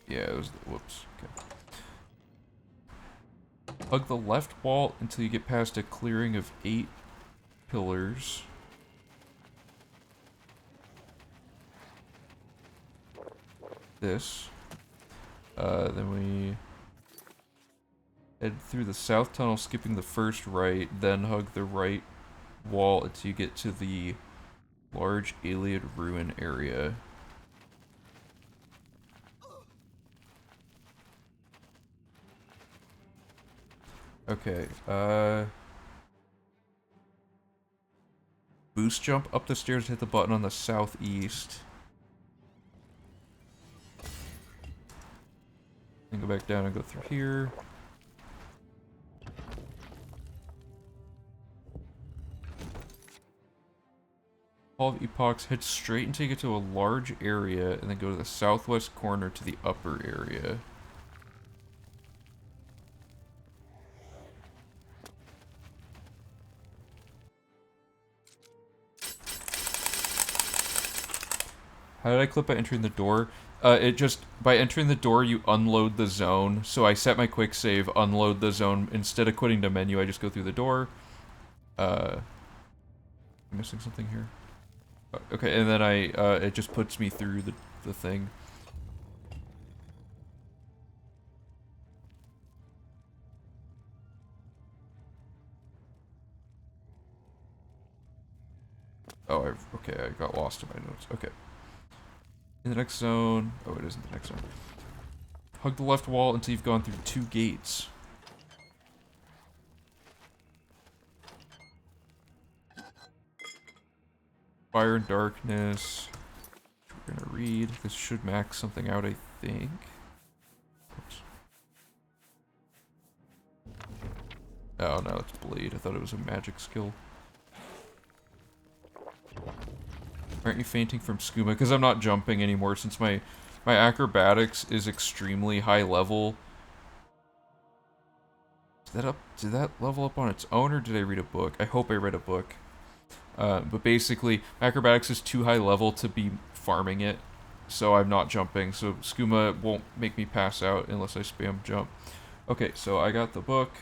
Yeah, it was the, whoops. Okay. Hug the left wall until you get past a clearing of 8 pillars. This. Then we head through the south tunnel, skipping the first right, then hug the right wall until you get to the large Iliad ruin area. Okay, boost jump up the stairs, hit the button on the southeast. Then go back down and go through here. Hall of Epochs, head straight until you get to a large area, and then go to the southwest corner to the upper area. How did I clip by entering the door? It just, by entering the door, you unload the zone. So I set my quick save, unload the zone. Instead of quitting the menu, I just go through the door. I'm missing something here. Okay, and then it just puts me through the thing. Oh, okay, I got lost in my notes. Okay. In the next zone... Oh, it isn't the next zone. Hug the left wall until you've gone through 2 gates. Fire and Darkness. We're gonna read. This should max something out, I think. Oops. Oh no, it's Blade. I thought it was a magic skill. Aren't you fainting from skooma? Because I'm not jumping anymore since my acrobatics is extremely high level. Did that level up on its own, or did I read a book? I hope I read a book. But basically, acrobatics is too high level to be farming it, so I'm not jumping. So skooma won't make me pass out unless I spam jump. Okay, so I got the book.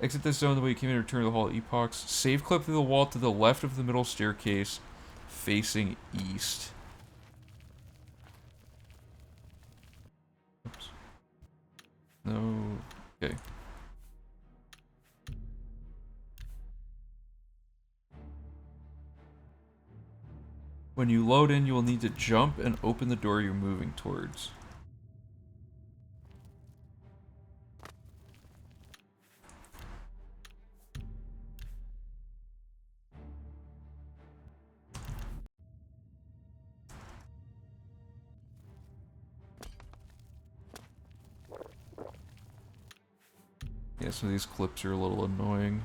Exit this zone the way you came in and return to the Hall of Epochs. Save clip through the wall to the left of the middle staircase, facing east. Oops. No. Okay. When you load in, you will need to jump and open the door you're moving towards. Yeah, some of these clips are a little annoying.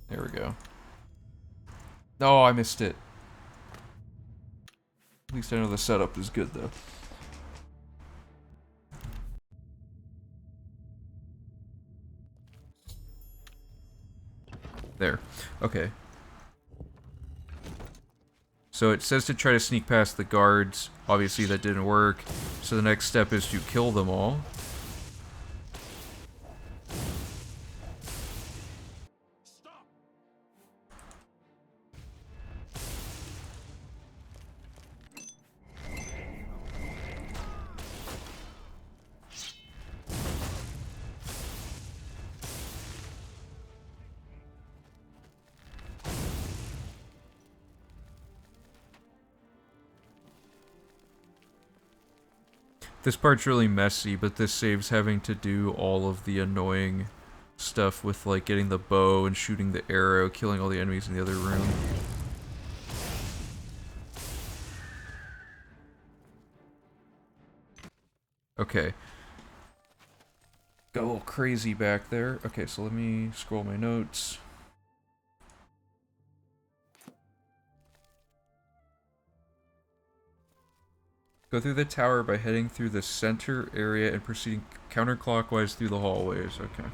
There we go. Oh, I missed it. At least I know the setup is good, though. There. Okay. So it says to try to sneak past the guards. Obviously that didn't work. So the next step is to kill them all. This part's really messy, but this saves having to do all of the annoying stuff with, like, getting the bow and shooting the arrow, killing all the enemies in the other room. Okay. Got a little crazy back there. Okay, so let me scroll my notes. Go through the tower by heading through the center area and proceeding counterclockwise through the hallways. Okay.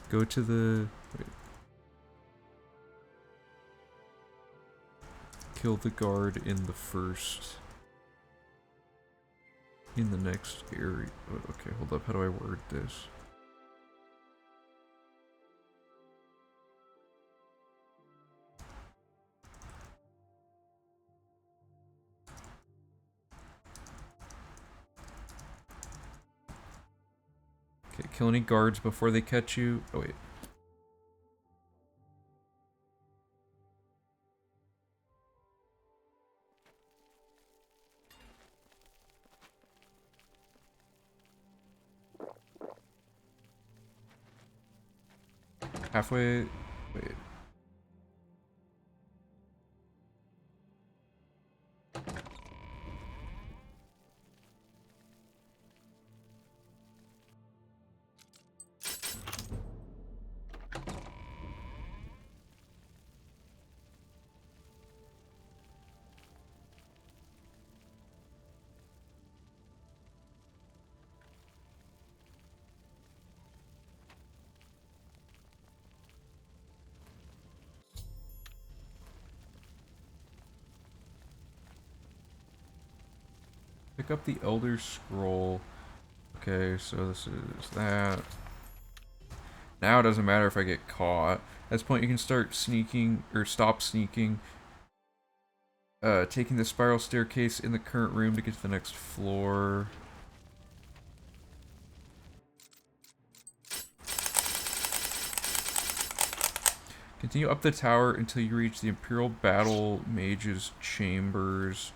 Go to the... Wait. Kill the guard in the first... In the next area. Oh, okay, hold up. How do I word this? Okay, kill any guards before they catch you. Oh, wait. Halfway... Wait. Pick up the Elder Scroll. Okay, so this is that. Now it doesn't matter if I get caught. At this point you can start sneaking, or stop sneaking. Taking the spiral staircase in the current room to get to the next floor. Continue up the tower until you reach the Imperial Battle Mage's chambers.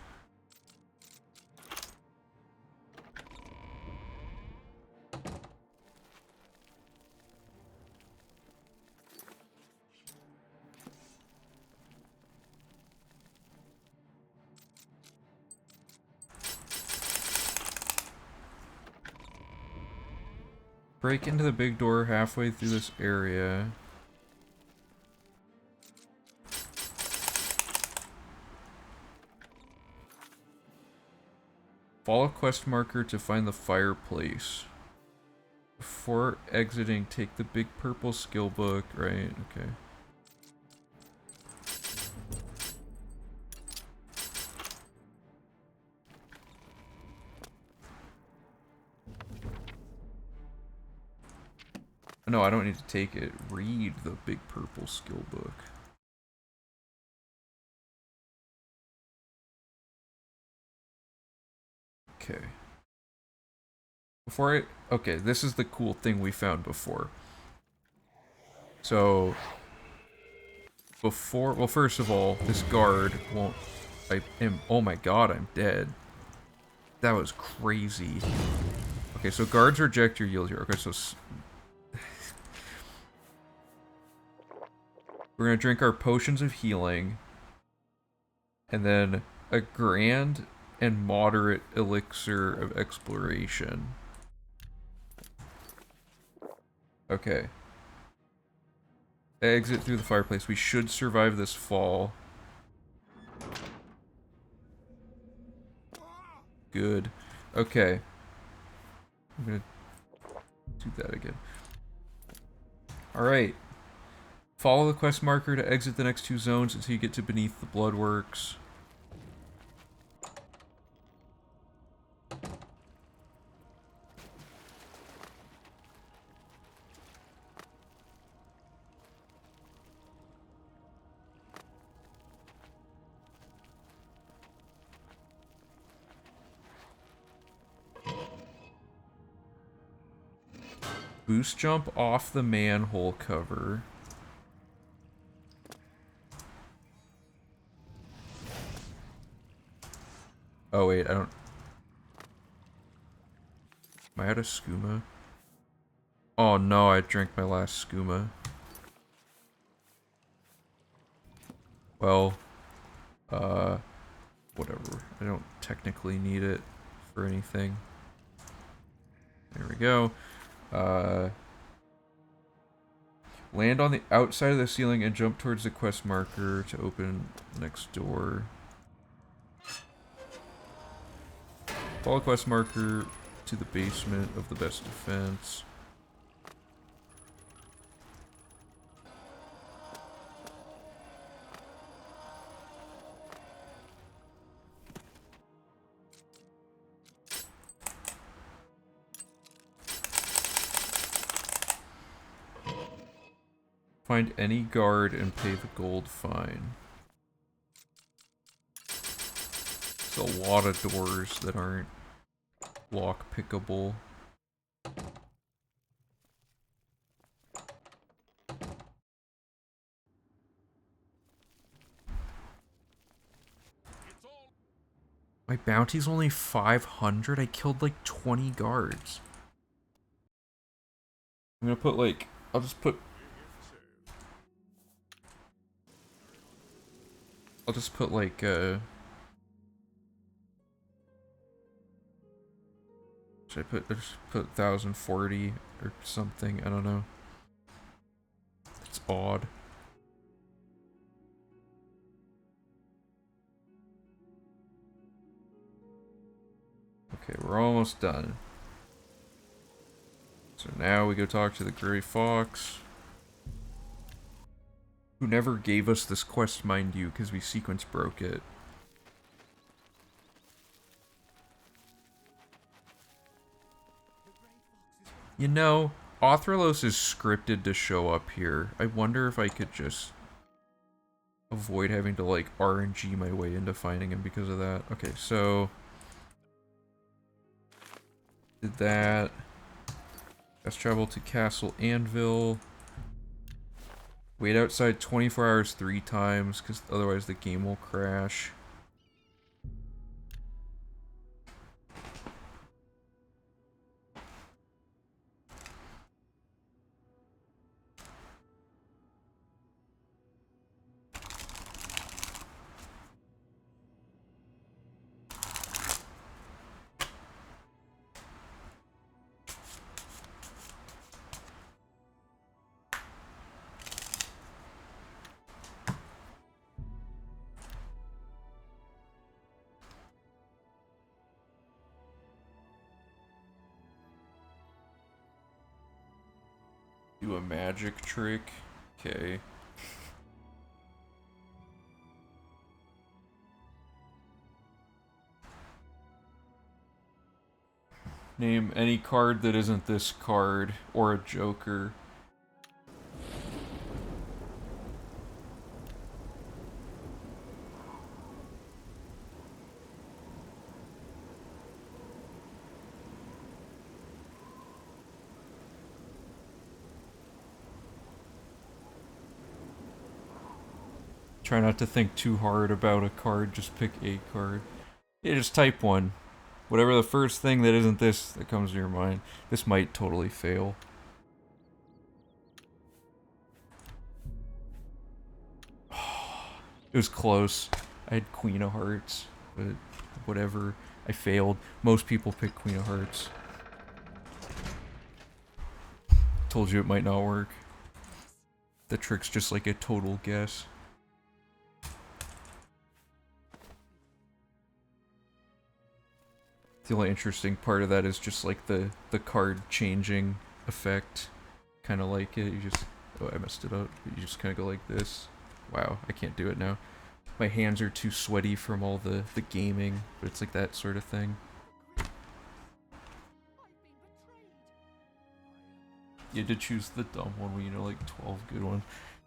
Break into the big door halfway through this area. Follow quest marker to find the fireplace. Before exiting, take the big purple skill book, right? Okay. No, I don't need to take it. Read the big purple skill book. Okay. Okay, this is the cool thing we found before. So, well, first of all, this guard won't, oh my god, I'm dead. That was crazy. Okay, so guards reject your yield here. Okay, so we're gonna drink our potions of healing, and then a grand and moderate elixir of exploration. Okay. Exit through the fireplace. We should survive this fall. Good. Okay. I'm gonna do that again. Alright. Follow the quest marker to exit the next 2 zones until you get to Beneath the Bloodworks. Boost jump off the manhole cover. Oh wait, I don't... Am I out of skooma? Oh no, I drank my last skooma. Well, whatever. I don't technically need it for anything. There we go. Land on the outside of the ceiling and jump towards the quest marker to open the next door. Follow quest marker to the basement of the best defense. Find any guard and pay the gold fine. There's a lot of doors that aren't lock pickable. My bounty's only 500? I killed like 20 guards. I'm gonna put like, I'll just put like, should I just put 1040 or something? I don't know. It's odd. Okay, we're almost done. So now we go talk to the Gray Fox, who never gave us this quest, mind you, because we sequence broke it. You know, Othralos is scripted to show up here. I wonder if I could just avoid having to like RNG my way into finding him because of that. Okay, so did that. Fast travel to Castle Anvil. Wait outside 24 hours 3 times, because otherwise the game will crash. Do a magic trick. Okay. Name any card that isn't this card, or a joker. Try not to think too hard about a card, just pick a card. Yeah, just type one. Whatever the first thing that isn't this that comes to your mind. This might totally fail. It was close. I had Queen of Hearts, but whatever. I failed. Most people pick Queen of Hearts. Told you it might not work. The trick's just like a total guess. The only interesting part of that is just like the card changing effect. Kind of like it. You just... Oh, I messed it up. You just kind of go like this. Wow, I can't do it now. My hands are too sweaty from all the gaming, but it's like that sort of thing. You had to choose the dumb one when you know like 12 good ones.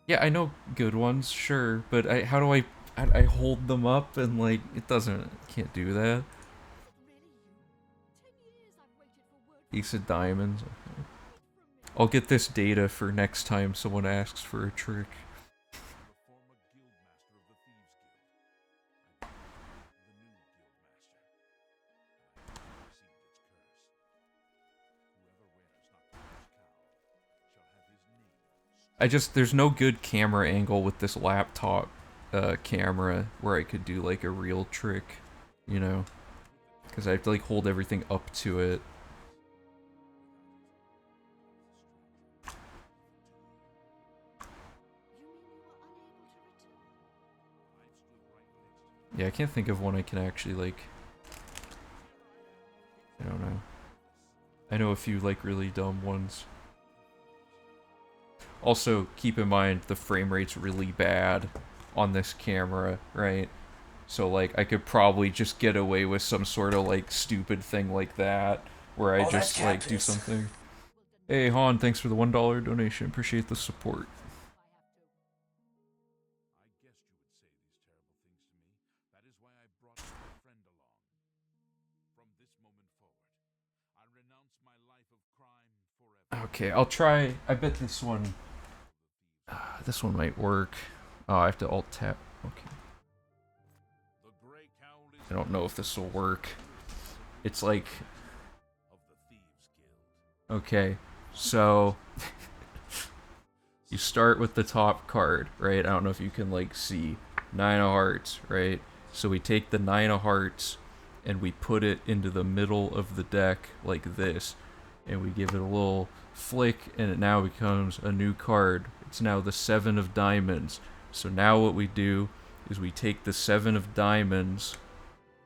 Yeah, I know good ones, sure, but how do I hold them up and like, it doesn't, can't do that. Ace of Diamonds. Okay. I'll get this data for next time someone asks for a trick. There's no good camera angle with this laptop camera where I could do like a real trick, you know? Because I have to like hold everything up to it. Yeah, I can't think of one I can actually like... I don't know. I know a few like really dumb ones. Also, keep in mind the frame rate's really bad on this camera, right? So like I could probably just get away with some sort of like stupid thing like that where I just like do something. Hey Han, thanks for the $1 donation. Appreciate the support. Okay, I'll try. I bet this one... this one might work. Oh, I have to alt tap. Okay. I don't know if this will work. It's like... Okay, so... you start with the top card, right? I don't know if you can like see. 9 of Hearts, right? So we take the 9 of Hearts and we put it into the middle of the deck like this. And we give it a little flick and it now becomes a new card. It's now the 7 of Diamonds. So now what we do is we take the 7 of Diamonds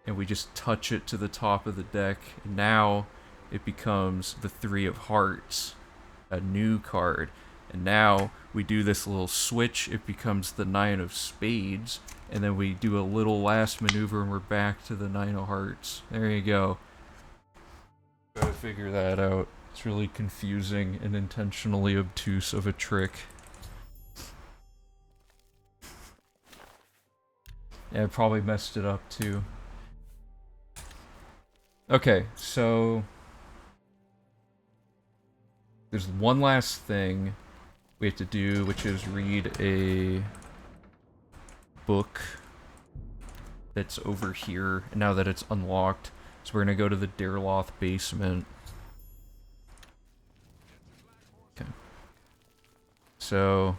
and we just touch it to the top of the deck. And now it becomes the 3 of Hearts, a new card. And now we do this little switch, it becomes the 9 of Spades, and then we do a little last maneuver and we're back to the 9 of Hearts. There you go. Gotta figure that out. It's really confusing and intentionally obtuse of a trick. Yeah, I probably messed it up too. Okay, so there's one last thing we have to do, which is read a book that's over here, and now that it's unlocked, so we're gonna go to the Darloth basement. Okay. So...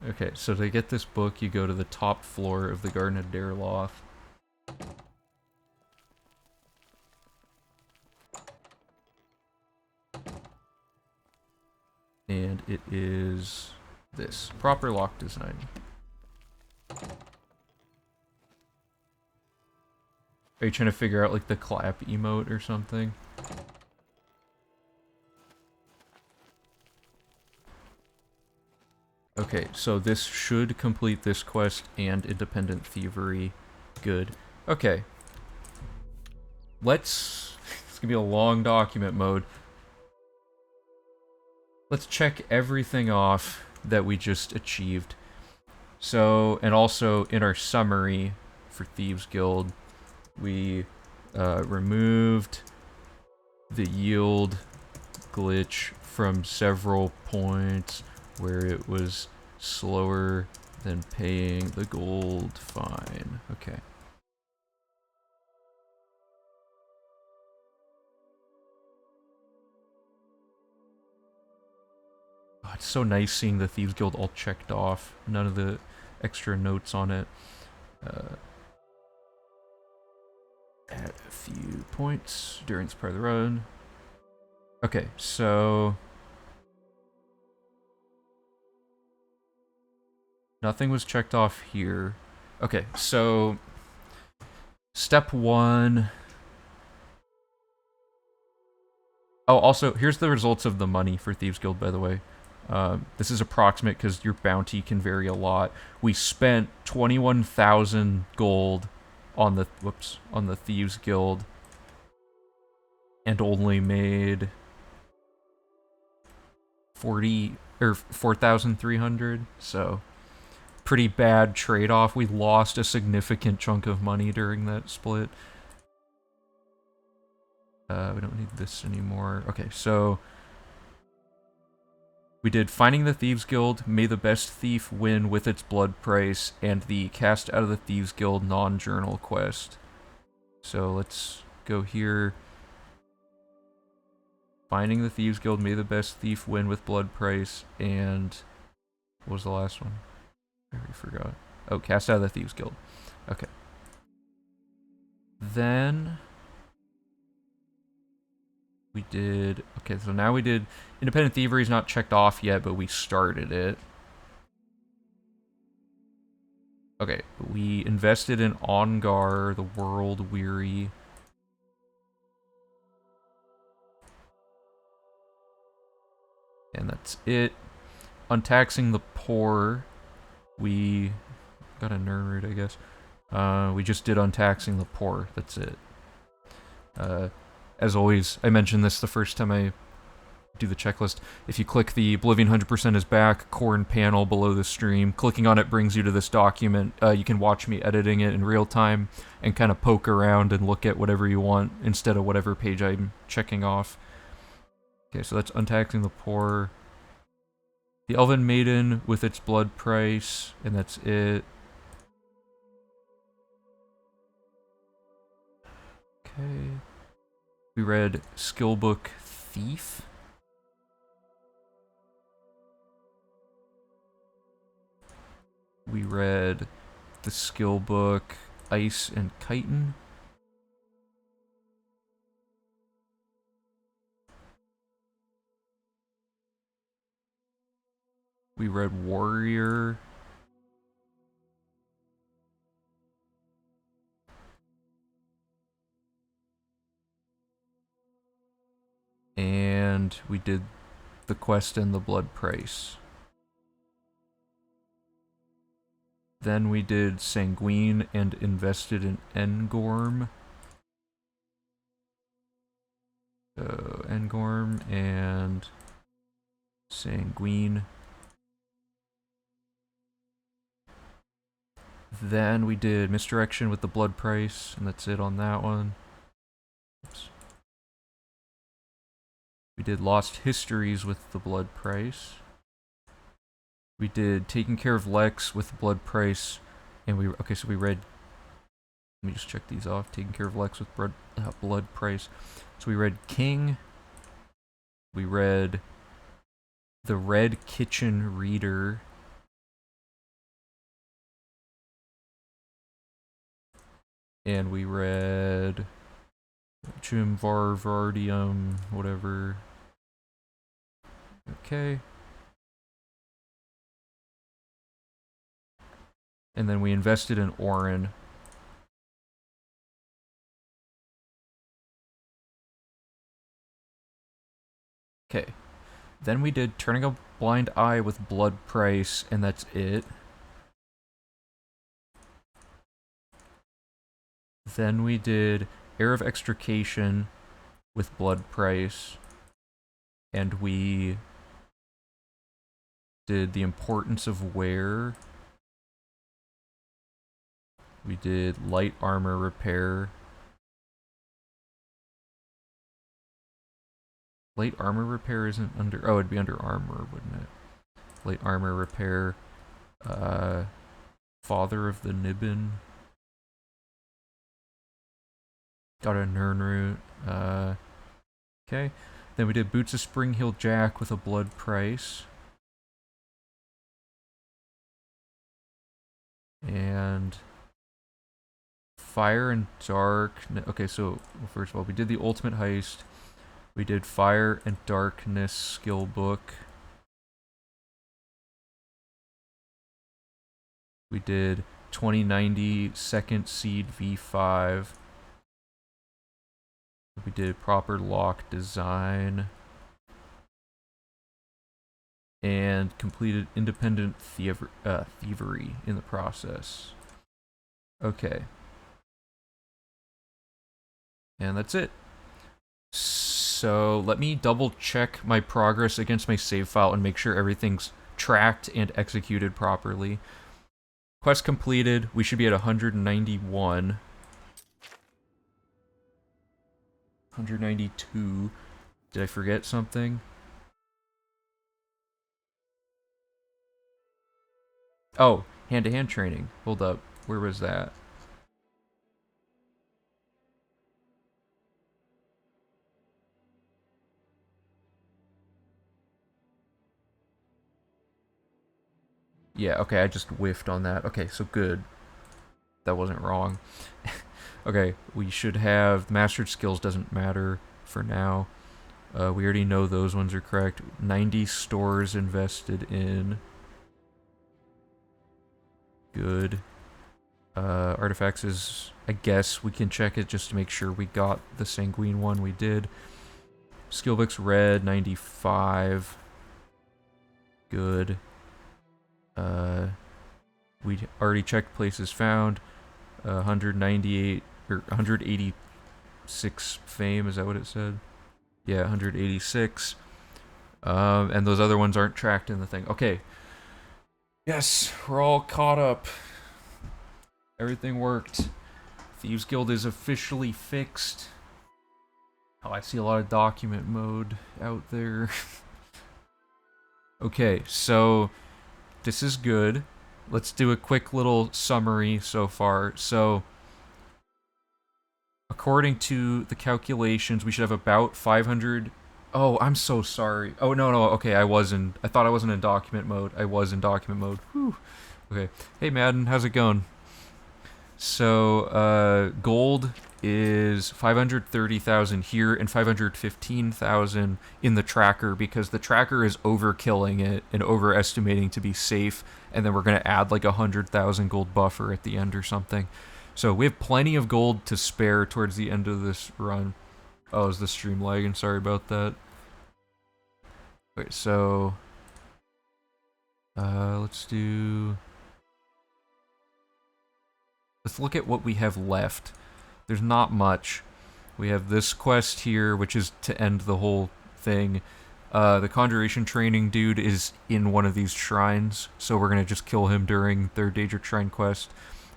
Okay, so to get this book, you go to the top floor of the Garden of Darloth. And it is this. Proper lock design. Are you trying to figure out, like, the clap emote or something? Okay, so this should complete this quest and Independent Thievery. Good. Okay. Let's... It's gonna be a long document mode. Let's check everything off that we just achieved. So, and also in our summary for Thieves Guild, we removed the yield glitch from several points where it was slower than paying the gold fine. Okay. Oh, it's so nice seeing the Thieves Guild all checked off. None of the extra notes on it. Add a few points during this part of the run. Okay, so... Nothing was checked off here. Okay, so... Step 1... Oh, also, here's the results of the money for Thieves Guild, by the way. This is approximate because your bounty can vary a lot. We spent 21,000 gold on the on the Thieves Guild, and only made 4,300. So pretty bad trade-off. We lost a significant chunk of money during that split. We don't need this anymore. Okay, so we did Finding the Thieves Guild, May the Best Thief Win with its Blood Price, and the Cast Out of the Thieves Guild non-journal quest. So let's go here. Finding the Thieves Guild, May the Best Thief Win with Blood Price, and... What was the last one? I already forgot. Oh, Cast Out of the Thieves Guild. Okay. Then... we did... Okay, so now we did... Independent Thievery is not checked off yet, but we started it. Okay, we invested in Ongar, the World Weary. And that's it. Untaxing the Poor. We got a nerd, I guess. We just did Untaxing the Poor. That's it. As always, I mentioned this the first time I do the checklist. If you click the Oblivion 100% is back corn panel below the stream, clicking on it brings you to this document. You can watch me editing it in real time and kind of poke around and look at whatever you want instead of whatever page I'm checking off. Okay, so that's Untaxing the Poor. The Elven Maiden with its blood price, and that's it. Okay. We read Skillbook Thief. We read the skill book Ice and Chitin. We read Warrior. And we did the quest and the blood price. Then we did Sanguine and invested in Engorm. So, Engorm and Sanguine. Then we did Misdirection with the Blood Price, and that's it on that one. Oops. We did Lost Histories with the Blood Price. We did Taking Care of Lex with the Blood Price, and we read. Let me just check these off. Taking Care of Lex with Blood Price. So we read King. We read The Red Kitchen Reader. And we read Jim Varvardium, whatever. Okay. And then we invested in Orin. Okay. Then we did Turning a Blind Eye with Blood Price, and that's it. Then we did Air of Extrication with Blood Price, and we did The Importance of Wear. We did Light Armor Repair. Light Armor Repair isn't under... Oh, it'd be under Armor, wouldn't it? Light Armor Repair. Father of the Nibbin. Got a Nirnroot. Okay. Then we did Boots of Spring-Heeled Jack with a Blood Price. And Fire and Dark. Okay, so first of all, we did the Ultimate Heist. We did Fire and Darkness Skill Book. We did 2090 Second Seed V5. We did Proper Lock Design. And completed Independent Thievery in the process. Okay. And that's it. So let me double check my progress against my save file and make sure everything's tracked and executed properly. Quest completed. We should be at 191. 192. Did I forget something? Oh, hand-to-hand training. Hold up. Where was that? Yeah, okay, I just whiffed on that. Okay, so good. That wasn't wrong. Okay, we should have... Mastered skills doesn't matter for now. We already know those ones are correct. 90 stores invested in. Good. Artifacts is... I guess we can check it just to make sure we got the Sanguine one. We did. Skillbook's red, 95. Good. We already checked places found. 198 or 186 fame, is that what it said? Yeah, 186. And those other ones aren't tracked in the thing. Okay. Yes, we're all caught up. Everything worked. Thieves Guild is officially fixed. Oh, I see a lot of document mode out there. Okay, so this is good. Let's do a quick little summary so far. So, according to the calculations, we should have about 500... Oh, I'm so sorry. Oh, no, okay, I thought I wasn't in document mode. I was in document mode. Whew. Okay. Hey, Madden, how's it going? So, gold is 530,000 here and 515,000 in the tracker because the tracker is overkilling it and overestimating to be safe, and then we're going to add like 100,000 gold buffer at the end or something. So we have plenty of gold to spare towards the end of this run. Oh, is the stream lagging? Sorry about that. Okay, so let's look at what we have left. There's not much. We have this quest here, which is to end the whole thing. The Conjuration training dude is in one of these shrines, so we're gonna just kill him during their Daedric Shrine quest.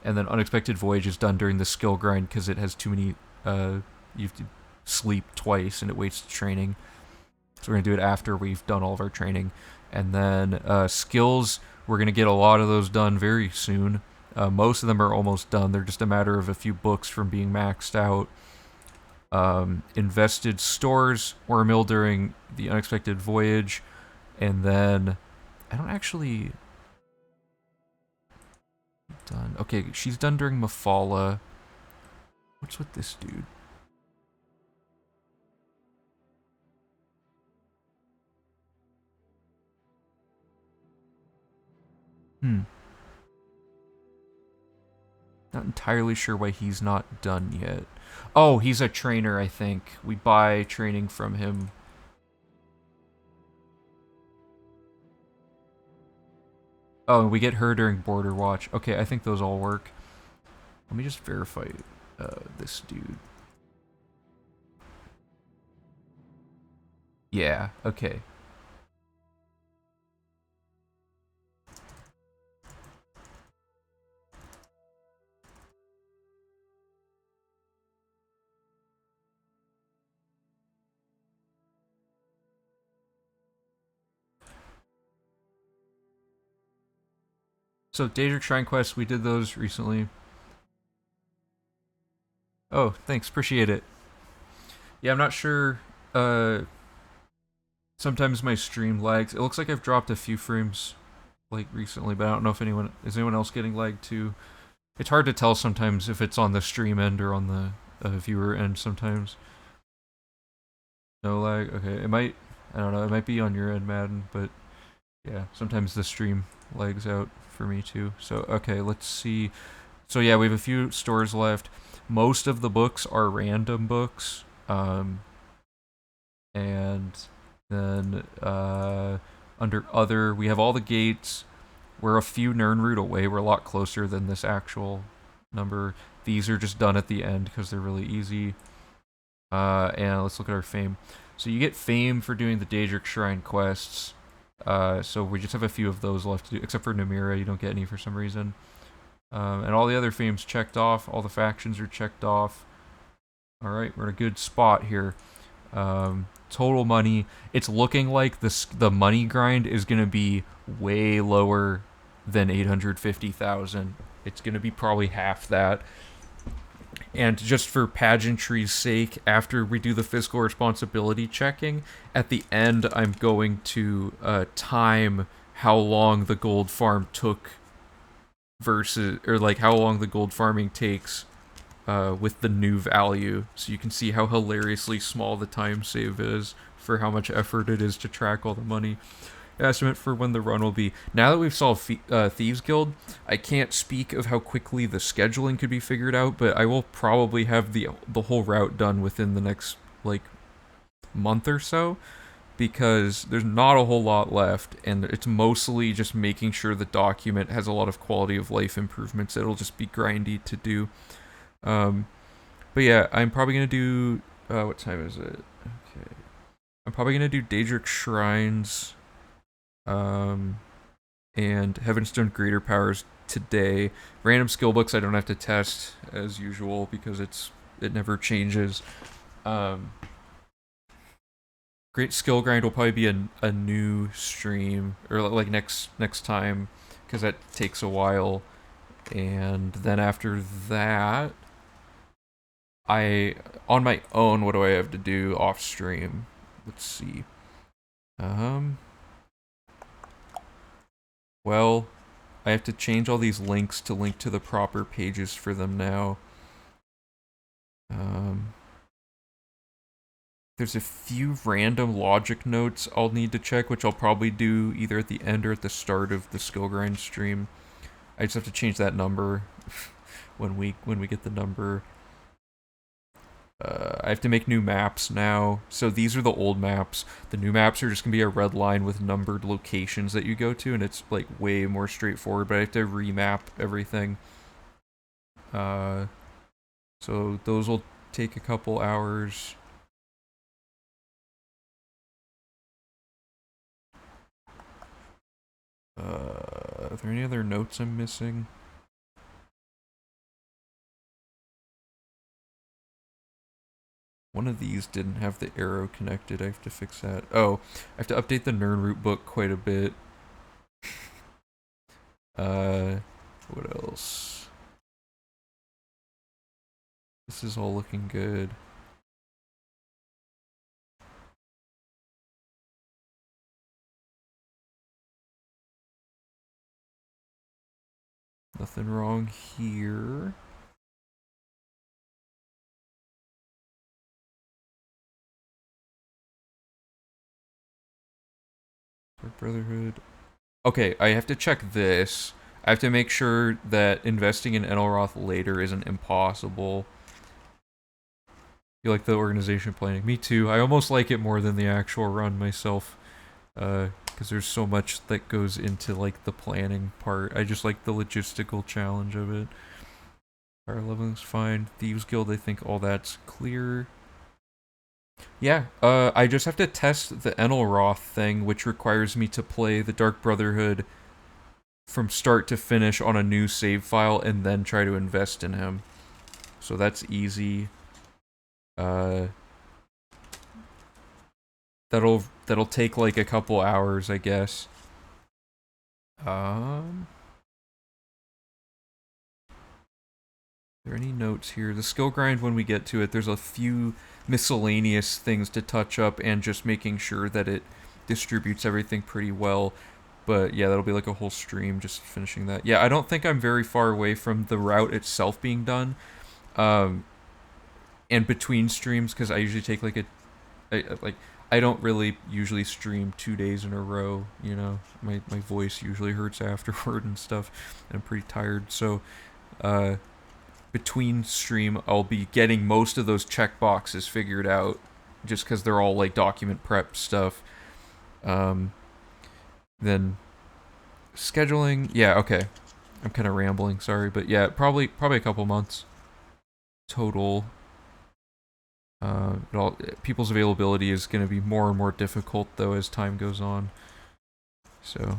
And then Unexpected Voyage is done during the skill grind because it has too many. You have to sleep twice and it wastes training. So we're gonna do it after we've done all of our training. And then skills, we're gonna get a lot of those done very soon. Most of them are almost done. They're just a matter of a few books from being maxed out. Invested stores were milled during the Unexpected Voyage, and then I don't actually done. Okay, she's done during Mafala. What's with this dude? Not entirely sure why he's not done yet. Oh, he's a trainer, I think. We buy training from him. Oh, and we get her during Border Watch. Okay, I think those all work. Let me just verify this dude. Yeah, okay. So, Daedric Shrine Quest, we did those recently. Oh, thanks, appreciate it. Yeah, I'm not sure. Sometimes my stream lags. It looks like I've dropped a few frames like recently, but I don't know if anyone else getting lagged too. It's hard to tell sometimes if it's on the stream end or on the viewer end sometimes. No lag. Okay, it might. I don't know. It might be on your end, Madden, but yeah, sometimes the stream lags out for me too. So okay, let's see. So yeah, we have a few stores left. Most of the books are random books, and then under other, we have all the gates. We're a few Nirnroot away. We're a lot closer than this actual number. These are just done at the end because they're really easy. And let's look at our fame. So you get fame for doing the Daedric Shrine quests. So we just have a few of those left to do, except for Namira. You don't get any for some reason. And all the other fames checked off. All the factions are checked off. All right, we're in a good spot here. Total money. It's looking like the money grind is gonna be way lower than 850,000. It's gonna be probably half that. And just for pageantry's sake, after we do the fiscal responsibility checking, at the end I'm going to time how long the gold farm took versus, or like how long the gold farming takes with the new value, so you can see how hilariously small the time save is for how much effort it is to track all the money. Estimate for when the run will be. Now that we've solved Thieves Guild, I can't speak of how quickly the scheduling could be figured out, but I will probably have the whole route done within the next like month or so, because there's not a whole lot left, and it's mostly just making sure the document has a lot of quality of life improvements. It'll just be grindy to do. But yeah, I'm probably gonna do. What time is it? Okay, I'm probably gonna do Daedric Shrines, and Heavenstone Greater Powers today. Random skill books I don't have to test as usual because it never changes. Great skill grind will probably be a new stream, or like next time, because that takes a while. And then after that, on my own, what do I have to do off stream? Let's see. Well, I have to change all these links to link to the proper pages for them now. There's a few random logic notes I'll need to check, which I'll probably do either at the end or at the start of the skill grind stream. I just have to change that number when we get the number. I have to make new maps now. So these are the old maps. The new maps are just gonna be a red line with numbered locations that you go to, and it's like way more straightforward, but I have to remap everything. So those will take a couple hours. Are there any other notes I'm missing? One of these didn't have the arrow connected. I have to fix that. Oh, I have to update the Nernroot book quite a bit. What else? This is all looking good. Nothing wrong here. Dark Brotherhood. Okay, I have to check this. I have to make sure that investing in Enelroth later isn't impossible. You like the organization planning? Me too. I almost like it more than the actual run myself. Because there's so much that goes into like the planning part. I just like the logistical challenge of it. Fire leveling's fine. Thieves Guild, I think all that's clear. Yeah, I just have to test the Enelroth thing, which requires me to play the Dark Brotherhood from start to finish on a new save file and then try to invest in him. So that's easy. That'll take like a couple hours, I guess. Are there any notes here? The skill grind, when we get to it, there's a few miscellaneous things to touch up and just making sure that it distributes everything pretty well. But yeah, that'll be like a whole stream just finishing that. Yeah, I don't think I'm very far away from the route itself being done. And between streams, because I usually take like I don't really usually stream 2 days in a row, you know. My voice usually hurts afterward and stuff, and I'm pretty tired. So, between stream, I'll be getting most of those checkboxes figured out, just because they're all like document prep stuff. Then scheduling, yeah, okay. I'm kind of rambling, sorry, but yeah, probably a couple months total. People's availability is going to be more and more difficult though as time goes on. So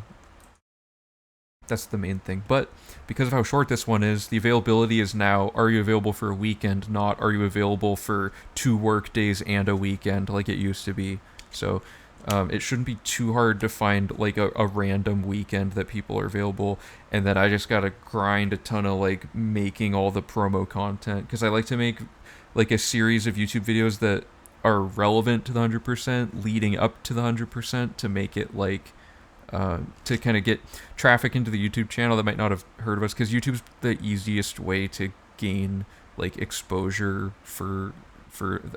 that's the main thing. But because of how short this one is, the availability is now, are you available for a weekend, not are you available for 2 work days and a weekend like it used to be. So it shouldn't be too hard to find like a random weekend that people are available, and then I just gotta grind a ton of like making all the promo content, because I like to make like a series of YouTube videos that are relevant to the 100% leading up to the 100% to make it like to kind of get traffic into the YouTube channel that might not have heard of us, because YouTube's the easiest way to gain like exposure for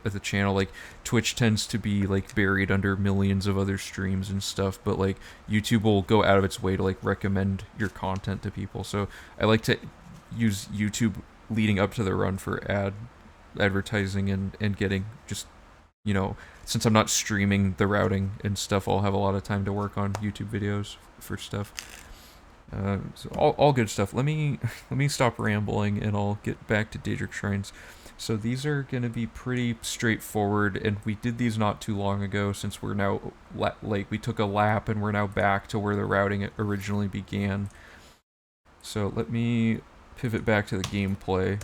the channel. Like Twitch tends to be like buried under millions of other streams and stuff, but like YouTube will go out of its way to like recommend your content to people. So I like to use YouTube leading up to the run for advertising and getting just, you know, since I'm not streaming the routing and stuff, I'll have a lot of time to work on YouTube videos for stuff. So all good stuff. Let me stop rambling and I'll get back to Daedric Shrines. So these are going to be pretty straightforward, and we did these not too long ago, since we're now, like, we took a lap and we're now back to where the routing originally began. So let me pivot back to the gameplay.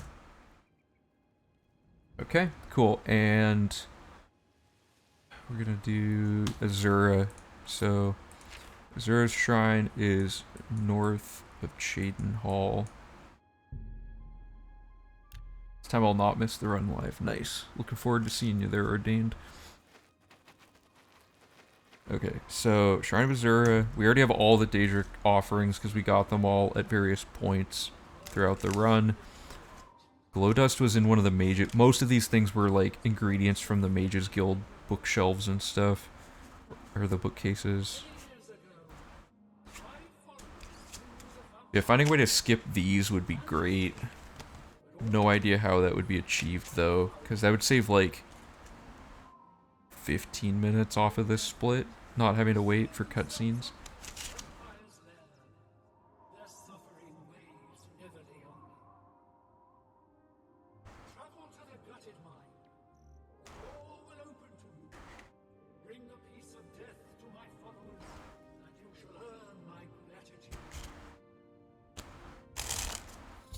Okay, cool, and we're going to do Azura. So Azura's Shrine is north of Chaden Hall. This time I'll not miss the run live. Nice. Looking forward to seeing you there, Ordained. Okay, so Shrine of Azura. We already have all the Daedric offerings because we got them all at various points throughout the run. Glow Dust was in one of the mage. Most of these things were like ingredients from the Mages Guild bookshelves and stuff, or the bookcases. Yeah, finding a way to skip these would be great. No idea how that would be achieved though, because that would save like 15 minutes off of this split, not having to wait for cutscenes.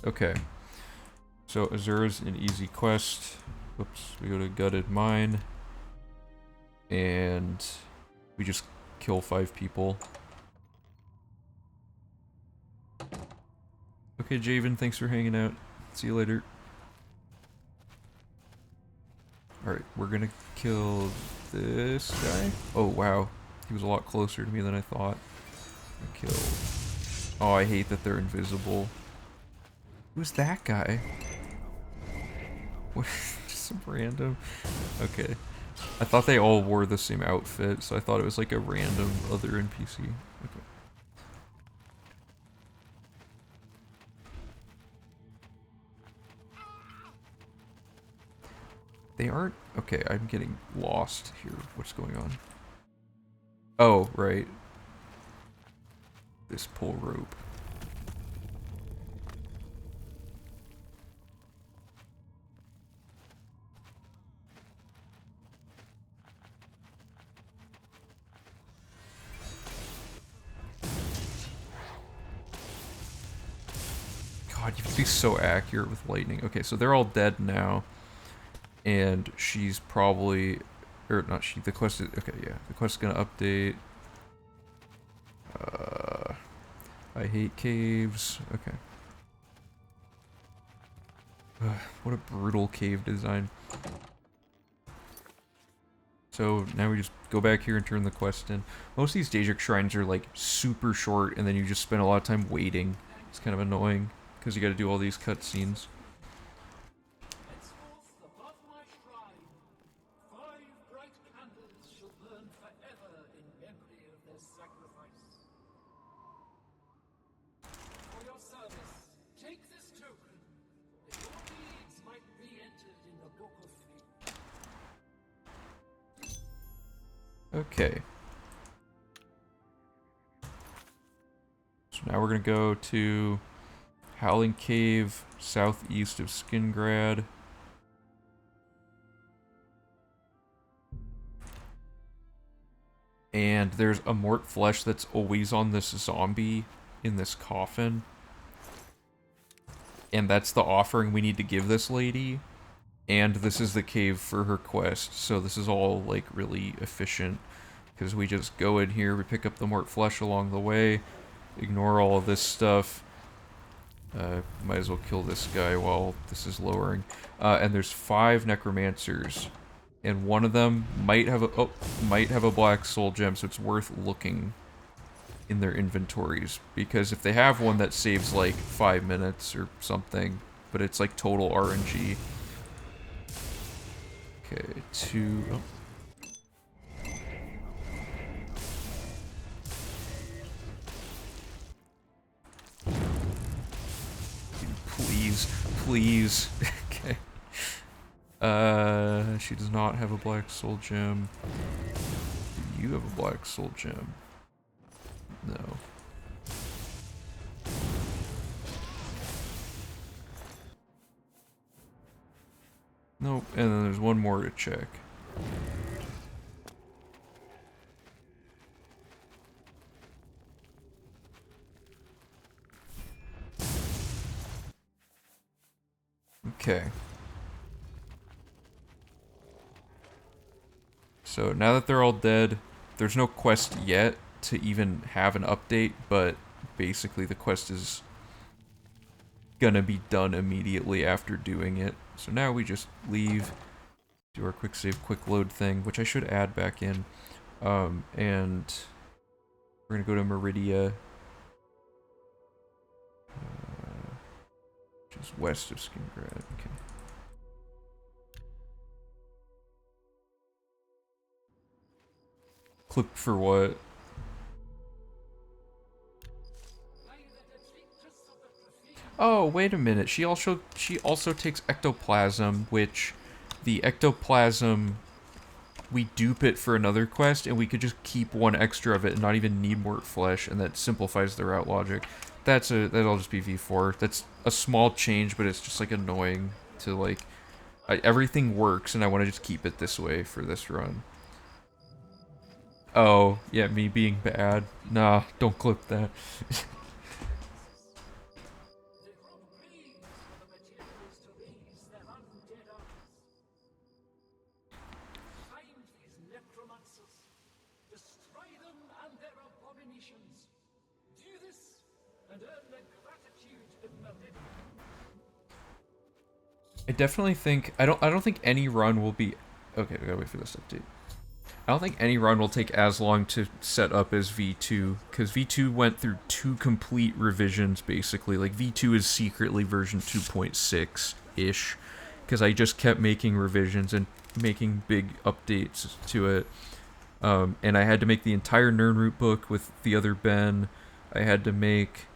Okay. So Azura's an easy quest. Oops, we go to Gutted Mine. And we just kill 5 people. Okay, Javen, thanks for hanging out. See you later. Alright, we're gonna kill this guy. Oh, wow. He was a lot closer to me than I thought. Kill. Oh, I hate that they're invisible. Who's that guy? What? Just some random... Okay. I thought they all wore the same outfit, so I thought it was like a random other NPC. Okay. They aren't... Okay, I'm getting lost here. What's going on? Oh, right. This pull rope. God, you have to be so accurate with lightning. Okay, so they're all dead now. And she's probably... Or not she, the quest is... Okay, yeah. The quest is gonna update. I hate caves. Okay. Ugh, what a brutal cave design. So now we just go back here and turn the quest in. Most of these Daedric shrines are like super short and then you just spend a lot of time waiting. It's kind of annoying because you gotta do all these cutscenes. Henceforth, above my shrine, 5 bright candles shall burn forever in memory of their sacrifice. For your service, take this token, that your deeds might be entered in the Book of Fate. Okay. So now we're gonna go to Howling Cave, southeast of Skingrad. And there's a mort flesh that's always on this zombie in this coffin. And that's the offering we need to give this lady. And this is the cave for her quest, so this is all, like, really efficient. Because we just go in here, we pick up the mort flesh along the way, ignore all of this stuff. Might as well kill this guy while this is lowering. And there's 5 necromancers. And one of them might have a black soul gem, so it's worth looking in their inventories. Because if they have one that saves, like, 5 minutes or something, but it's, like, total RNG. Okay, 2... Oh. Please, please. Okay. She does not have a black soul gem. Do you have a black soul gem? No. Nope, and then there's one more to check. Okay. So now that they're all dead, there's no quest yet to even have an update, but basically the quest is gonna be done immediately after doing it. So now we just leave, do our quick save, quick load thing, which I should add back in. And we're gonna go to Meridia, which is west of Skingrad. Okay. Clip for what? Oh, wait a minute. She also takes ectoplasm, which the ectoplasm, we dupe it for another quest, and we could just keep 1 extra of it and not even need mort flesh, and that simplifies the route logic. That'll just be V4. That's a small change, but it's just like annoying to like. Everything works, and I want to just keep it this way for this run. Oh, yeah, me being bad. Nah, don't clip that. and earn their gratitude in Oblivion. I definitely think I don't think any run will be okay. We gotta wait for this update. I don't think any run will take as long to set up as V2, because V2 went through 2 complete revisions basically. Like V2 is secretly version 2.6-ish, because I just kept making revisions and making big updates to it. And I had to make the entire Nirnroot book with the other Ben. I had to make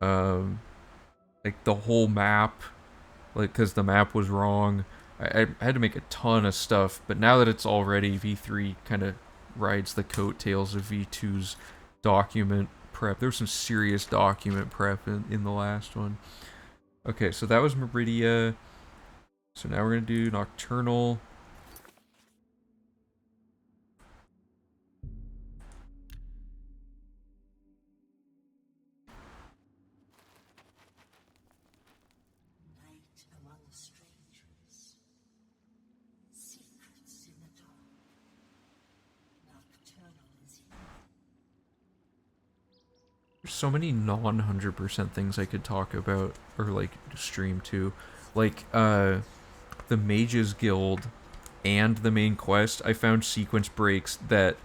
like the whole map, like because the map was wrong. I had to make a ton of stuff, but now that it's all ready, V3 kind of rides the coattails of V2's document prep. There was some serious document prep in the last one. Okay, so that was Meridia. So now we're going to do Nocturnal. Night among strangers. Secrets in the dark. Nocturnal is here. There's so many non-100% things I could talk about or like stream to. Like the Mages Guild and the main quest, I found sequence breaks that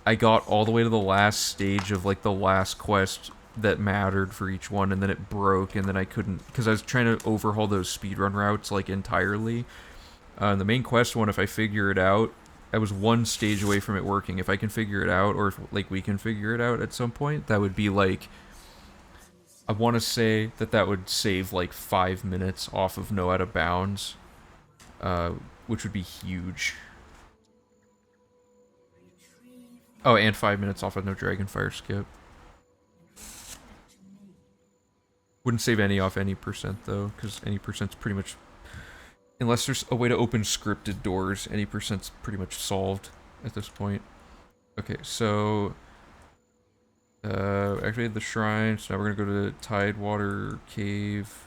I got all the way to the last stage of like the last quest that mattered for each one, and then it broke, and then I couldn't, because I was trying to overhaul those speedrun routes like entirely. The main quest one, if I figure it out, I was one stage away from it working. If I can figure it out, or if like we can figure it out at some point, that would be like, I want to say that would save like 5 minutes off of No Out of Bounds, which would be huge. Oh, and 5 minutes off of No Dragonfire Skip. Wouldn't save any off any percent though, because any percent's pretty much, unless there's a way to open scripted doors, any percent's pretty much solved at this point. Okay, so activated the shrine, so now we're gonna go to Tidewater Cave.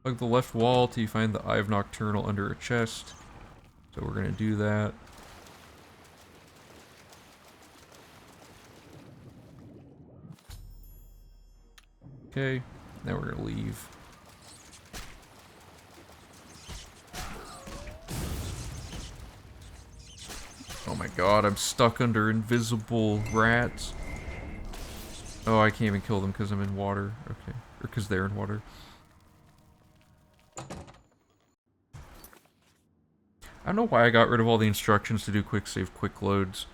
Plug the left wall till you find the Eye of Nocturnal under a chest. So we're gonna do that. Okay, now we're gonna leave. Oh my god, I'm stuck under invisible rats. Oh, I can't even kill them because I'm in water. Okay, or because they're in water. I don't know why I got rid of all the instructions to do quick save, quick loads.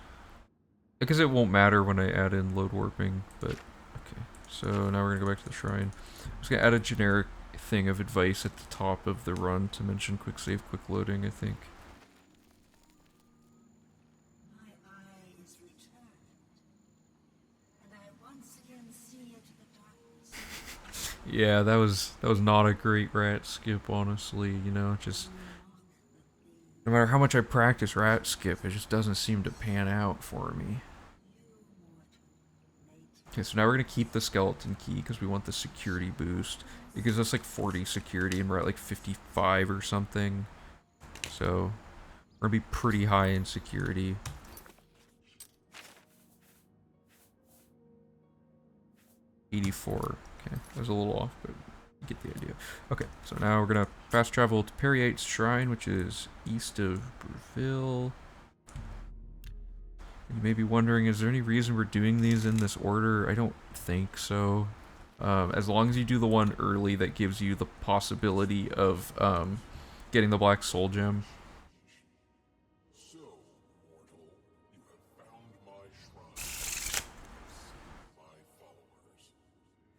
Because it won't matter when I add in load warping, but okay. So now we're gonna go back to the shrine. I'm just gonna add a generic thing of advice at the top of the run to mention quick save, quick loading, I think. My eye is returned, and I once again see into the darkness. Yeah, that was not a great rat skip, honestly, you know, just no matter how much I practice rat skip, it just doesn't seem to pan out for me. Okay, so now we're gonna keep the skeleton key because we want the security boost. It gives us like 40 security and we're at like 55 or something. So we're gonna be pretty high in security. $84. Okay, that was a little off, but you get the idea. Okay, so now we're gonna fast travel to Periate's Shrine, which is east of Breville. You may be wondering, is there any reason we're doing these in this order? I don't think so. As long as you do the one early that gives you the possibility of getting the Black Soul Gem. So, mortal, you have found my shrine. My followers.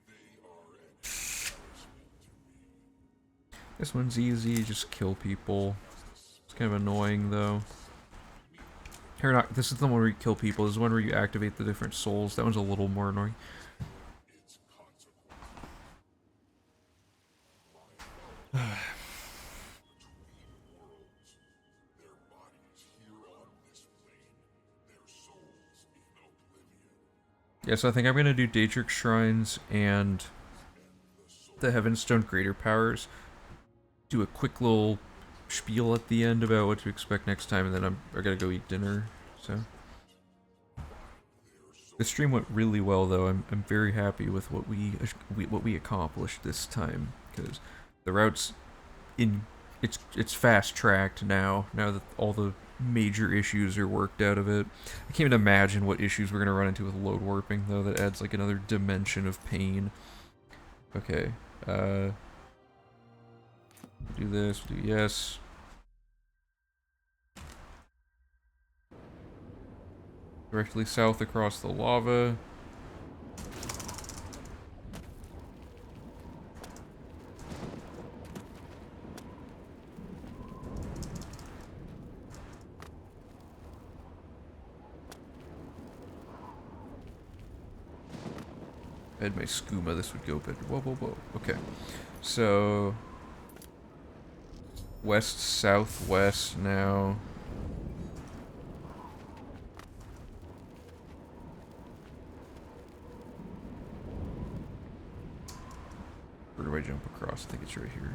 They are an embarrassment to me. This one's easy, just kill people. It's kind of annoying though. Here, not, this is the one where you kill people. This is the one where you activate the different souls. That one's a little more annoying. Its consequence. My followers. Between worlds. Their bodies here on this plane. Their souls in Oblivion. Yeah, so I think I'm gonna do Daedric Shrines and the Heavenstone Greater Powers. Do a quick little spiel at the end about what to expect next time, and then I gotta go eat dinner. So the stream went really well, though. I'm very happy with what we accomplished this time, because the route's in it's fast tracked now. Now that all the major issues are worked out of it, I can't even imagine what issues we're gonna run into with load warping, though. That adds like another dimension of pain. Okay, do this. Do yes. Directly south across the lava. I had my skooma, this would go better. Whoa, whoa, whoa. Okay. So west southwest now. Where do I jump across? I think it's right here.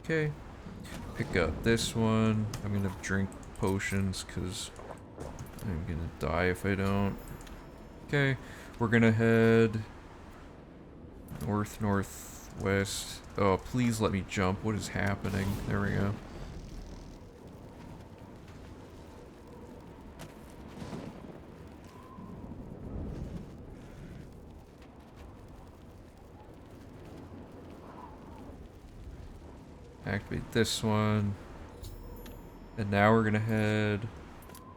Okay. Pick up this one. I'm gonna drink potions because I'm gonna die if I don't. Okay. We're gonna head north, northwest. Oh, please let me jump. What is happening? There we go. Activate this one. And now we're gonna head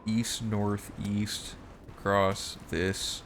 east, northeast across this.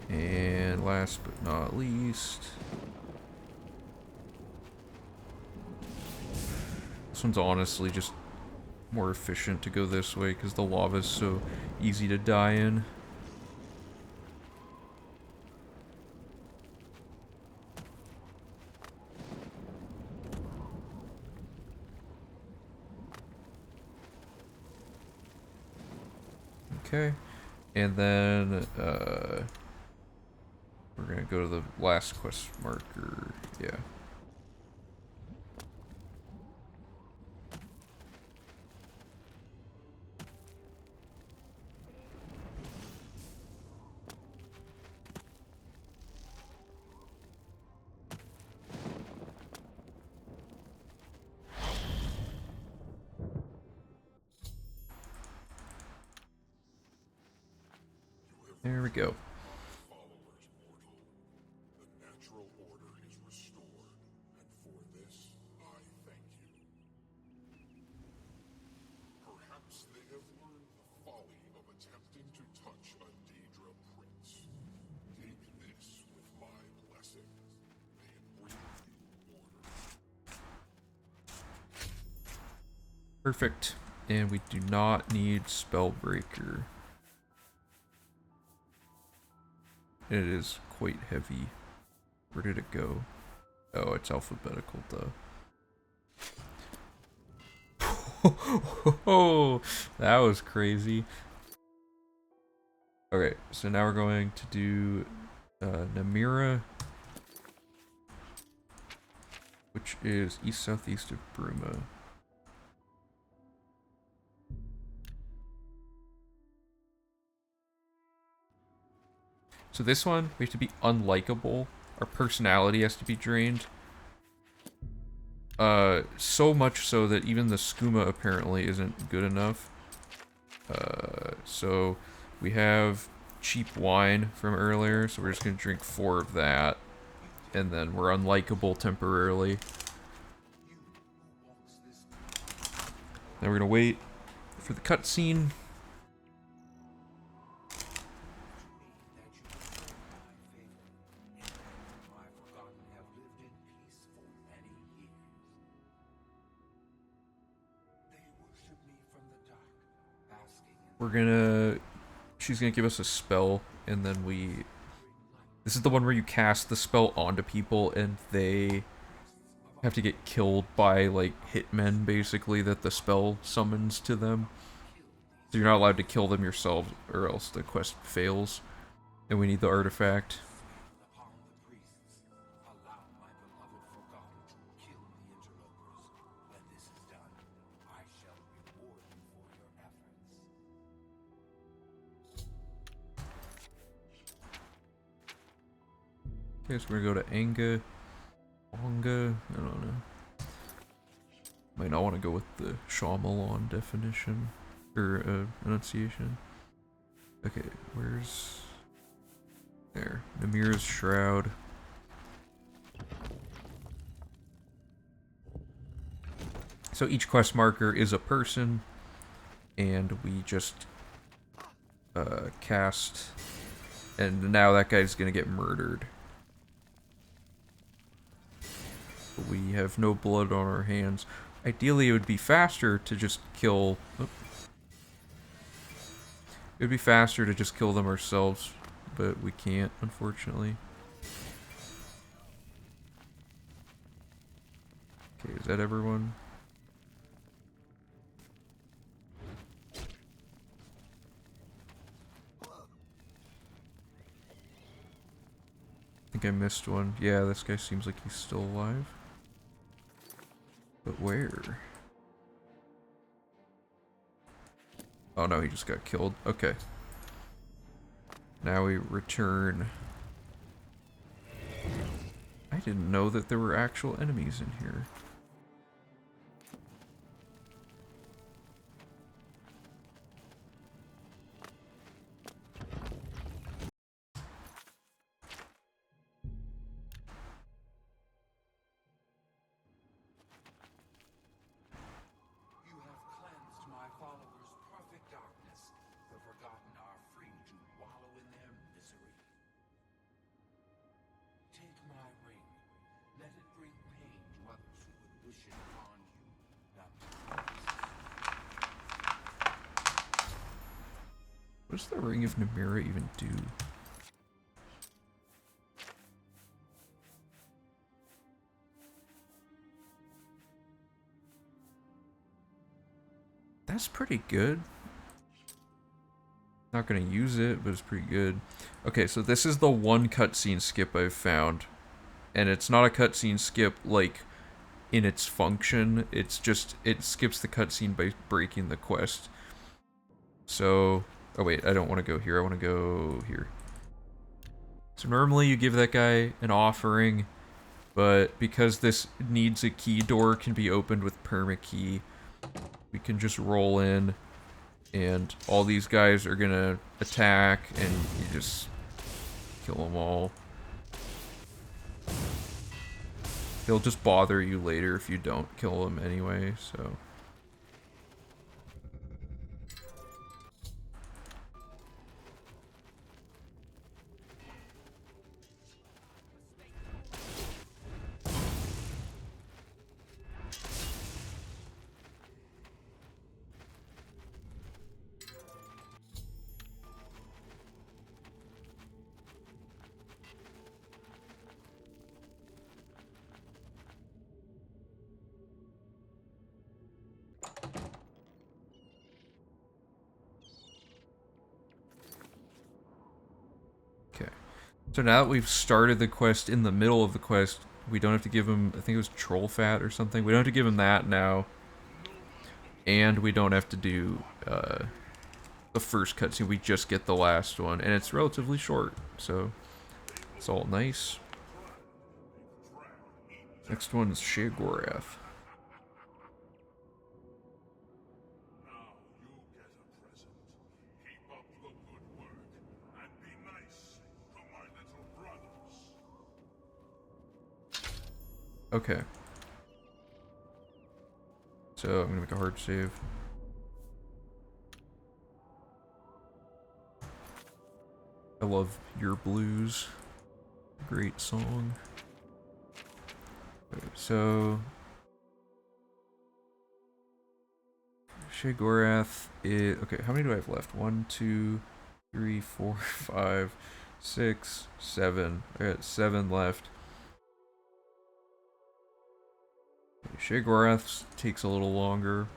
And last but not least, this one's honestly just more efficient to go this way because the lava is so easy to die in. Okay, and then we're gonna go to the last quest marker. Yeah. There we go. Followers, mortal. The natural order is restored, and for this I thank you. Perhaps they have learned the folly of attempting to touch a Daedra prince. Take this with my blessing. May it bring you order. Perfect. And we do not need Spellbreaker. It is quite heavy. Where did it go? Oh, it's alphabetical, duh. Oh, that was crazy. Okay, so now we're going to do Namira, which is east-southeast of Bruma. So this one, we have to be unlikable. Our personality has to be drained. So much so that even the skooma apparently isn't good enough. So we have cheap wine from earlier, so we're just gonna drink 4 of that. And then we're unlikable temporarily. Then we're gonna wait for the cutscene. She's gonna give us a spell, and then this is the one where you cast the spell onto people, and they have to get killed by, like, hitmen, basically, that the spell summons to them. So you're not allowed to kill them yourself, or else the quest fails. And we need the artifact. Upon the priests, allow my beloved Forgotten to kill the interlopers. When this is done, I shall reward you for your efforts. Okay, so we're gonna go to Anga. Onga? I don't know. Might not want to go with the Shyamalan definition. Or, enunciation. Okay, where's... There. Namira's Shroud. So each quest marker is a person, and we just cast, and now that guy's gonna get murdered. We have no blood on our hands. Ideally, it would be faster to just kill... It would be faster to just kill them ourselves, but we can't, unfortunately. Okay, is that everyone? I think I missed one. Yeah, this guy seems like he's still alive. But where? Oh no, he just got killed. Okay. Now we return. I didn't know that there were actual enemies in here. You have cleansed my followers' perfect darkness. The Forgotten are free to wallow in their misery. Take my ring. Let it bring pain to others who would wish it upon you. Not What does the Ring of Namira even do? That's pretty good. Not gonna use it, but it's pretty good. Okay, so this is the one cutscene skip I've found. And it's not a cutscene skip, like, in its function. It's just, it skips the cutscene by breaking the quest. So, oh wait, I don't want to go here. I want to go here. So normally you give that guy an offering, but because this needs a key door can be opened with permakey, we can just roll in, and all these guys are gonna attack, and you just kill them all. They'll just bother you later if you don't kill them anyway, so... So now that we've started the quest in the middle of the quest, we don't have to give him, I think it was troll fat or something. We don't have to give him that now. And we don't have to do the first cutscene. We just get the last one. And it's relatively short, so it's all nice. Next one is Shegorath. now you get a present. Keep up the good work, and be nice to my little brothers. Okay. So I'm gonna make a hard save. I love Your Blues. Great song. Okay, so Shegorath is okay. How many do I have left? 1, 2, 3, 4, 5, 6, 7. I got 7 left. Shegorath takes a little longer.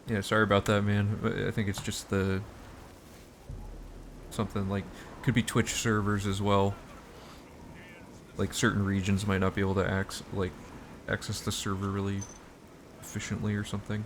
Yeah, sorry about that, man. I think it's just the something like could be Twitch servers as well. Like certain regions might not be able to access the server really efficiently or something.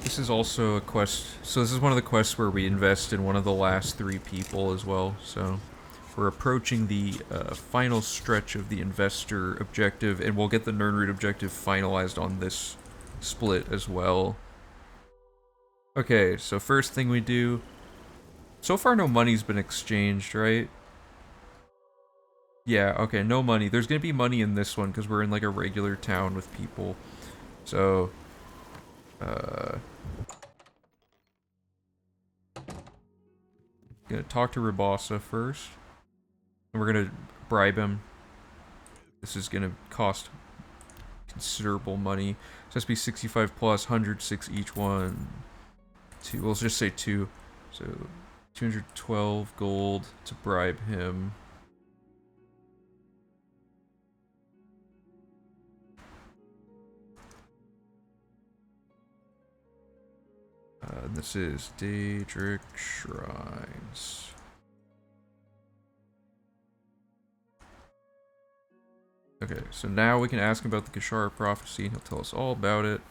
This is also a quest, so this is one of the quests where we invest in one of the last 3 people as well, so we're approaching the final stretch of the investor objective, and we'll get the Nernroot objective finalized on this split as well. Okay, so first thing we do, so far no money's been exchanged, right? Yeah, okay, no money. There's gonna be money in this one, because we're in like a regular town with people, so gonna talk to Rabasa first. And we're gonna bribe him. This is gonna cost considerable money. So it has to be 65 plus, 106 each one. 2, well, let's just say 2. So 212 gold to bribe him. This is Daedric Shrines. Okay, so now we can ask him about the Kashara prophecy. He'll tell us all about it.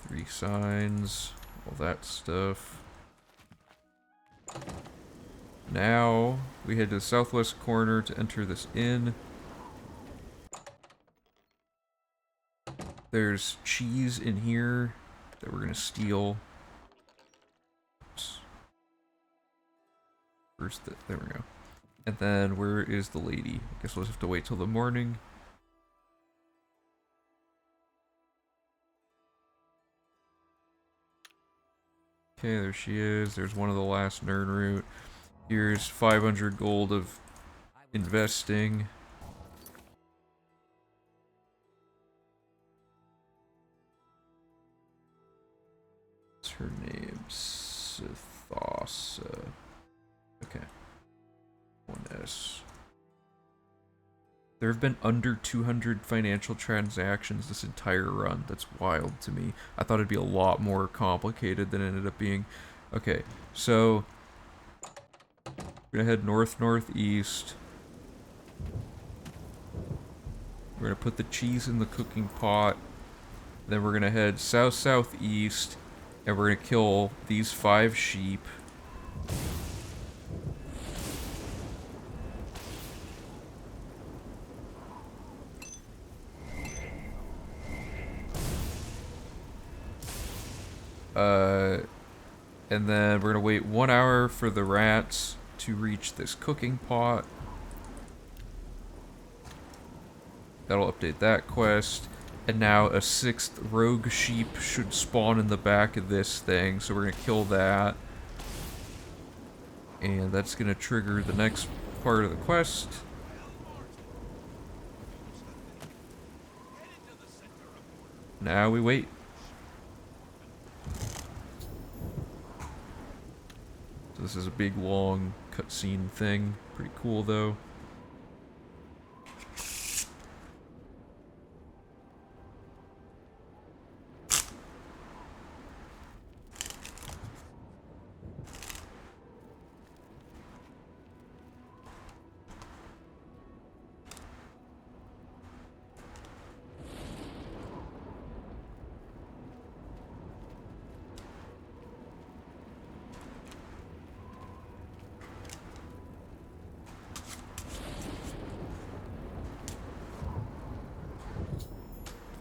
3 signs, all that stuff. Now we head to the southwest corner to enter this inn. There's cheese in here that we're gonna steal. Oops. First, there we go. And then where is the lady? I guess we'll just have to wait till the morning. Okay, there she is. There's one of the last Nernroot. Here's 500 gold of investing. What's her name? Sithasa. Okay. 1S. There have been under 200 financial transactions this entire run. That's wild to me. I thought it'd be a lot more complicated than it ended up being. Okay, so we're gonna head north-northeast. We're gonna put the cheese in the cooking pot. Then we're gonna head south-southeast, and we're gonna kill these 5 sheep. And then we're gonna wait 1 hour for the rats to reach this cooking pot. That'll update that quest. And now a 6th rogue sheep should spawn in the back of this thing, so we're gonna kill that. And that's gonna trigger the next part of the quest. Now we wait. So this is a big long cutscene thing. Pretty cool though.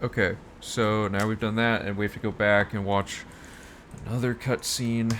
Okay, so now we've done that, and we have to go back and watch another cutscene.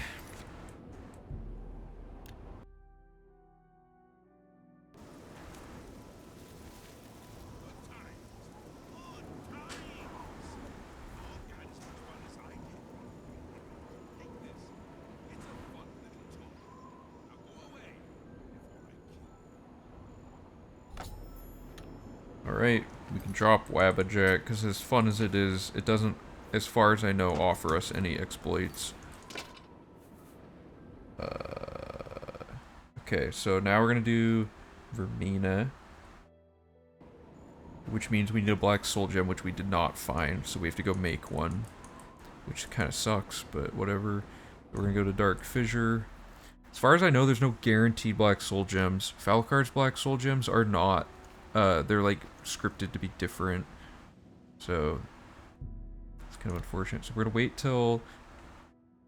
Alright, we can drop Wabbajack, because as fun as it is, it doesn't, as far as I know, offer us any exploits. Okay, so now we're gonna do Vermina, which means we need a black soul gem, which we did not find, so we have to go make one, which kind of sucks, but whatever. We're gonna go to Dark Fissure. As far as I know, there's no guaranteed black soul gems. Falcar's black soul gems are not. They're like scripted to be different, so it's kind of unfortunate. So we're gonna wait till,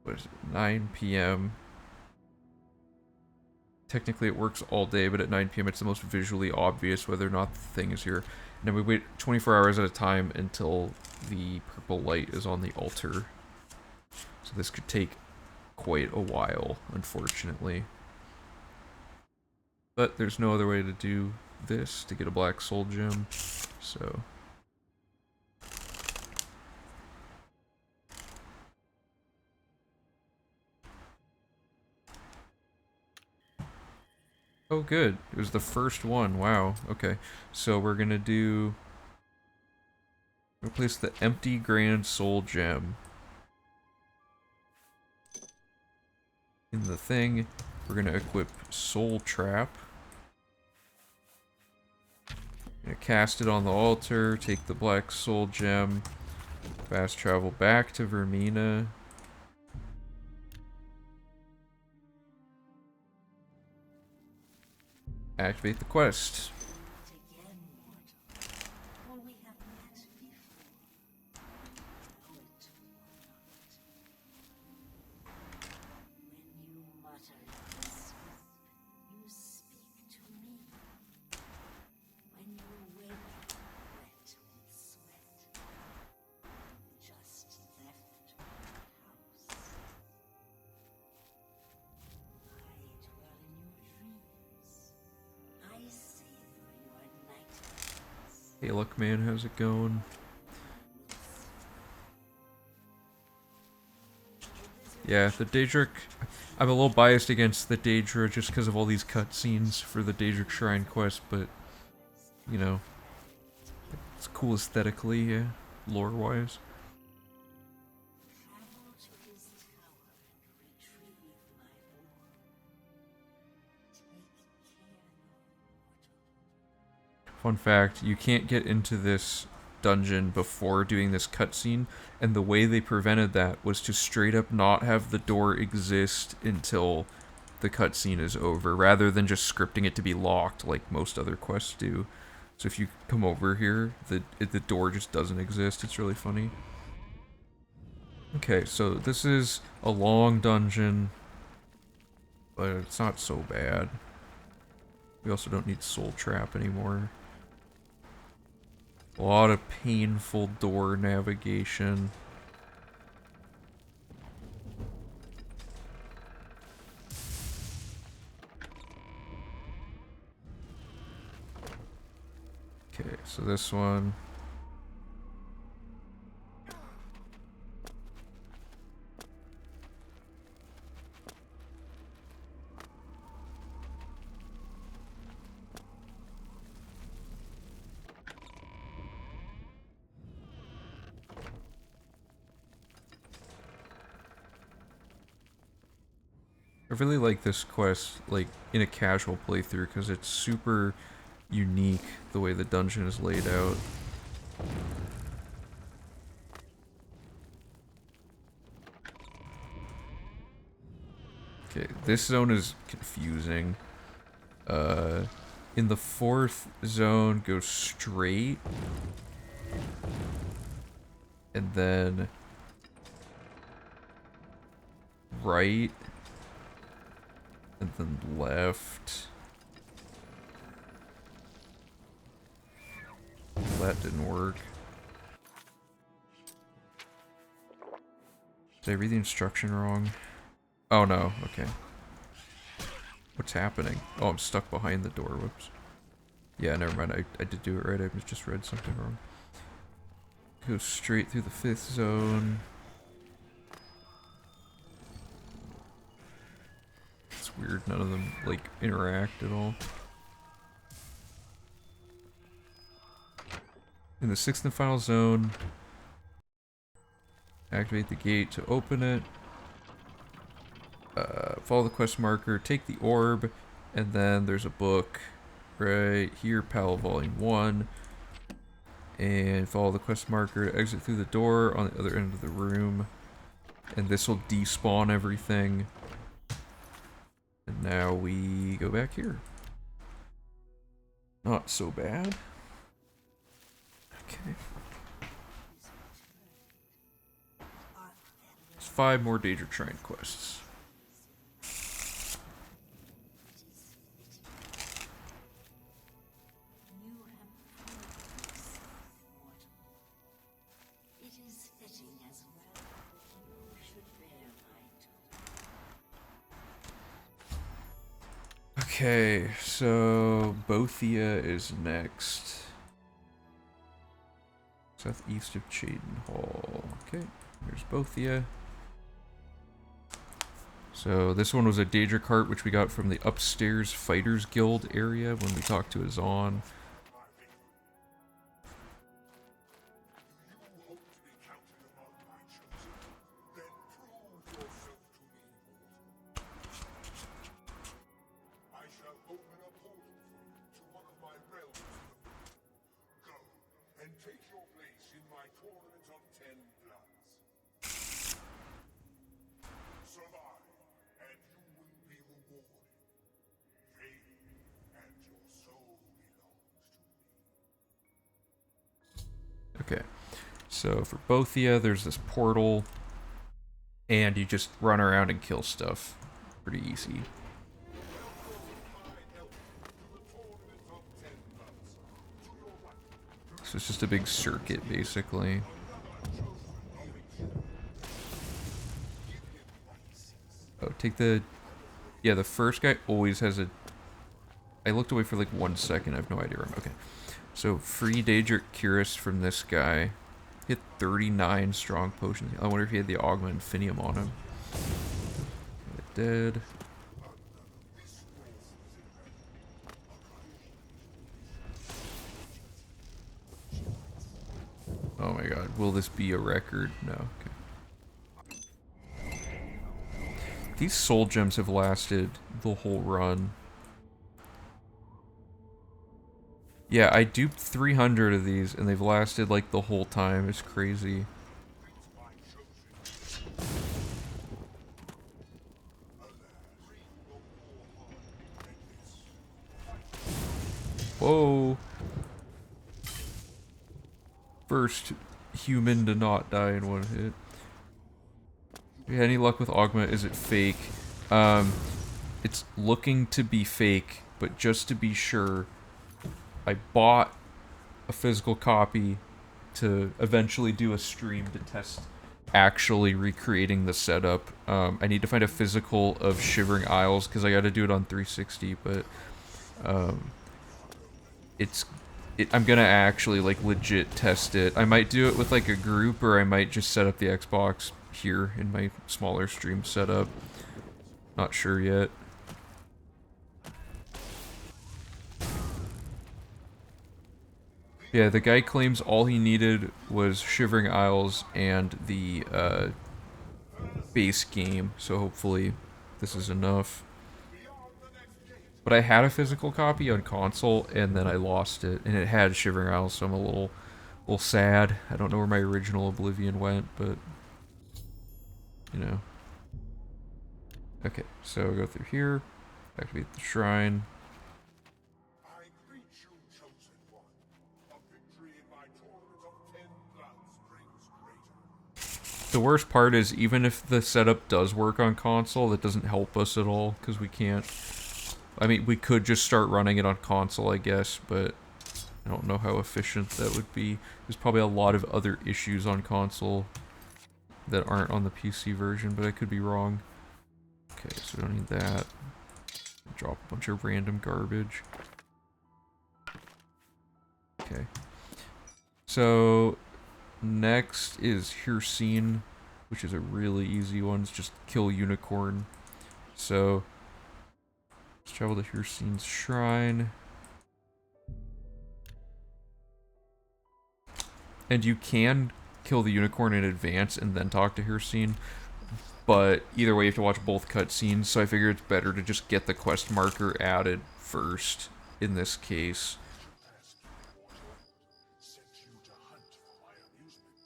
what is it, 9 p.m. Technically it works all day, but at 9 p.m. it's the most visually obvious whether or not the thing is here. And then we wait 24 hours at a time until the purple light is on the altar. So this could take quite a while, unfortunately. But there's no other way to do this to get a black soul gem, so... Oh, good. It was the first one. Wow. Okay. So we're gonna do... replace the empty grand soul gem in the thing. We're gonna equip Soul Trap. Gonna cast it on the altar, take the black soul gem, fast travel back to Vermina. Activate the quest. Again, mortal. For we have met before. Know it or not. When you mutter in the swamp, you speak to me. When you wake, wet with sweat. Just left my house. I dwell in your dreams. I savor your nightmares. Hey, look, man, how's it going? Yeah, the Daedric... I'm a little biased against the Daedra just because of all these cutscenes for the Daedric Shrine quest, but, you know, it's cool aesthetically, yeah, lore-wise. Travel to his tower and retrieve my ore. Take care, mortal. Fun fact, you can't get into this dungeon before doing this cutscene, and the way they prevented that was to straight up not have the door exist until the cutscene is over, rather than just scripting it to be locked like most other quests do. So if you come over here, the door just doesn't exist. It's really funny. Okay, so this is a long dungeon, but it's not so bad. We also don't need Soul Trap anymore. A lot of painful door navigation. Okay, so this one. I really like this quest, like, in a casual playthrough, because it's super unique the way the dungeon is laid out. Okay, this zone is confusing. In the fourth zone, go straight. And then... right. And then left. That didn't work. Did I read the instruction wrong? Oh no, okay. What's happening? Oh, I'm stuck behind the door, whoops. Yeah, never mind, I did do it right, I just read something wrong. Go straight through the 5th zone. It's weird, none of them, like, interact at all. In the 6th and final zone, activate the gate to open it. Follow the quest marker, take the orb, and then there's a book right here, PAL Volume 1. And follow the quest marker to exit through the door on the other end of the room. And this will despawn everything. And now we go back here. Not so bad. Okay. There's 5 more Daedra Shrine quests. You have promised, mortal. It is fitting as well that you should bear my token. Okay, so Bothia is next. Southeast of Chaden Hall. Okay, there's Bothia. So this one was a Daedra cart, which we got from the upstairs Fighters Guild area when we talked to Azan. Okay, so for Bothia, there's this portal, and you just run around and kill stuff. Pretty easy. So it's just a big circuit, basically. Oh, take the... Yeah, the first guy always has a... I looked away for like 1 second, I have no idea where I'm... Okay. So, free Daedric Cuirass from this guy. Hit 39 strong potions. I wonder if he had the Augment Infinium on him. It did. Oh my god, will this be a record? No, okay. These soul gems have lasted the whole run. Yeah, I duped 300 of these, and they've lasted, like, the whole time. It's crazy. Whoa. First human to not die in one hit. Yeah, any luck with Augment? Is it fake? It's looking to be fake, but just to be sure, I bought a physical copy to eventually do a stream to test actually recreating the setup. I need to find a physical of Shivering Isles because I got to do it on 360, but I'm gonna actually like legit test it. I might do it with like a group, or I might just set up the Xbox here in my smaller stream setup. Not sure yet. Yeah, the guy claims all he needed was Shivering Isles and the base game, so hopefully this is enough. But I had a physical copy on console, and then I lost it, and it had Shivering Isles, so I'm a little sad. I don't know where my original Oblivion went, but you know. Okay, so go through here, activate the shrine. The worst part is, even if the setup does work on console, that doesn't help us at all, because we can't... I mean, we could just start running it on console, I guess, but I don't know how efficient that would be. There's probably a lot of other issues on console that aren't on the PC version, but I could be wrong. Okay, so we don't need that. Drop a bunch of random garbage. Okay. So next is Hirsine, which is a really easy one. It's just kill unicorn. So let's travel to Hirsine's shrine. And you can kill the unicorn in advance and then talk to Hirsine. But either way, you have to watch both cutscenes, so I figure it's better to just get the quest marker added first in this case. Sent you to hunt for my amusement.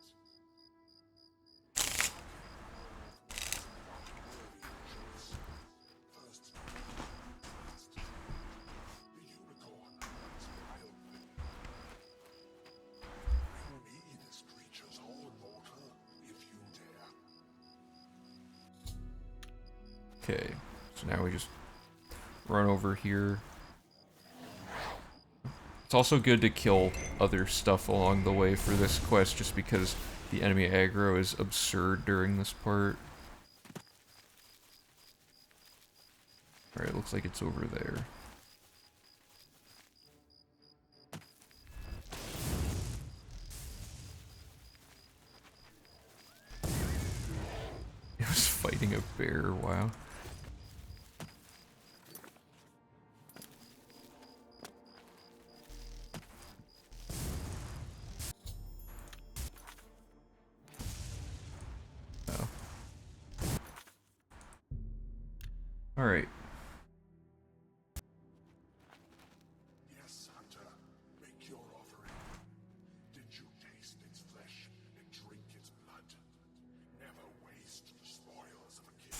First, the unicorn is wild. Bring me this creature's whole mortal if you dare. Okay, so now we just run over here. It's also good to kill other stuff along the way for this quest, just because the enemy aggro is absurd during this part. Alright, looks like it's over there. It was fighting a bear, wow. Oh. Alright. Yes, hunter, make your offering. Did you taste its flesh and drink its blood? Never waste the spoils of a kill.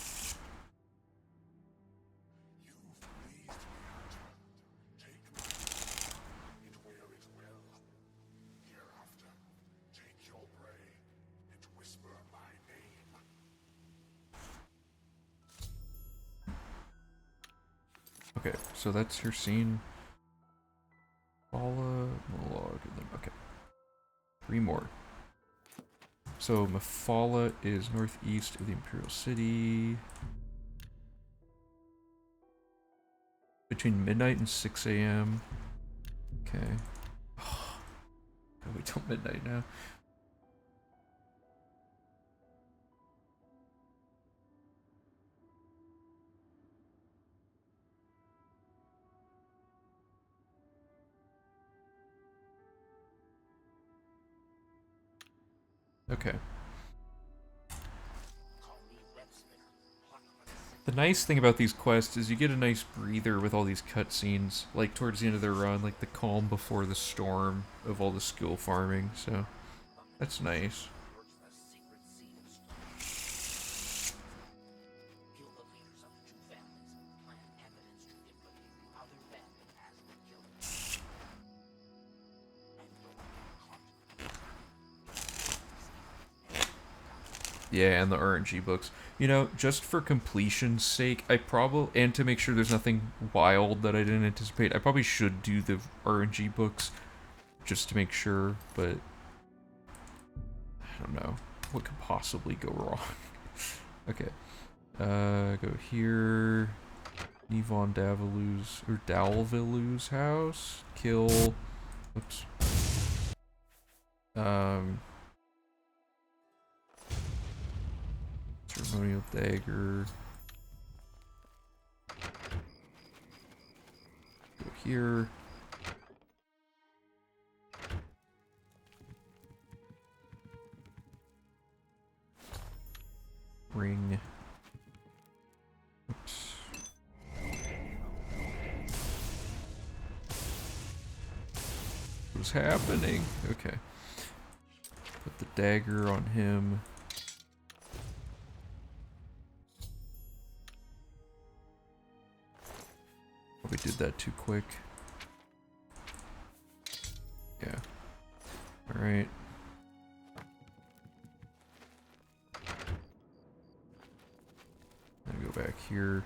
You've pleased me, hunter. Take my blood and wear it well. Hereafter, take your prey and whisper my name. Okay, so that's your scene. Paula, Monologue, and then, okay. 3 more. So Mafala is northeast of the Imperial City. Between midnight and 6 a.m. Okay. Gotta wait till midnight now. Okay. The nice thing about these quests is you get a nice breather with all these cutscenes, like towards the end of the run, like the calm before the storm of all the skill farming, so that's nice. Kill the leaders of the two families. Plant evidence to implicate the other family as the killer. Yeah, and the RNG books. You know, just for completion's sake, and to make sure there's nothing wild that I didn't anticipate, I probably should do the RNG books, just to make sure, but I don't know. What could possibly go wrong? Okay. Go here. Yvonne Dalvilu's house. Kill. Oops. Ceremonial dagger. Go here. Ring. Oops. What's happening? Okay. Put the dagger on him. We did that too quick. Yeah. Alright. Then go back here.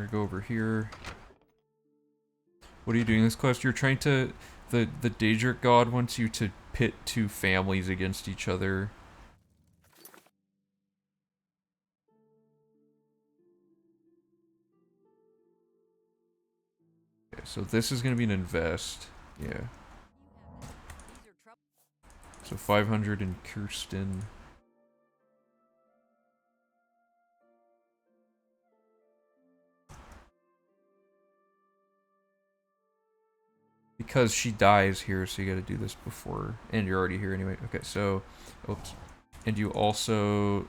gonna go over here. What are you doing in this quest? You're trying to... The Daedric god wants you to pit two families against each other. Okay, so this is gonna be an invest. Yeah. So 500 in Kirsten. Because she dies here, so you gotta do this before, and you're already here anyway. Okay, so, oops. And you also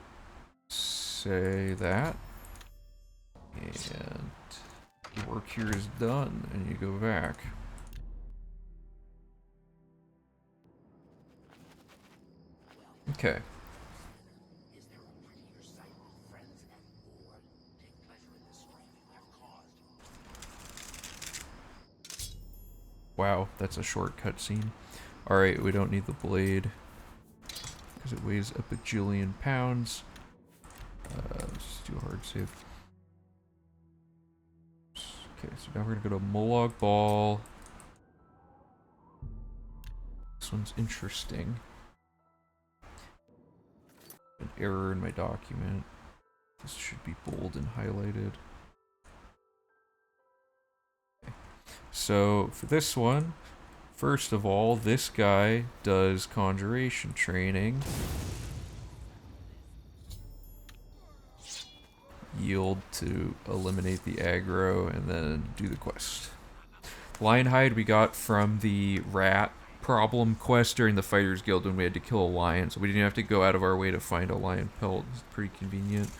say that, and the work here is done, and you go back. Okay. Wow, that's a short cutscene. Alright, we don't need the blade, because it weighs a bajillion pounds. Let's just do a hard save. Okay, so now we're gonna go to Molag Ball. This one's interesting. An error in my document. This should be bold and highlighted. Okay. So for this one, first of all, this guy does conjuration training. Yield to eliminate the aggro and then do the quest. Lionhide we got from the rat problem quest during the Fighters Guild when we had to kill a lion, so we didn't have to go out of our way to find a lion pelt. It's pretty convenient.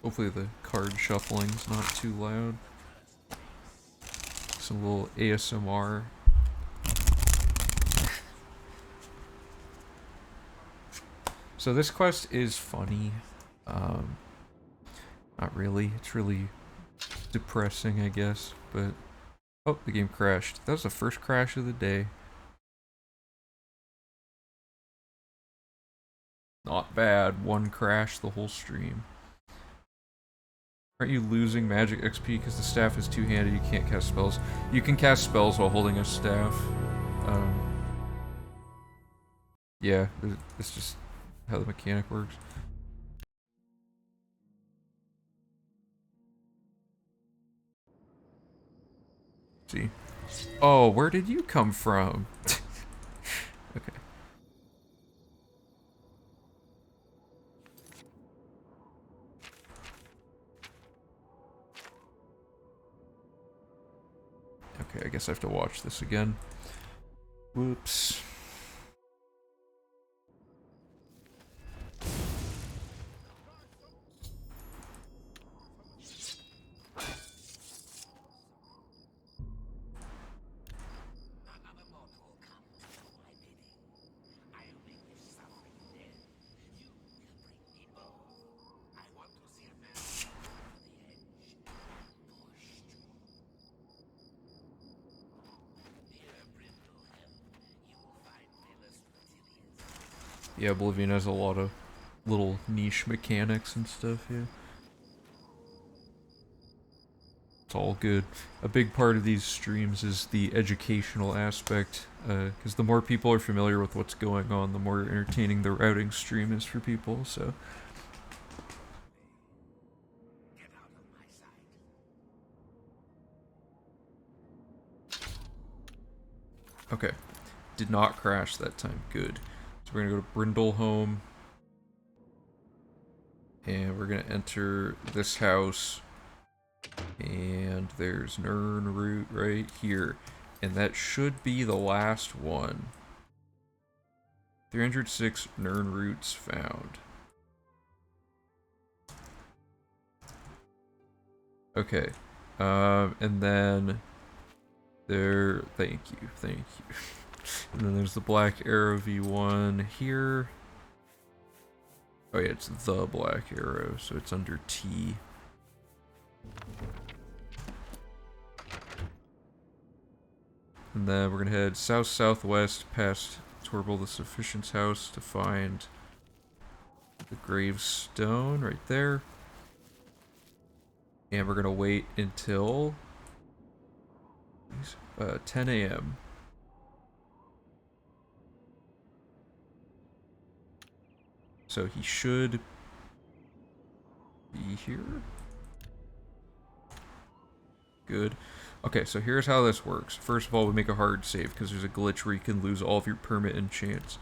Hopefully the card shuffling's not too loud. Some little ASMR. So this quest is funny. Not really. It's really depressing, I guess. But oh, the game crashed. That was the first crash of the day. Not bad. One crash the whole stream. Aren't you losing magic XP because the staff is two-handed? You can't cast spells. You can cast spells while holding a staff. Yeah, it's just how the mechanic works. See. Oh, where did you come from? Okay. Okay, I guess I have to watch this again. Whoops. Yeah, Oblivion has a lot of little niche mechanics and stuff, yeah. It's all good. A big part of these streams is the educational aspect, because the more people are familiar with what's going on, the more entertaining the routing stream is for people, so. Okay. Did not crash that time. Good. So we're gonna go to Brindleholm. And we're gonna enter this house. And there's Nirnroot right here. And that should be the last one. 306 Nirnroots found. Okay. And then there, thank you. And then there's the Black Arrow V1 here. Oh yeah, it's the Black Arrow, so it's under T. And then we're gonna head south-southwest past Torval the Sufficient's house to find the gravestone right there. And we're gonna wait until 10 a.m. So he should be here. Good. Okay, so here's how this works. First of all, we make a hard save because there's a glitch where you can lose all of your permit enchants.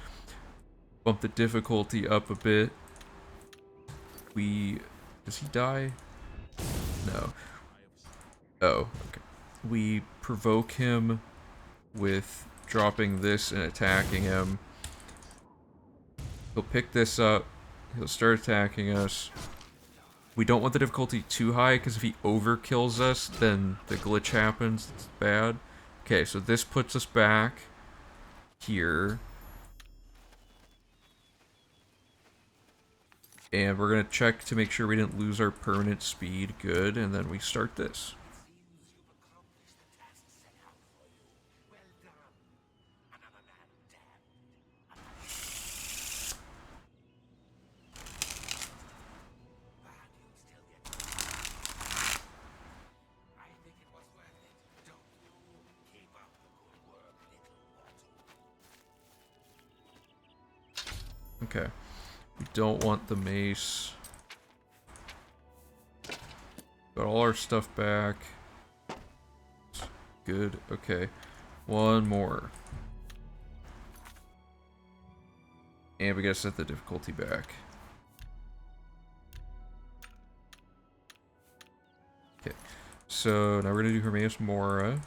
Bump the difficulty up a bit. Does he die? No. Oh, okay. We provoke him with dropping this and attacking him. He'll pick this up. He'll start attacking us. We don't want the difficulty too high, because if he overkills us, then the glitch happens. It's bad. Okay, so this puts us back here. And we're going to check to make sure we didn't lose our permanent speed. Good, and then we start this. Okay. We don't want the mace. Got all our stuff back. Good. Okay. One more. And we gotta set the difficulty back. Okay. So now we're gonna do Hermaeus Mora.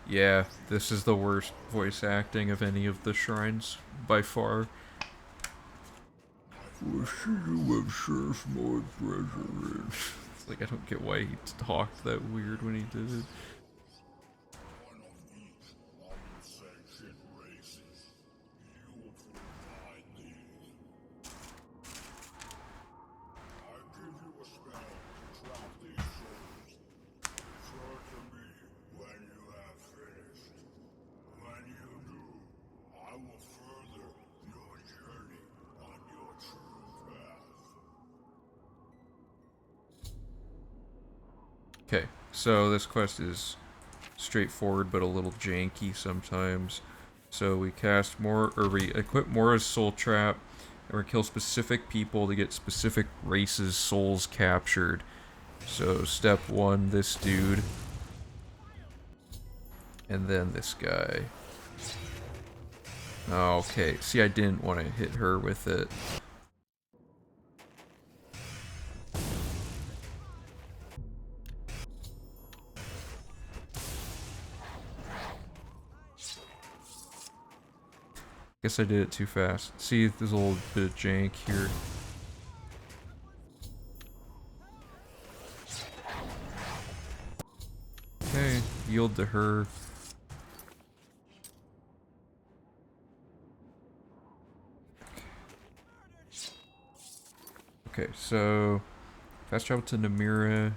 Yeah, this is the worst voice acting of any of the shrines, by far. It's like, I don't get why he talked that weird when he did it. Okay, so this quest is straightforward but a little janky sometimes. So we cast we equip Mora's Soul Trap, and we kill specific people to get specific races' souls captured. So step 1, this dude. And then this guy. Okay, see, I didn't want to hit her with it. Guess I did it too fast. See, there's a little bit of jank here. Okay, yield to her. Okay, so fast travel to Namira.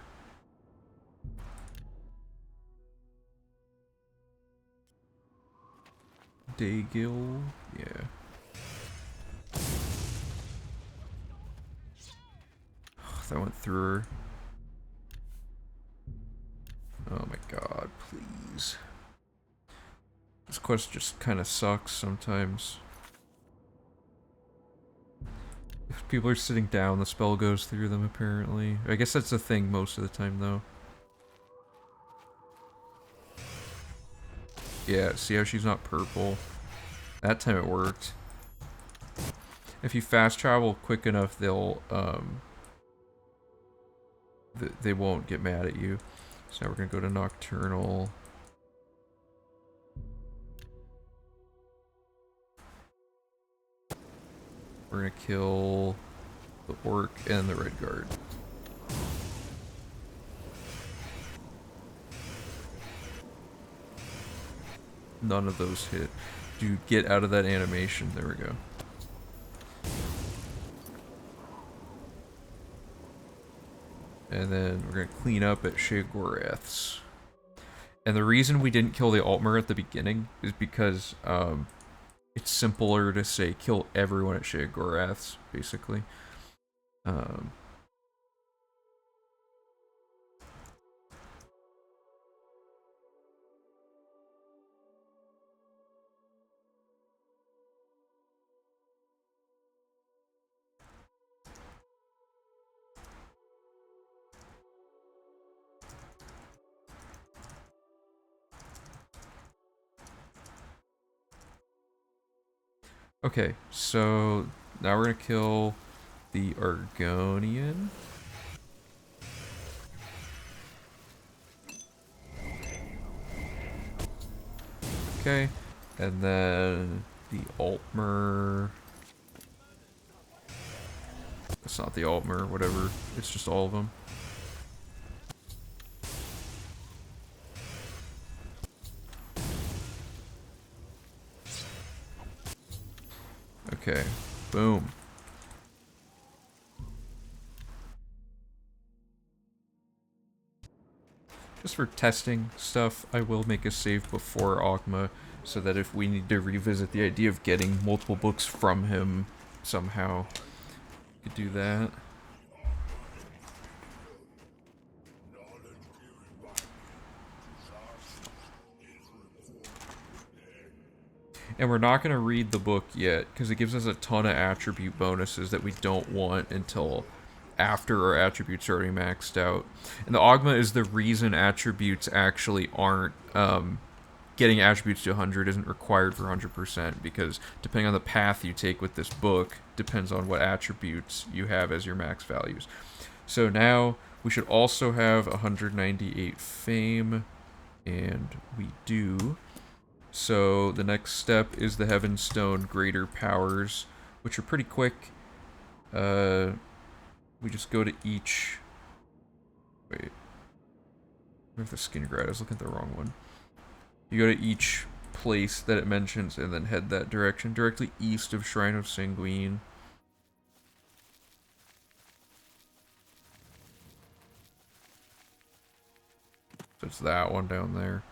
Daygil, yeah. That went through her. Oh my god, please. This quest just kind of sucks sometimes. If people are sitting down, the spell goes through them, apparently. I guess that's a thing most of the time, though. Yeah, see how she's not purple? That time it worked. If you fast travel quick enough, they'll, they won't get mad at you. So now we're gonna go to Nocturnal. We're gonna kill the Orc and the Red Guard. None of those hit. Dude, get out of that animation. There we go. And then we're going to clean up at Sheogorath's. And the reason we didn't kill the Altmer at the beginning is because it's simpler to say kill everyone at Sheogorath's, basically. Okay, so now we're gonna kill the Argonian. Okay, and then the Altmer. It's not the Altmer, whatever. It's just all of them. Okay, boom. Just for testing stuff, I will make a save before Ogma, so that if we need to revisit the idea of getting multiple books from him somehow, we could do that. And we're not going to read the book yet, because it gives us a ton of attribute bonuses that we don't want until after our attributes are already maxed out. And the Ogma is the reason attributes actually aren't, getting attributes to 100 isn't required for 100%, because depending on the path you take with this book, depends on what attributes you have as your max values. So now, we should also have 198 fame, and we do. So the next step is the Heavenstone Greater Powers, which are pretty quick. We just go to each... Wait. I have the Skin Grad. I was looking at the wrong one. You go to each place that it mentions and then head that direction, directly east of Shrine of Sanguine. So it's that one down there.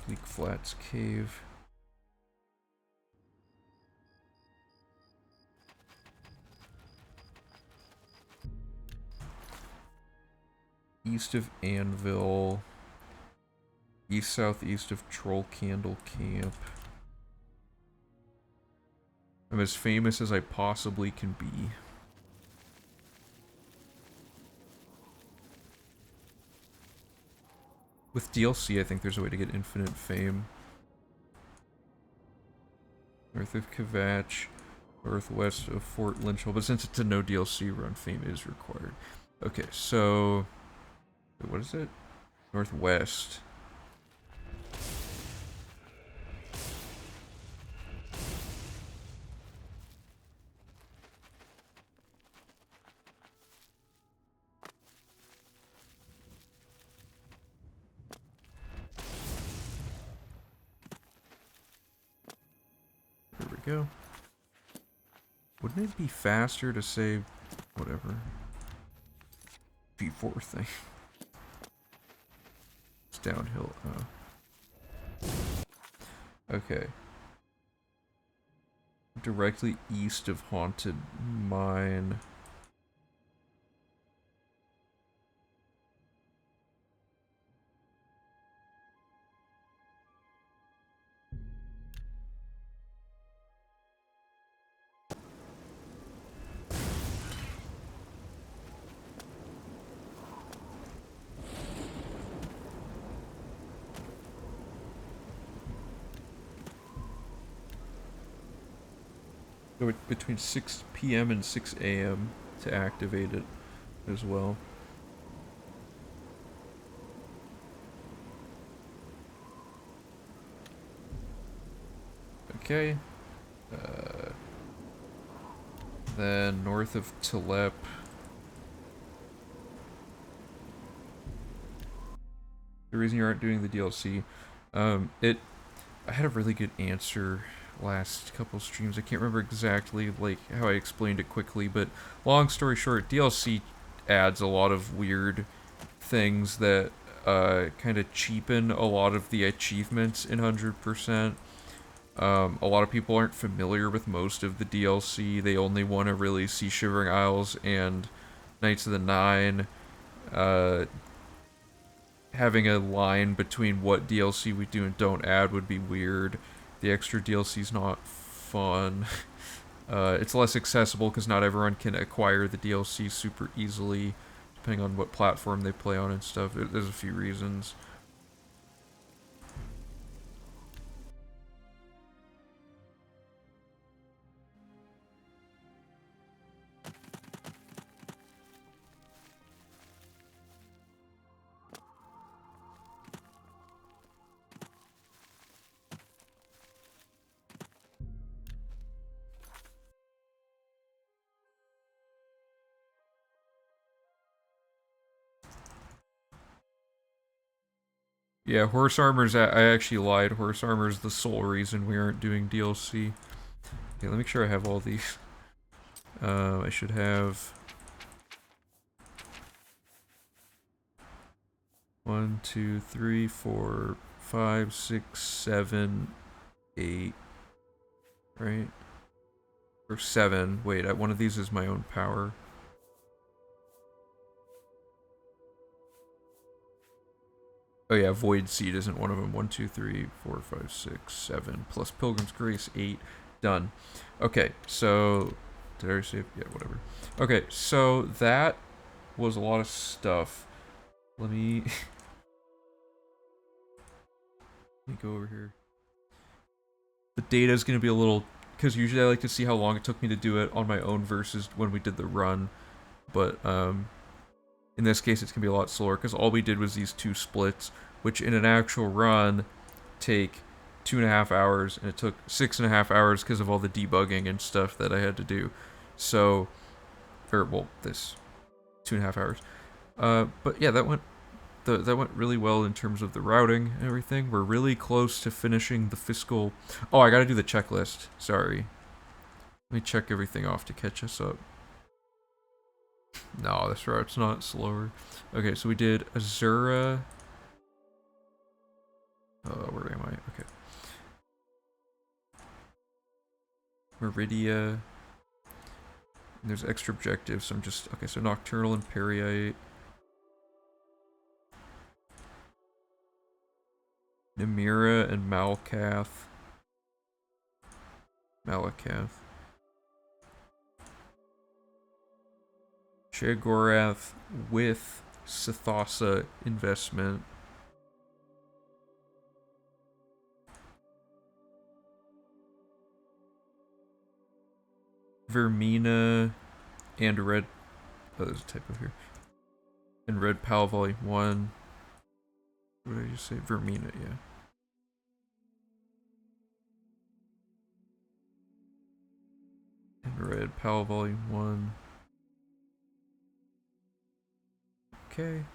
Bleak Flats Cave. East of Anvil. East-southeast of Troll Candle Camp. I'm as famous as I possibly can be. With DLC, I think there's a way to get infinite fame. North of Kvatch, northwest of Fort Lynchville, but since it's a no DLC run, fame is required. Okay, so... Wait, what is it? Northwest. There we go. Wouldn't it be faster to say whatever? P4 thing. It's downhill. Okay. Directly east of Haunted Mine. Go between 6 p.m. and 6 a.m. to activate it as well. Okay. Then north of Talep. The reason you aren't doing the DLC, I had a really good answer last couple streams. I can't remember exactly like how I explained it quickly, but long story short, DLC adds a lot of weird things that kind of cheapen a lot of the achievements in 100%. A lot of people aren't familiar with most of the DLC. They only want to really see Shivering Isles and Knights of the Nine. Having a line between what DLC we do and don't add would be weird. The extra DLC's not fun. It's less accessible because not everyone can acquire the DLC super easily, depending on what platform they play on and stuff. There's a few reasons. Yeah, horse armor's. I actually lied. Horse armor's the sole reason we aren't doing DLC. Okay, let me make sure I have all these. I should have 1, 2, 3, 4, 5, 6, 7, 8. Right? Or 7. Wait, one of these is my own power. Oh yeah, Void Seed isn't one of them. 1, 2, 3, 4, 5, 6, 7. Plus Pilgrim's Grace, 8. Done. Okay, so... Did I already save? Yeah, whatever. Okay, so that was a lot of stuff. Let me... Let me go over here. The data is going to be a little... Because usually I like to see how long it took me to do it on my own versus when we did the run. But, in this case, it's going to be a lot slower because all we did was these 2 splits, which in an actual run take 2.5 hours, and it took 6.5 hours because of all the debugging and stuff that I had to do. So, well, this 2.5 hours. But yeah, that went really well in terms of the routing and everything. We're really close to finishing the fiscal. Oh, I got to do the checklist. Sorry. Let me check everything off to catch us up. No, this route's not slower. Okay, so we did Azura. Where am I? Okay. Meridia. And there's extra objectives, so I'm just... Okay, so Nocturnal and Periite. Namira and Malakath. Sheogorath with Sithasa investment. Vermina and Red... Oh, there's a typo here. And Red Pal Volume 1. What did I just say? Vermina, yeah. And Red Pal Volume 1. Okay.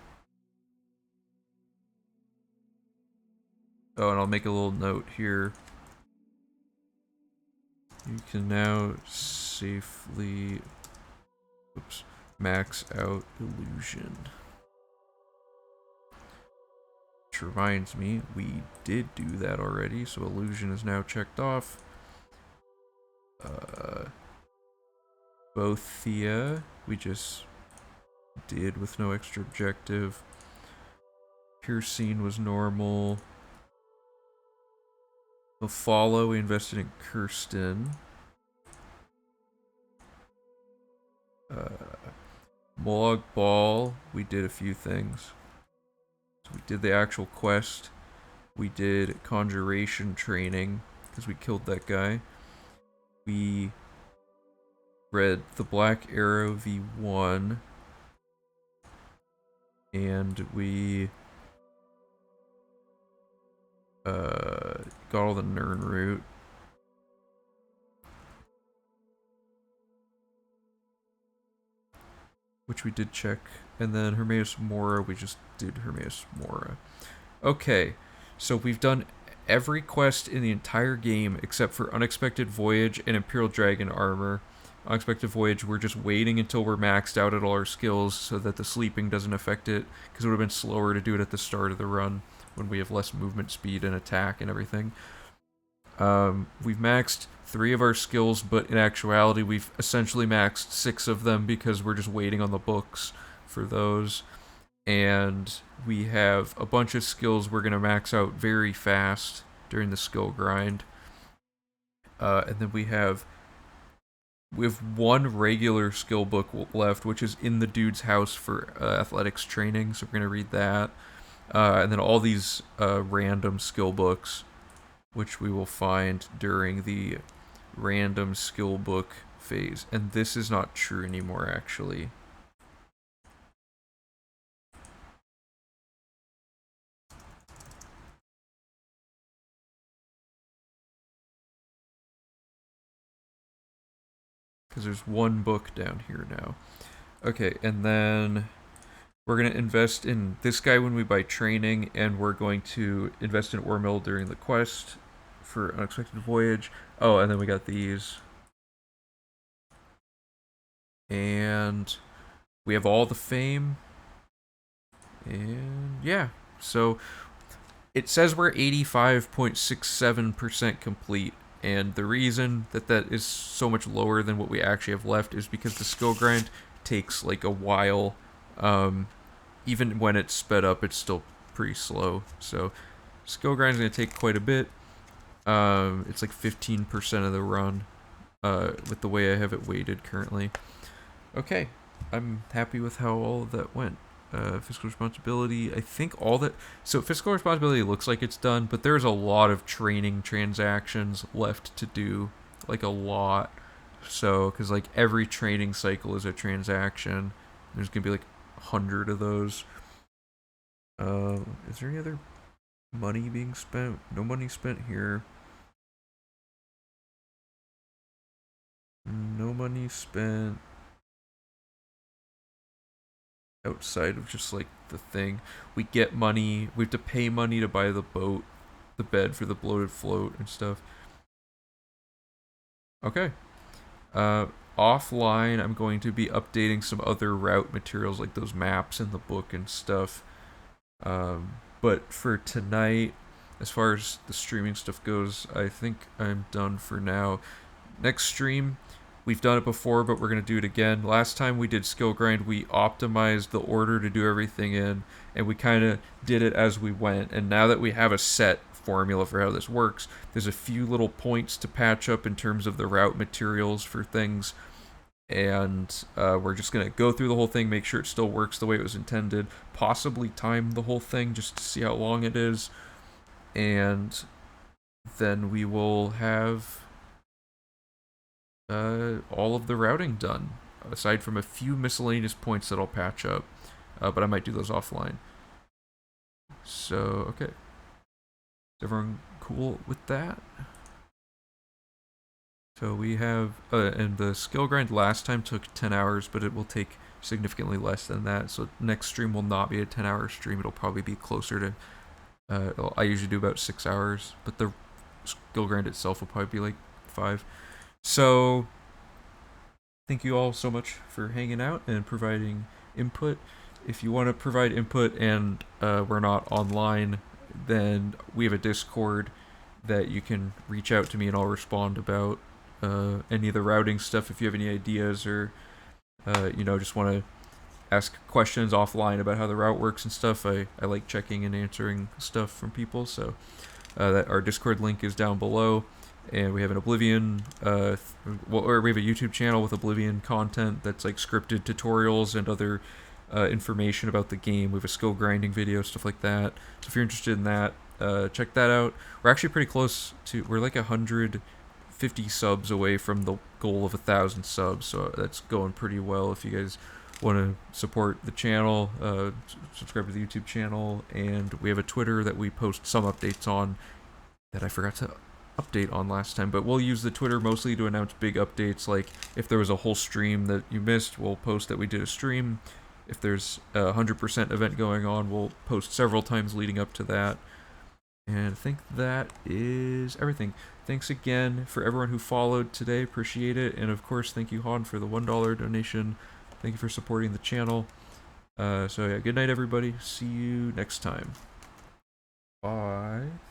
Oh, and I'll make a little note here. You can now safely... Oops. Max out illusion. Which reminds me, we did do that already, so illusion is now checked off. Bothia, we just did with no extra objective. Piercine was normal. The follow, we invested in Kirsten. Molag Ball, we did a few things. So we did the actual quest. We did conjuration training, because we killed that guy. We read the Black Arrow V1. And we got all the Nern route. which we did check, and then Hermaeus Mora, we just did Hermaeus Mora. Okay, so we've done every quest in the entire game except for Unexpected Voyage and Imperial Dragon Armor. Unexpected Voyage, we're just waiting until we're maxed out at all our skills so that the sleeping doesn't affect it, because it would have been slower to do it at the start of the run when we have less movement speed and attack and everything. We've maxed 3 of our skills, but in actuality we've essentially maxed 6 of them because we're just waiting on the books for those. And we have a bunch of skills we're going to max out very fast during the skill grind. And then we have 1 regular skill book left, which is in the dude's house for athletics training, so we're going to read that. And then all these random skill books, which we will find during the random skill book phase. And this is not true anymore, actually. Because there's 1 book down here now. Okay, and then we're going to invest in this guy when we buy training, and we're going to invest in Ormil during the quest for Unexpected Voyage. Oh, and then we got these. And we have all the fame. And yeah, so it says we're 85.67% complete. And the reason that is so much lower than what we actually have left is because the skill grind takes like a while. Even when it's sped up, it's still pretty slow. So skill grind is going to take quite a bit. It's like 15% of the run with the way I have it weighted currently. Okay, I'm happy with how all of that went. Fiscal responsibility, I think all that... So fiscal responsibility looks like it's done, but there's a lot of training transactions left to do. Like a lot. So, because like every training cycle is a transaction. There's going to be like 100 of those. Is there any other money being spent? No money spent here. No money spent outside of just like the thing. We get money. We have to pay money to buy the boat, the bed for the bloated float and stuff. Okay. Offline, I'm going to be updating some other route materials like those maps in the book and stuff. But for tonight, as far as the streaming stuff goes, I think I'm done for now. Next stream, we've done it before, but we're going to do it again. Last time we did skill grind, we optimized the order to do everything in, and we kind of did it as we went. And now that we have a set formula for how this works, there's a few little points to patch up in terms of the route materials for things. And we're just going to go through the whole thing, make sure it still works the way it was intended, possibly time the whole thing just to see how long it is. And then we will have all of the routing done, aside from a few miscellaneous points that I'll patch up, but I might do those offline. So, okay. Is everyone cool with that? So we have, and the skill grind last time took 10 hours, but it will take significantly less than that. So next stream will not be a 10-hour stream. It'll probably be closer to, I usually do about 6 hours, but the skill grind itself will probably be like 5. So, thank you all so much for hanging out and providing input. If you want to provide input and we're not online, then we have a Discord that you can reach out to me and I'll respond about any of the routing stuff if you have any ideas or, just want to ask questions offline about how the route works and stuff. I like checking and answering stuff from people, so that our Discord link is down below. And we have an Oblivion, or we have a YouTube channel with Oblivion content that's like scripted tutorials and other information about the game. We have a skill grinding video, stuff like that. So if you're interested in that, check that out. We're actually pretty close to, we're like 150 subs away from the goal of 1,000 subs, so that's going pretty well. If you guys want to support the channel, subscribe to the YouTube channel, and we have a Twitter that we post some updates on that I forgot to update on last time, but we'll use the Twitter mostly to announce big updates, like if there was a whole stream that you missed, we'll post that we did a stream. If there's a 100% event going on, we'll post several times leading up to that. And I think that is everything. Thanks again for everyone who followed today, appreciate it, and of course thank you Han for the $1 donation. Thank you for supporting the channel. So yeah, good night everybody, see you next time. Bye.